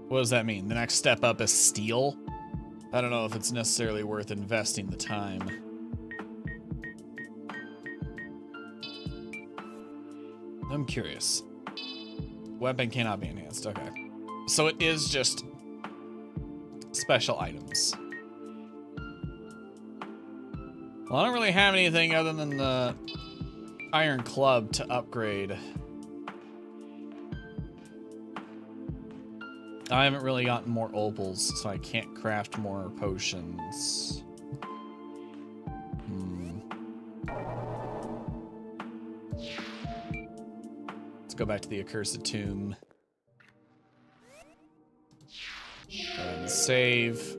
What does that mean? The next step up is steel? I don't know if it's necessarily worth investing the time. I'm curious. Weapon cannot be enhanced. Okay. So it is just special items. Well, I don't really have anything other than the iron club to upgrade. I haven't really gotten more opals, so I can't craft more potions. Let's go back to the accursed tomb. And save.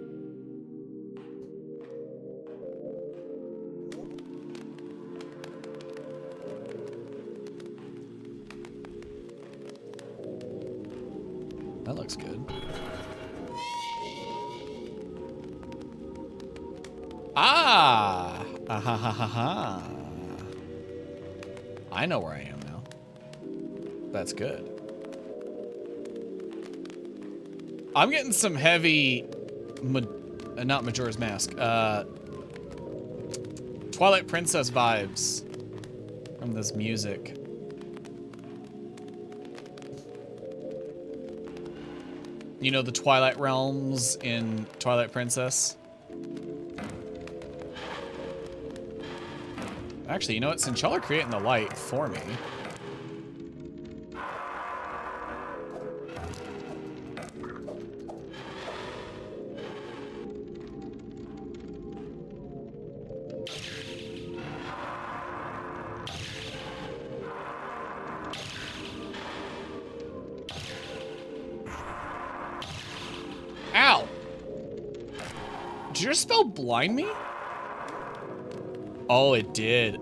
That looks good. Ah! Ah ha ha ha ha. I know where I am now. That's good. I'm getting some heavy, not Majora's Mask, Twilight Princess vibes from this music. You know the Twilight Realms in Twilight Princess? Actually, you know what? Since y'all are creating the light for me. Ow! Did your spell blind me? Oh, it did.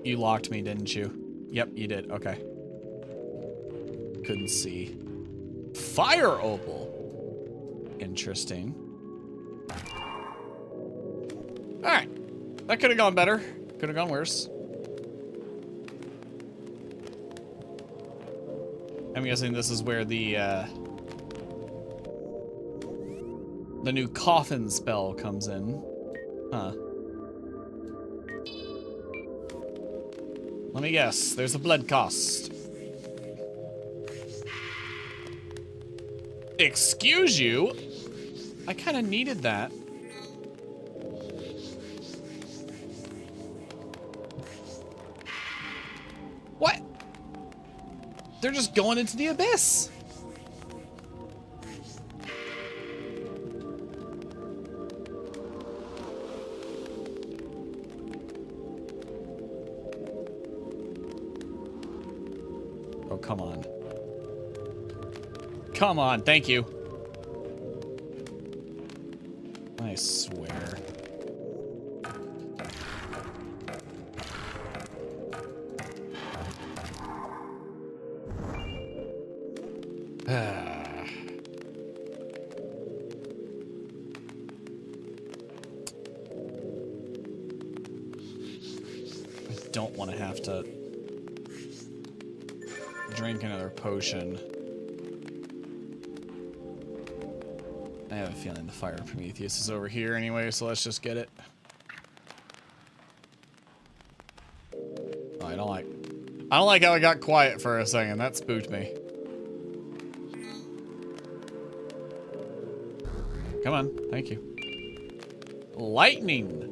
You locked me, didn't you? Yep, you did. Okay. Couldn't see. Fire opal. Interesting. Alright. That could have gone better. Could have gone worse. I'm guessing this is where the new coffin spell comes in. Huh. Let me guess. There's a blood cost. Excuse you? I kind of needed that. They're just going into the abyss. Oh, come on. Come on, thank you. I swear. I don't want to have to drink another potion. I have a feeling the Fire of Prometheus is over here anyway, so let's just get it. Oh, I don't like how it got quiet for a second. That spooked me. Come on, thank you. Lightning!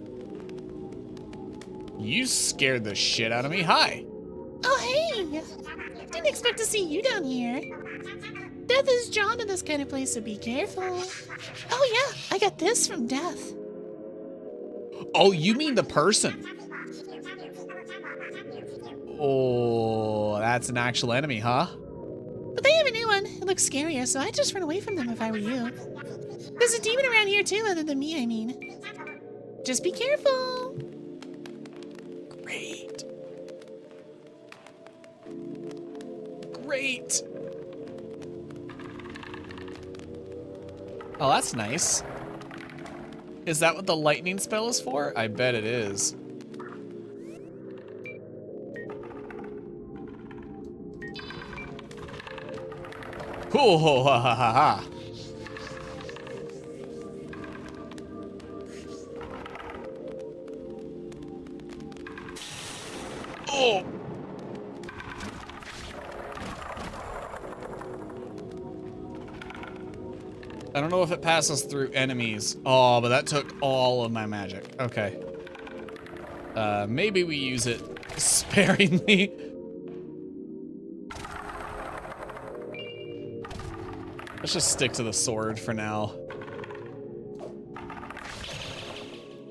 You scared the shit out of me. Hi! Oh, hey! Didn't expect to see you down here. Death is drawn to this kind of place, so be careful. Oh yeah, I got this from Death. Oh, you mean the person? Oh, that's an actual enemy, huh? But they have a new one. It looks scarier, so I'd just run away from them if I were you. There's a demon around here too, other than me, I mean. Just be careful. Great. Great. Oh, that's nice. Is that what the lightning spell is for? I bet it is. Cool, ha ha ha ha. Oh! I don't know if it passes through enemies. Oh, but that took all of my magic. Okay. Maybe we use it sparingly. Let's just stick to the sword for now.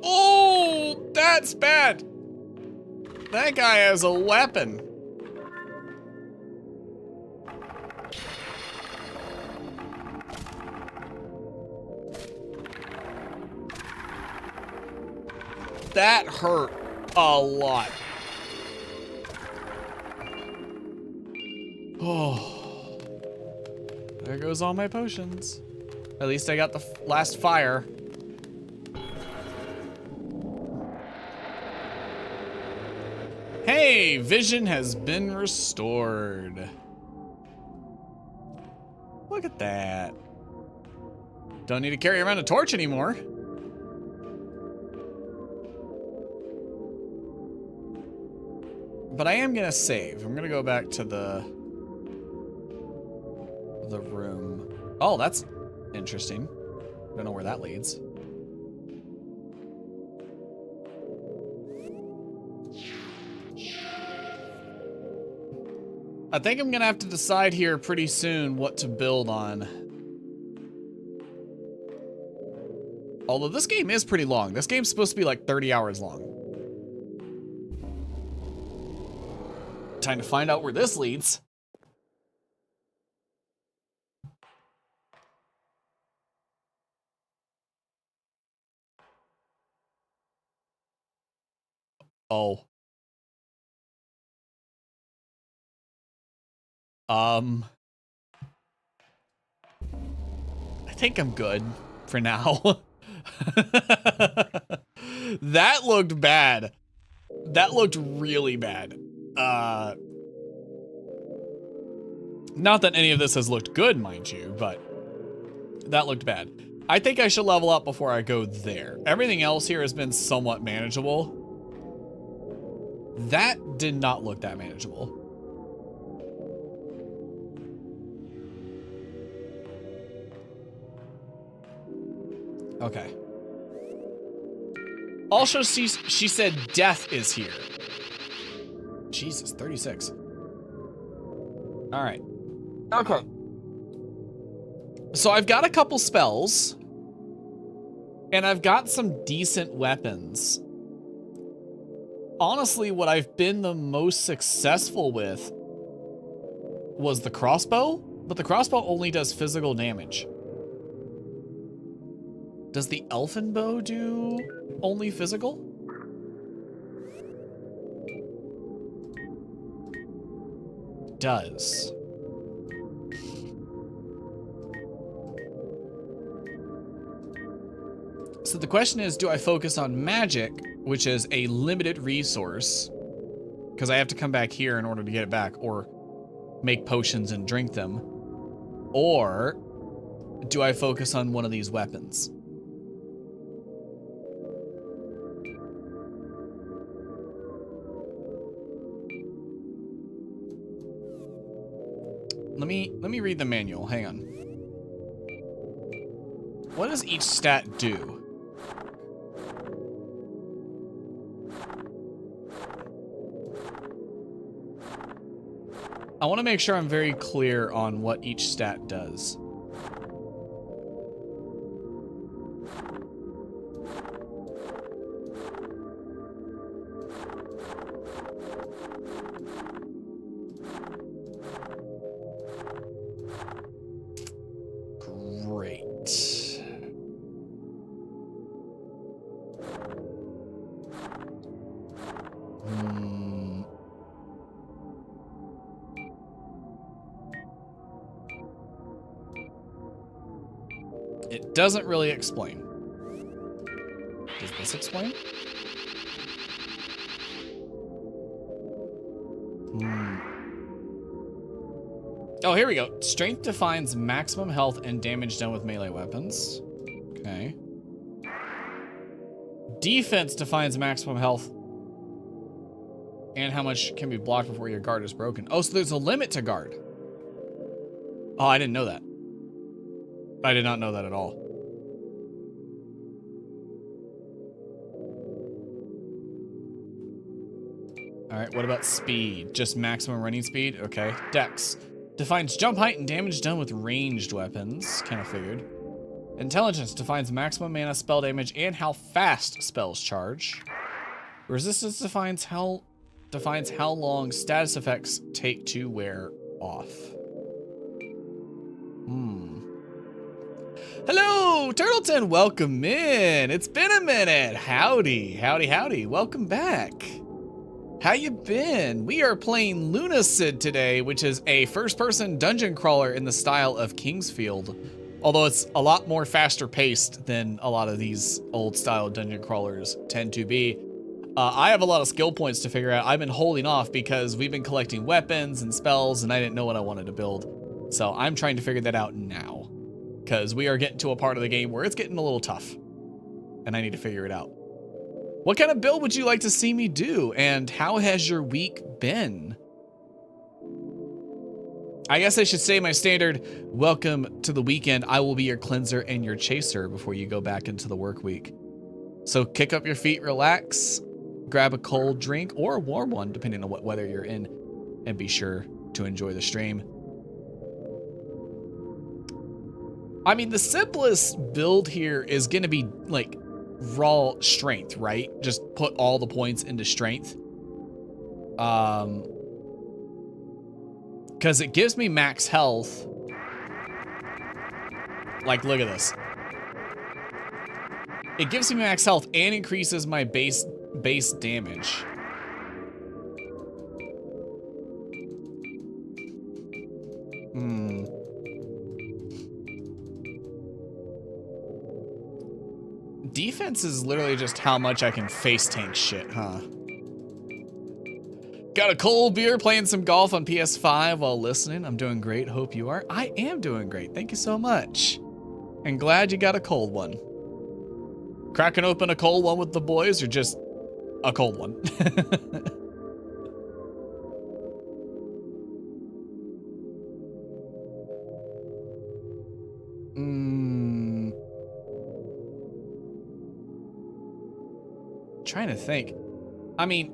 Oh, that's bad. That guy has a weapon. That hurt a lot. Oh. There goes all my potions. At least I got the last fire. Hey, vision has been restored. Look at that. Don't need to carry around a torch anymore. But I am gonna save. I'm gonna go back to the room. Oh, that's interesting. Don't know where that leads. I think I'm gonna have to decide here pretty soon what to build on. Although this game is pretty long. This game's supposed to be like 30 hours long. Time to find out where this leads. Oh. I think I'm good for now. That looked bad. That looked really bad. Not that any of this has looked good, mind you, but that looked bad. I think I should level up before I go there. Everything else here has been somewhat manageable. That did not look that manageable. Okay. Also, she said death is here. Jesus, 36. All right. Okay. So I've got a couple spells, and I've got some decent weapons. Honestly, what I've been the most successful with was the crossbow, but the crossbow only does physical damage. Does the elfin bow do only physical? Does. So the question is, do I focus on magic, which is a limited resource, because I have to come back here in order to get it back, or make potions and drink them, or do I focus on one of these weapons? Let me read the manual. Hang on. What does each stat do? I want to make sure I'm very clear on what each stat does. Great. It doesn't really explain. Does this explain? Oh, here we go. Strength defines maximum health and damage done with melee weapons. Okay. Defense defines maximum health and how much can be blocked before your guard is broken. Oh, so there's a limit to guard. Oh, I didn't know that. I did not know that at all. All right, what about speed? Just maximum running speed? Okay. Dex defines jump height and damage done with ranged weapons. Kind of figured. Intelligence defines maximum mana, spell damage, and how fast spells charge. Resistance defines how long status effects take to wear off. Hello, Turtleton, welcome in. It's been a minute. Howdy, howdy, howdy. Welcome back. How you been? We are playing Lunacid today, which is a first-person dungeon crawler in the style of Kingsfield. Although it's a lot more faster paced than a lot of these old style dungeon crawlers tend to be. I have a lot of skill points to figure out. I've been holding off because we've been collecting weapons and spells and I didn't know what I wanted to build. So I'm trying to figure that out now, because we are getting to a part of the game where it's getting a little tough and I need to figure it out. What kind of build would you like to see me do? And how has your week been? I guess I should say my standard, welcome to the weekend. I will be your cleanser and your chaser before you go back into the work week. So kick up your feet, relax, grab a cold drink or a warm one, depending on what weather you're in, and be sure to enjoy the stream. I mean, the simplest build here is going to be like raw strength, right? Just put all the points into strength. Because it gives me max health. Like, look at this. It gives me max health and increases my base damage. Defense is literally just how much I can face tank shit, huh? Got a cold beer, playing some golf on PS5 while listening. I'm doing great. Hope you are. I am doing great. Thank you so much. And glad you got a cold one. Cracking open a cold one with the boys or just a cold one? Trying to think. I mean,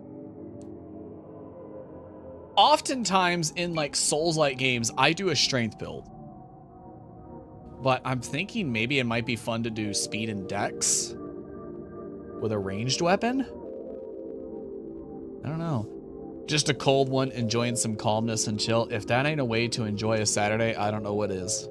Oftentimes in like Souls-like games, I do a strength build. But I'm thinking maybe it might be fun to do speed and dex with a ranged weapon. I don't know. Just a cold one, enjoying some calmness and chill. If that ain't a way to enjoy a Saturday, I don't know what is.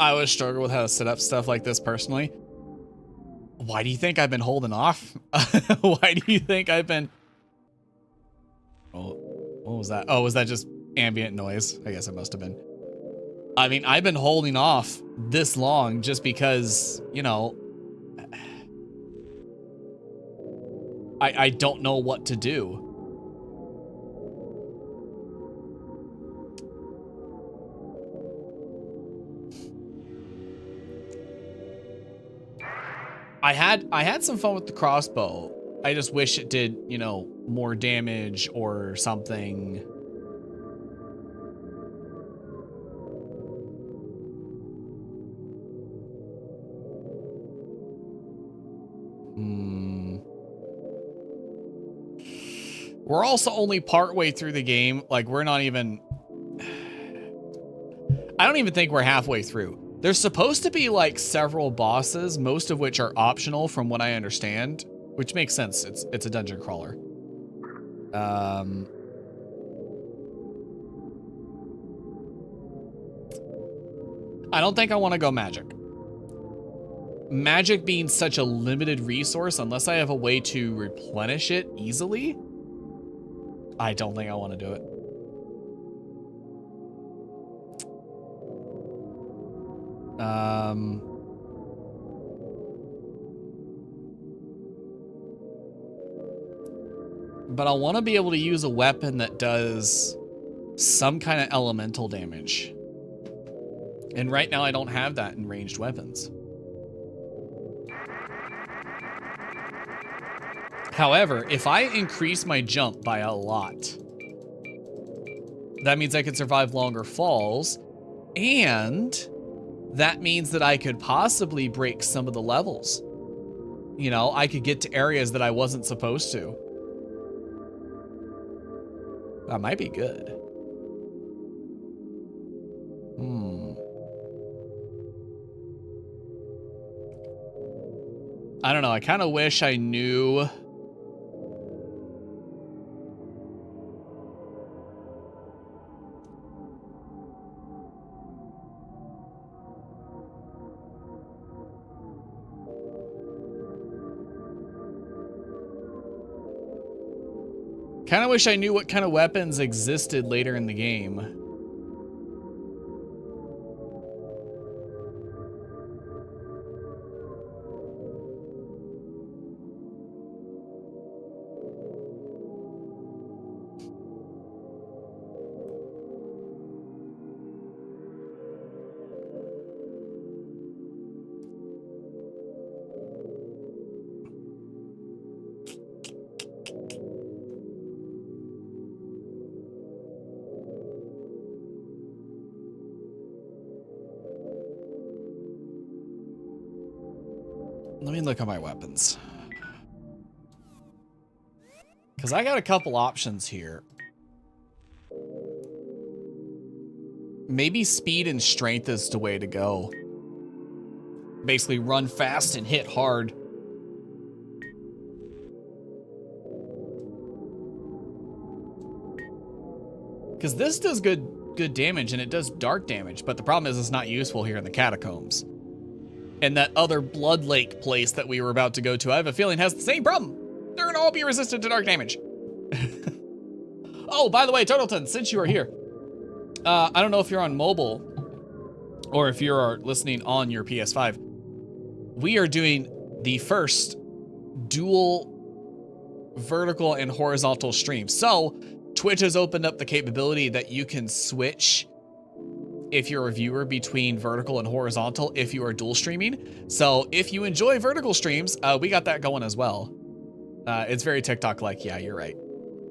I always struggle with how to set up stuff like this personally. Why do you think I've been holding off? Why do you think I've been... Oh, what was that? Oh, was that just ambient noise? I guess it must have been. I mean, I've been holding off this long just because, you know, I don't know what to do. I had some fun with the crossbow. I just wish it did, you know, more damage or something. We're also only partway through the game. Like, we're not even... I don't even think we're halfway through. There's supposed to be like several bosses, most of which are optional from what I understand, which makes sense. It's a dungeon crawler. I don't think I want to go magic. Magic being such a limited resource, unless I have a way to replenish it easily, I don't think I want to do it. But I want to be able to use a weapon that does some kind of elemental damage. And right now I don't have that in ranged weapons. However, if I increase my jump by a lot, that means I can survive longer falls, and that means that I could possibly break some of the levels. You know, I could get to areas that I wasn't supposed to. That might be good. I don't know. I kind of wish I knew. Kind of wish I knew what kind of weapons existed later in the game. Let me look at my weapons. Because I got a couple options here. Maybe speed and strength is the way to go. Basically run fast and hit hard. Because this does good damage and it does dark damage, but the problem is it's not useful here in the catacombs. And that other blood lake place that we were about to go to, I have a feeling has the same problem. They're gonna all be resistant to dark damage. Oh, by the way, Turtleton, since you are here, I don't know if you're on mobile or if you're listening on your PS5. We are doing the first dual vertical and horizontal stream. So Twitch has opened up the capability that you can switch, if you're a viewer, between vertical and horizontal if you are dual streaming. So if you enjoy vertical streams, we got that going as well. It's very TikTok-like. Yeah, you're right.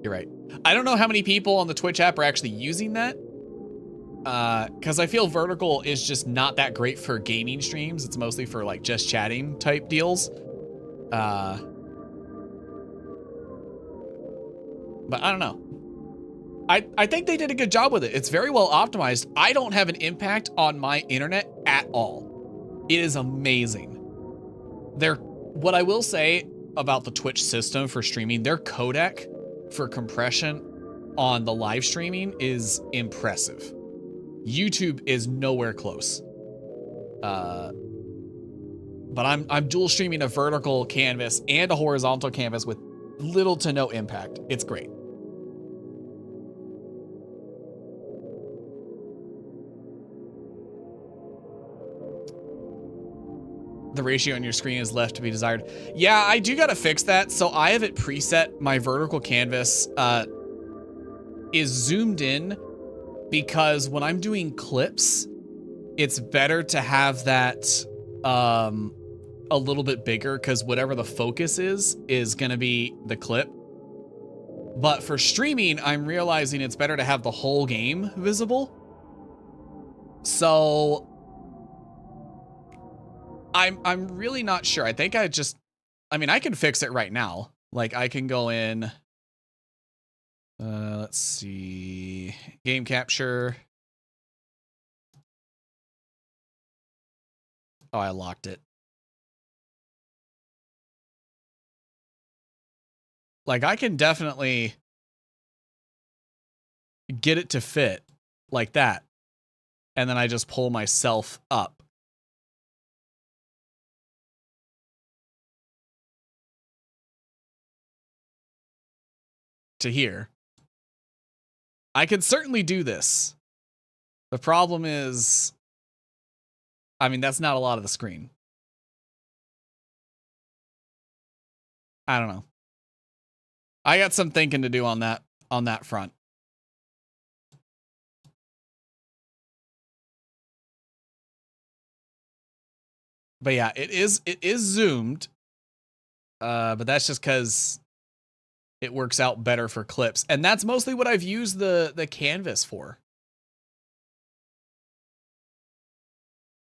You're right. I don't know how many people on the Twitch app are actually using that. Because I feel vertical is just not that great for gaming streams. It's mostly for like just chatting type deals. But I don't know. I think they did a good job with it. It's very well optimized. I don't have an impact on my internet at all. It is amazing. What I will say about the Twitch system for streaming, their codec for compression on the live streaming is impressive. YouTube is nowhere close. But I'm dual streaming a vertical canvas and a horizontal canvas with little to no impact. It's great. The ratio on your screen is left to be desired. Yeah, I do gotta fix that. So I have it preset. My vertical canvas is zoomed in because when I'm doing clips, it's better to have that a little bit bigger because whatever the focus is gonna be the clip. But for streaming, I'm realizing it's better to have the whole game visible. So I'm really not sure. I think I mean, I can fix it right now. Like I can go in, let's see, game capture. Oh, I locked it. Like I can definitely get it to fit like that. And then I just pull myself up. To here. I could certainly do this. The problem is, I mean, that's not a lot of the screen. I don't know. I got some thinking to do on that front. But yeah, it is zoomed. But that's just because it works out better for clips. And that's mostly what I've used the canvas for.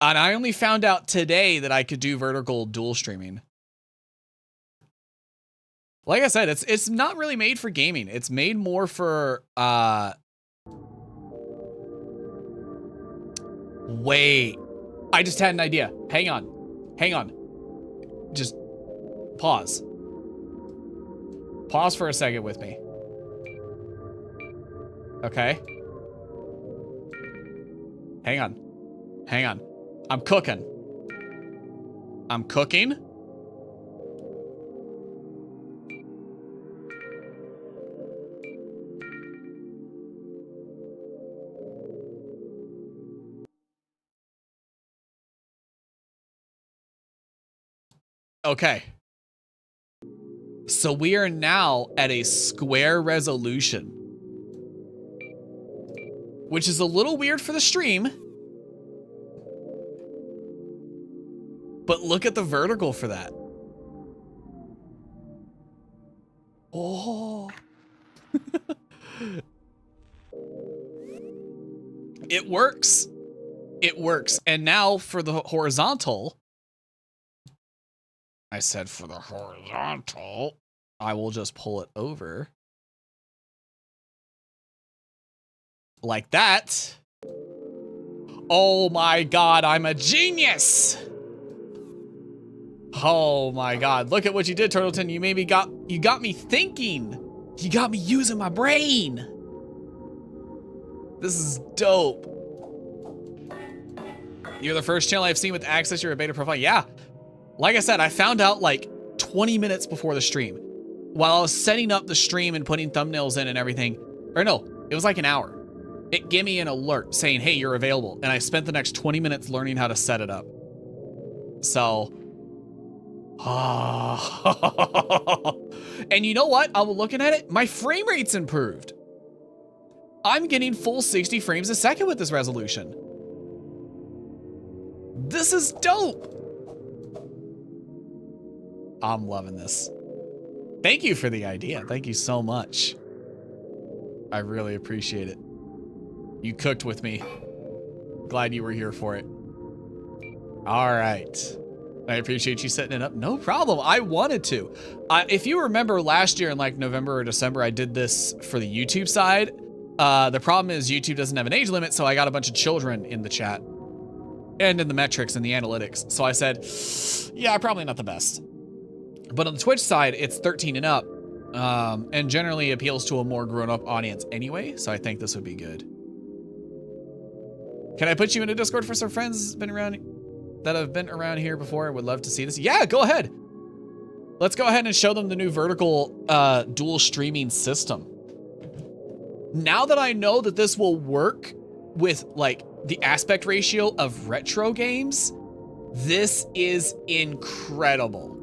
And I only found out today that I could do vertical dual streaming. Like I said, it's not really made for gaming. It's made more for wait. I just had an idea. Hang on. Just pause. Pause for a second with me. Okay. Hang on. I'm cooking. Okay. So we are now at a square resolution, which is a little weird for the stream. But look at the vertical for that. Oh. It works. It works. And now for the horizontal, I said for the horizontal, I will just pull it over. Like that. Oh my God, I'm a genius. Oh my God, look at what you did, Turtleton. You got me thinking. You got me using my brain. This is dope. You're the first channel I've seen with access to your beta profile. Yeah. Like I said, I found out like 20 minutes before the stream. While I was setting up the stream and putting thumbnails in and everything. Or no, it was like an hour. It gave me an alert saying, hey, you're available. And I spent the next 20 minutes learning how to set it up. So. And you know what? I was looking at it. My frame rate's improved. I'm getting full 60 frames a second with this resolution. This is dope. I'm loving this. Thank you for the idea. Thank you so much. I really appreciate it. You cooked with me. Glad you were here for it. All right. I appreciate you setting it up. No problem. I wanted to. If you remember last year in like November or December, I did this for the YouTube side. The problem is YouTube doesn't have an age limit, so I got a bunch of children in the chat and in the metrics and the analytics. So I said, yeah, probably not the best. But on the Twitch side, it's 13 and up, and generally appeals to a more grown-up audience anyway, so I think this would be good. Can I put you in a Discord for some friends that have been around here before? Would love to see this. Yeah, go ahead. Let's go ahead and show them the new vertical dual streaming system. Now that I know that this will work with like the aspect ratio of retro games, this is incredible.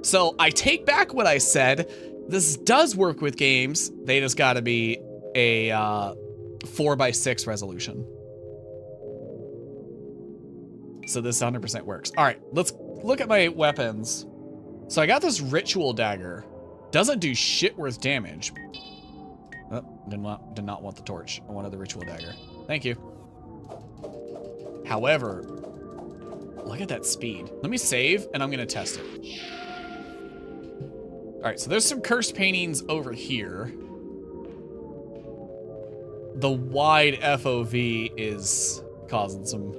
So I take back what I said. This does work with games. They just got to be a 4:6 resolution. So this 100% works. All right, let's look at my weapons. So I got this ritual dagger. Doesn't do shit worth damage. Oh, did not want the torch. I wanted the ritual dagger. Thank you. However, look at that speed. Let me save, and I'm going to test it. All right, so there's some cursed paintings over here. The wide FOV is causing some...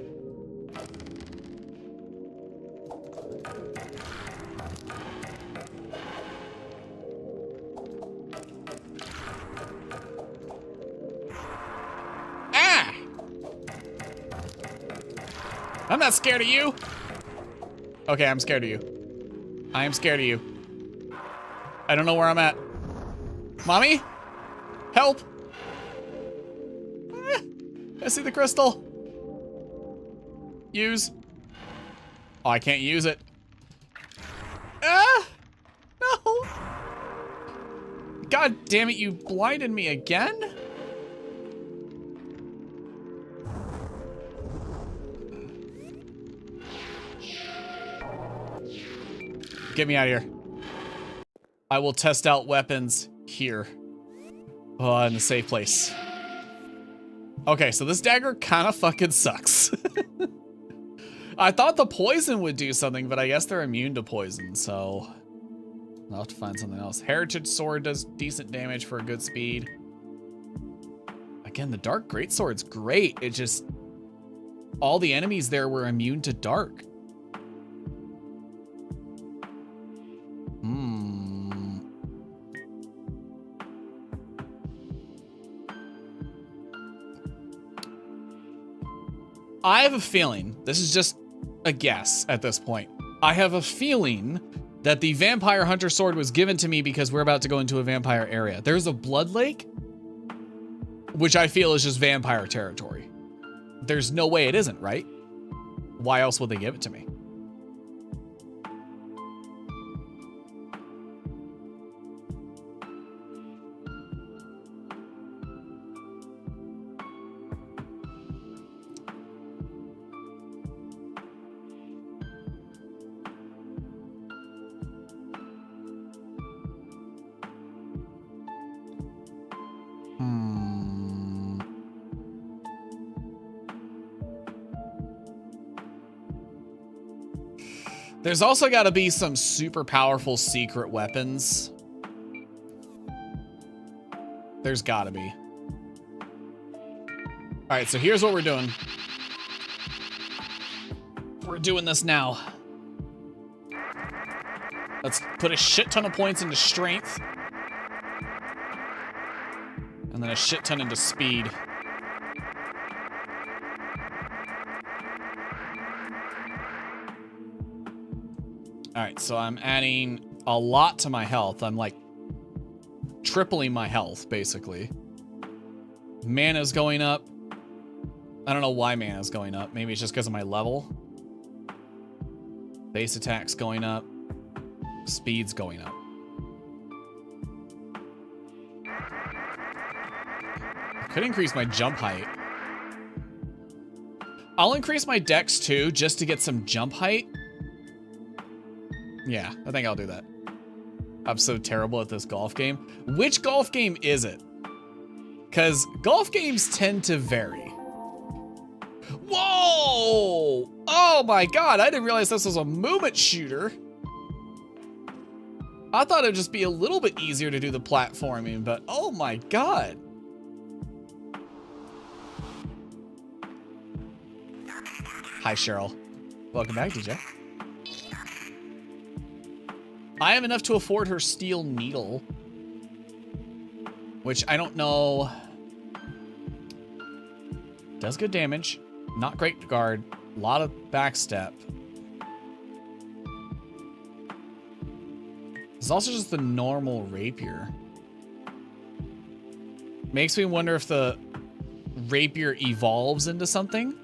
Ah! I'm not scared of you. Okay, I'm scared of you. I am scared of you. I don't know where I'm at. Mommy? Help! I see the crystal. Use. Oh, I can't use it. Ah! No! God damn it, you blinded me again? Get me out of here. I will test out weapons here. Oh, in a safe place. Okay, so this dagger kind of fucking sucks. I thought the poison would do something, but I guess they're immune to poison, so I'll have to find something else. Heritage sword does decent damage for a good speed. Again, the dark greatsword's great. It just... all the enemies there were immune to dark. I have a feeling, this is just a guess at this point. I have a feeling that the vampire hunter sword was given to me because we're about to go into a vampire area. There's a blood lake, which I feel is just vampire territory. There's no way it isn't, right? Why else would they give it to me? There's also got to be some super powerful secret weapons. There's got to be. All right, so here's what we're doing. We're doing this now. Let's put a shit ton of points into strength. And then a shit ton into speed. All right, so I'm adding a lot to my health. I'm like tripling my health, basically. Mana's going up. I don't know why mana's going up. Maybe it's just because of my level. Base attack's going up. Speed's going up. Could increase my jump height. I'll increase my dex too, just to get some jump height. Yeah, I think I'll do that. I'm so terrible at this golf game. Which golf game is it? Because golf games tend to vary. Whoa! Oh my god, I didn't realize this was a movement shooter. I thought it'd just be a little bit easier to do the platforming, but oh my god. Hi, Cheryl. Welcome back, Deeja. I have enough to afford her steel needle, which I don't know. Does good damage. Not great guard. A lot of backstep. It's also just the normal rapier. Makes me wonder if the rapier evolves into something.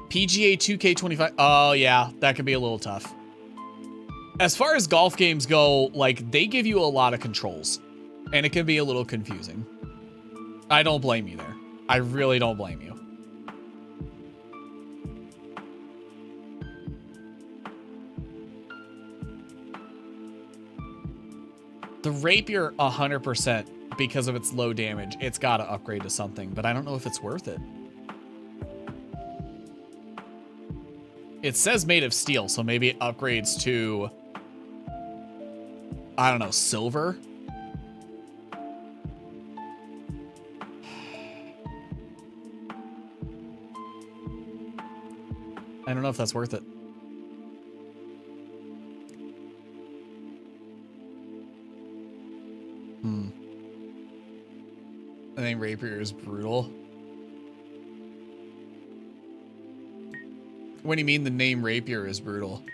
PGA 2K25. Oh, yeah. That could be a little tough. As far as golf games go, like, they give you a lot of controls. And it can be a little confusing. I don't blame you there. I really don't blame you. The rapier, 100%, because of its low damage, it's got to upgrade to something, but I don't know if it's worth it. It says made of steel, so maybe it upgrades to, I don't know, silver? I don't know if that's worth it. I think rapier is brutal. What do you mean the name rapier is brutal?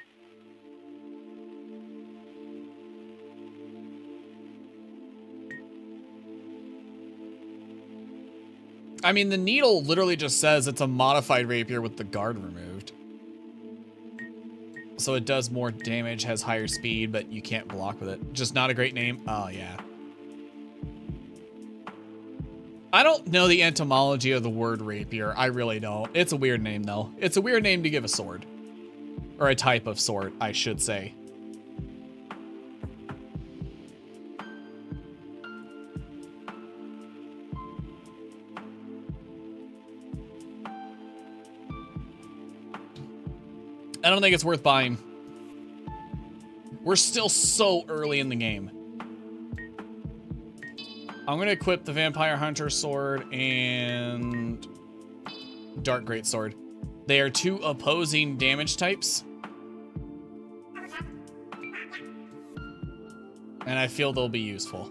I mean, the needle literally just says it's a modified rapier with the guard removed. So it does more damage, has higher speed, but you can't block with it. Just not a great name? Oh, yeah. I don't know the etymology of the word rapier. I really don't. It's a weird name, though. It's a weird name to give a sword. Or a type of sword, I should say. I don't think it's worth buying. We're still so early in the game. I'm going to equip the Vampire Hunter Sword and Dark Greatsword. They are two opposing damage types. And I feel they'll be useful.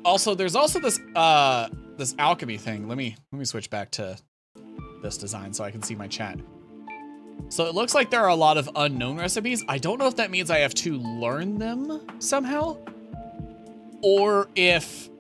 Also, there's also this this alchemy thing. Let me switch back to this design so I can see my chat. So it looks like there are a lot of unknown recipes. I don't know if that means I have to learn them somehow, or if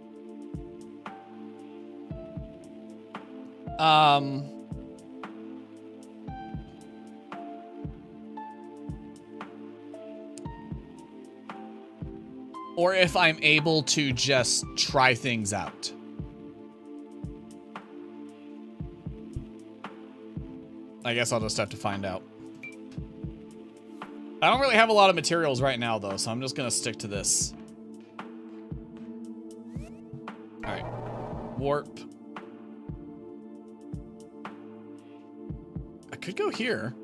or if I'm able to just try things out. I guess I'll just have to find out. I don't really have a lot of materials right now, though, so I'm just going to stick to this. All right. Warp. I could go here.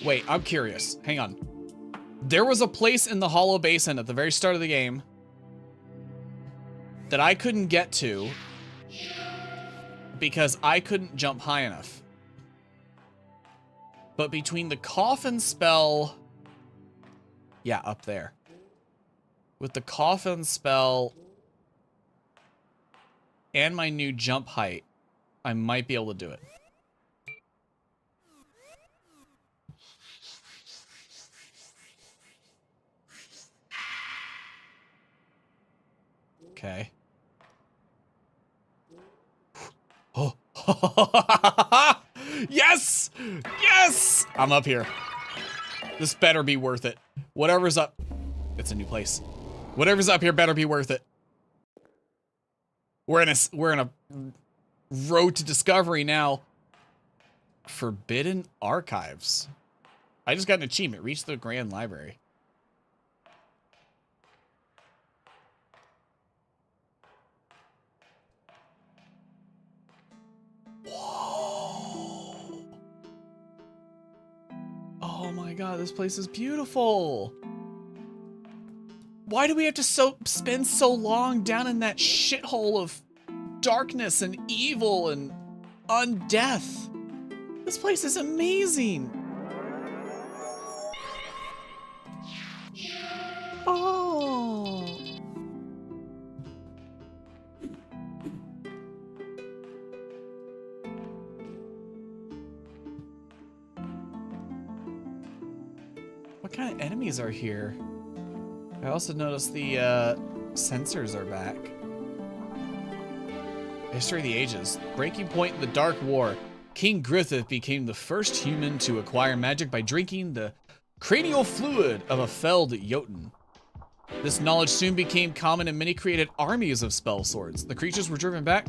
Wait, I'm curious. Hang on. There was a place in the Hollow Basin at the very start of the game that I couldn't get to because I couldn't jump high enough. But between the coffin spell... Yeah, up there. With the coffin spell and my new jump height, I might be able to do it. Okay. Oh. Yes! Yes! I'm up here. This better be worth it. Whatever's up. It's a new place. Whatever's up here better be worth it. We're in a road to discovery now. Forbidden Archives. I just got an achievement. Reach the Grand Library. Whoa. Oh my god, this place is beautiful. Why do we have to spend so long down in that shithole of darkness and evil and undeath? This place is amazing. Oh. What kind of enemies are here? I also noticed the sensors are back. History of the Ages. Breaking point in the Dark War. King Griffith became the first human to acquire magic by drinking the cranial fluid of a felled Jotun. This knowledge soon became common and many created armies of spell swords. The creatures were driven back,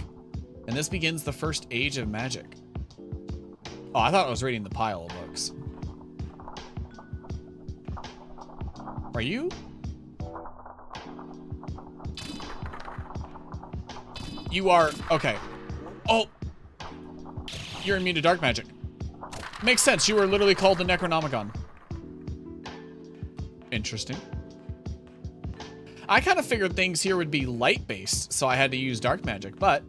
and this begins the first age of magic. Oh, I thought I was reading the pile of books. Are you? You are, okay. Oh, you're immune to dark magic. Makes sense, you were literally called the Necronomicon. Interesting. I kind of figured things here would be light-based, so I had to use dark magic, but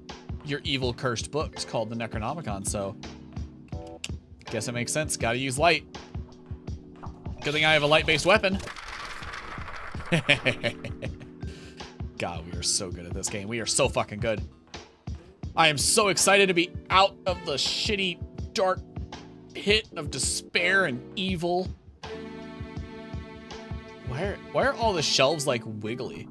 your evil cursed book's called the Necronomicon, so guess it makes sense, gotta use light. Good thing I have a light-based weapon. God, we are so good at this game. We are so fucking good. I am so excited to be out of the shitty, dark pit of despair and evil. Why are all the shelves like wiggly?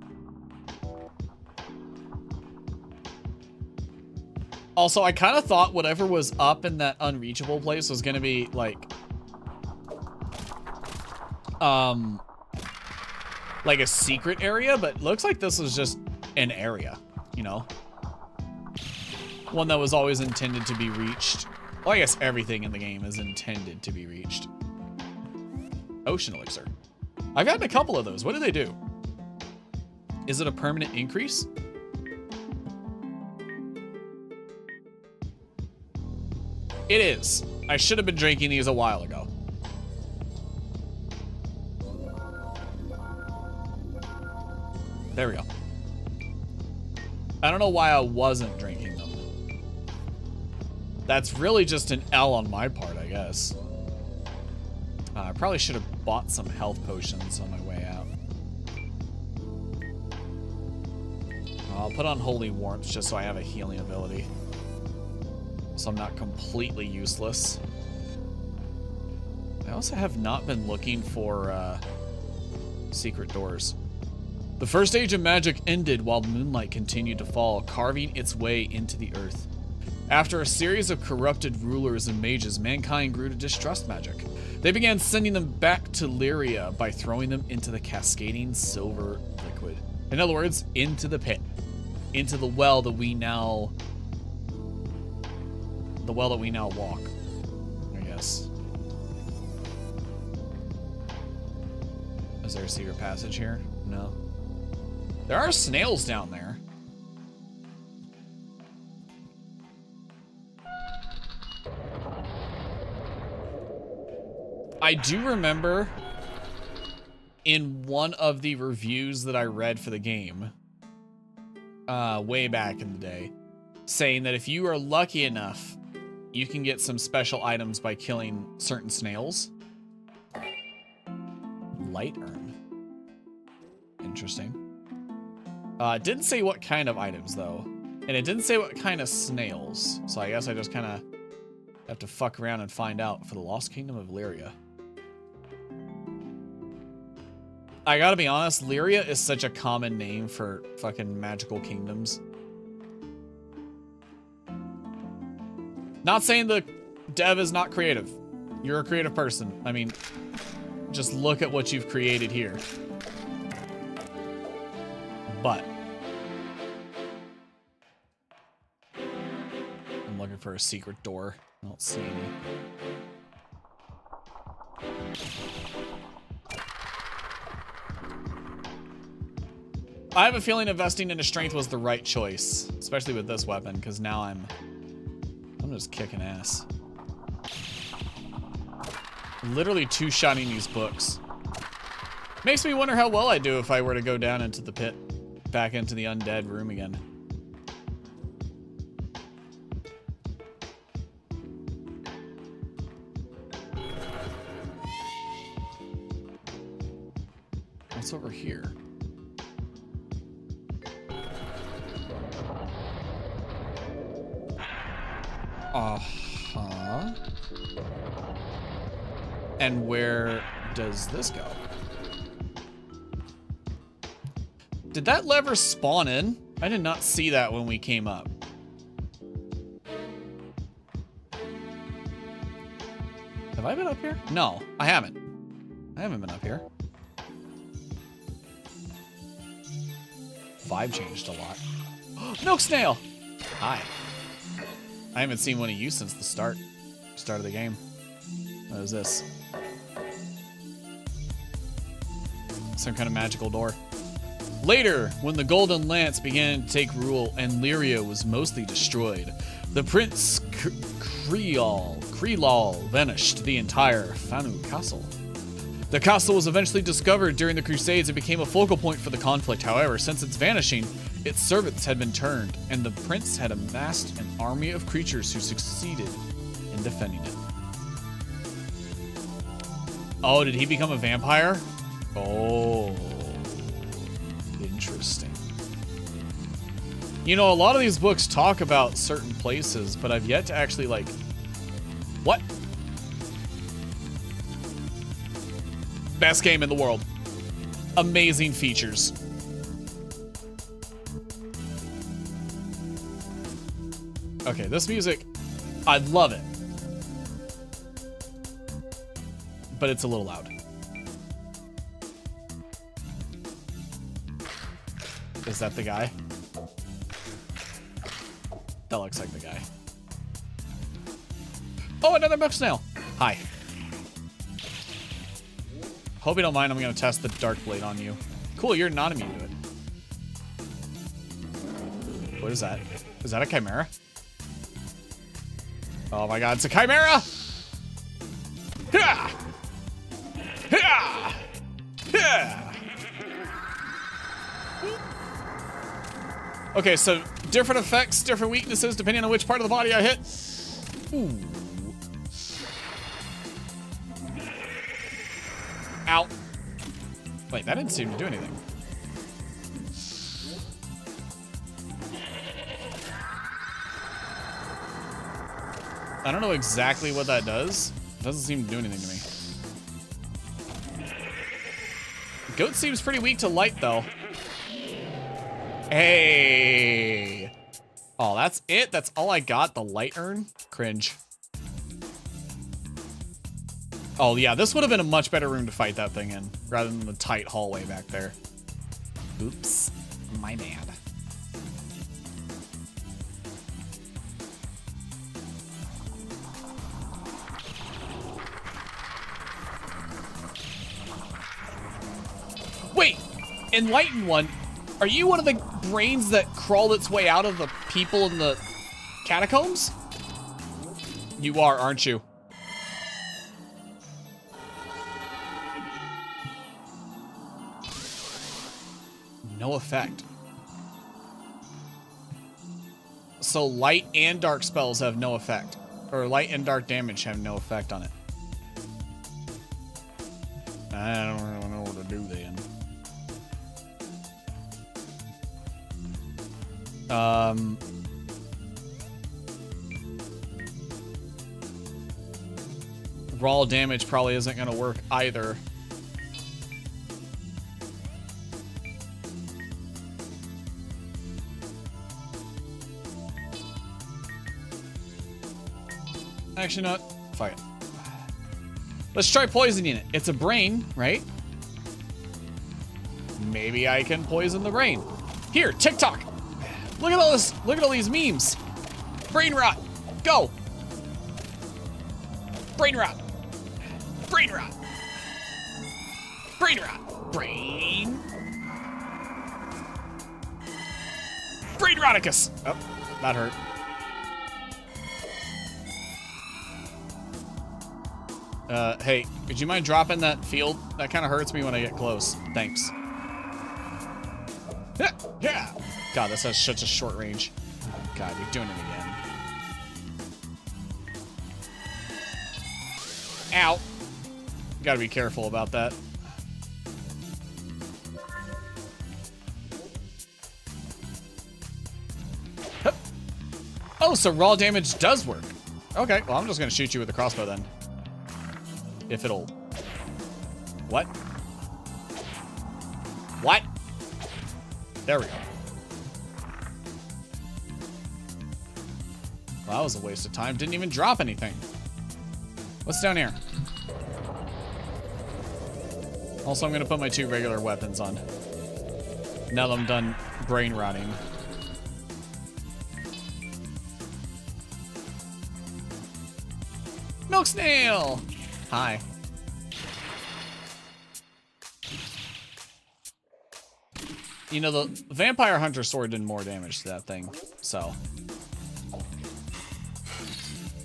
Also, I kind of thought whatever was up in that unreachable place was gonna be like a secret area, but looks like this was just an area, you know? One that was always intended to be reached. Well, I guess everything in the game is intended to be reached. Ocean Elixir. I've gotten a couple of those. What do they do? Is it a permanent increase? It is. I should have been drinking these a while ago. There we go. I don't know why I wasn't drinking them. That's really just an L on my part, I guess. I probably should have bought some health potions on my way out. I'll put on Holy Warmth just so I have a healing ability. So I'm not completely useless. I also have not been looking for secret doors. The first age of magic ended while moonlight continued to fall, carving its way into the earth. After a series of corrupted rulers and mages, mankind grew to distrust magic. They began sending them back to Lyria by throwing them into the cascading silver liquid. In other words, into the pit. Into the well that we now... The well that we now walk, I guess. Is there a secret passage here? No. There are snails down there. I do remember in one of the reviews that I read for the game, way back in the day, saying that if you are lucky enough, you can get some special items by killing certain snails. Light urn. Interesting. It didn't say what kind of items, though. And it didn't say what kind of snails. So I guess I just kind of have to fuck around and find out for the Lost Kingdom of Lyria. I gotta be honest, Lyria is such a common name for fucking magical kingdoms. Not saying the Dev is not creative. You're a creative person. I mean, just look at what you've created here. But I'm looking for a secret door. I don't see any. I have a feeling investing into strength was the right choice, especially with this weapon, because now I'm just kicking ass. Literally two-shotting these books. Makes me wonder how well I'd do if I were to go down into the pit, back into the undead room again. What's over here? Uh-huh. And where does this go? Did that lever spawn in? I did not see that when we came up. Have I been up here? No, I haven't. I haven't been up here. Vibe changed a lot. Milk snail! Hi. I haven't seen one of you since the start of the game. What is this? Some kind of magical door. Later, when the Golden Lance began to take rule and Lyria was mostly destroyed, the Prince Creelal vanished the entire Fanu castle. The castle was eventually discovered during the Crusades and became a focal point for the conflict. However, since its vanishing, its servants had been turned, and the prince had amassed an army of creatures who succeeded in defending it. Oh, did he become a vampire? Oh, interesting. You know, a lot of these books talk about certain places, but I've yet to actually, like... What? Best game in the world. Amazing features. Okay, this music, I love it. But it's a little loud. Is that the guy? That looks like the guy. Oh, another milk snail. Hi. Hope you don't mind, I'm gonna test the dark blade on you. Cool, you're not immune to it. What is that? Is that a chimera? Oh my god, it's a chimera! Ha! Ha! Ha! Okay, so different effects, different weaknesses, depending on which part of the body I hit. Ooh. Ow. Wait, that didn't seem to do anything. I don't know exactly what that does. It doesn't seem to do anything to me. Goat seems pretty weak to light, though. Hey. Oh, that's it? That's all I got? The light urn? Cringe. Oh, yeah, this would have been a much better room to fight that thing in, rather than the tight hallway back there. Oops. My bad. Wait! Enlightened one, are you one of the brains that crawled its way out of the people in the catacombs? You are, aren't you? No effect. So light and dark spells have no effect. Or light and dark damage have no effect on it. I don't really know what to do then. Raw damage probably isn't going to work either. Actually, not. Fuck it. Let's try poisoning it. It's a brain, right? Maybe I can poison the brain. Here, TikTok. Look at all this. Look at all these memes. Brain rot. Go. Brain rot. Brain rot. Brain rot. Brain. Brain roticus. Oh, that hurt. Hey, would you mind dropping that field? That kind of hurts me when I get close. Thanks. Yeah. God, this has such a short range. God, you're doing it again. Ow. Gotta be careful about that. Hup. Oh, so raw damage does work. Okay, well, I'm just gonna shoot you with the crossbow then. If it'll... What? What? There we go. Well, that was a waste of time. Didn't even drop anything. What's down here? Also, I'm gonna put my 2 regular weapons on. Now that I'm done brain rotting. Milk snail! Hi. You know, the vampire hunter sword did more damage to that thing, so.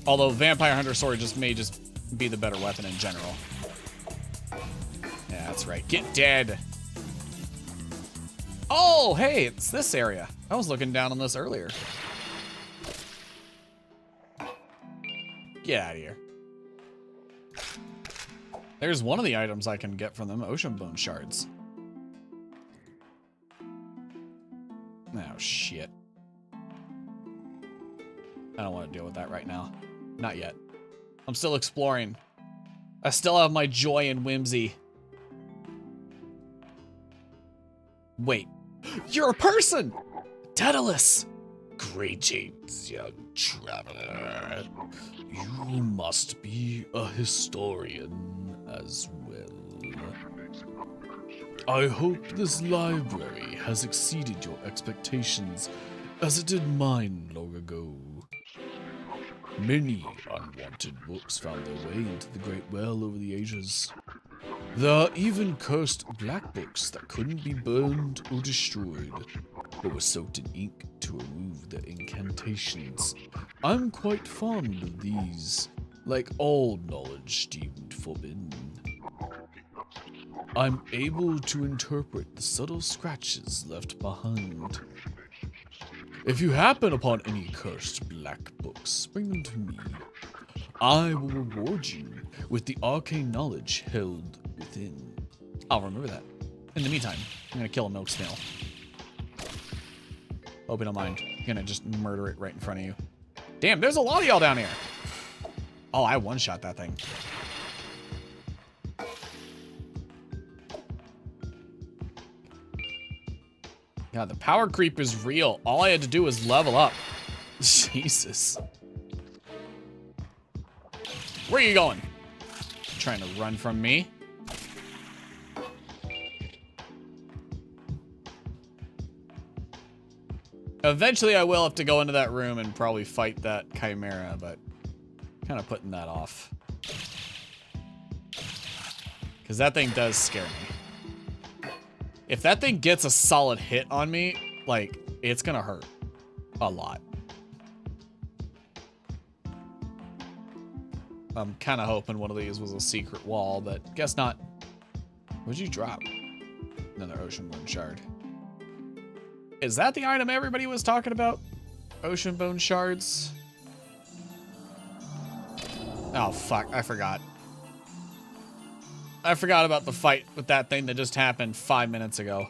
Although vampire hunter sword may just be the better weapon in general. Yeah, that's right. Get dead. Oh, hey, it's this area. I was looking down on this earlier. Get out of here. There's one of the items I can get from them, ocean bone shards. Oh, shit. I don't want to deal with that right now. Not yet. I'm still exploring. I still have my joy and whimsy. Wait. You're a person! Daedalus! Greetings, young traveler. You must be a historian as well. I hope this library has exceeded your expectations, as it did mine long ago. Many unwanted books found their way into the Great Well over the ages. There are even cursed black books that couldn't be burned or destroyed, but were soaked in ink to remove their incantations. I'm quite fond of these, like all knowledge deemed forbidden. I'm able to interpret the subtle scratches left behind. If you happen upon any cursed black books, bring them to me. I will reward you with the arcane knowledge held within. I'll remember that. In the meantime, I'm gonna kill a milk snail. Hope you don't mind. I'm gonna just murder it right in front of you. Damn, there's a lot of y'all down here. Oh, I one-shot that thing. God, the power creep is real. All I had to do was level up. Jesus. Where are you going? Trying to run from me? Eventually I will have to go into that room and probably fight that chimera, but kind of putting that off. Because that thing does scare me. If that thing gets a solid hit on me, like, it's gonna hurt a lot. I'm kind of hoping one of these was a secret wall, but guess not. What'd you drop? Another ocean bone shard. Is that the item everybody was talking about? Ocean bone shards? Oh, fuck. I forgot. I forgot about the fight with that thing that just happened 5 minutes ago.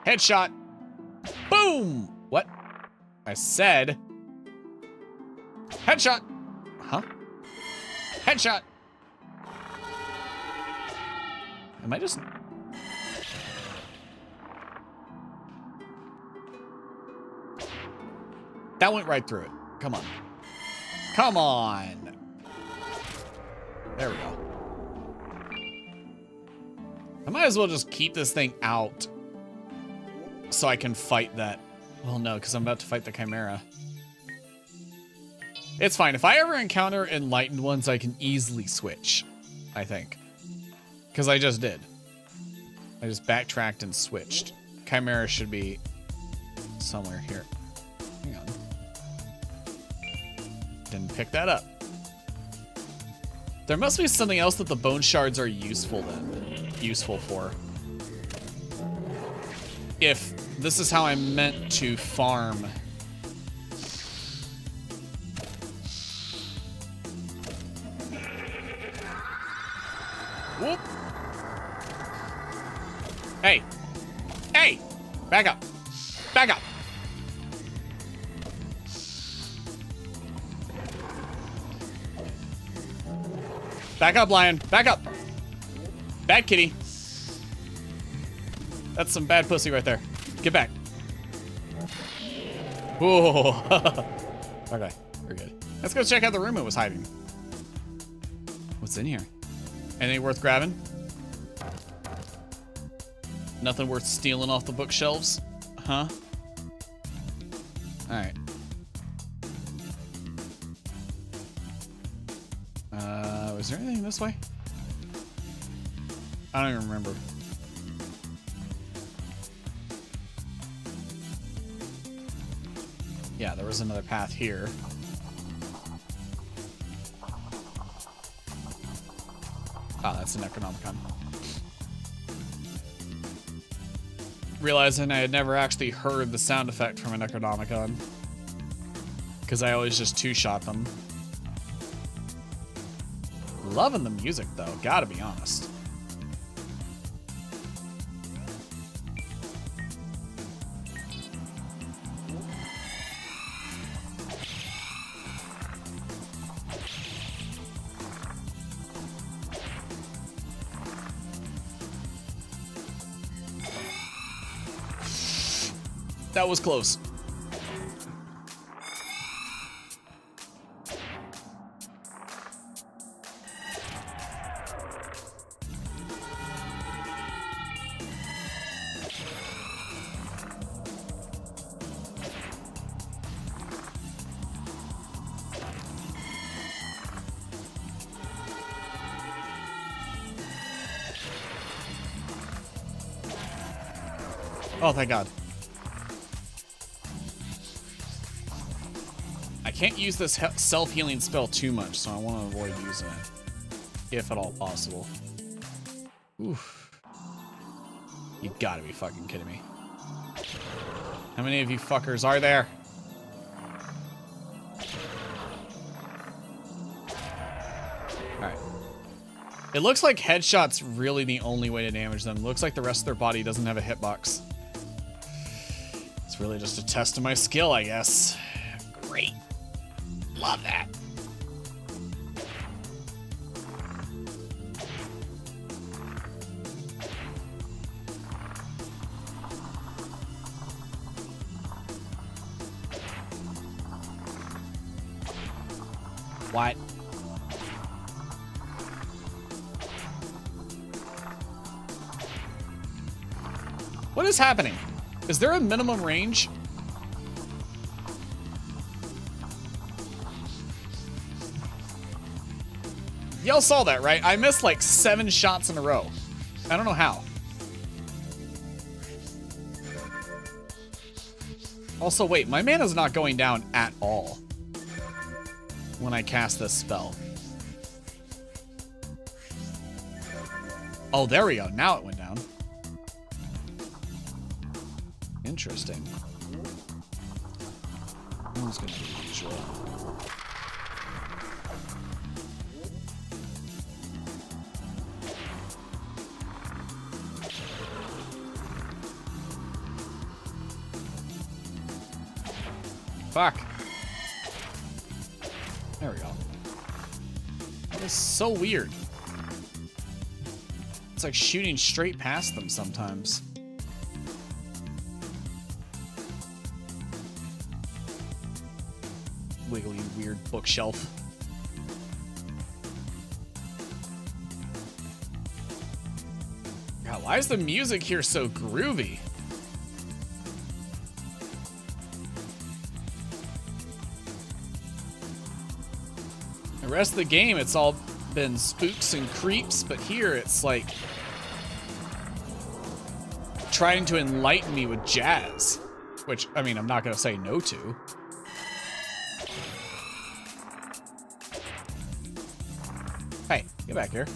Headshot. Boom. What? I said... Headshot. Huh? Headshot. Am I just... That went right through it. Come on. Come on. There we go. I might as well just keep this thing out so I can fight that. Well, no, because I'm about to fight the Chimera. It's fine. If I ever encounter enlightened ones, I can easily switch, I think. Because I just did. I just backtracked and switched. Chimera should be somewhere here. Hang on. Didn't pick that up. There must be something else that the bone shards are useful for. If this is how I'm meant to farm. Whoop. Hey. Hey. Back up. Back up. Back up, lion. Back up. Bad kitty. That's some bad pussy right there. Get back. Whoa. Okay, we're good. Let's go check out the room it was hiding. What's in here? Anything worth grabbing? Nothing worth stealing off the bookshelves? Huh? Alright. Was there anything this way? I don't even remember. Yeah, there was another path here. Oh, that's an Necronomicon. Realizing I had never actually heard the sound effect from a Necronomicon. Because I always just two-shot them. Loving the music, though, gotta be honest. That was close. Oh, thank God. I can't use this self-healing spell too much, so I want to avoid using it, if at all possible. Oof. You gotta be fucking kidding me. How many of you fuckers are there? Alright. It looks like headshot's really the only way to damage them. Looks like the rest of their body doesn't have a hitbox. It's really just a test of my skill, I guess. Great. Love that. What? What is happening? Is there a minimum range? Y'all saw that, right? I missed like 7 shots in a row. I don't know how. Also, wait, my mana's not going down at all when I cast this spell. Oh, there we go. Now it went down. Interesting. I'm just gonna do the usual. Fuck. There we go. That is so weird. It's like shooting straight past them sometimes. Wiggly, weird bookshelf. God, why is the music here so groovy? The rest of the game, it's all been spooks and creeps, but here it's like trying to enlighten me with jazz, which, I mean, I'm not gonna say no to. Hey, get back here.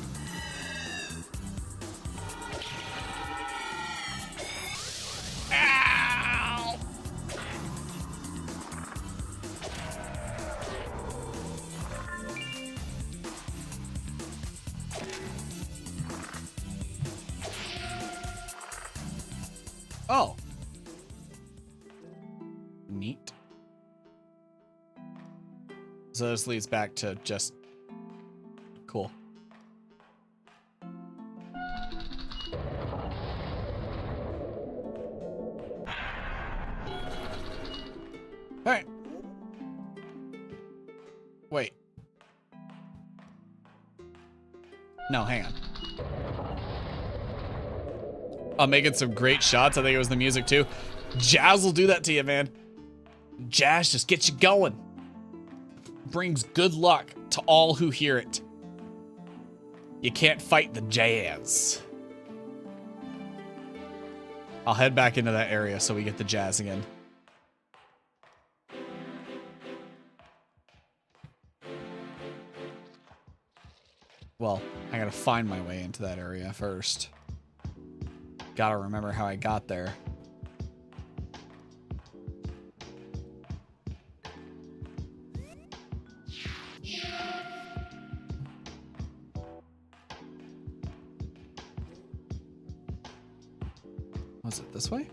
Ow! Oh. Neat. So this leads back to just cool. All right. Wait. No, hang on. I'm making some great shots. I think it was the music too. Jazz will do that to you, man. Jazz just gets you going. Brings good luck to all who hear it. You can't fight the jazz. I'll head back into that area so we get the jazz again. Well, I gotta find my way into that area first. Gotta remember how I got there. Was it this way?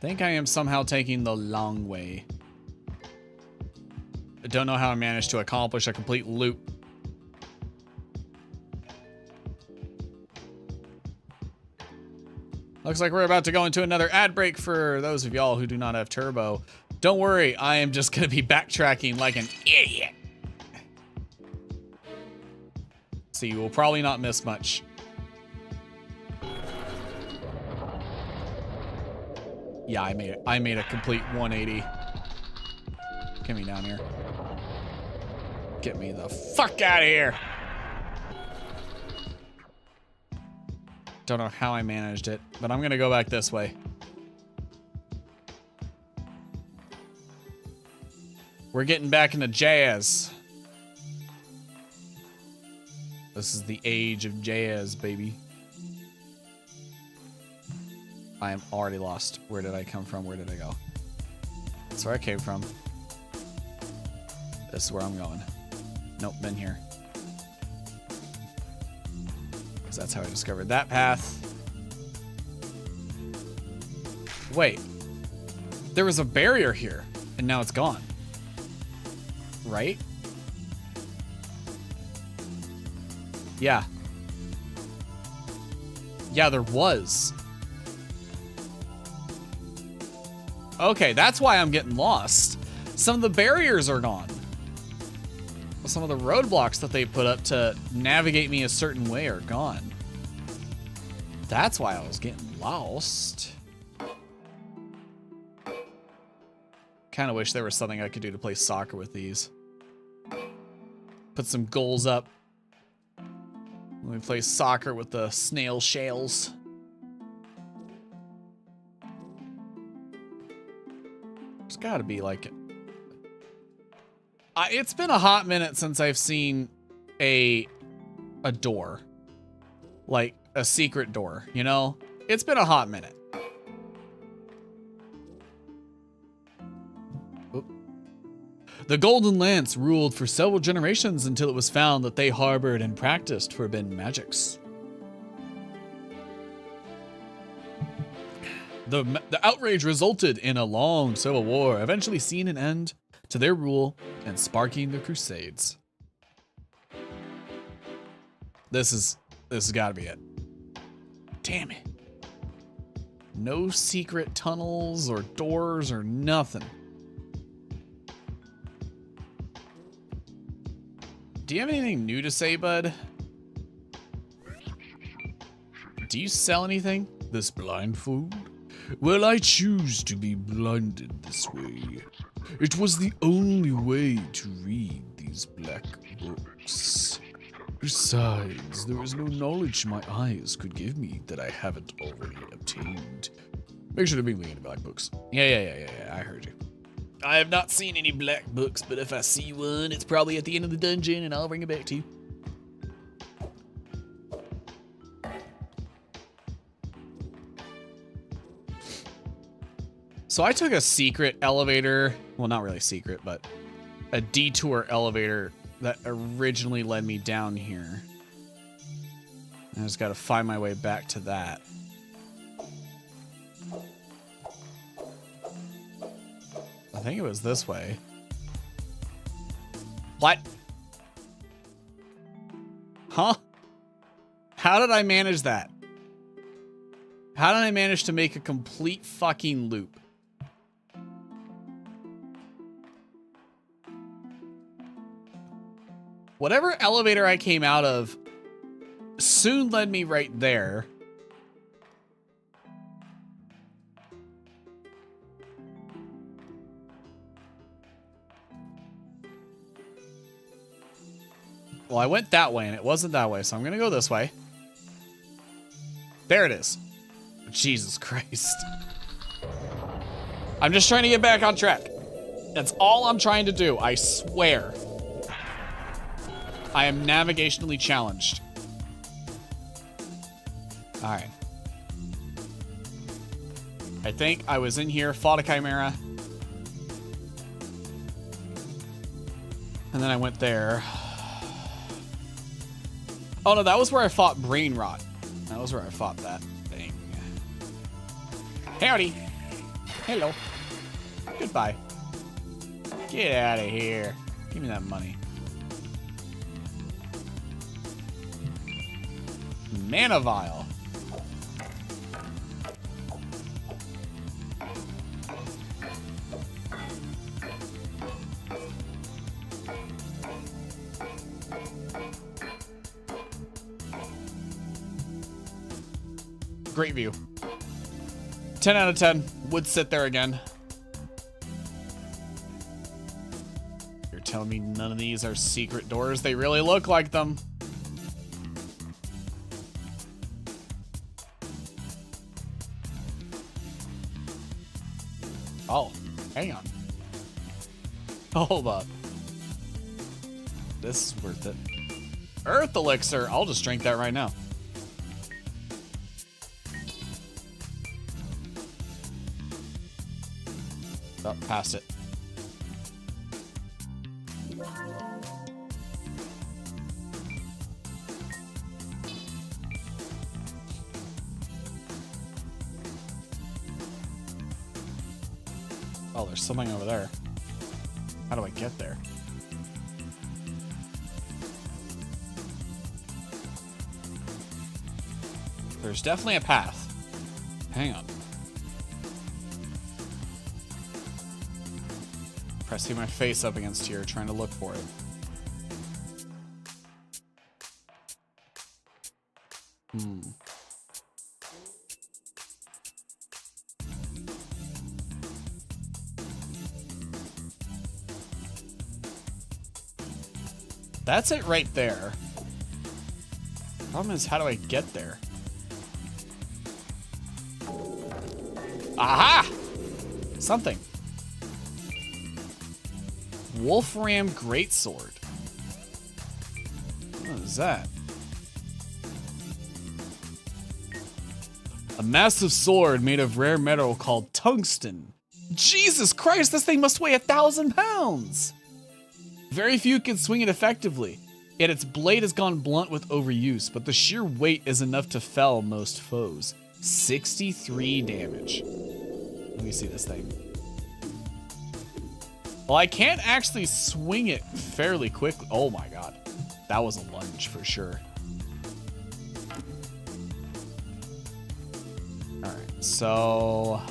Think I am somehow taking the long way. I don't know how I managed to accomplish a complete loop. Looks like we're about to go into another ad break for those of y'all who do not have turbo. Don't worry, I am just going to be backtracking like an idiot. So you will probably not miss much. Yeah, I made a complete 180. Get me down here. Get me the fuck out of here. Don't know how I managed it, but I'm gonna go back this way. We're getting back into jazz. This is the age of jazz, baby. I am already lost. Where did I come from? Where did I go? That's where I came from. This is where I'm going. Nope, been here. Because that's how I discovered that path. Wait. There was a barrier here, and now it's gone. Right? Yeah. Yeah, there was. Okay, that's why I'm getting lost. Some of the barriers are gone. Some of the roadblocks that they put up to navigate me a certain way are gone. That's why I was getting lost. Kind of wish there was something I could do to play soccer with these. Put some goals up. Let me play soccer with the snail shells. There's got to be like... it's been a hot minute since I've seen a door. Like a secret door, you know? It's been a hot minute. Oop. The Golden Lance ruled for several generations until it was found that they harbored and practiced forbidden magics. The outrage resulted in a long civil war, eventually seeing an end to their rule and sparking the Crusades. This has got to be it. Damn it. No secret tunnels or doors or nothing. Do you have anything new to say, bud? Do you sell anything? This blindfold? Well, I choose to be blinded this way. It was the only way to read these black books. Besides, there is no knowledge my eyes could give me that I haven't already obtained. Make sure to be reading black books. Yeah, I heard you. I have not seen any black books, but if I see one, it's probably at the end of the dungeon, and I'll bring it back to you. So I took a secret elevator, well, not really secret, but a detour elevator that originally led me down here. I just got to find my way back to that. I think it was this way. What? Huh? How did I manage that? How did I manage to make a complete fucking loop? Whatever elevator I came out of soon led me right there. Well, I went that way and it wasn't that way, so I'm gonna go this way. There it is. Jesus Christ. I'm just trying to get back on track. That's all I'm trying to do, I swear. I am navigationally challenged. Alright. I think I was in here, fought a chimera. And then I went there. Oh no, that was where I fought Brain Rot. That was where I fought that thing. Howdy. Hello. Goodbye. Get out of here. Give me that money. Mana vial. Great view. 10 out of 10. Would sit there again. You're telling me none of these are secret doors? They really look like them. Oh, hang on. Hold up. This is worth it. Earth Elixir. I'll just drink that right now. Oh, past it. Oh, there's something over there. How do I get there? There's definitely a path. Hang on. Pressing my face up against here, trying to look for it. That's it right there. Problem is, how do I get there? Aha! Something. Wolfram Greatsword. What is that? A massive sword made of rare metal called tungsten. Jesus Christ, this thing must weigh 1,000 pounds! Very few can swing it effectively, yet its blade has gone blunt with overuse, but the sheer weight is enough to fell most foes. 63 damage. Let me see this thing. Well, I can't actually swing it fairly quickly. Oh my god. That was a lunge for sure. Alright, so...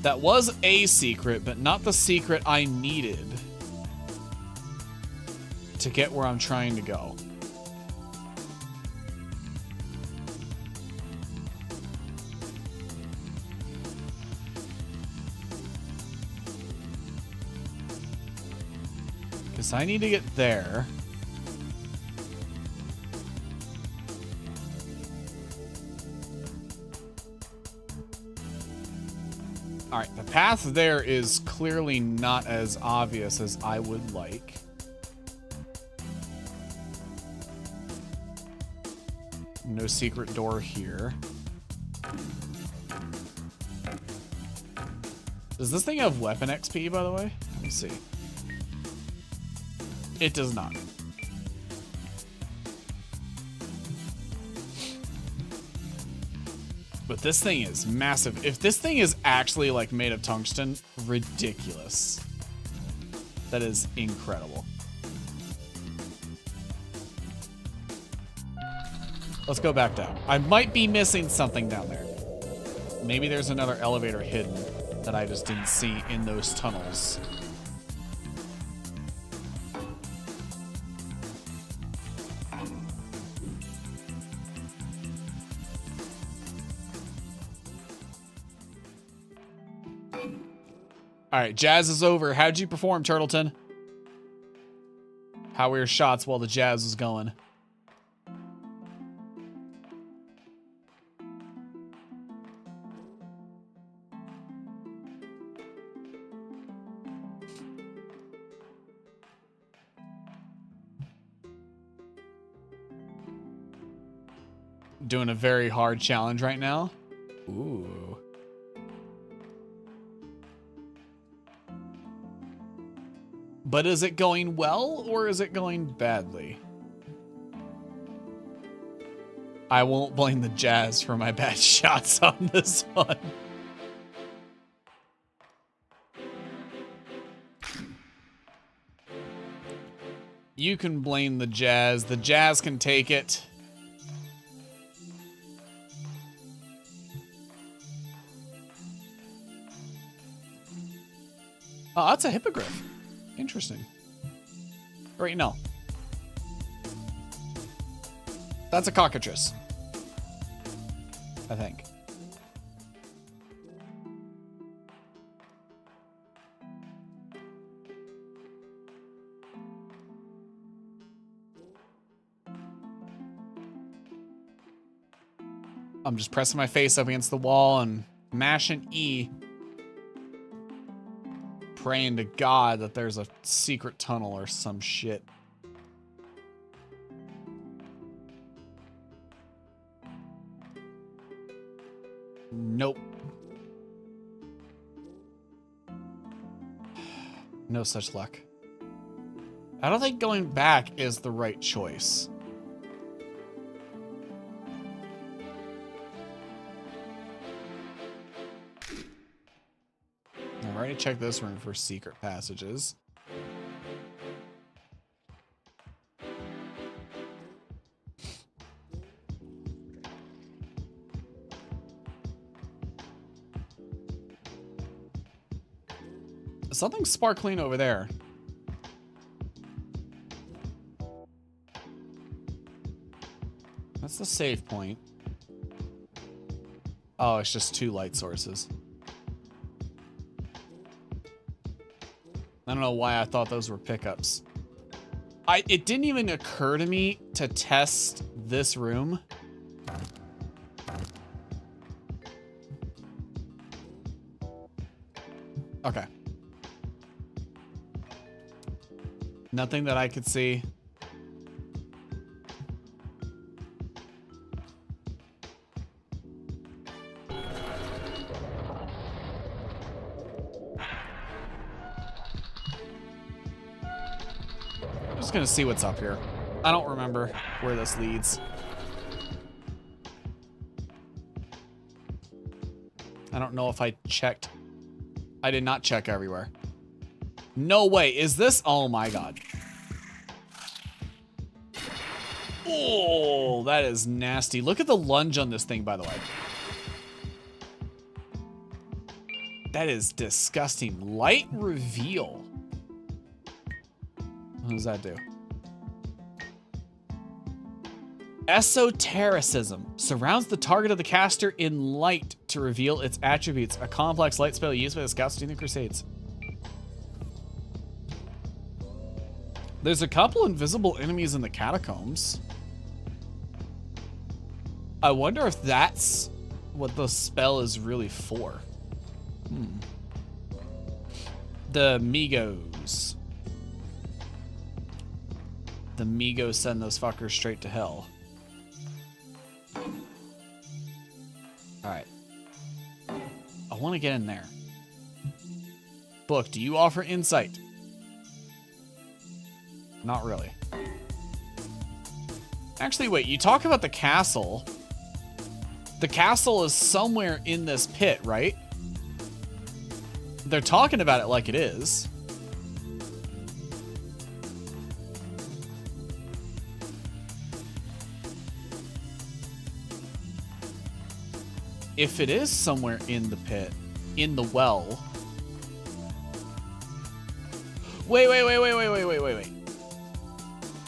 that was a secret, but not the secret I needed to get where I'm trying to go. Because I need to get there. Alright, the path there is clearly not as obvious as I would like. No secret door here. Does this thing have weapon XP, by the way? Let me see. It does not. But this thing is massive. If this thing is actually like made of tungsten, ridiculous. That is incredible. Let's go back down. I might be missing something down there. Maybe there's another elevator hidden that I just didn't see in those tunnels. Alright, jazz is over. How'd you perform, Turtleton? How were your shots while the jazz was going? Doing a very hard challenge right now. Ooh. But is it going well or is it going badly? I won't blame the jazz for my bad shots on this one. You can blame the jazz. The jazz can take it. Oh, that's a hippogriff. Interesting. Or wait, no. That's a cockatrice. I think. I'm just pressing my face up against the wall and mashing E. Praying to God that there's a secret tunnel or some shit. Nope. No such luck. I don't think going back is the right choice. I've already checked this room for secret passages. Something sparkling over there. That's the save point. Oh, it's just 2 light sources. I don't know why I thought those were pickups. It didn't even occur to me to test this room. Okay. Nothing that I could see. just gonna see what's up here. I don't remember where this leads. I don't know if I checked. I did not check everywhere. No way. Is this? Oh my god. Oh, that is nasty. Look at the lunge on this thing, by the way. That is disgusting. Light reveal. What does that do? Esotericism surrounds the target of the caster in light to reveal its attributes. A complex light spell used by the scouts during the Crusades. There's a couple invisible enemies in the catacombs. I wonder if that's what the spell is really for. The Migos. The Migos send those fuckers straight to hell. Alright. I want to get in there. Book, do you offer insight? Not really. Actually, wait, you talk about the castle. The castle is somewhere in this pit, right? They're talking about it like it is. If it is somewhere in the pit, in the well. Wait.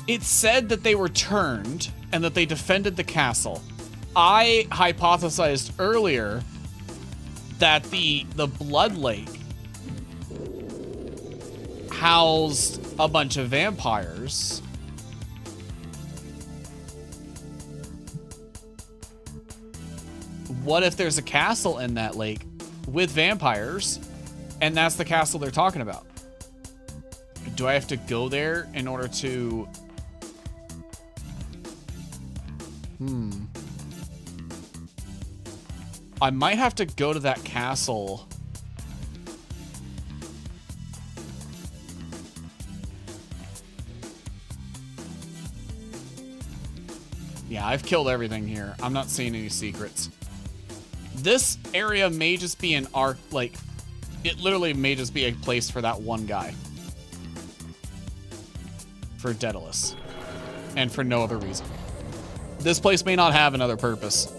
It said that they were turned and that they defended the castle. I hypothesized earlier that the Blood Lake housed a bunch of vampires. What if there's a castle in that lake with vampires, and that's the castle they're talking about? Do I have to go there in order to... I might have to go to that castle. Yeah, I've killed everything here. I'm not seeing any secrets. This area may just be an arc, like, it literally may just be a place for that one guy. For Daedalus. And for no other reason. This place may not have another purpose.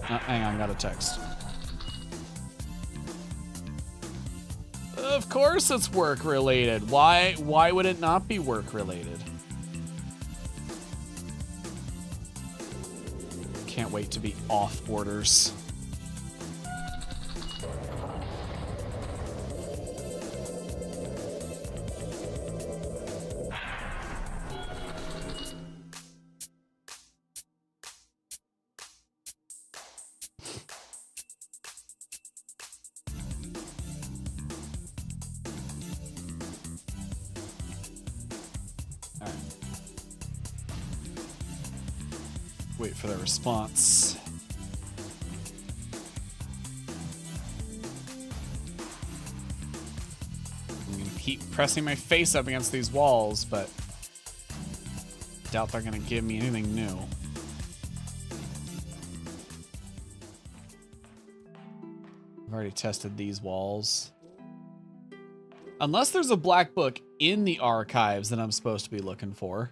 Hang on, got a text. Of course it's work related. Why would it not be work related? Can't wait to be off orders. Wait for the response. I'm gonna keep pressing my face up against these walls, but doubt they're gonna give me anything new. I've already tested these walls. Unless there's a black book in the archives that I'm supposed to be looking for.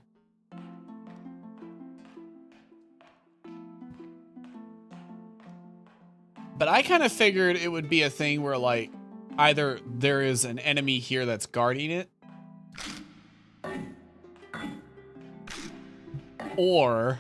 But I kind of figured it would be a thing where, like, either there is an enemy here that's guarding it, or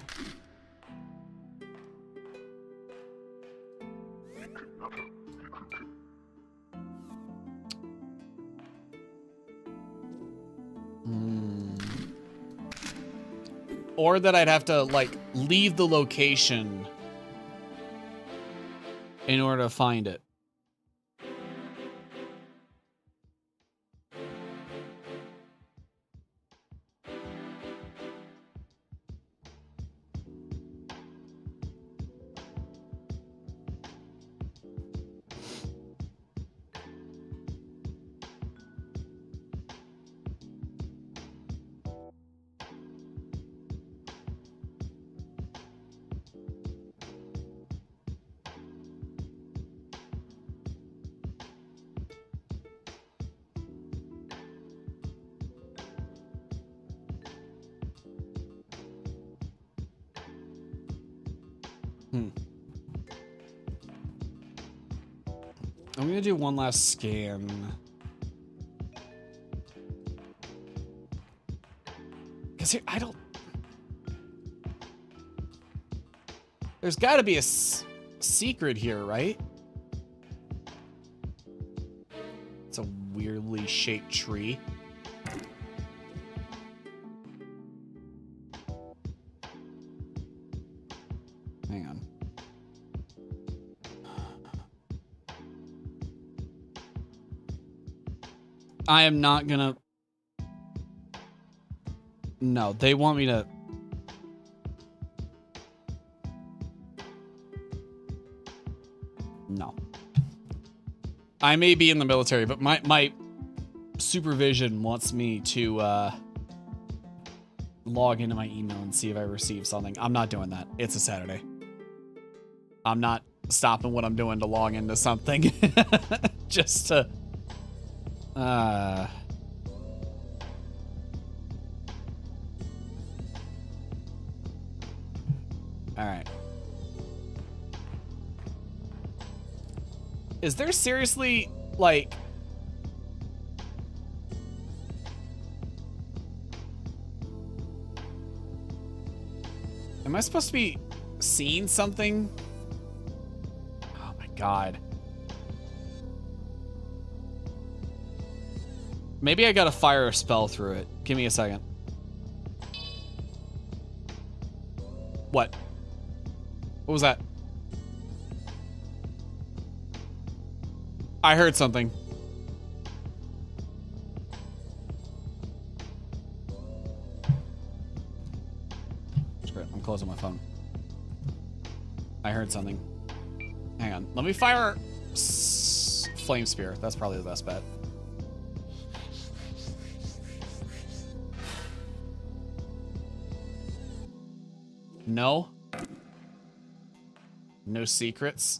or that I'd have to, like, leave the location in order to find it. I'm gonna do one last scan. Cause here, I don't... There's gotta be a secret here, right? It's a weirdly shaped tree. Hang on. I am not gonna... No, they want me to... No. I may be in the military, but my supervision wants me to log into my email and see if I received something. I'm not doing that. It's a Saturday. I'm not stopping what I'm doing to log into something just to... All right. Is there seriously, like... Am I supposed to be seeing something? Oh my god. Maybe I gotta fire a spell through it. Give me a second. What? What was that? I heard something. Screw it, I'm closing my phone. I heard something. Hang on. Let me fire Flame Spear. That's probably the best bet. No. No secrets.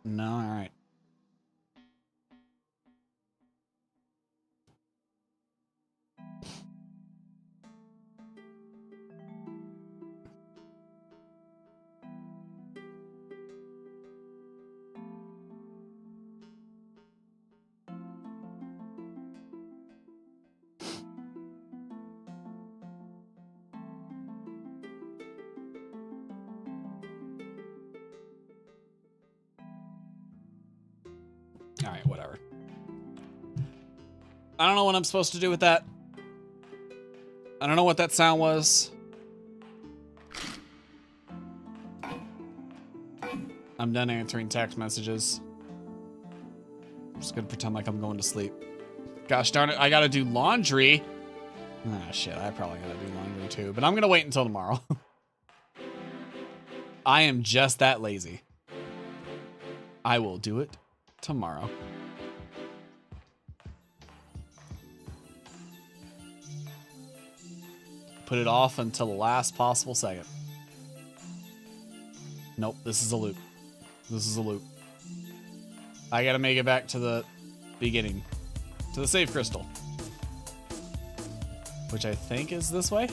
No, all right. All right, whatever. I don't know what I'm supposed to do with that. I don't know what that sound was. I'm done answering text messages. I'm just gonna pretend like I'm going to sleep. Gosh darn it, I gotta do laundry. Ah, shit, I probably gotta do laundry too, but I'm gonna wait until tomorrow. I am just that lazy. I will do it tomorrow. Put it off until the last possible second. Nope, this is a loop. This is a loop. I gotta make it back to the beginning. To the save crystal. Which I think is this way.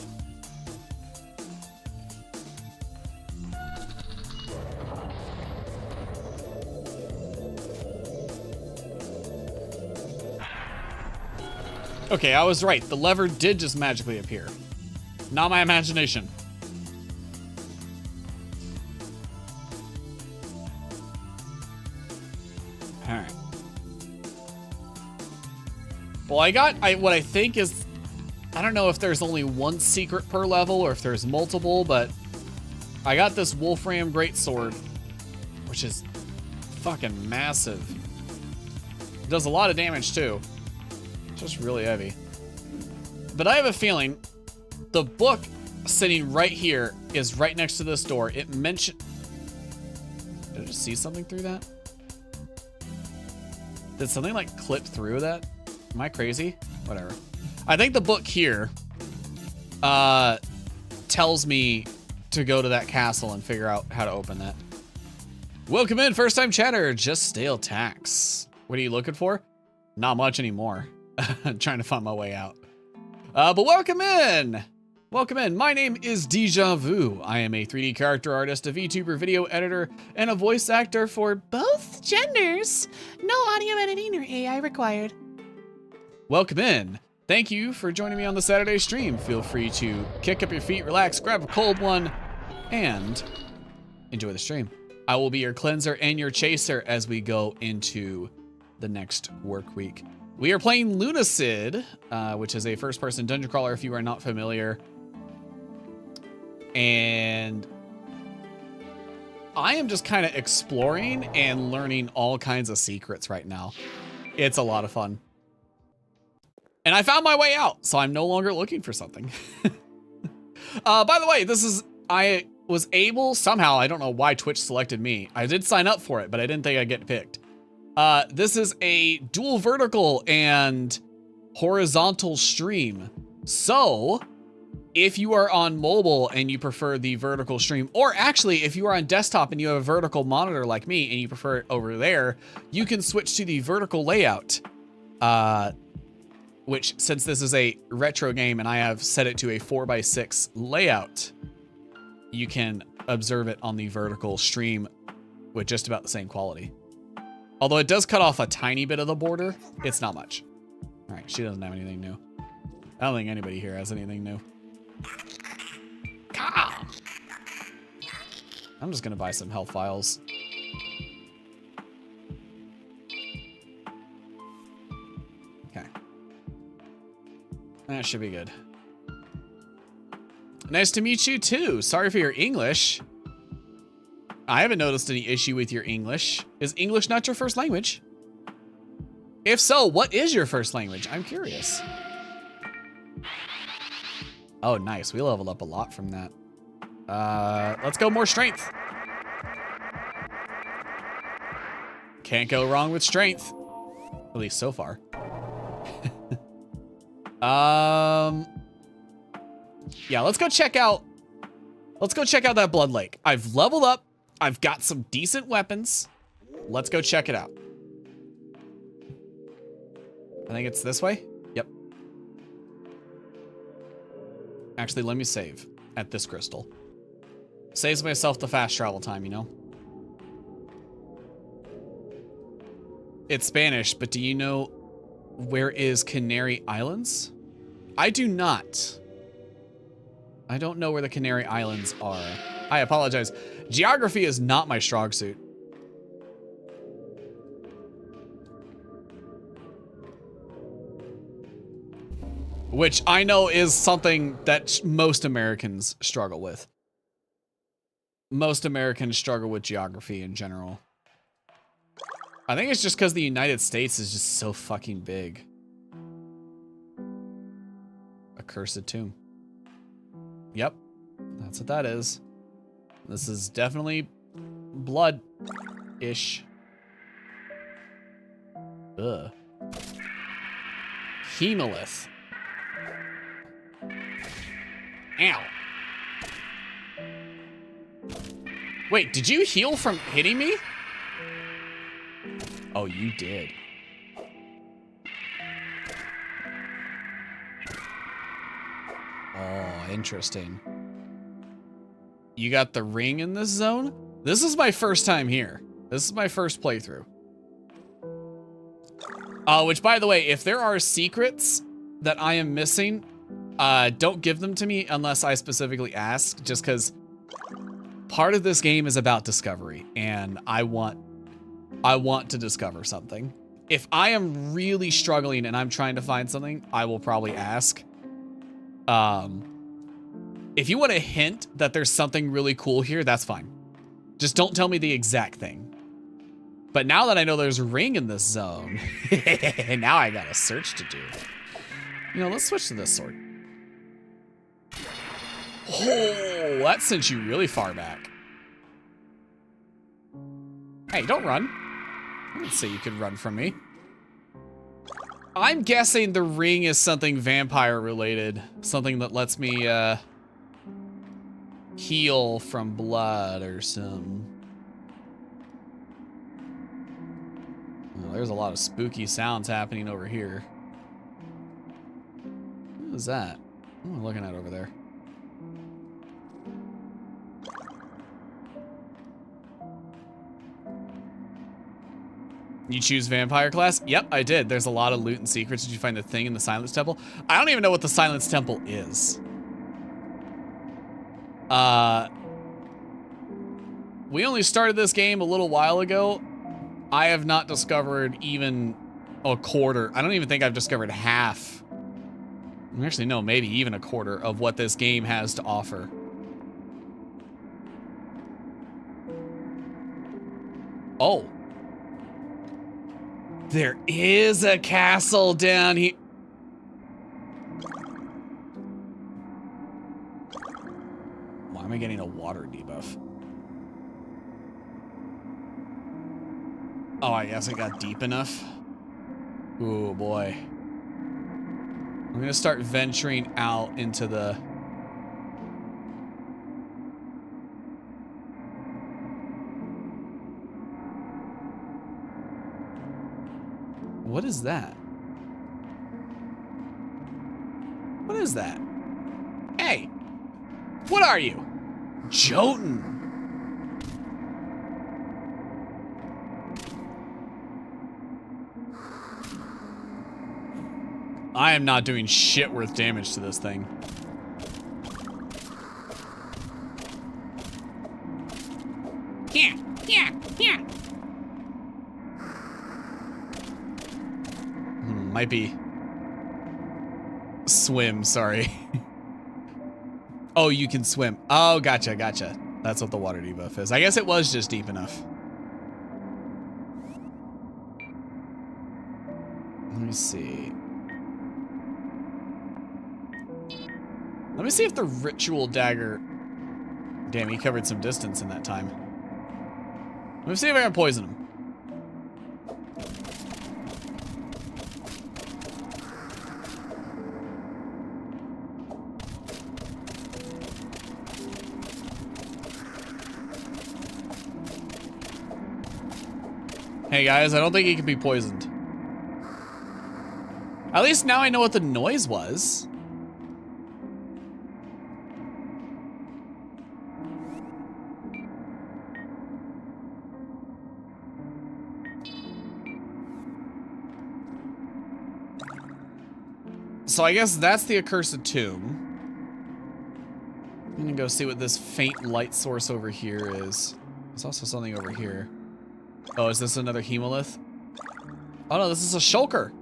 Okay, I was right. The lever did just magically appear. Not my imagination. Alright. Well, I got what I think is... I don't know if there's only one secret per level or if there's multiple, but... I got this Wolfram Greatsword, which is fucking massive. It does a lot of damage, too. Just really heavy. But I have a feeling the book sitting right here is right next to this door. It mentioned... Did I just see something through that? Did something like clip through that? Am I crazy? Whatever. I think the book here tells me to go to that castle and figure out how to open that. Welcome in, first time chatter. Just stale tax. What are you looking for? Not much anymore. I'm trying to find my way out. But welcome in. Welcome in. My name is Deeja Vu. I am a 3D character artist, a VTuber video editor, and a voice actor for Both genders. No audio editing or AI required. Welcome in. Thank you for joining me on the Saturday stream. Feel free to kick up your feet, relax, grab a cold one, and enjoy the stream. I will be your cleanser and your chaser as we go into the next work week. We are playing Lunacid, which is a first-person dungeon crawler if you are not familiar. And I am just kind of exploring and learning all kinds of secrets right now. It's a lot of fun. And I found my way out, so I'm no longer looking for something. By the way, I was able, somehow, I don't know why Twitch selected me. I did sign up for it, but I didn't think I'd get picked. This is a dual vertical and horizontal stream. So, if you are on mobile and you prefer the vertical stream, or actually if you are on desktop and you have a vertical monitor like me and you prefer it over there, you can switch to the vertical layout. Which, since this is a retro game and I have set it to a 4:6 layout, you can observe it on the vertical stream with just about the same quality. Although it does cut off a tiny bit of the border, it's not much. All right, she doesn't have anything new. I don't think anybody here has anything new. Calm. I'm just gonna buy some health files. Okay. That should be good. Nice to meet you too. Sorry for your English. I haven't noticed any issue with your English. Is English not your first language? If so, what is your first language? I'm curious. Oh, nice. We leveled up a lot from that. Let's go more strength. Can't go wrong with strength. At least so far. Yeah, let's go check out that Blood Lake. I've leveled up. I've got some decent weapons. Let's go check it out. I think it's this way. Yep. Actually, let me save at this crystal. Saves myself the fast travel time, you know? It's Spanish, but do you know where is Canary Islands? I do not. I don't know where the Canary Islands are. I apologize. Geography is not my strong suit. Which I know is something that most Americans struggle with. Most Americans struggle with geography in general. I think it's just because the United States is just so fucking big. A cursed tomb. Yep, that's what that is. This is definitely blood-ish. Ugh. Hemalith. Ow. Wait, did you heal from hitting me? Oh, you did. Oh, interesting. You got the ring in this zone? This is my first time here. This is my first playthrough. Which, by the way, if there are secrets that I am missing, don't give them to me unless I specifically ask, just because part of this game is about discovery, and I want to discover something. If I am really struggling and I'm trying to find something, I will probably ask. If you want a hint that there's something really cool here, that's fine. Just don't tell me the exact thing. But now that I know there's a ring in this zone, now I got a search to do. You know, let's switch to this sword. Oh, that sent you really far back. Hey, don't run. I didn't say you could run from me. I'm guessing the ring is something vampire related. Something that lets me heal from blood or something. Oh, there's a lot of spooky sounds happening over here. What is that? What am I looking at over there? You choose vampire class? Yep, I did. There's a lot of loot and secrets. Did you find the thing in the Silence Temple? I don't even know what the Silence Temple is. We only started this game a little while ago. I have not discovered even a quarter. I don't even think I've discovered half. Actually, no, maybe even a quarter of what this game has to offer. Oh. There is a castle down here. Why am I getting a water debuff? Oh, I guess I got deep enough. Ooh, boy. I'm gonna start venturing out into the... What is that? What is that? Hey! What are you? Jotun! I am not doing shit worth damage to this thing. Yeah, yeah, yeah. Might be swim, sorry. Oh, you can swim. Oh, gotcha, gotcha. That's what the water debuff is. I guess it was just deep enough. Let me see. Let me see if the ritual dagger... Damn, he covered some distance in that time. Let me see if I can poison him. Hey guys, I don't think he can be poisoned. At least now I know what the noise was. So I guess that's the accursed tomb. I'm gonna go see what this faint light source over here is. There's also something over here. Oh, is this another hemolith? Oh no, this is a shulker.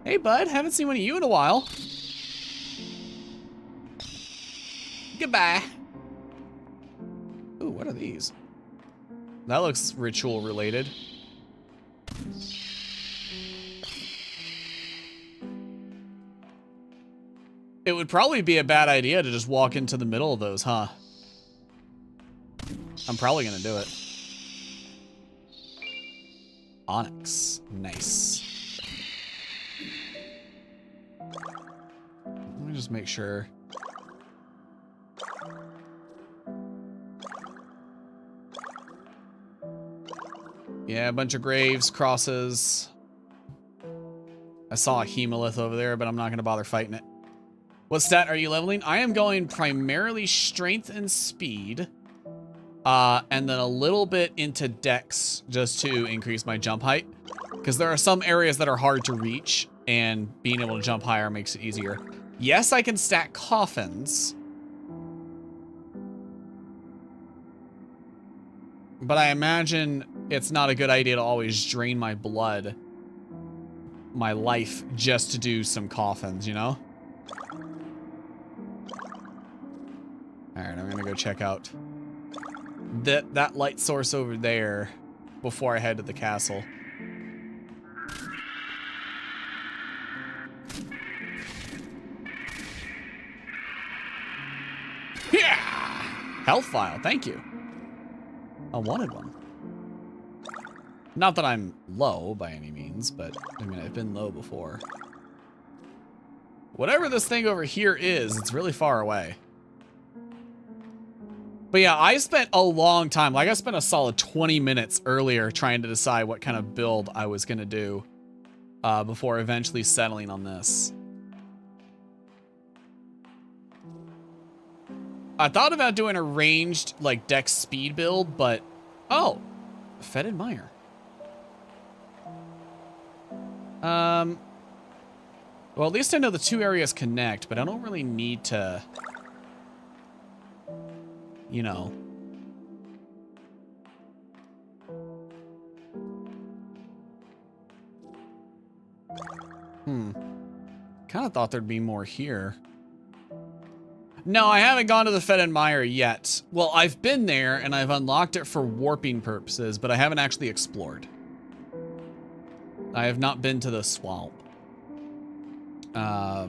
Hey bud, haven't seen one of you in a while. Goodbye. Ooh, what are these? That looks ritual related. It would probably be a bad idea to just walk into the middle of those, huh? I'm probably gonna do it. Onyx. Nice. Let me just make sure. Yeah, a bunch of graves, crosses. I saw a hemolith over there, but I'm not gonna bother fighting it. What stat are you leveling? I am going primarily strength and speed. And then a little bit into dex just to increase my jump height. Because there are some areas that are hard to reach, and being able to jump higher makes it easier. Yes, I can stack coffins. But I imagine it's not a good idea to always drain my blood, my life, just to do some coffins, you know? Alright, I'm gonna go check out that light source over there before I head to the castle. Yeah! Health vial, thank you. I wanted one. Not that I'm low by any means, but I mean, I've been low before. Whatever this thing over here is, it's really far away. But yeah, I spent a long time, like I spent a solid 20 minutes earlier trying to decide what kind of build I was gonna do before eventually settling on this. I thought about doing a ranged, like, dex speed build, but... Oh! Fetid Mire. Well, at least I know the two areas connect, but I don't really need to, you know. Kind of thought there'd be more here. No, I haven't gone to the Fed and Mire yet. Well, I've been there and I've unlocked it for warping purposes, but I haven't actually explored. I have not been to the swamp. I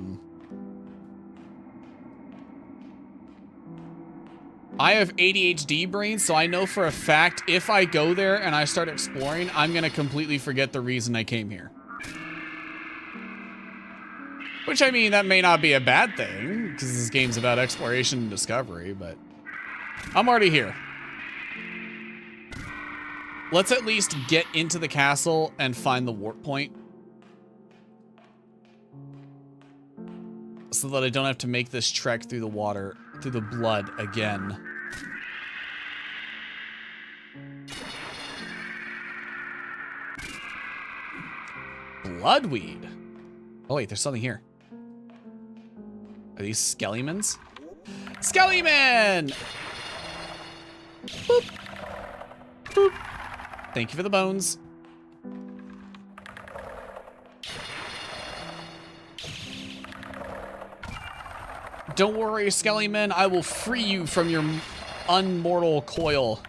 have ADHD brain, so I know for a fact if I go there and I start exploring, I'm gonna completely forget the reason I came here. Which, I mean, that may not be a bad thing, because this game's about exploration and discovery, but I'm already here. Let's at least get into the castle and find the warp point, so that I don't have to make this trek through the water, through the blood again. Bloodweed. Oh wait, there's something here. Are these Skellimans? Skellyman! Boop. Boop. Thank you for the bones. Don't worry, Skellyman. I will free you from your unmortal coil.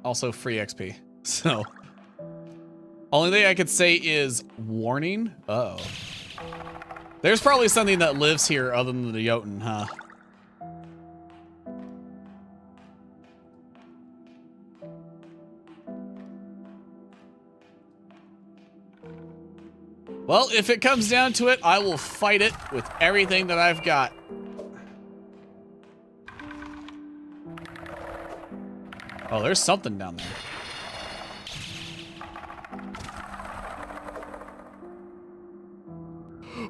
Also free XP. So, only thing I could say is warning. Uh-oh. There's probably something that lives here other than the Jotun, huh? Well, if it comes down to it, I will fight it with everything that I've got. Oh, there's something down there.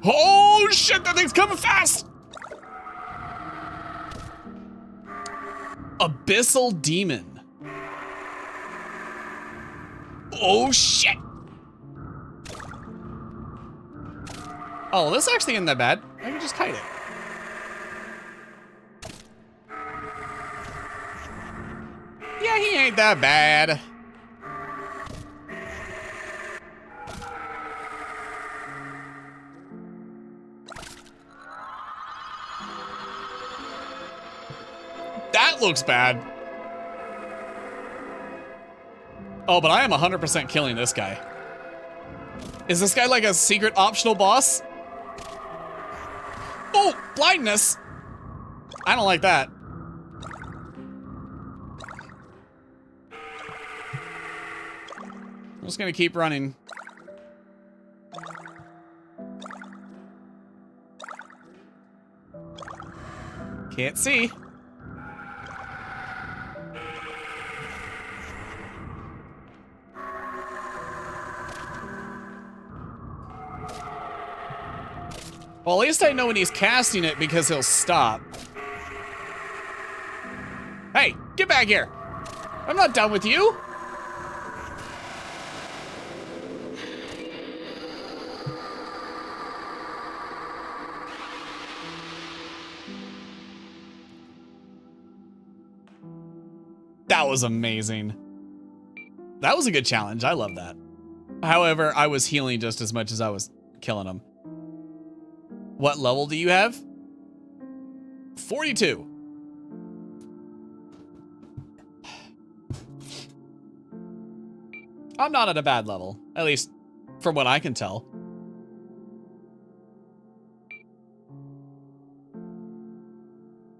Oh, shit, that thing's coming fast! Abyssal Demon. Oh, shit! Oh, this actually isn't that bad. I can just kite it. Yeah, he ain't that bad. That looks bad. Oh, but I am 100% killing this guy. Is this guy like a secret optional boss? Oh, blindness. I don't like that. I'm just gonna keep running. Can't see. Well, at least I know when he's casting it because he'll stop. Hey, get back here. I'm not done with you. That was amazing. That was a good challenge. I love that. However, I was healing just as much as I was killing him. What level do you have? 42. I'm not at a bad level, at least from what I can tell.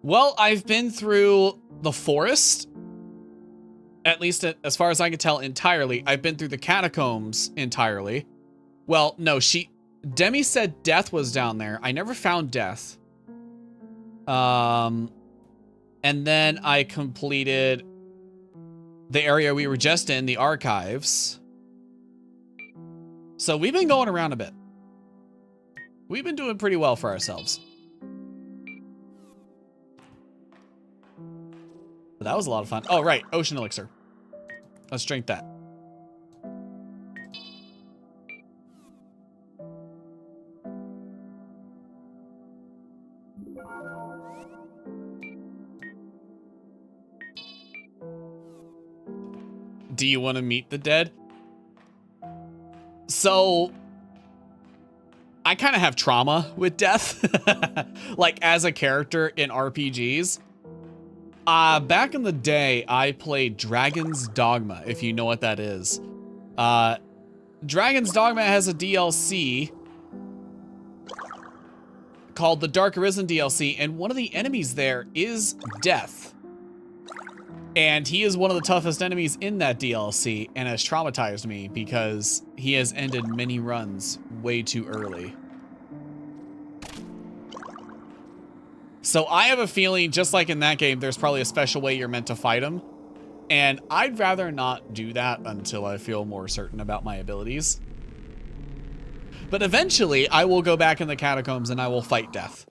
Well, I've been through the forest, at least as far as I can tell entirely. I've been through the catacombs entirely. Well, no, Demi said Death was down there. I never found Death. And then I completed the area we were just in, the archives. So we've been going around a bit. We've been doing pretty well for ourselves. But that was a lot of fun. Oh, right. Ocean elixir. Let's drink that. Do you want to meet the dead? So, I kind of have trauma with death. Like, as a character in RPGs. Back in the day, I played Dragon's Dogma, if you know what that is. Dragon's Dogma has a DLC called the Dark Arisen DLC, and one of the enemies there is Death. And he is one of the toughest enemies in that DLC, and has traumatized me because he has ended many runs way too early. So I have a feeling, just like in that game, there's probably a special way you're meant to fight him. And I'd rather not do that until I feel more certain about my abilities. But eventually, I will go back in the catacombs and I will fight Death.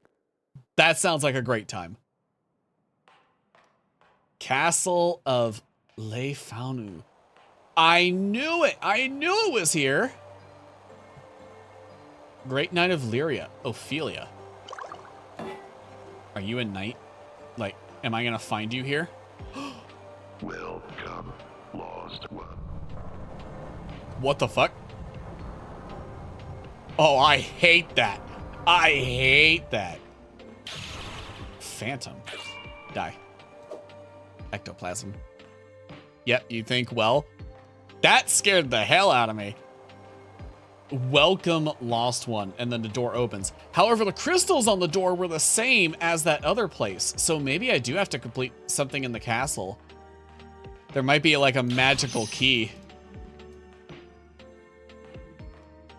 That sounds like a great time. Castle of Leifaunu. I knew it! I knew it was here! Great Knight of Lyria. Ophelia. Are you a knight? Like, am I gonna find you here? Welcome, lost one. What the fuck? Oh, I hate that. I hate that. Phantom. Die. Ectoplasm. Yep, you think, well, that scared the hell out of me. Welcome, lost one. And then the door opens. However, the crystals on the door were the same as that other place. So maybe I do have to complete something in the castle. There might be like a magical key.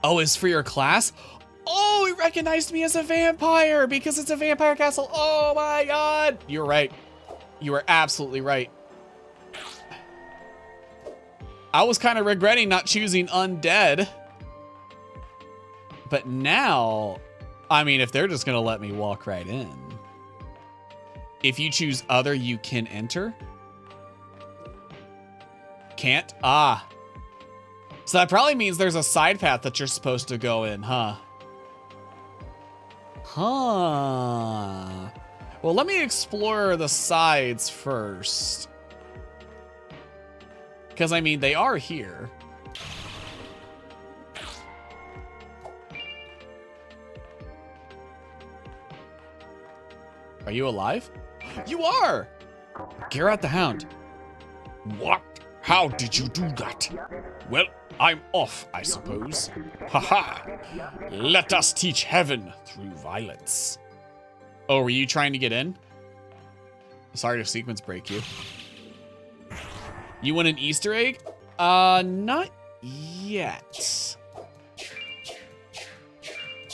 Oh, it's for your class? Oh, it recognized me as a vampire because it's a vampire castle. Oh my god. You're right. You are absolutely right. I was kind of regretting not choosing undead. But now, I mean, if they're just going to let me walk right in. If you choose other, you can enter. Can't? Ah. So that probably means there's a side path that you're supposed to go in, huh? Huh. Well, let me explore the sides first. Because, I mean, they are here. Are you alive? You are! Geralt the Hound. What? How did you do that? Well, I'm off, I suppose. Haha! Let us teach heaven through violence. Oh, were you trying to get in? Sorry to sequence break you. You want an Easter egg? Not yet.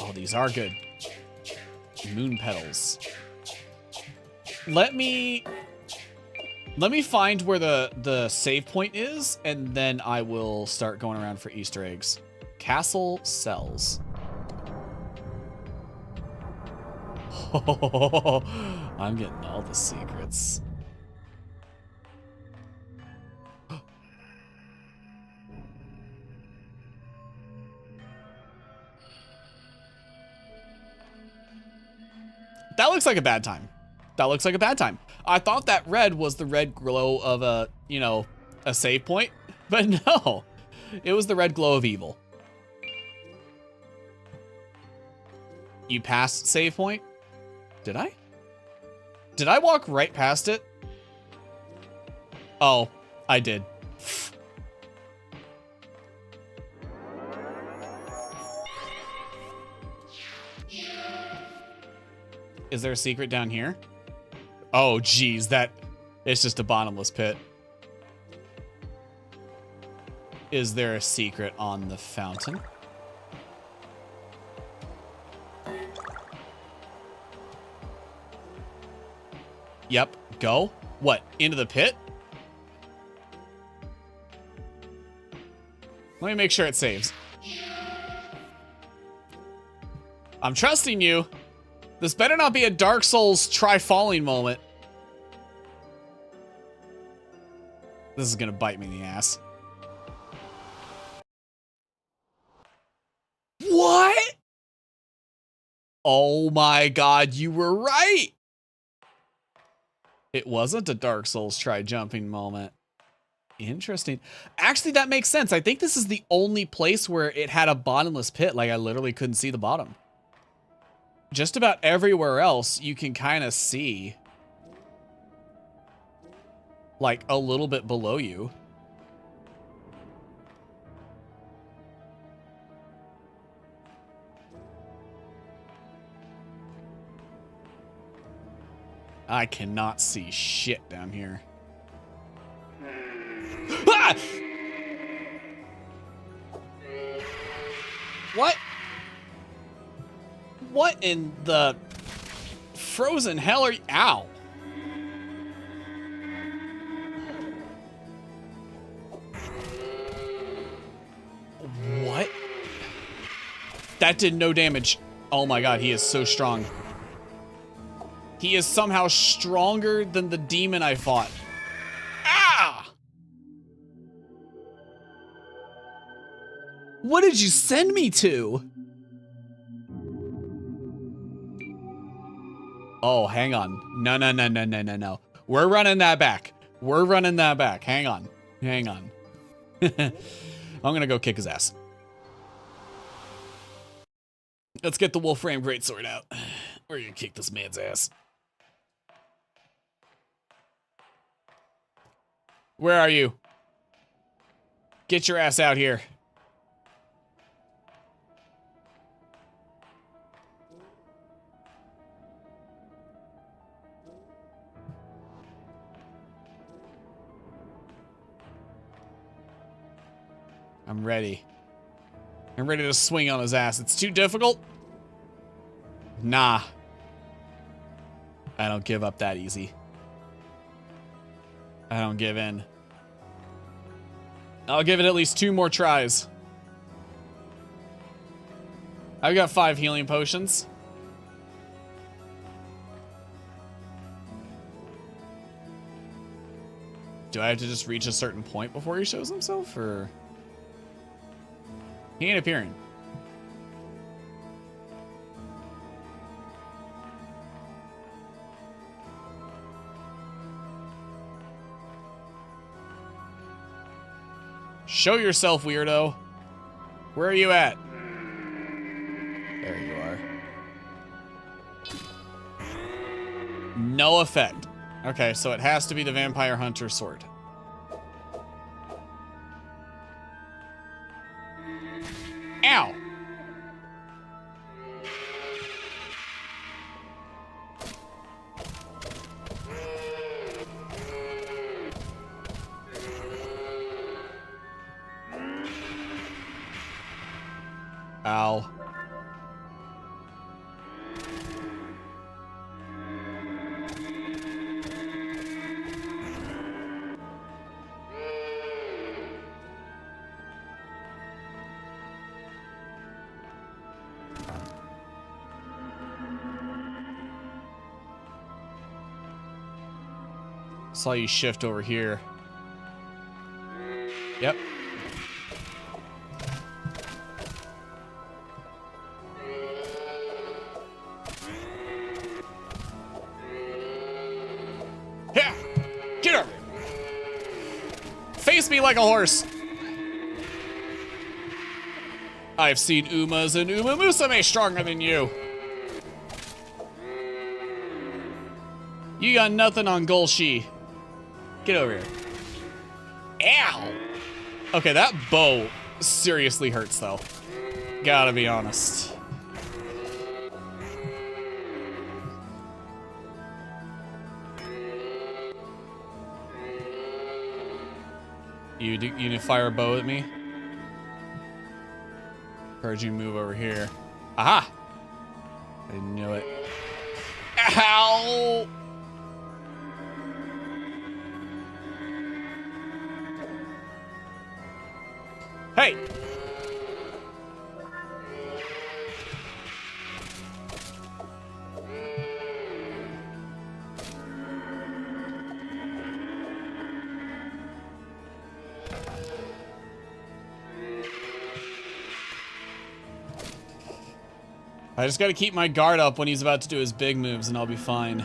Oh, these are good. Moon petals. Let me find where the save point is, and then I will start going around for Easter eggs. Castle cells. Oh, I'm getting all the secrets. That looks like a bad time. That looks like a bad time. I thought that red was the red glow of a, you know, a save point, but no. It was the red glow of evil. You passed save point? Did I? Did I walk right past it? Oh, I did. Is there a secret down here? Oh, geez, it's just a bottomless pit. Is there a secret on the fountain? Yep, go. What, into the pit? Let me make sure it saves. I'm trusting you. This better not be a Dark Souls try falling moment. This is gonna bite me in the ass. What? Oh my god, you were right! It wasn't a Dark Souls try jumping moment. Interesting. Actually, that makes sense. I think this is the only place where it had a bottomless pit. Like, I literally couldn't see the bottom. Just about everywhere else, you can kind of see, like, a little bit below you. I cannot see shit down here. Ah! What? What in the frozen hell are you? Ow. What? That did no damage. Oh my god, he is so strong. He is somehow stronger than the demon I fought. Ah! What did you send me to? Oh, hang on. No. We're running that back. We're running that back. Hang on. Hang on. I'm gonna go kick his ass. Let's get the Wolfram Greatsword out. We're gonna kick this man's ass. Where are you? Get your ass out here. I'm ready. I'm ready to swing on his ass. It's too difficult? Nah. I don't give up that easy. I don't give in. I'll give it at least 2 more tries. I've got 5 healing potions. Do I have to just reach a certain point before he shows himself, or? He ain't appearing. Show yourself, weirdo. Where are you at? There you are. No effect. Okay, so it has to be the Vampire Hunter sword. Ow! Ow. Saw you shift over here. Yep. Yeah. Get over. Face me like a horse. I've seen Umas and Uma Musume stronger than you. You got nothing on Golshi. Get over here. Ow! Okay, that bow seriously hurts, though. Gotta be honest. You need to fire a bow at me? Heard you move over here. Aha! I knew it. Ow! Hey! I just gotta keep my guard up when he's about to do his big moves and I'll be fine.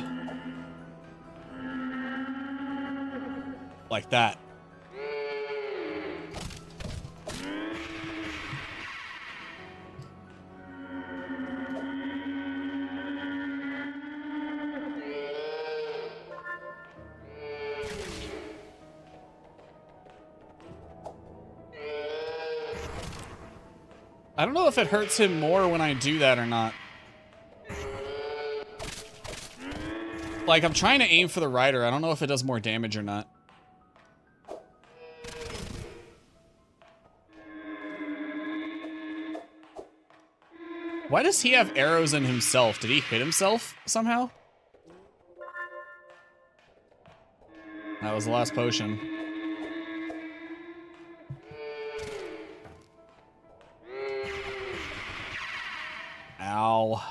Like that. I don't know if it hurts him more when I do that or not. Like, I'm trying to aim for the rider. I don't know if it does more damage or not. Why does he have arrows in himself? Did he hit himself somehow? That was the last potion. Ow.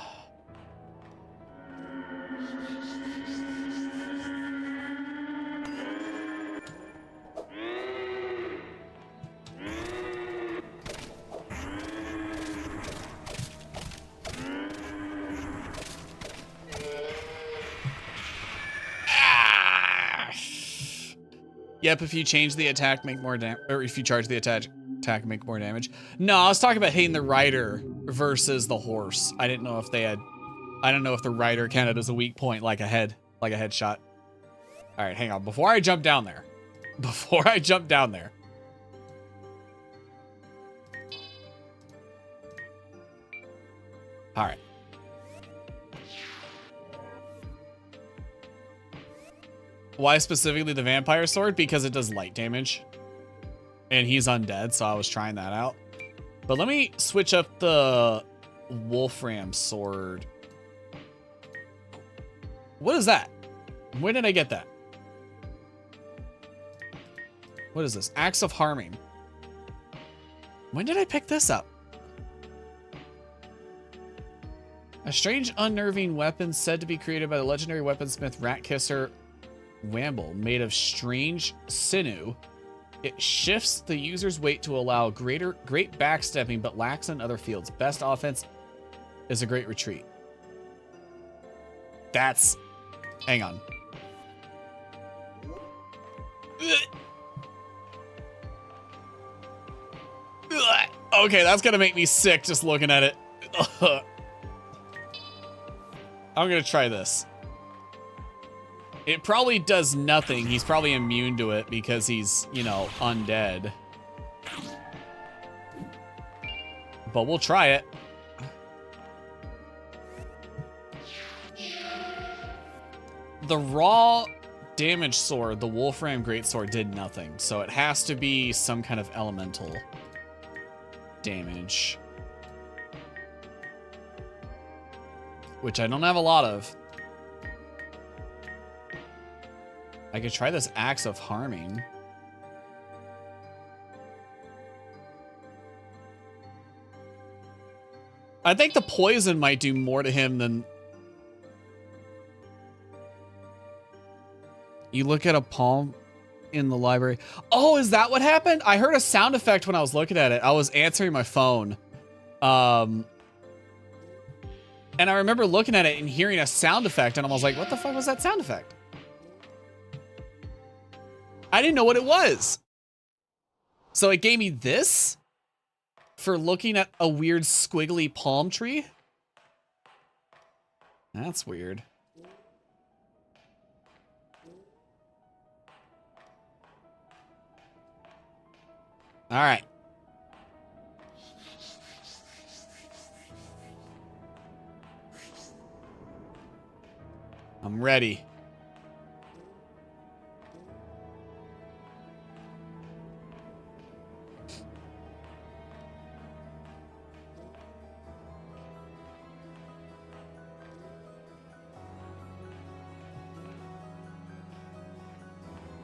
Yep, if you change the attack, make more damage, or if you charge the attack, make more damage. No, I was talking about hitting the rider versus the horse. I didn't know if they had, I don't know if the rider counted as a weak point, like a headshot. All right, hang on. Before I jump down there, All right. Why specifically the vampire sword? Because it does light damage. And he's undead, so I was trying that out. But let me switch up the Wolfram sword. What is that? Where did I get that? What is this? Axe of Harming. When did I pick this up? A strange, unnerving weapon said to be created by the legendary weaponsmith Ratkisser Wamble, made of strange sinew. It shifts the user's weight to allow great backstepping, but lacks in other fields. Best offense is a great retreat. That's... Hang on. Okay, that's gonna make me sick just looking at it. I'm gonna try this. It probably does nothing. He's probably immune to it because he's, you know, undead. But we'll try it. The raw damage sword, the Wolfram Greatsword, did nothing. So it has to be some kind of elemental damage. Which I don't have a lot of. I could try this Axe of Harming. I think the poison might do more to him than... You look at a palm in the library. Oh, is that what happened? I heard a sound effect when I was looking at it. I was answering my phone. And I remember looking at it and hearing a sound effect, and I was like, what the fuck was that sound effect? I didn't know what it was. So it gave me this for looking at a weird squiggly palm tree. That's weird. All right. I'm ready.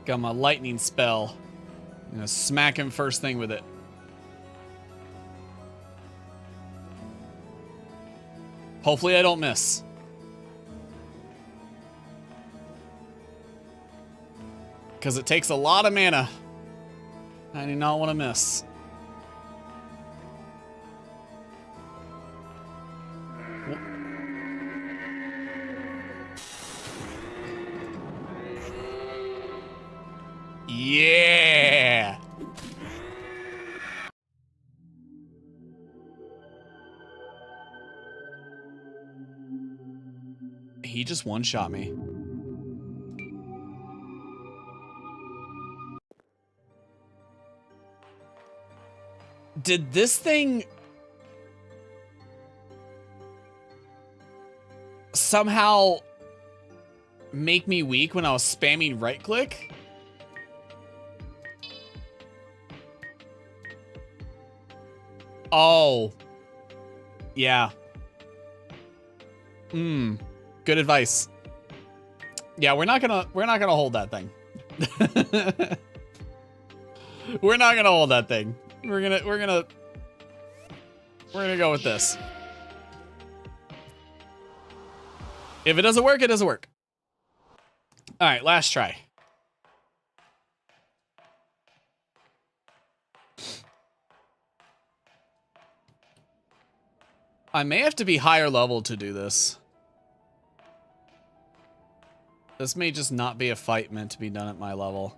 Got my lightning spell. I'm gonna smack him first thing with it. Hopefully I don't miss. Because it takes a lot of mana. I do not want to miss. Yeah. He just one-shot me. Did this thing somehow make me weak when I was spamming right click? Oh. Yeah. Good advice. Yeah, we're not gonna hold that thing. We're not gonna hold that thing. We're gonna go with this. If it doesn't work, it doesn't work. All right, last try. I may have to be higher level to do this. This may just not be a fight meant to be done at my level.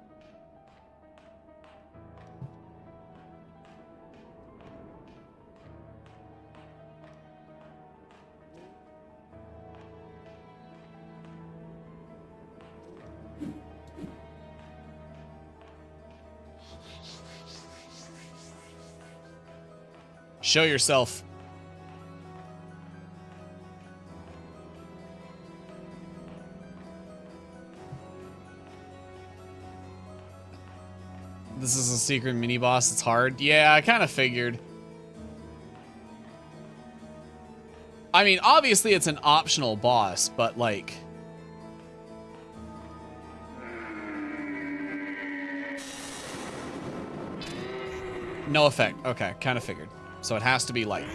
Show yourself. This is a secret mini boss. It's hard. Yeah, I kind of figured. I mean, obviously it's an optional boss, but like... No effect. Okay, kind of figured. So it has to be light.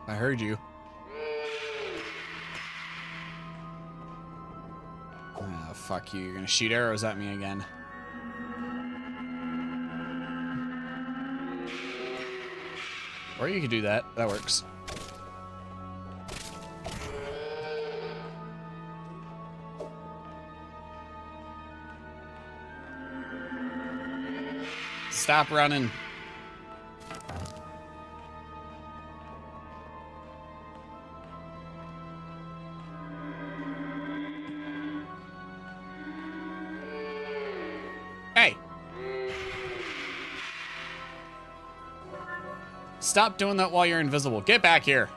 I heard you. Oh, fuck you. You're gonna shoot arrows at me again. Or you could do that. That works. Stop running. Hey! Stop doing that while you're invisible. Get back here.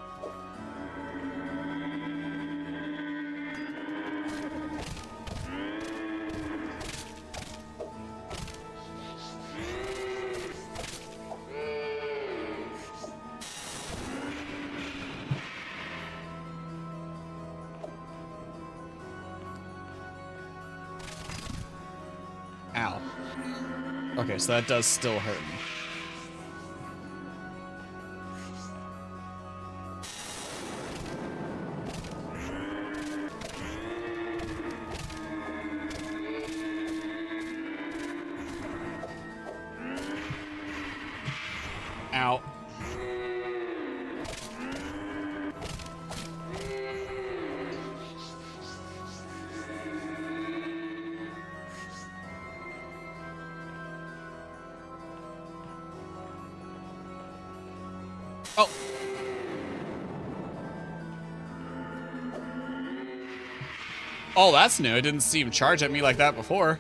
Ow. Okay, so that does still hurt me. Ow. Oh. Oh, that's new. I didn't see him charge at me like that before.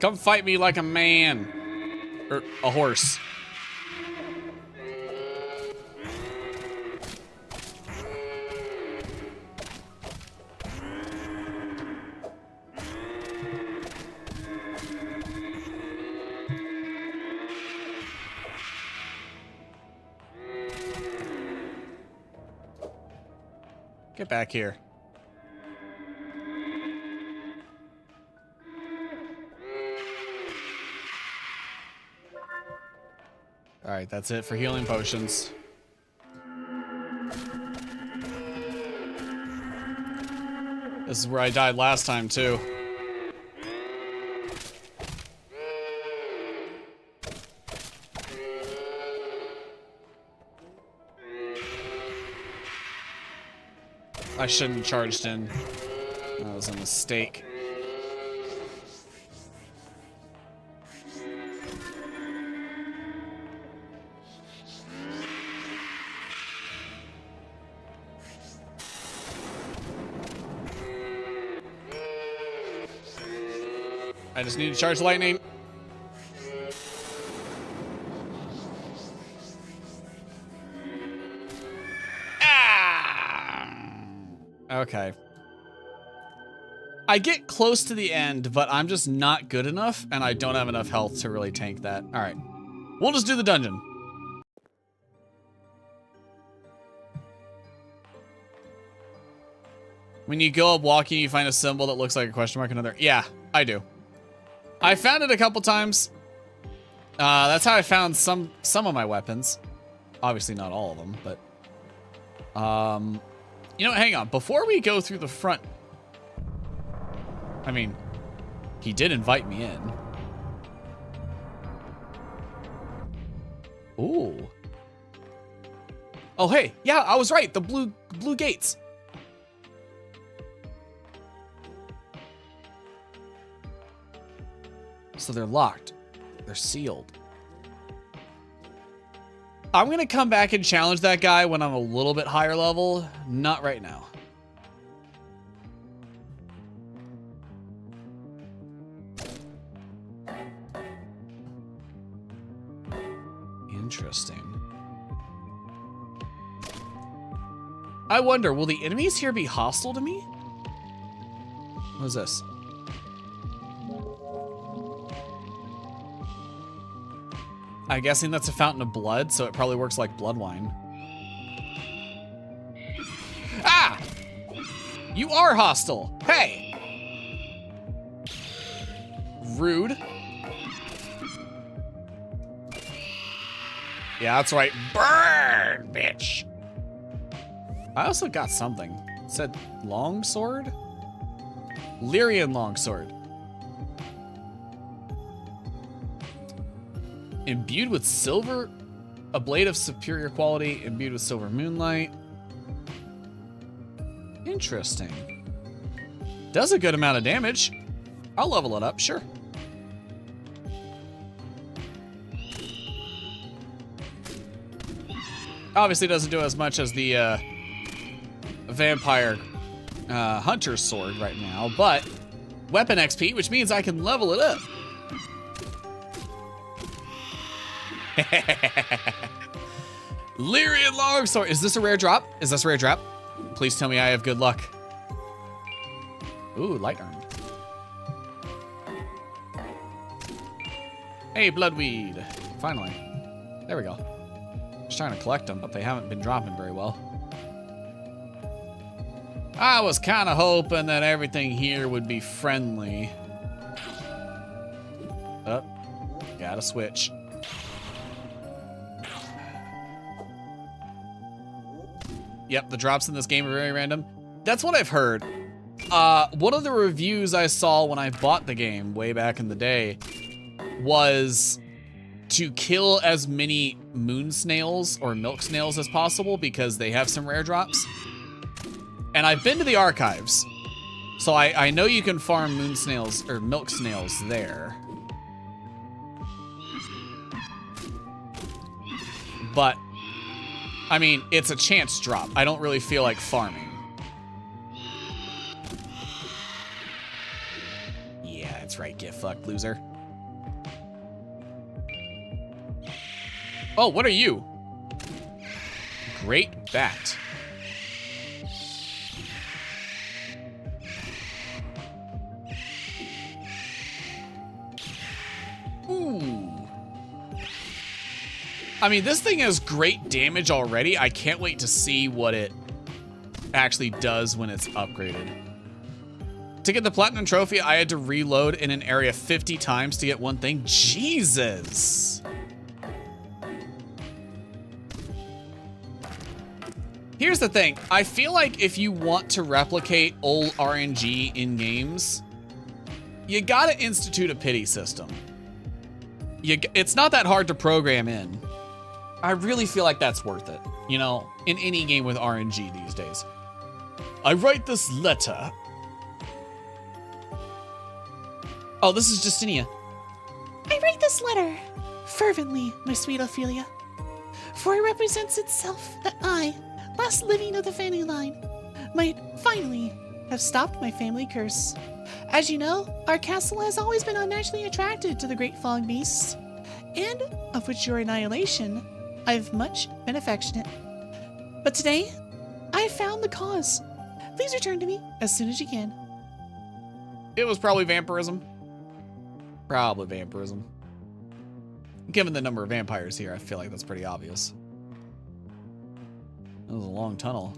Come fight me like a man. Or a horse. Get back here. Alright, that's it for healing potions. This is where I died last time, too. I shouldn't have charged in. That was a mistake. I just need to charge lightning. Okay. I get close to the end, but I'm just not good enough, and I don't have enough health to really tank that. All right. We'll just do the dungeon. When you go up walking, you find a symbol that looks like a question mark. Another. Yeah, I do. I found it a couple times. That's how I found some of my weapons. Obviously not all of them, but... You know what, hang on. Before we go through the front... I mean, he did invite me in. Ooh. Oh, hey. Yeah, I was right. The blue gates. So they're locked. They're sealed. I'm going to come back and challenge that guy when I'm a little bit higher level. Not right now. Interesting. I wonder, will the enemies here be hostile to me? What is this? I'm guessing that's a fountain of blood, so it probably works like blood wine. Ah! You are hostile. Hey! Rude. Yeah, that's right. Burn, bitch! I also got something. It said longsword? Lyrian longsword. Imbued with silver, a blade of superior quality, imbued with silver moonlight. Interesting. Does a good amount of damage. I'll level it up, sure. Obviously doesn't do as much as the vampire hunter's sword right now, but weapon XP, which means I can level it up. Lyrian longsword. Is this a rare drop? Is this a rare drop? Please tell me I have good luck. Ooh, light earned. Hey, bloodweed. Finally. There we go. Just trying to collect them, but they haven't been dropping very well. I was kind of hoping that everything here would be friendly. Oh, gotta switch. Yep, the drops in this game are very random. That's what I've heard. One of the reviews I saw when I bought the game way back in the day was to kill as many moon snails or milk snails as possible because they have some rare drops. And I've been to the archives, so I know you can farm moon snails or milk snails there. But I mean, it's a chance drop. I don't really feel like farming. Yeah, that's right. Get fucked, loser. Oh, what are you? Great bat. Ooh. I mean, this thing has great damage already. I can't wait to see what it actually does when it's upgraded. To get the platinum trophy, I had to reload in an area 50 times to get one thing. Jesus. Here's the thing. I feel like if you want to replicate old RNG in games, you gotta institute a pity system. It's not that hard to program in. I really feel like that's worth it, you know, in any game with RNG these days. I write this letter. Oh, this is Justinia. I write this letter fervently, my sweet Ophelia, for it represents itself that I, last living of the family line, might finally have stopped my family curse. As you know, our castle has always been unnaturally attracted to the great fog beasts, and of which your annihilation, I've much been affectionate. But today, I have found the cause. Please return to me as soon as you can. It was probably vampirism. Probably vampirism. Given the number of vampires here, I feel like that's pretty obvious. That was a long tunnel.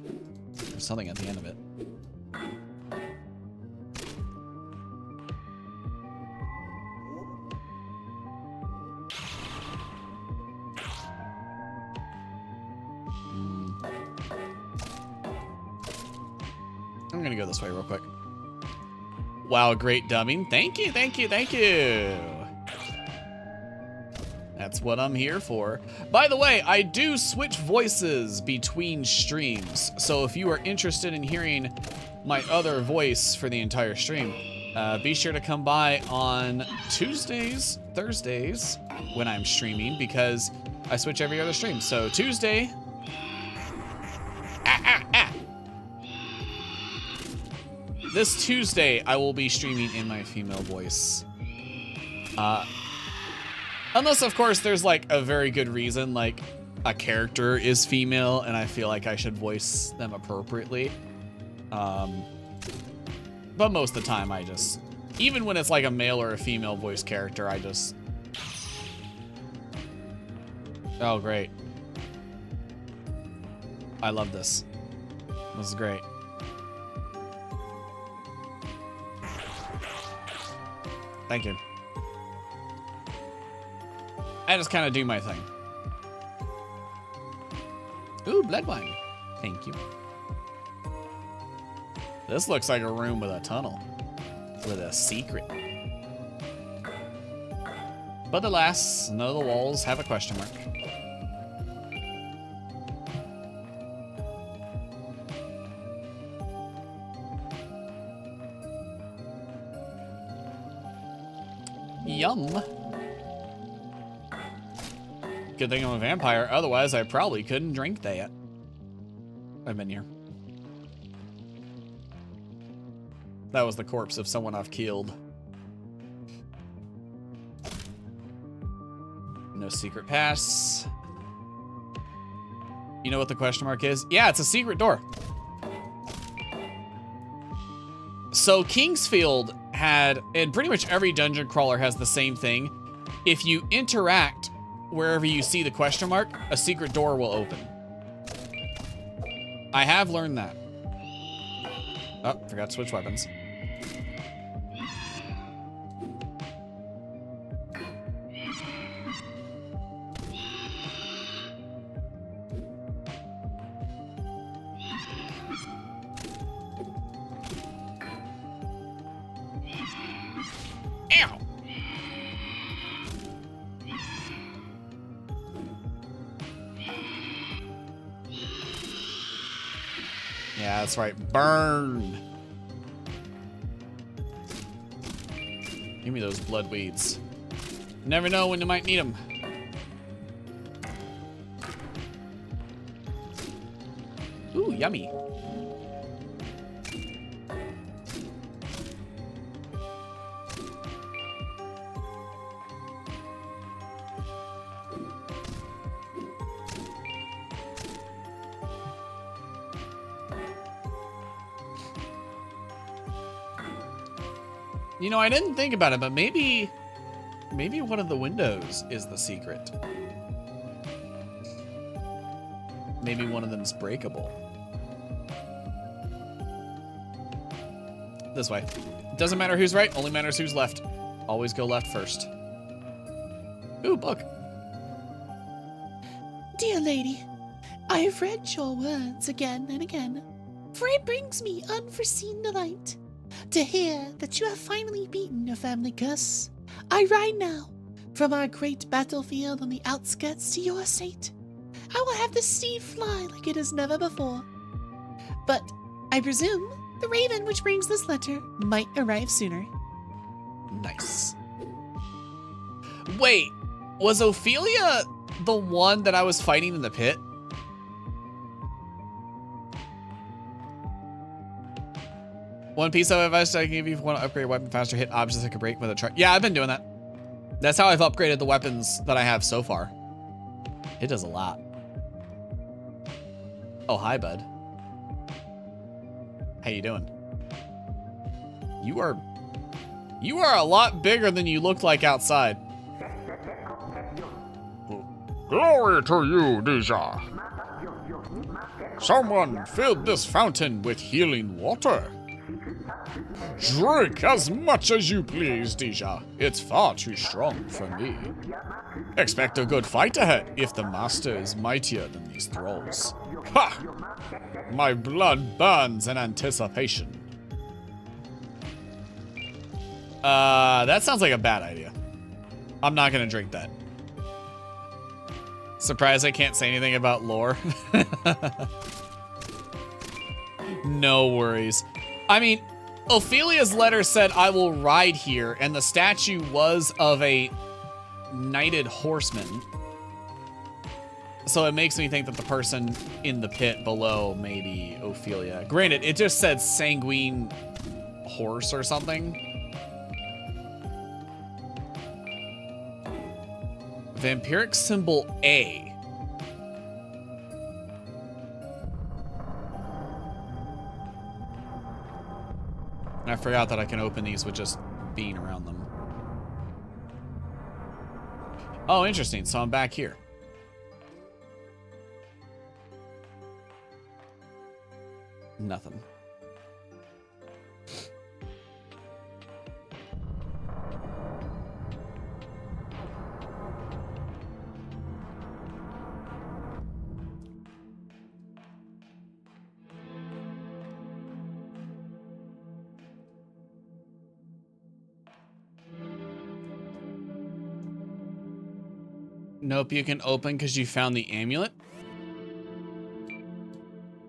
There's something at the end of it. I'm gonna go this way real quick. Wow, great dubbing. Thank you, thank you, thank you. That's what I'm here for. By the way, I do switch voices between streams. So if you are interested in hearing my other voice for the entire stream, be sure to come by on Tuesdays, Thursdays when I'm streaming, because I switch every other stream. So Tuesday. This Tuesday, I will be streaming in my female voice. Unless, of course, there's like a very good reason, like a character is female and I feel like I should voice them appropriately. But most of the time, I just, even when it's like a male or a female voice character, I just... Oh, great. I love this. This is great. Thank you. I just kind of do my thing. Ooh, blood wine. Thank you. This looks like a room with a tunnel. With a secret. But alas, none of the walls have a question mark. Yum. Good thing I'm a vampire, otherwise I probably couldn't drink that. I've been here. That was the corpse of someone I've killed. No secret pass. You know what the question mark is? Yeah, it's a secret door. So Kingsfield had, and pretty much every dungeon crawler has the same thing. If you interact wherever you see the question mark, a secret door will open. I have learned that. Oh, forgot to switch weapons. Ow! Yeah, that's right. Burn! Give me those blood weeds. Never know when you might need them. Ooh, yummy. You know, I didn't think about it, but maybe one of the windows is the secret. Maybe one of them's breakable. This way. Doesn't matter who's right, only matters who's left. Always go left first. Ooh, book. Dear lady, I've read your words again and again, for it brings me unforeseen delight to hear that you have finally beaten your family curse. I ride now from our great battlefield on the outskirts to your estate. I will have the steed fly like it has never before. But I presume the raven which brings this letter might arrive sooner. Nice. Wait, was Ophelia the one that I was fighting in the pit? One piece of advice I can give you if you want to upgrade a weapon faster, hit objects that can break with a truck. Yeah, I've been doing that. That's how I've upgraded the weapons that I have so far. It does a lot. Oh, hi, bud. How you doing? You are a lot bigger than you looked like outside. Glory to you, Deeja. Someone filled this fountain with healing water. Drink as much as you please, Deeja. It's far too strong for me. Expect a good fight ahead if the master is mightier than these thralls. Ha! My blood burns in anticipation. That sounds like a bad idea. I'm not gonna drink that. Surprised I can't say anything about lore. No worries. I mean, Ophelia's letter said, I will ride here, and the statue was of a knighted horseman. So it makes me think that the person in the pit below may be Ophelia. Granted, it just said sanguine horse or something. Vampiric symbol A. I forgot that I can open these with just being around them. Oh, interesting. So I'm back here. Nothing. Nope, you can open because you found the amulet.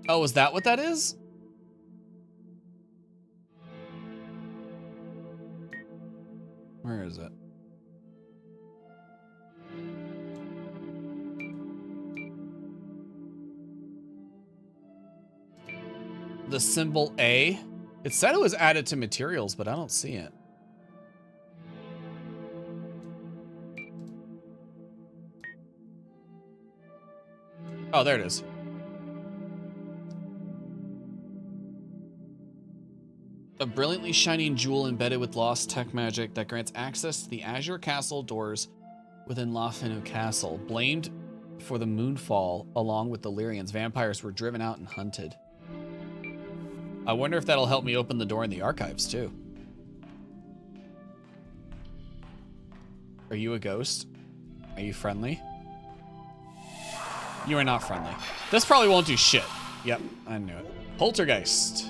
Oh, is that what that is? Where is it? The symbol A? It said it was added to materials, but I don't see it. Oh, there it is. A brilliantly shining jewel embedded with lost tech magic that grants access to the Azure Castle doors within Lofinu Castle. Blamed for the moonfall, along with the Lyrians, vampires were driven out and hunted. I wonder if that'll help me open the door in the archives, too. Are you a ghost? Are you friendly? You are not friendly. This probably won't do shit. Yep, I knew it. Poltergeist.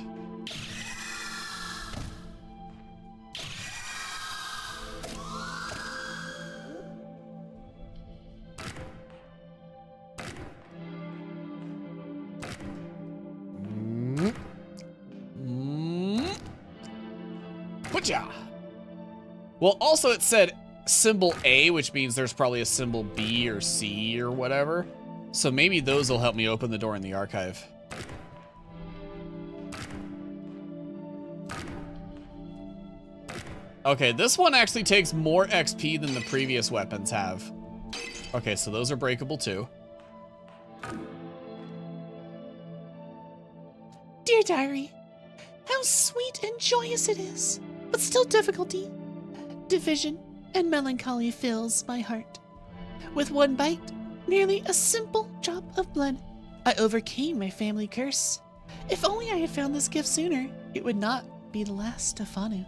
Well, also it said symbol A, which means there's probably a symbol B or C or whatever. So maybe those will help me open the door in the archive. Okay, this one actually takes more XP than the previous weapons have. Okay, so those are breakable too. Dear diary, how sweet and joyous it is, but still difficulty, division, and melancholy fills my heart. With one bite, merely a simple drop of blood, I overcame my family curse. If only I had found this gift sooner, it would not be the last of Fanu.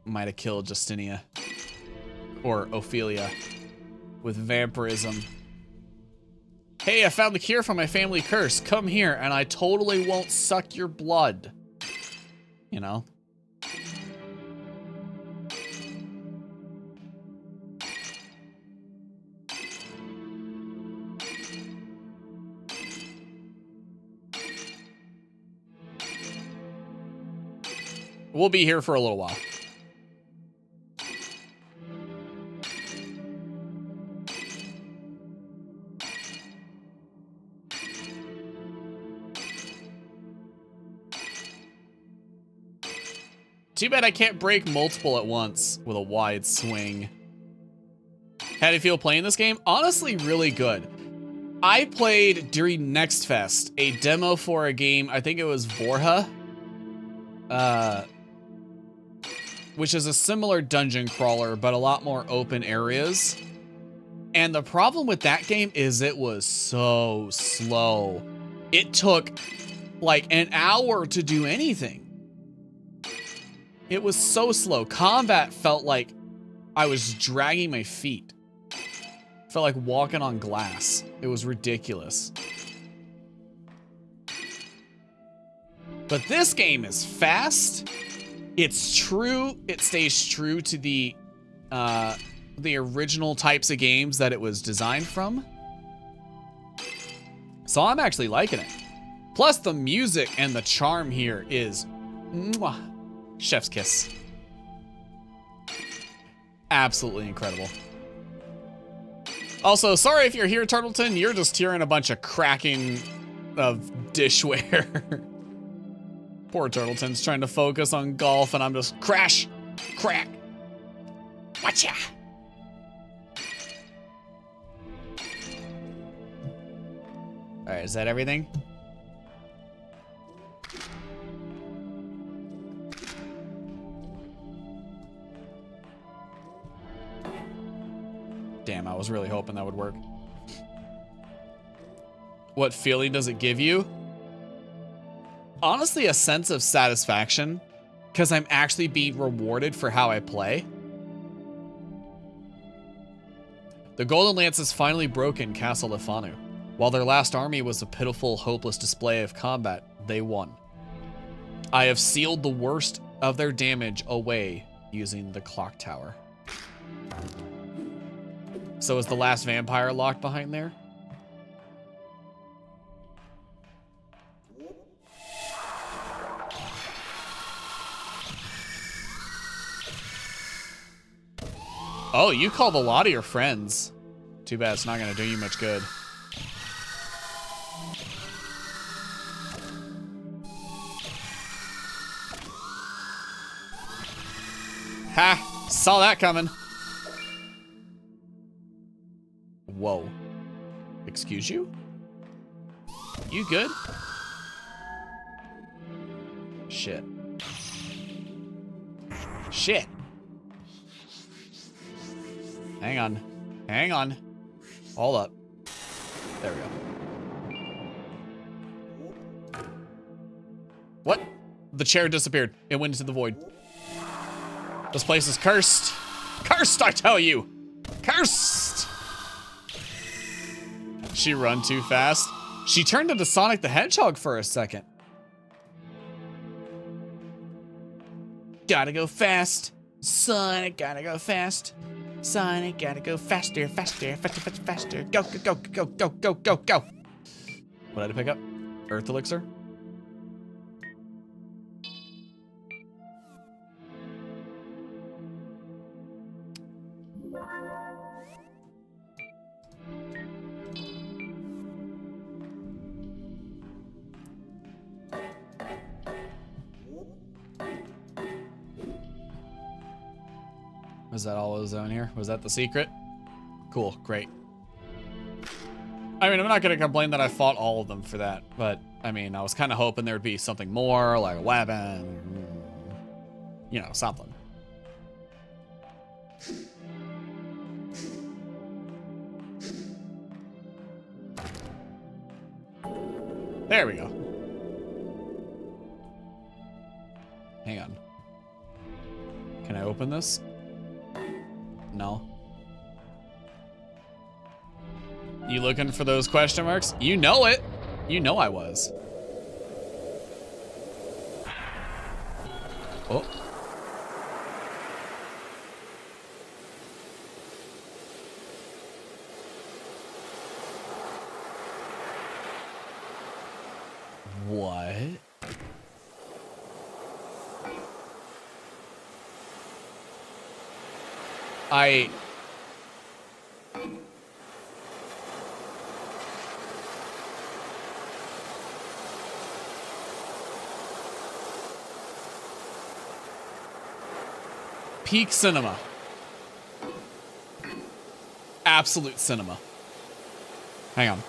might have killed Justinia. Or Ophelia. With vampirism. Hey, I found the cure for my family curse. Come here and I totally won't suck your blood. You know? We'll be here for a little while. Too bad I can't break multiple at once with a wide swing. How do you feel playing this game? Honestly, really good. I played during Next Fest a demo for a game, I think it was Vorha. Which is a similar dungeon crawler, but a lot more open areas. And the problem with that game is it was so slow. It took like an hour to do anything. It was so slow. Combat felt like I was dragging my feet. Felt like walking on glass. It was ridiculous. But this game is fast. It's true. It stays true to the original types of games that it was designed from. So I'm actually liking it. Plus the music and the charm here is mwah, chef's kiss. Absolutely incredible. Also, sorry if you're here, Turtleton. You're just hearing a bunch of cracking of dishware. Poor Turtleton's trying to focus on golf, and I'm just crash, crack. Watcha. All right, is that everything? Damn, I was really hoping that would work. What feeling does it give you? Honestly, a sense of satisfaction, because I'm actually being rewarded for how I play. The Golden Lance has finally broken Castle Lefanu. While their last army was a pitiful, hopeless display of combat, they won. I have sealed the worst of their damage away using the clock tower. So is the last vampire locked behind there? Oh, you called a lot of your friends. Too bad it's not gonna do you much good. Ha! Saw that coming. Whoa. Excuse you? You good? Shit. Shit. Hang on. Hang on. Hold up. There we go. What? The chair disappeared. It went into the void. This place is cursed. Cursed, I tell you. Cursed. She run too fast. She turned into Sonic the Hedgehog for a second. Gotta go fast. Sonic, gotta go fast. Sonic, gotta go faster, faster, faster, faster, faster. Go, go, go, go, go, go, go, go. What did I pick up? Earth Elixir? Was that all that was on here? Was that the secret? Cool, great. I mean, I'm not gonna complain that I fought all of them for that, but I mean, I was kind of hoping there'd be something more, like a weapon, you know, something. There we go. Hang on. Can I open this? No. You looking for those question marks? You know it. You know I was. Oh. What? Peak cinema. Absolute cinema. Hang on.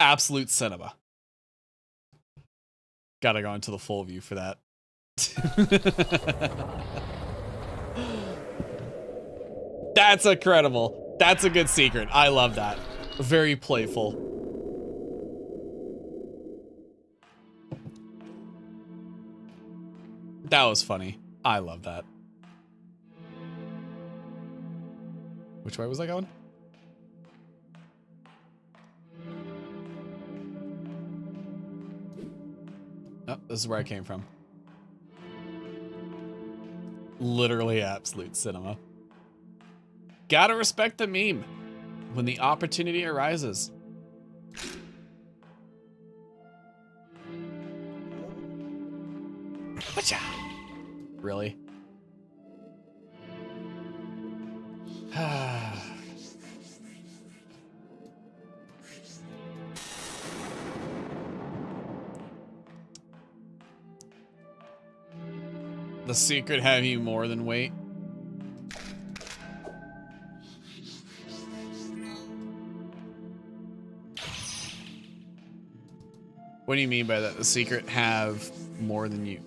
Absolute cinema. Gotta go into the full view for that. That's incredible. That's a good secret. I love that. Very playful. That was funny. I love that. Which way was I going? Oh, this is where I came from. Literally absolute cinema. Gotta respect the meme when the opportunity arises. Whatcha? Really? The secret have you more than wait? What do you mean by that? The secret have more than you?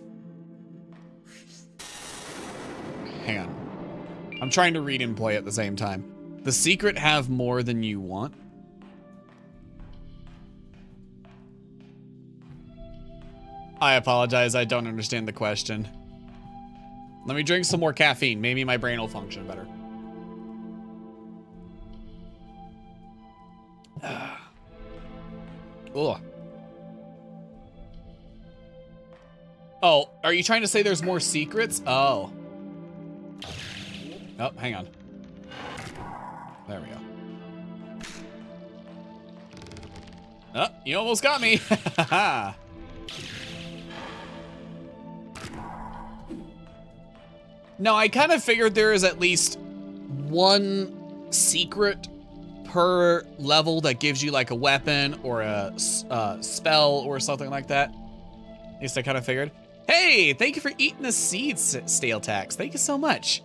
Hang on. I'm trying to read and play at the same time. The secret have more than you want? I apologize, I don't understand the question. Let me drink some more caffeine. Maybe my brain will function better. Ugh. Oh, are you trying to say there's more secrets? Oh. Oh, hang on. There we go. Oh, you almost got me. No, I kind of figured there is at least one secret per level that gives you like a weapon or a spell or something like that. At least I kind of figured. Hey, thank you for eating the seeds, Stale Tax. Thank you so much.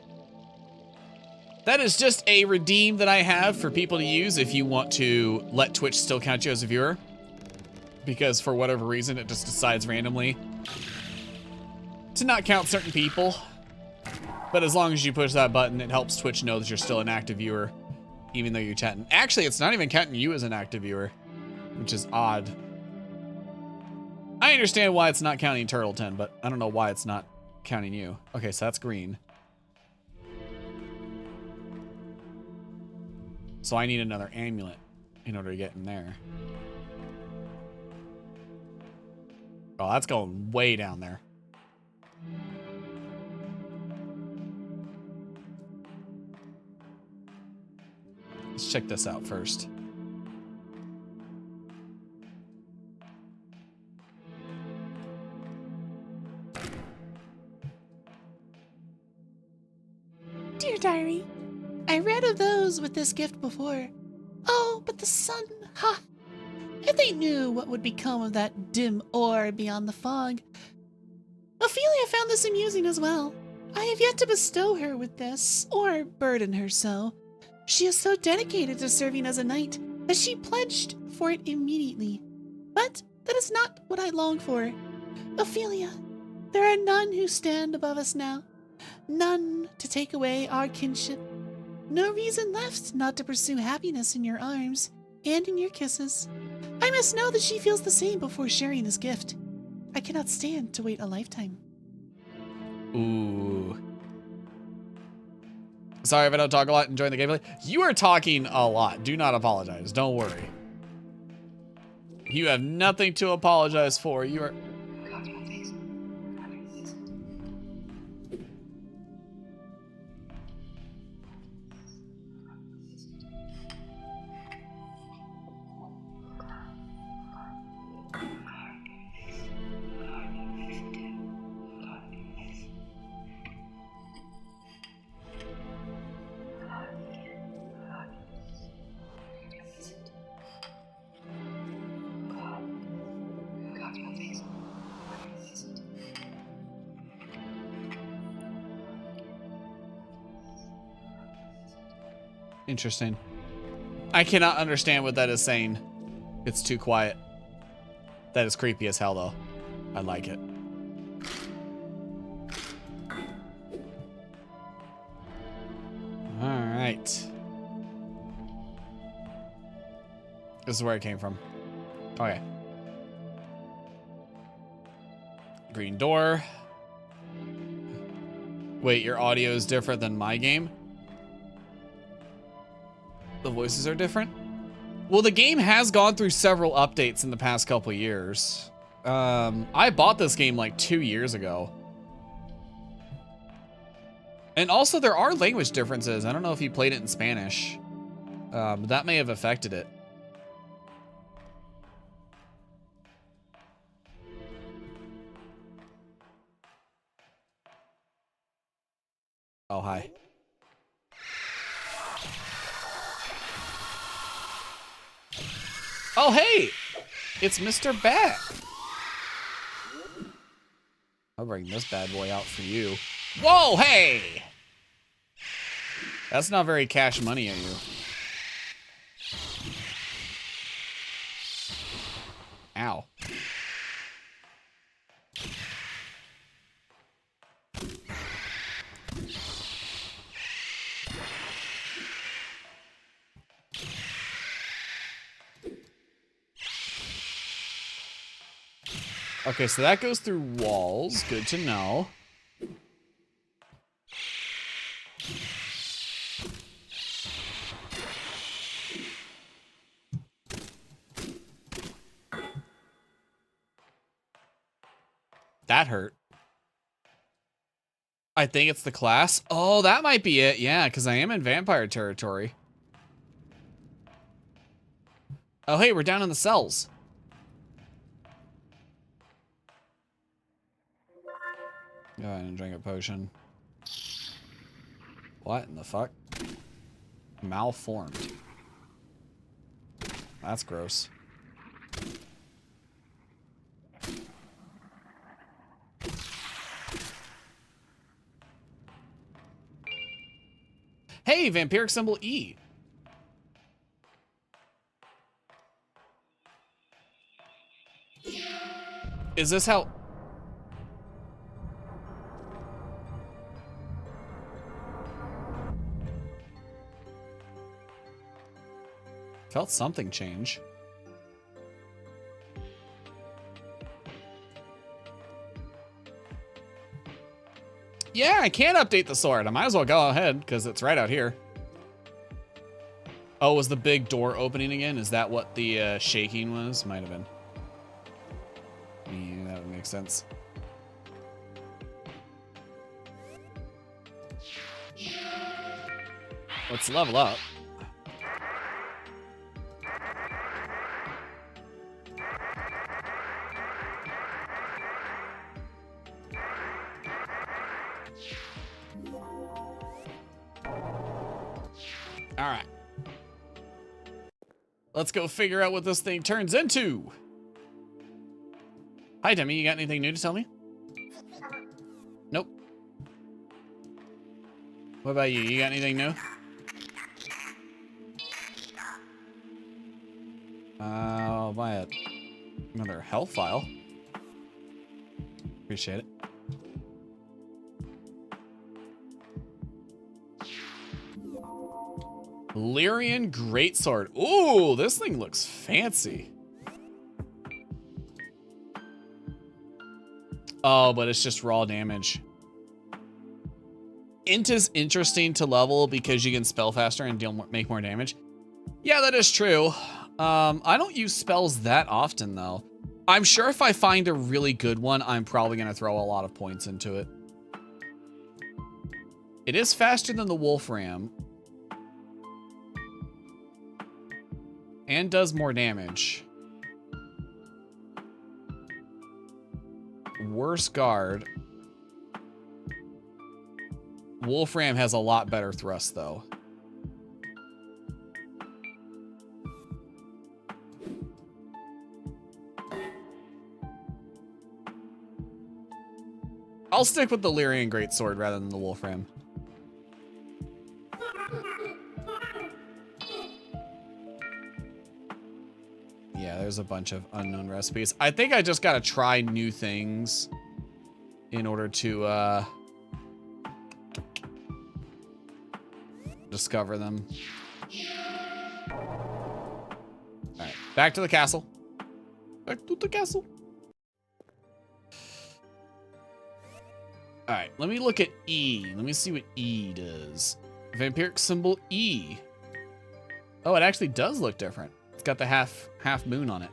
That is just a redeem that I have for people to use if you want to let Twitch still count you as a viewer. Because for whatever reason, it just decides randomly to not count certain people. But as long as you push that button, it helps Twitch know that you're still an active viewer, even though you're chatting. Actually, it's not even counting you as an active viewer, which is odd. I understand why it's not counting Turtleton, but I don't know why it's not counting you. Okay, so that's green. So I need another amulet in order to get in there. Oh, that's going way down there. Let's check this out first. Dear Diary, I read of those with this gift before. Oh, but the sun, ha! If they knew what would become of that dim orb beyond the fog. Ophelia found this amusing as well. I have yet to bestow her with this, or burden her so. She is so dedicated to serving as a knight that she pledged for it immediately. But that is not what I long for. Ophelia, there are none who stand above us now. None to take away our kinship. No reason left not to pursue happiness in your arms and in your kisses. I must know that she feels the same before sharing this gift. I cannot stand to wait a lifetime. Ooh. Sorry if I don't talk a lot. Enjoying the gameplay. You are talking a lot. Do not apologize. Don't worry. You have nothing to apologize for. You are... Interesting. I cannot understand what that is saying. It's too quiet. That is creepy as hell, though. I like it. All right. This is where it came from. Okay. Green door. Wait, your audio is different than my game? The voices are different? Well, the game has gone through several updates in the past couple years. I bought this game like 2 years ago. And also there are language differences. I don't know if you played it in Spanish. That may have affected it. Oh, hi. Oh, hey! It's Mr. Bat. I'll bring this bad boy out for you. Whoa, hey! That's not very cash money of you. Ow. Okay, so that goes through walls. Good to know. That hurt. I think it's the class. Oh, that might be it. Yeah, because I am in vampire territory. Oh, hey, we're down in the cells. Go ahead and drink a potion. What in the fuck? Malformed. That's gross. Hey, vampiric symbol E. Is this how... Felt something change. Yeah, I can update the sword. I might as well go ahead because it's right out here. Oh, was the big door opening again? Is that what the shaking was? Might have been. Yeah, that would make sense. Let's level up. All right. Let's go figure out what this thing turns into. Hi, Demi. You got anything new to tell me? Nope. What about you? You got anything new? I'll buy another health file. Appreciate it. Lyrian Greatsword. Ooh, this thing looks fancy. Oh, but it's just raw damage. Int is interesting to level because you can spell faster and make more damage. Yeah, that is true. I don't use spells that often, though. I'm sure if I find a really good one, I'm probably going to throw a lot of points into it. It is faster than the Wolfram. And does more damage. Worse guard. Wolfram has a lot better thrust, though. I'll stick with the Lyrian Greatsword rather than the Wolfram. Yeah, there's a bunch of unknown recipes. I think I just gotta try new things in order to discover them. Alright, back to the castle. Back to the castle. Alright, let me look at E. Let me see what E does. Vampiric symbol E. Oh, it actually does look different. It's got the half moon on it.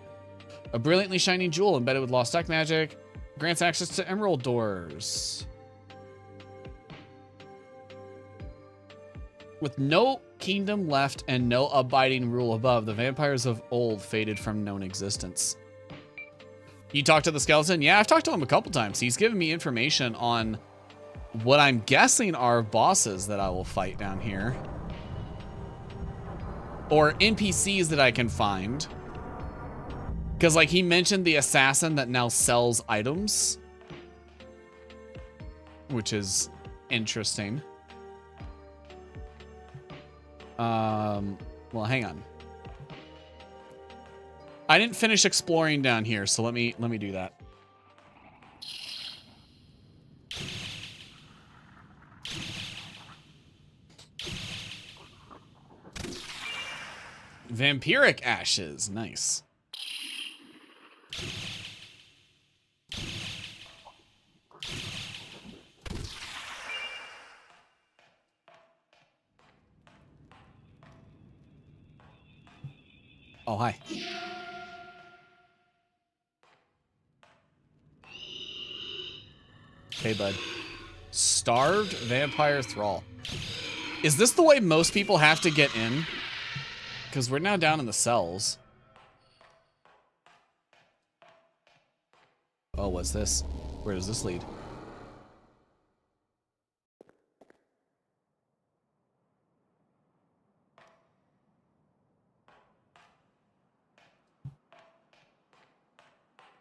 A brilliantly shining jewel embedded with lost tech magic. Grants access to emerald doors. With no kingdom left and no abiding rule above, the vampires of old faded from known existence. You talked to the skeleton? Yeah, I've talked to him a couple times. He's given me information on what I'm guessing are bosses that I will fight down here. Or NPCs that I can find. Because, like, he mentioned the assassin that now sells items. Which is interesting. Well, hang on. I didn't finish exploring down here, so let me do that. Vampiric ashes, nice. Oh, hi. Hey, bud. Starved vampire thrall. Is this the way most people have to get in? Because we're now down in the cells. Oh, what's this? Where does this lead?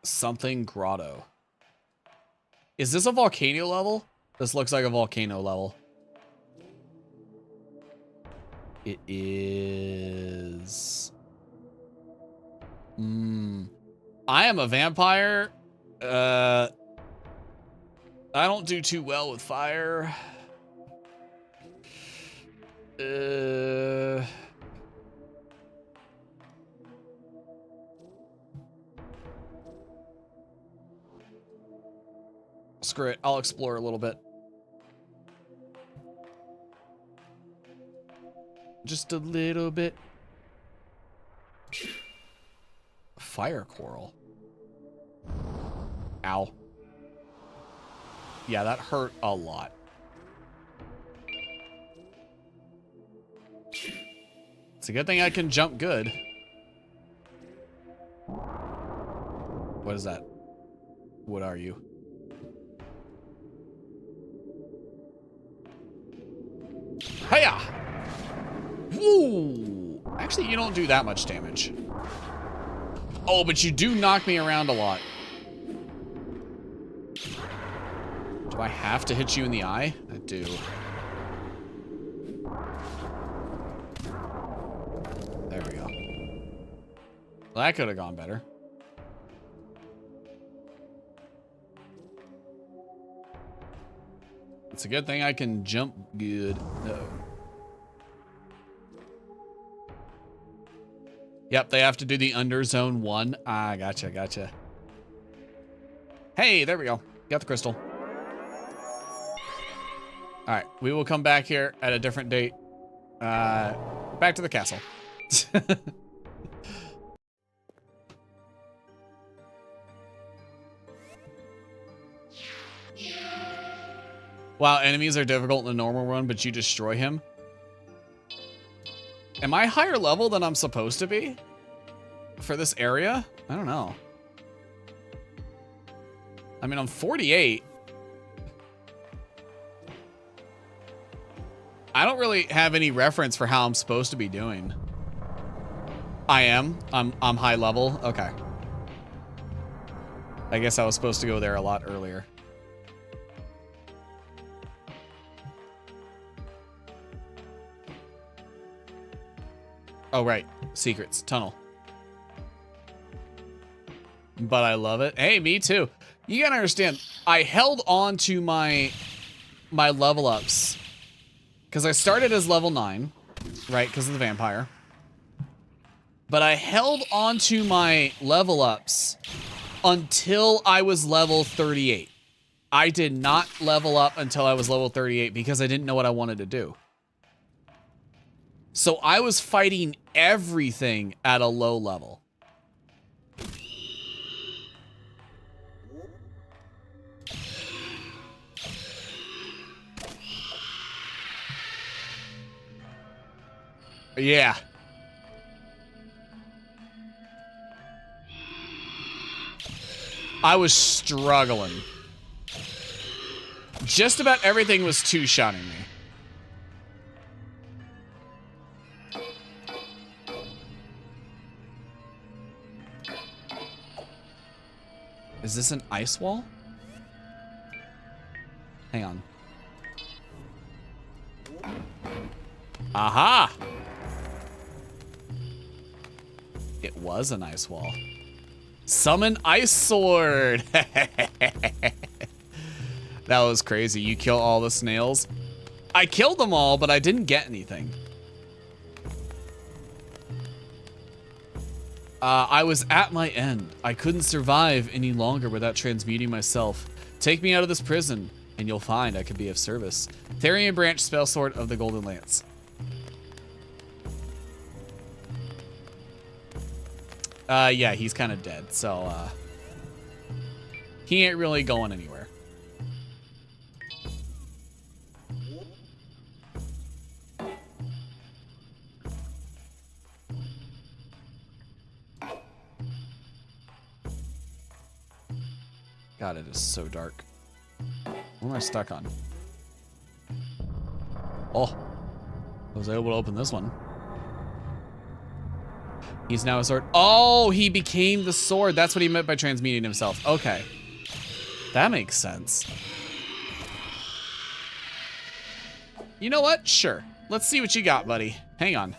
Something grotto. Is this a volcano level? This looks like a volcano level. It is. I am a vampire. I don't do too well with fire. Screw it. I'll explore a little bit. Just a little bit. Fire coral. Ow. Yeah, that hurt a lot. It's a good thing I can jump good. What is that? What are you? Hiya! Woo! Actually, you don't do that much damage. Oh, but you do knock me around a lot. Do I have to hit you in the eye? I do. There we go. Well, that could have gone better. It's a good thing I can jump good. No. Yep, they have to do the under zone 1. Ah, gotcha. Hey, there we go. Got the crystal. All right, we will come back here at a different date. Back to the castle. Wow, enemies are difficult in the normal run, but you destroy him. Am I higher level than I'm supposed to be for this area? I don't know. I mean, I'm 48. I don't really have any reference for how I'm supposed to be doing. I am. I'm high level. Okay. I guess I was supposed to go there a lot earlier. Oh, right. Secrets. Tunnel. But I love it. Hey, me too. You gotta understand, I held on to my level ups. Because I started as level 9, right? Because of the vampire. But I held on to my level ups until I was level 38. I did not level up until I was level 38 because I didn't know what I wanted to do. So I was fighting everything at a low level. Yeah. I was struggling. Just about everything was two-shotting me. Is this an ice wall? Hang on. Aha! It was an ice wall. Summon ice sword! That was crazy. You kill all the snails. I killed them all, but I didn't get anything. I was at my end. I couldn't survive any longer without transmuting myself. Take me out of this prison, and you'll find I could be of service. Therian Branch, Spell Sword of the Golden Lance. Yeah, he's kind of dead, so, he ain't really going anywhere. God, it is so dark. What am I stuck on? Oh, I was able to open this one. He's now a sword. Oh, he became the sword. That's what he meant by transmuting himself. Okay. That makes sense. You know what? Sure. Let's see what you got, buddy. Hang on.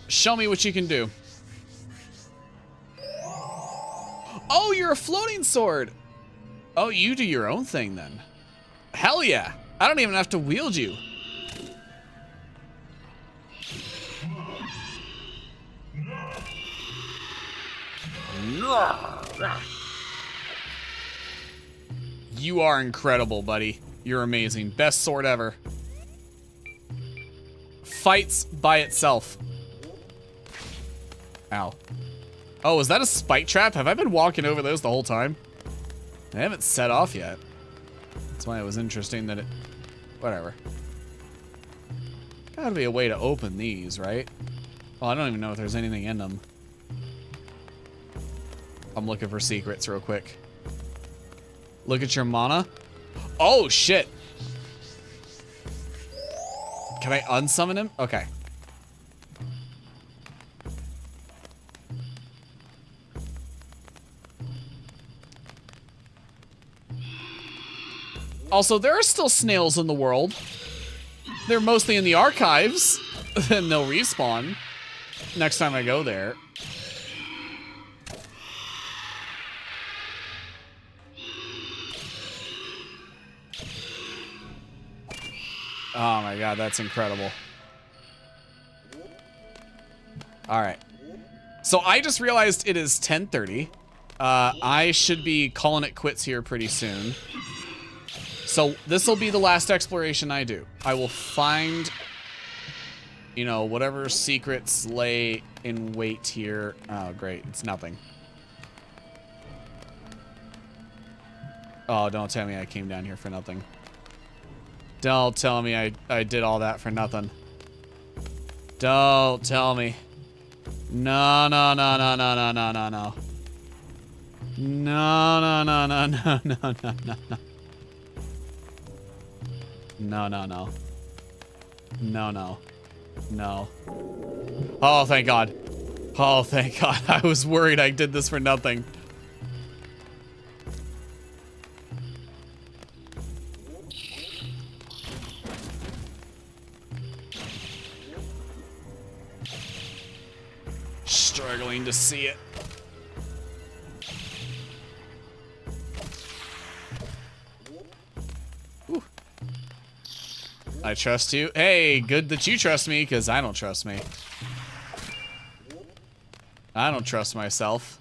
Show me what you can do. Oh, you're a floating sword. Oh, you do your own thing then. Hell yeah. I don't even have to wield you. You are incredible, buddy. You're amazing. Best sword ever. Fights by itself. Ow. Oh, is that a spike trap? Have I been walking over those the whole time? I haven't set off yet. That's why it was interesting that it... Whatever. Gotta be a way to open these, right? Well, I don't even know if there's anything in them. I'm looking for secrets real quick. Look at your mana. Oh, shit. Can I unsummon him? Okay. Also, there are still snails in the world. They're mostly in the archives. And they'll respawn next time I go there. Oh my god, that's incredible. Alright. So I just realized it is 10:30. I should be calling it quits here pretty soon. So this will be the last exploration I do. I will find, you know, whatever secrets lay in wait here. Oh, great. It's nothing. Oh, don't tell me I came down here for nothing. Don't tell me I did all that for nothing. Don't tell me. No, no, no, no, no, no, no, no, no. No, no, no, no, no, no, no, no, no. No, no, no. No, no. No. Oh, thank God. Oh, thank God. I was worried I did this for nothing. Struggling to see it. Ooh. I trust you. Hey, good that you trust me, because I don't trust me. I don't trust myself.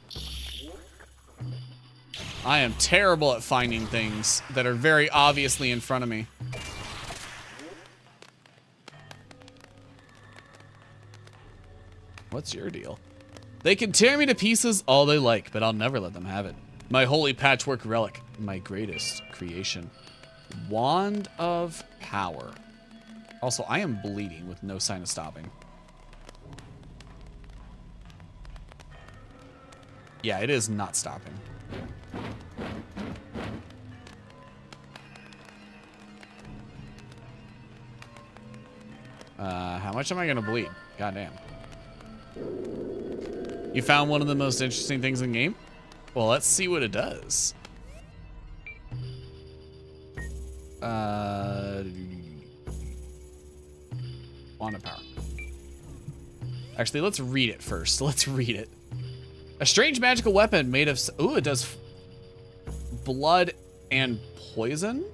I am terrible at finding things that are very obviously in front of me. What's your deal? They can tear me to pieces all they like, but I'll never let them have it. My holy patchwork relic, my greatest creation. Wand of Power. Also, I am bleeding with no sign of stopping. Yeah, it is not stopping. How much am I gonna bleed? Goddamn. You found one of the most interesting things in the game? Well, let's see what it does. Wand of Power. Actually, let's read it first. Let's read it. A strange magical weapon made of... Ooh, it does blood and poison?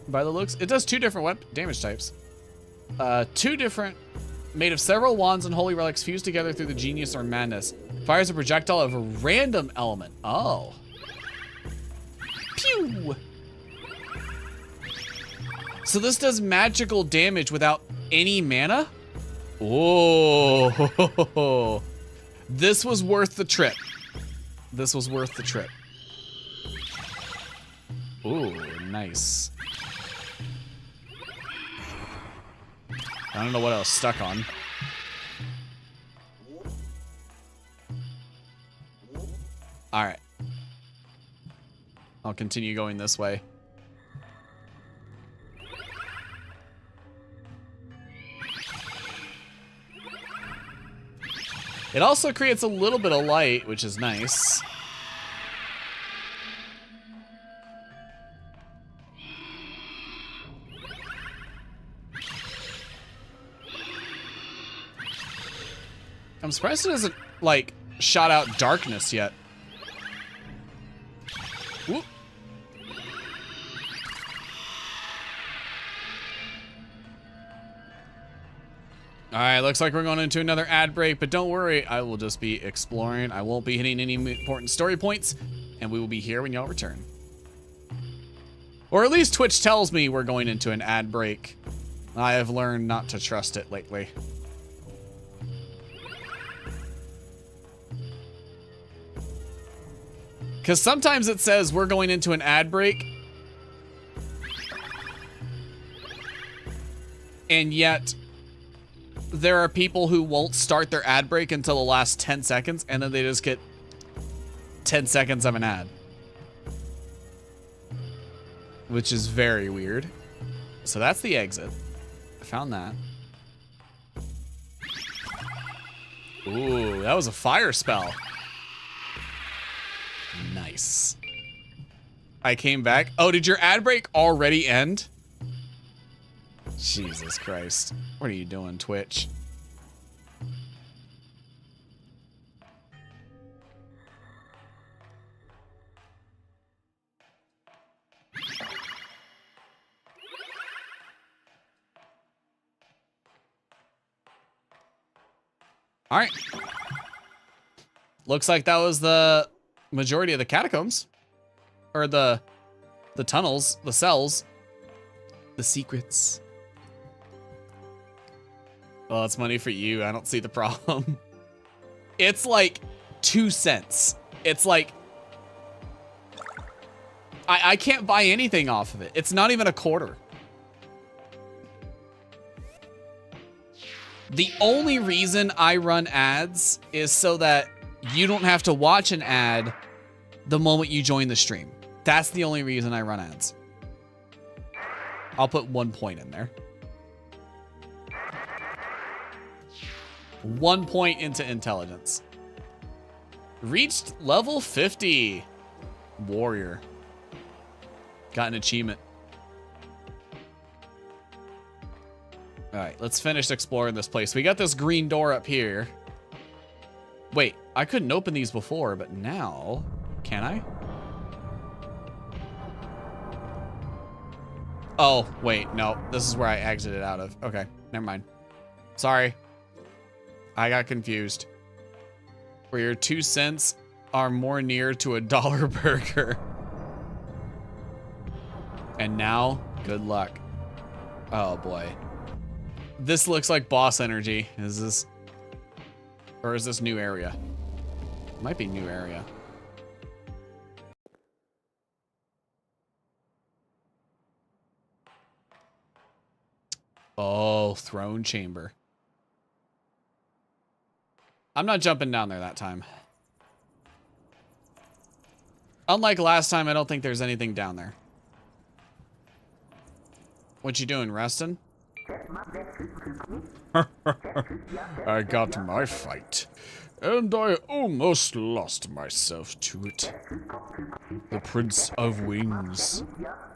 By the looks. It does 2 different damage types. 2 different... Made of several wands and holy relics fused together through the genius or madness. Fires a projectile of a random element. Oh. Pew! So this does magical damage without any mana? Oh. This was worth the trip. This was worth the trip. Ooh, nice. I don't know what I was stuck on. Alright. I'll continue going this way. It also creates a little bit of light, which is nice. I'm surprised it hasn't, like, shot out darkness yet. Whoop. Alright, looks like we're going into another ad break, but don't worry, I will just be exploring. I won't be hitting any important story points, and we will be here when y'all return. Or at least Twitch tells me we're going into an ad break. I have learned not to trust it lately. Because sometimes it says we're going into an ad break, and yet there are people who won't start their ad break until the last 10 seconds, and then they just get 10 seconds of an ad. Which is very weird. So that's the exit. I found that. Ooh, that was a fire spell. Nice. I came back. Oh, did your ad break already end? Jesus Christ. What are you doing, Twitch? All right. Looks like that was the majority of the catacombs. Or the tunnels, the cells, the secrets. Well, it's money for you. I don't see the problem. It's like 2 cents. It's like, I can't buy anything off of it. It's not even a quarter. The only reason I run ads is so that you don't have to watch an ad the moment you join the stream. That's the only reason I run ads. I'll put 1 point in there. 1 point into intelligence. Reached level 50. Warrior. Got an achievement. All right, let's finish exploring this place. We got this green door up here. Wait, I couldn't open these before, but now, can I? Oh, wait, no. This is where I exited out of. Okay, never mind. Sorry. I got confused. Where your 2 cents are more near to $1 burger. And now, good luck. Oh, boy. This looks like boss energy. Is this... Or is this new area? It might be new area. Oh, throne chamber. I'm not jumping down there that time. Unlike last time, I don't think there's anything down there. What you doing, resting? I got my fight, and I almost lost myself to it. The Prince of Wings,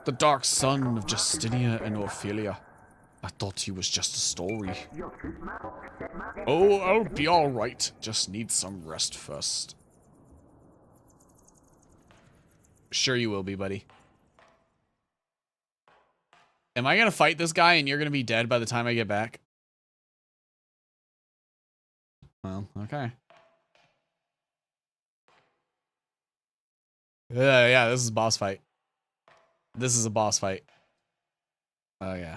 the dark son of Justinia and Ophelia. I thought he was just a story. Oh, I'll be alright. Just need some rest first. Sure you will be, buddy. Am I gonna fight this guy and you're gonna be dead by the time I get back? Well, okay. Yeah, this is a boss fight. This is a boss fight. Oh, yeah.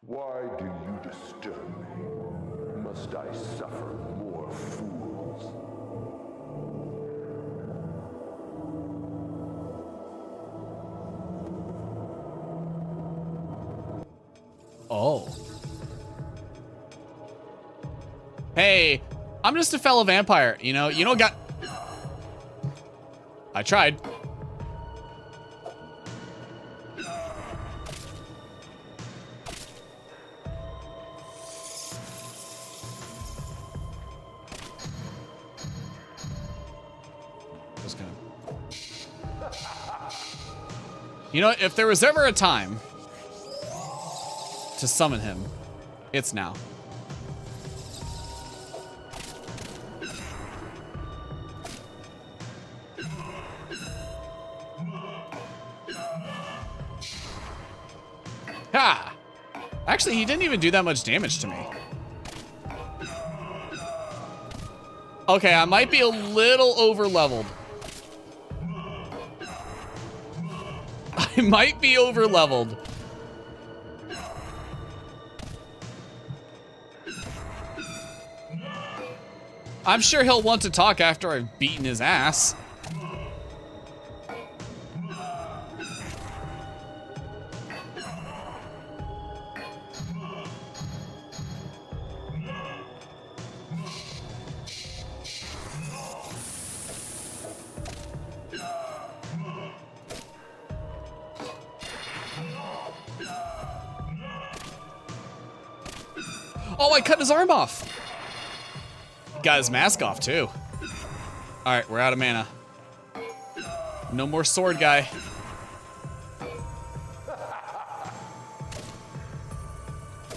Why do you disturb me? Must I suffer more fools? Oh. Hey, I'm just a fellow vampire, you know? You don't got... I tried. Just gonna... You know, if there was ever a time to summon him, it's now. Ha! Actually, he didn't even do that much damage to me. Okay, I might be a little over leveled. I might be over leveled. I'm sure he'll want to talk after I've beaten his ass. Oh, I cut his arm off. Got his mask off, too. All right, we're out of mana. No more sword guy.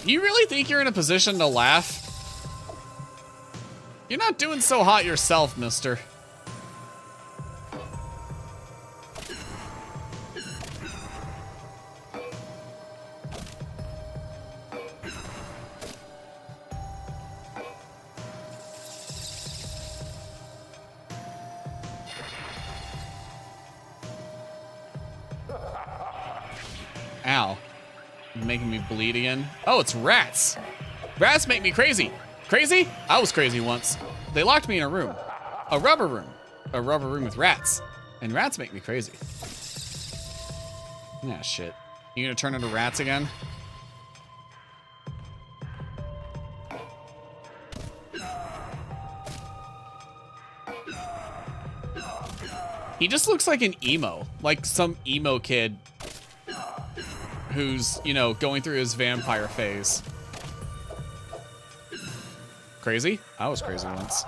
You really think you're in a position to laugh? You're not doing so hot yourself, mister. Making me bleed again. Oh, it's rats. Rats make me crazy. Crazy? I was crazy once. They locked me in a room. A rubber room. A rubber room with rats. And rats make me crazy. Yeah, shit. You gonna turn into rats again? He just looks like an emo. Like some emo kid who's, you know, going through his vampire phase. Crazy? I was crazy once.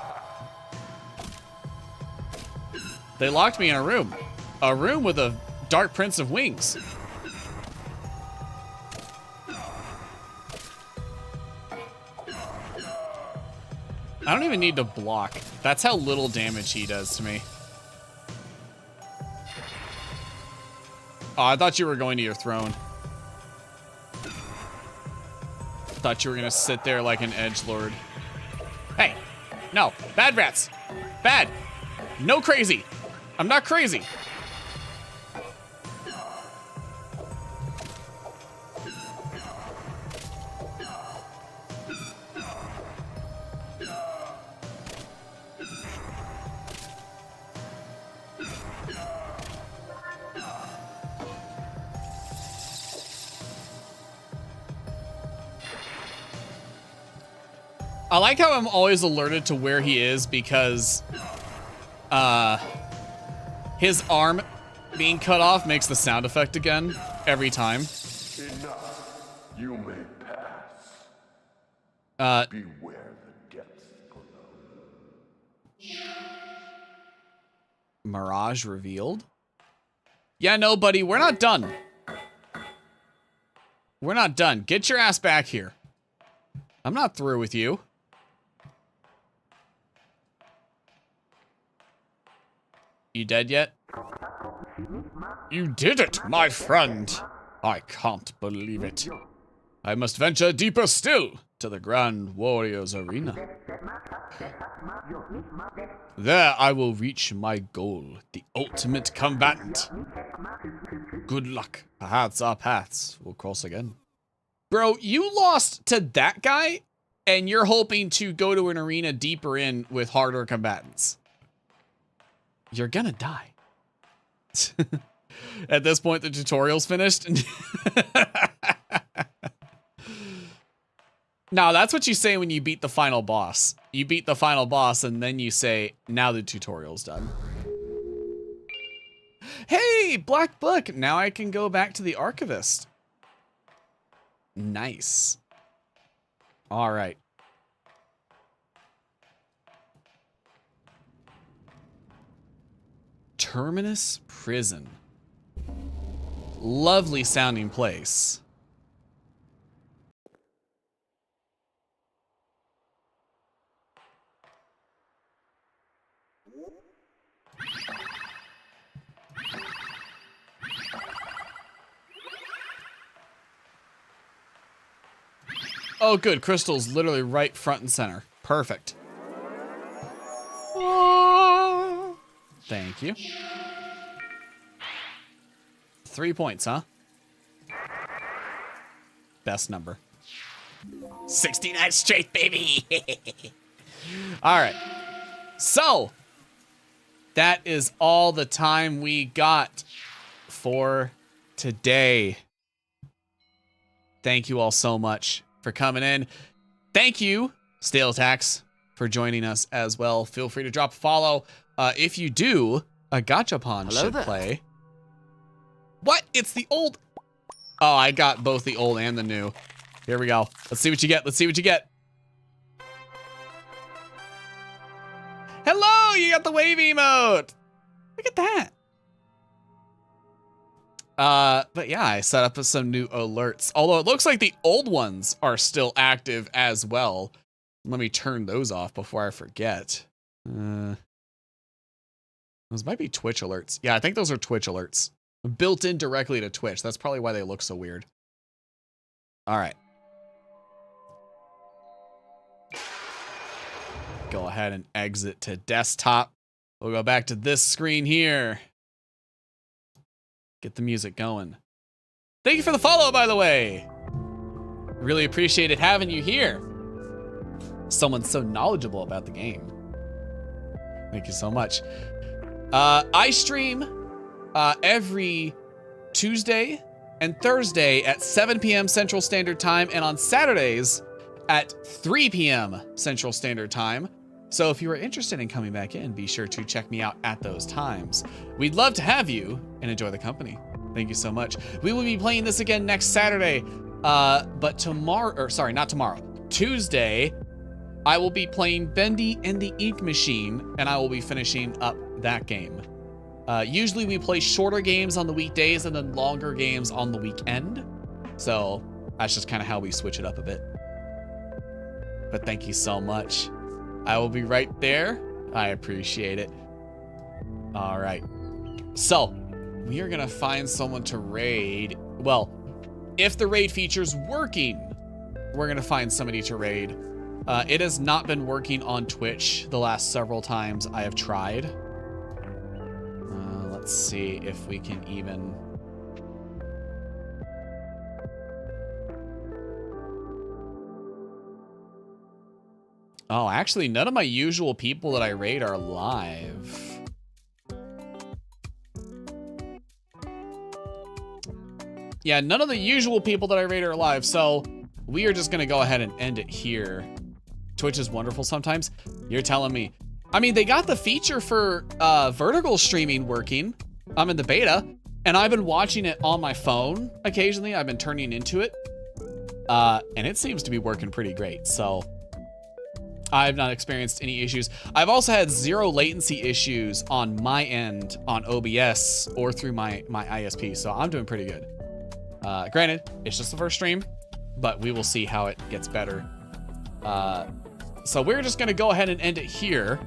They locked me in a room. A room with a dark prince of wings. I don't even need to block. That's how little damage he does to me. Oh, I thought you were going to your throne. Thought you were gonna sit there like an edgelord. Hey, no, bad rats. Bad. No crazy. I'm not crazy. I like how I'm always alerted to where he is because his arm being cut off makes the sound effect again every time. Enough. You may pass. Beware the depths below. Mirage revealed? Yeah, no, buddy, we're not done. We're not done. Get your ass back here. I'm not through with you. You dead yet? You did it, my friend. I can't believe it. I must venture deeper still to the Grand Warrior's arena. There I will reach my goal, the ultimate combatant. Good luck. Perhaps our paths will cross again. Bro, you lost to that guy, and you're hoping to go to an arena deeper in with harder combatants. You're gonna die. At this point, the tutorial's finished. No, that's what you say when you beat the final boss. You beat the final boss, and then you say, now the tutorial's done. Hey, Black Book! Now I can go back to the Archivist. Nice. All right. Terminus Prison. Lovely sounding place. Oh, good. Crystal's literally right front and center. Perfect. Thank you. 3 points, huh? Best number. 69 straight, baby. All right. So, that is all the time we got for today. Thank you all so much for coming in. Thank you, Stale Tax, for joining us as well. Feel free to drop a follow. If you do, a Gachapon should play. What? It's the old. Oh, I got both the old and the new. Here we go. Let's see what you get. Let's see what you get. Hello, you got the wave emote. Look at that. But yeah, I set up some new alerts. Although it looks like the old ones are still active as well. Let me turn those off before I forget. Those might be Twitch alerts. Yeah, I think those are Twitch alerts. Built in directly to Twitch. That's probably why they look so weird. All right. Go ahead and exit to desktop. We'll go back to this screen here. Get the music going. Thank you for the follow, by the way. Really appreciated having you here. Someone so knowledgeable about the game. Thank you so much. I stream every Tuesday and Thursday at 7 p.m. Central Standard Time, and on Saturdays at 3 p.m. Central Standard Time. So if you are interested in coming back in, be sure to check me out at those times. We'd love to have you and enjoy the company. Thank you so much. We will be playing this again next Saturday, but not tomorrow. Tuesday, I will be playing Bendy and the Ink Machine, and I will be finishing up that game. Usually we play shorter games on the weekdays and then longer games on the weekend. So that's just kind of how we switch it up a bit. But thank you so much. I will be right there. I appreciate it. All right. So we are going to find someone to raid. Well, if the raid feature's working, we're going to find somebody to raid. It has not been working on Twitch the last several times I have tried. Let's see if we can even... Oh, actually, none of my usual people that I raid are live. Yeah, none of the usual people that I raid are live, so we are just gonna go ahead and end it here. Twitch is wonderful sometimes. You're telling me. I mean, they got the feature for vertical streaming working. I'm in the beta, and I've been watching it on my phone occasionally. I've been turning into it, and it seems to be working pretty great, so I've not experienced any issues. I've also had 0 latency issues on my end on OBS or through my ISP, so I'm doing pretty good. Granted, it's just the first stream, but we will see how it gets better. So we're just gonna go ahead and end it here.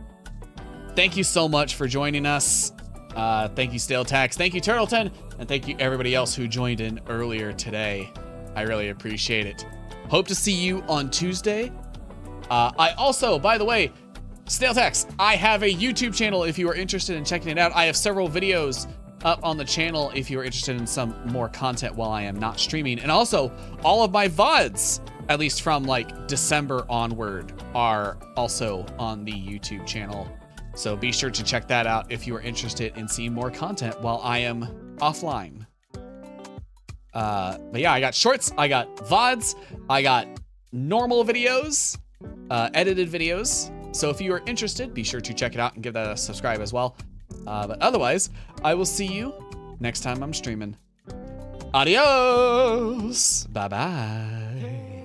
Thank you so much for joining us. Thank you, Stale Tax. Thank you, Turtleton. And thank you everybody else who joined in earlier today. I really appreciate it. Hope to see you on Tuesday. I also, by the way, Stale Tax, I have a YouTube channel if you are interested in checking it out. I have several videos up on the channel if you are interested in some more content while I am not streaming. And also, all of my VODs, at least from like December onward, are also on the YouTube channel. So be sure to check that out if you are interested in seeing more content while I am offline. But yeah, I got shorts, I got VODs, I got normal videos, edited videos. So if you are interested, be sure to check it out and give that a subscribe as well. But otherwise, I will see you next time I'm streaming. Adios! Bye-bye.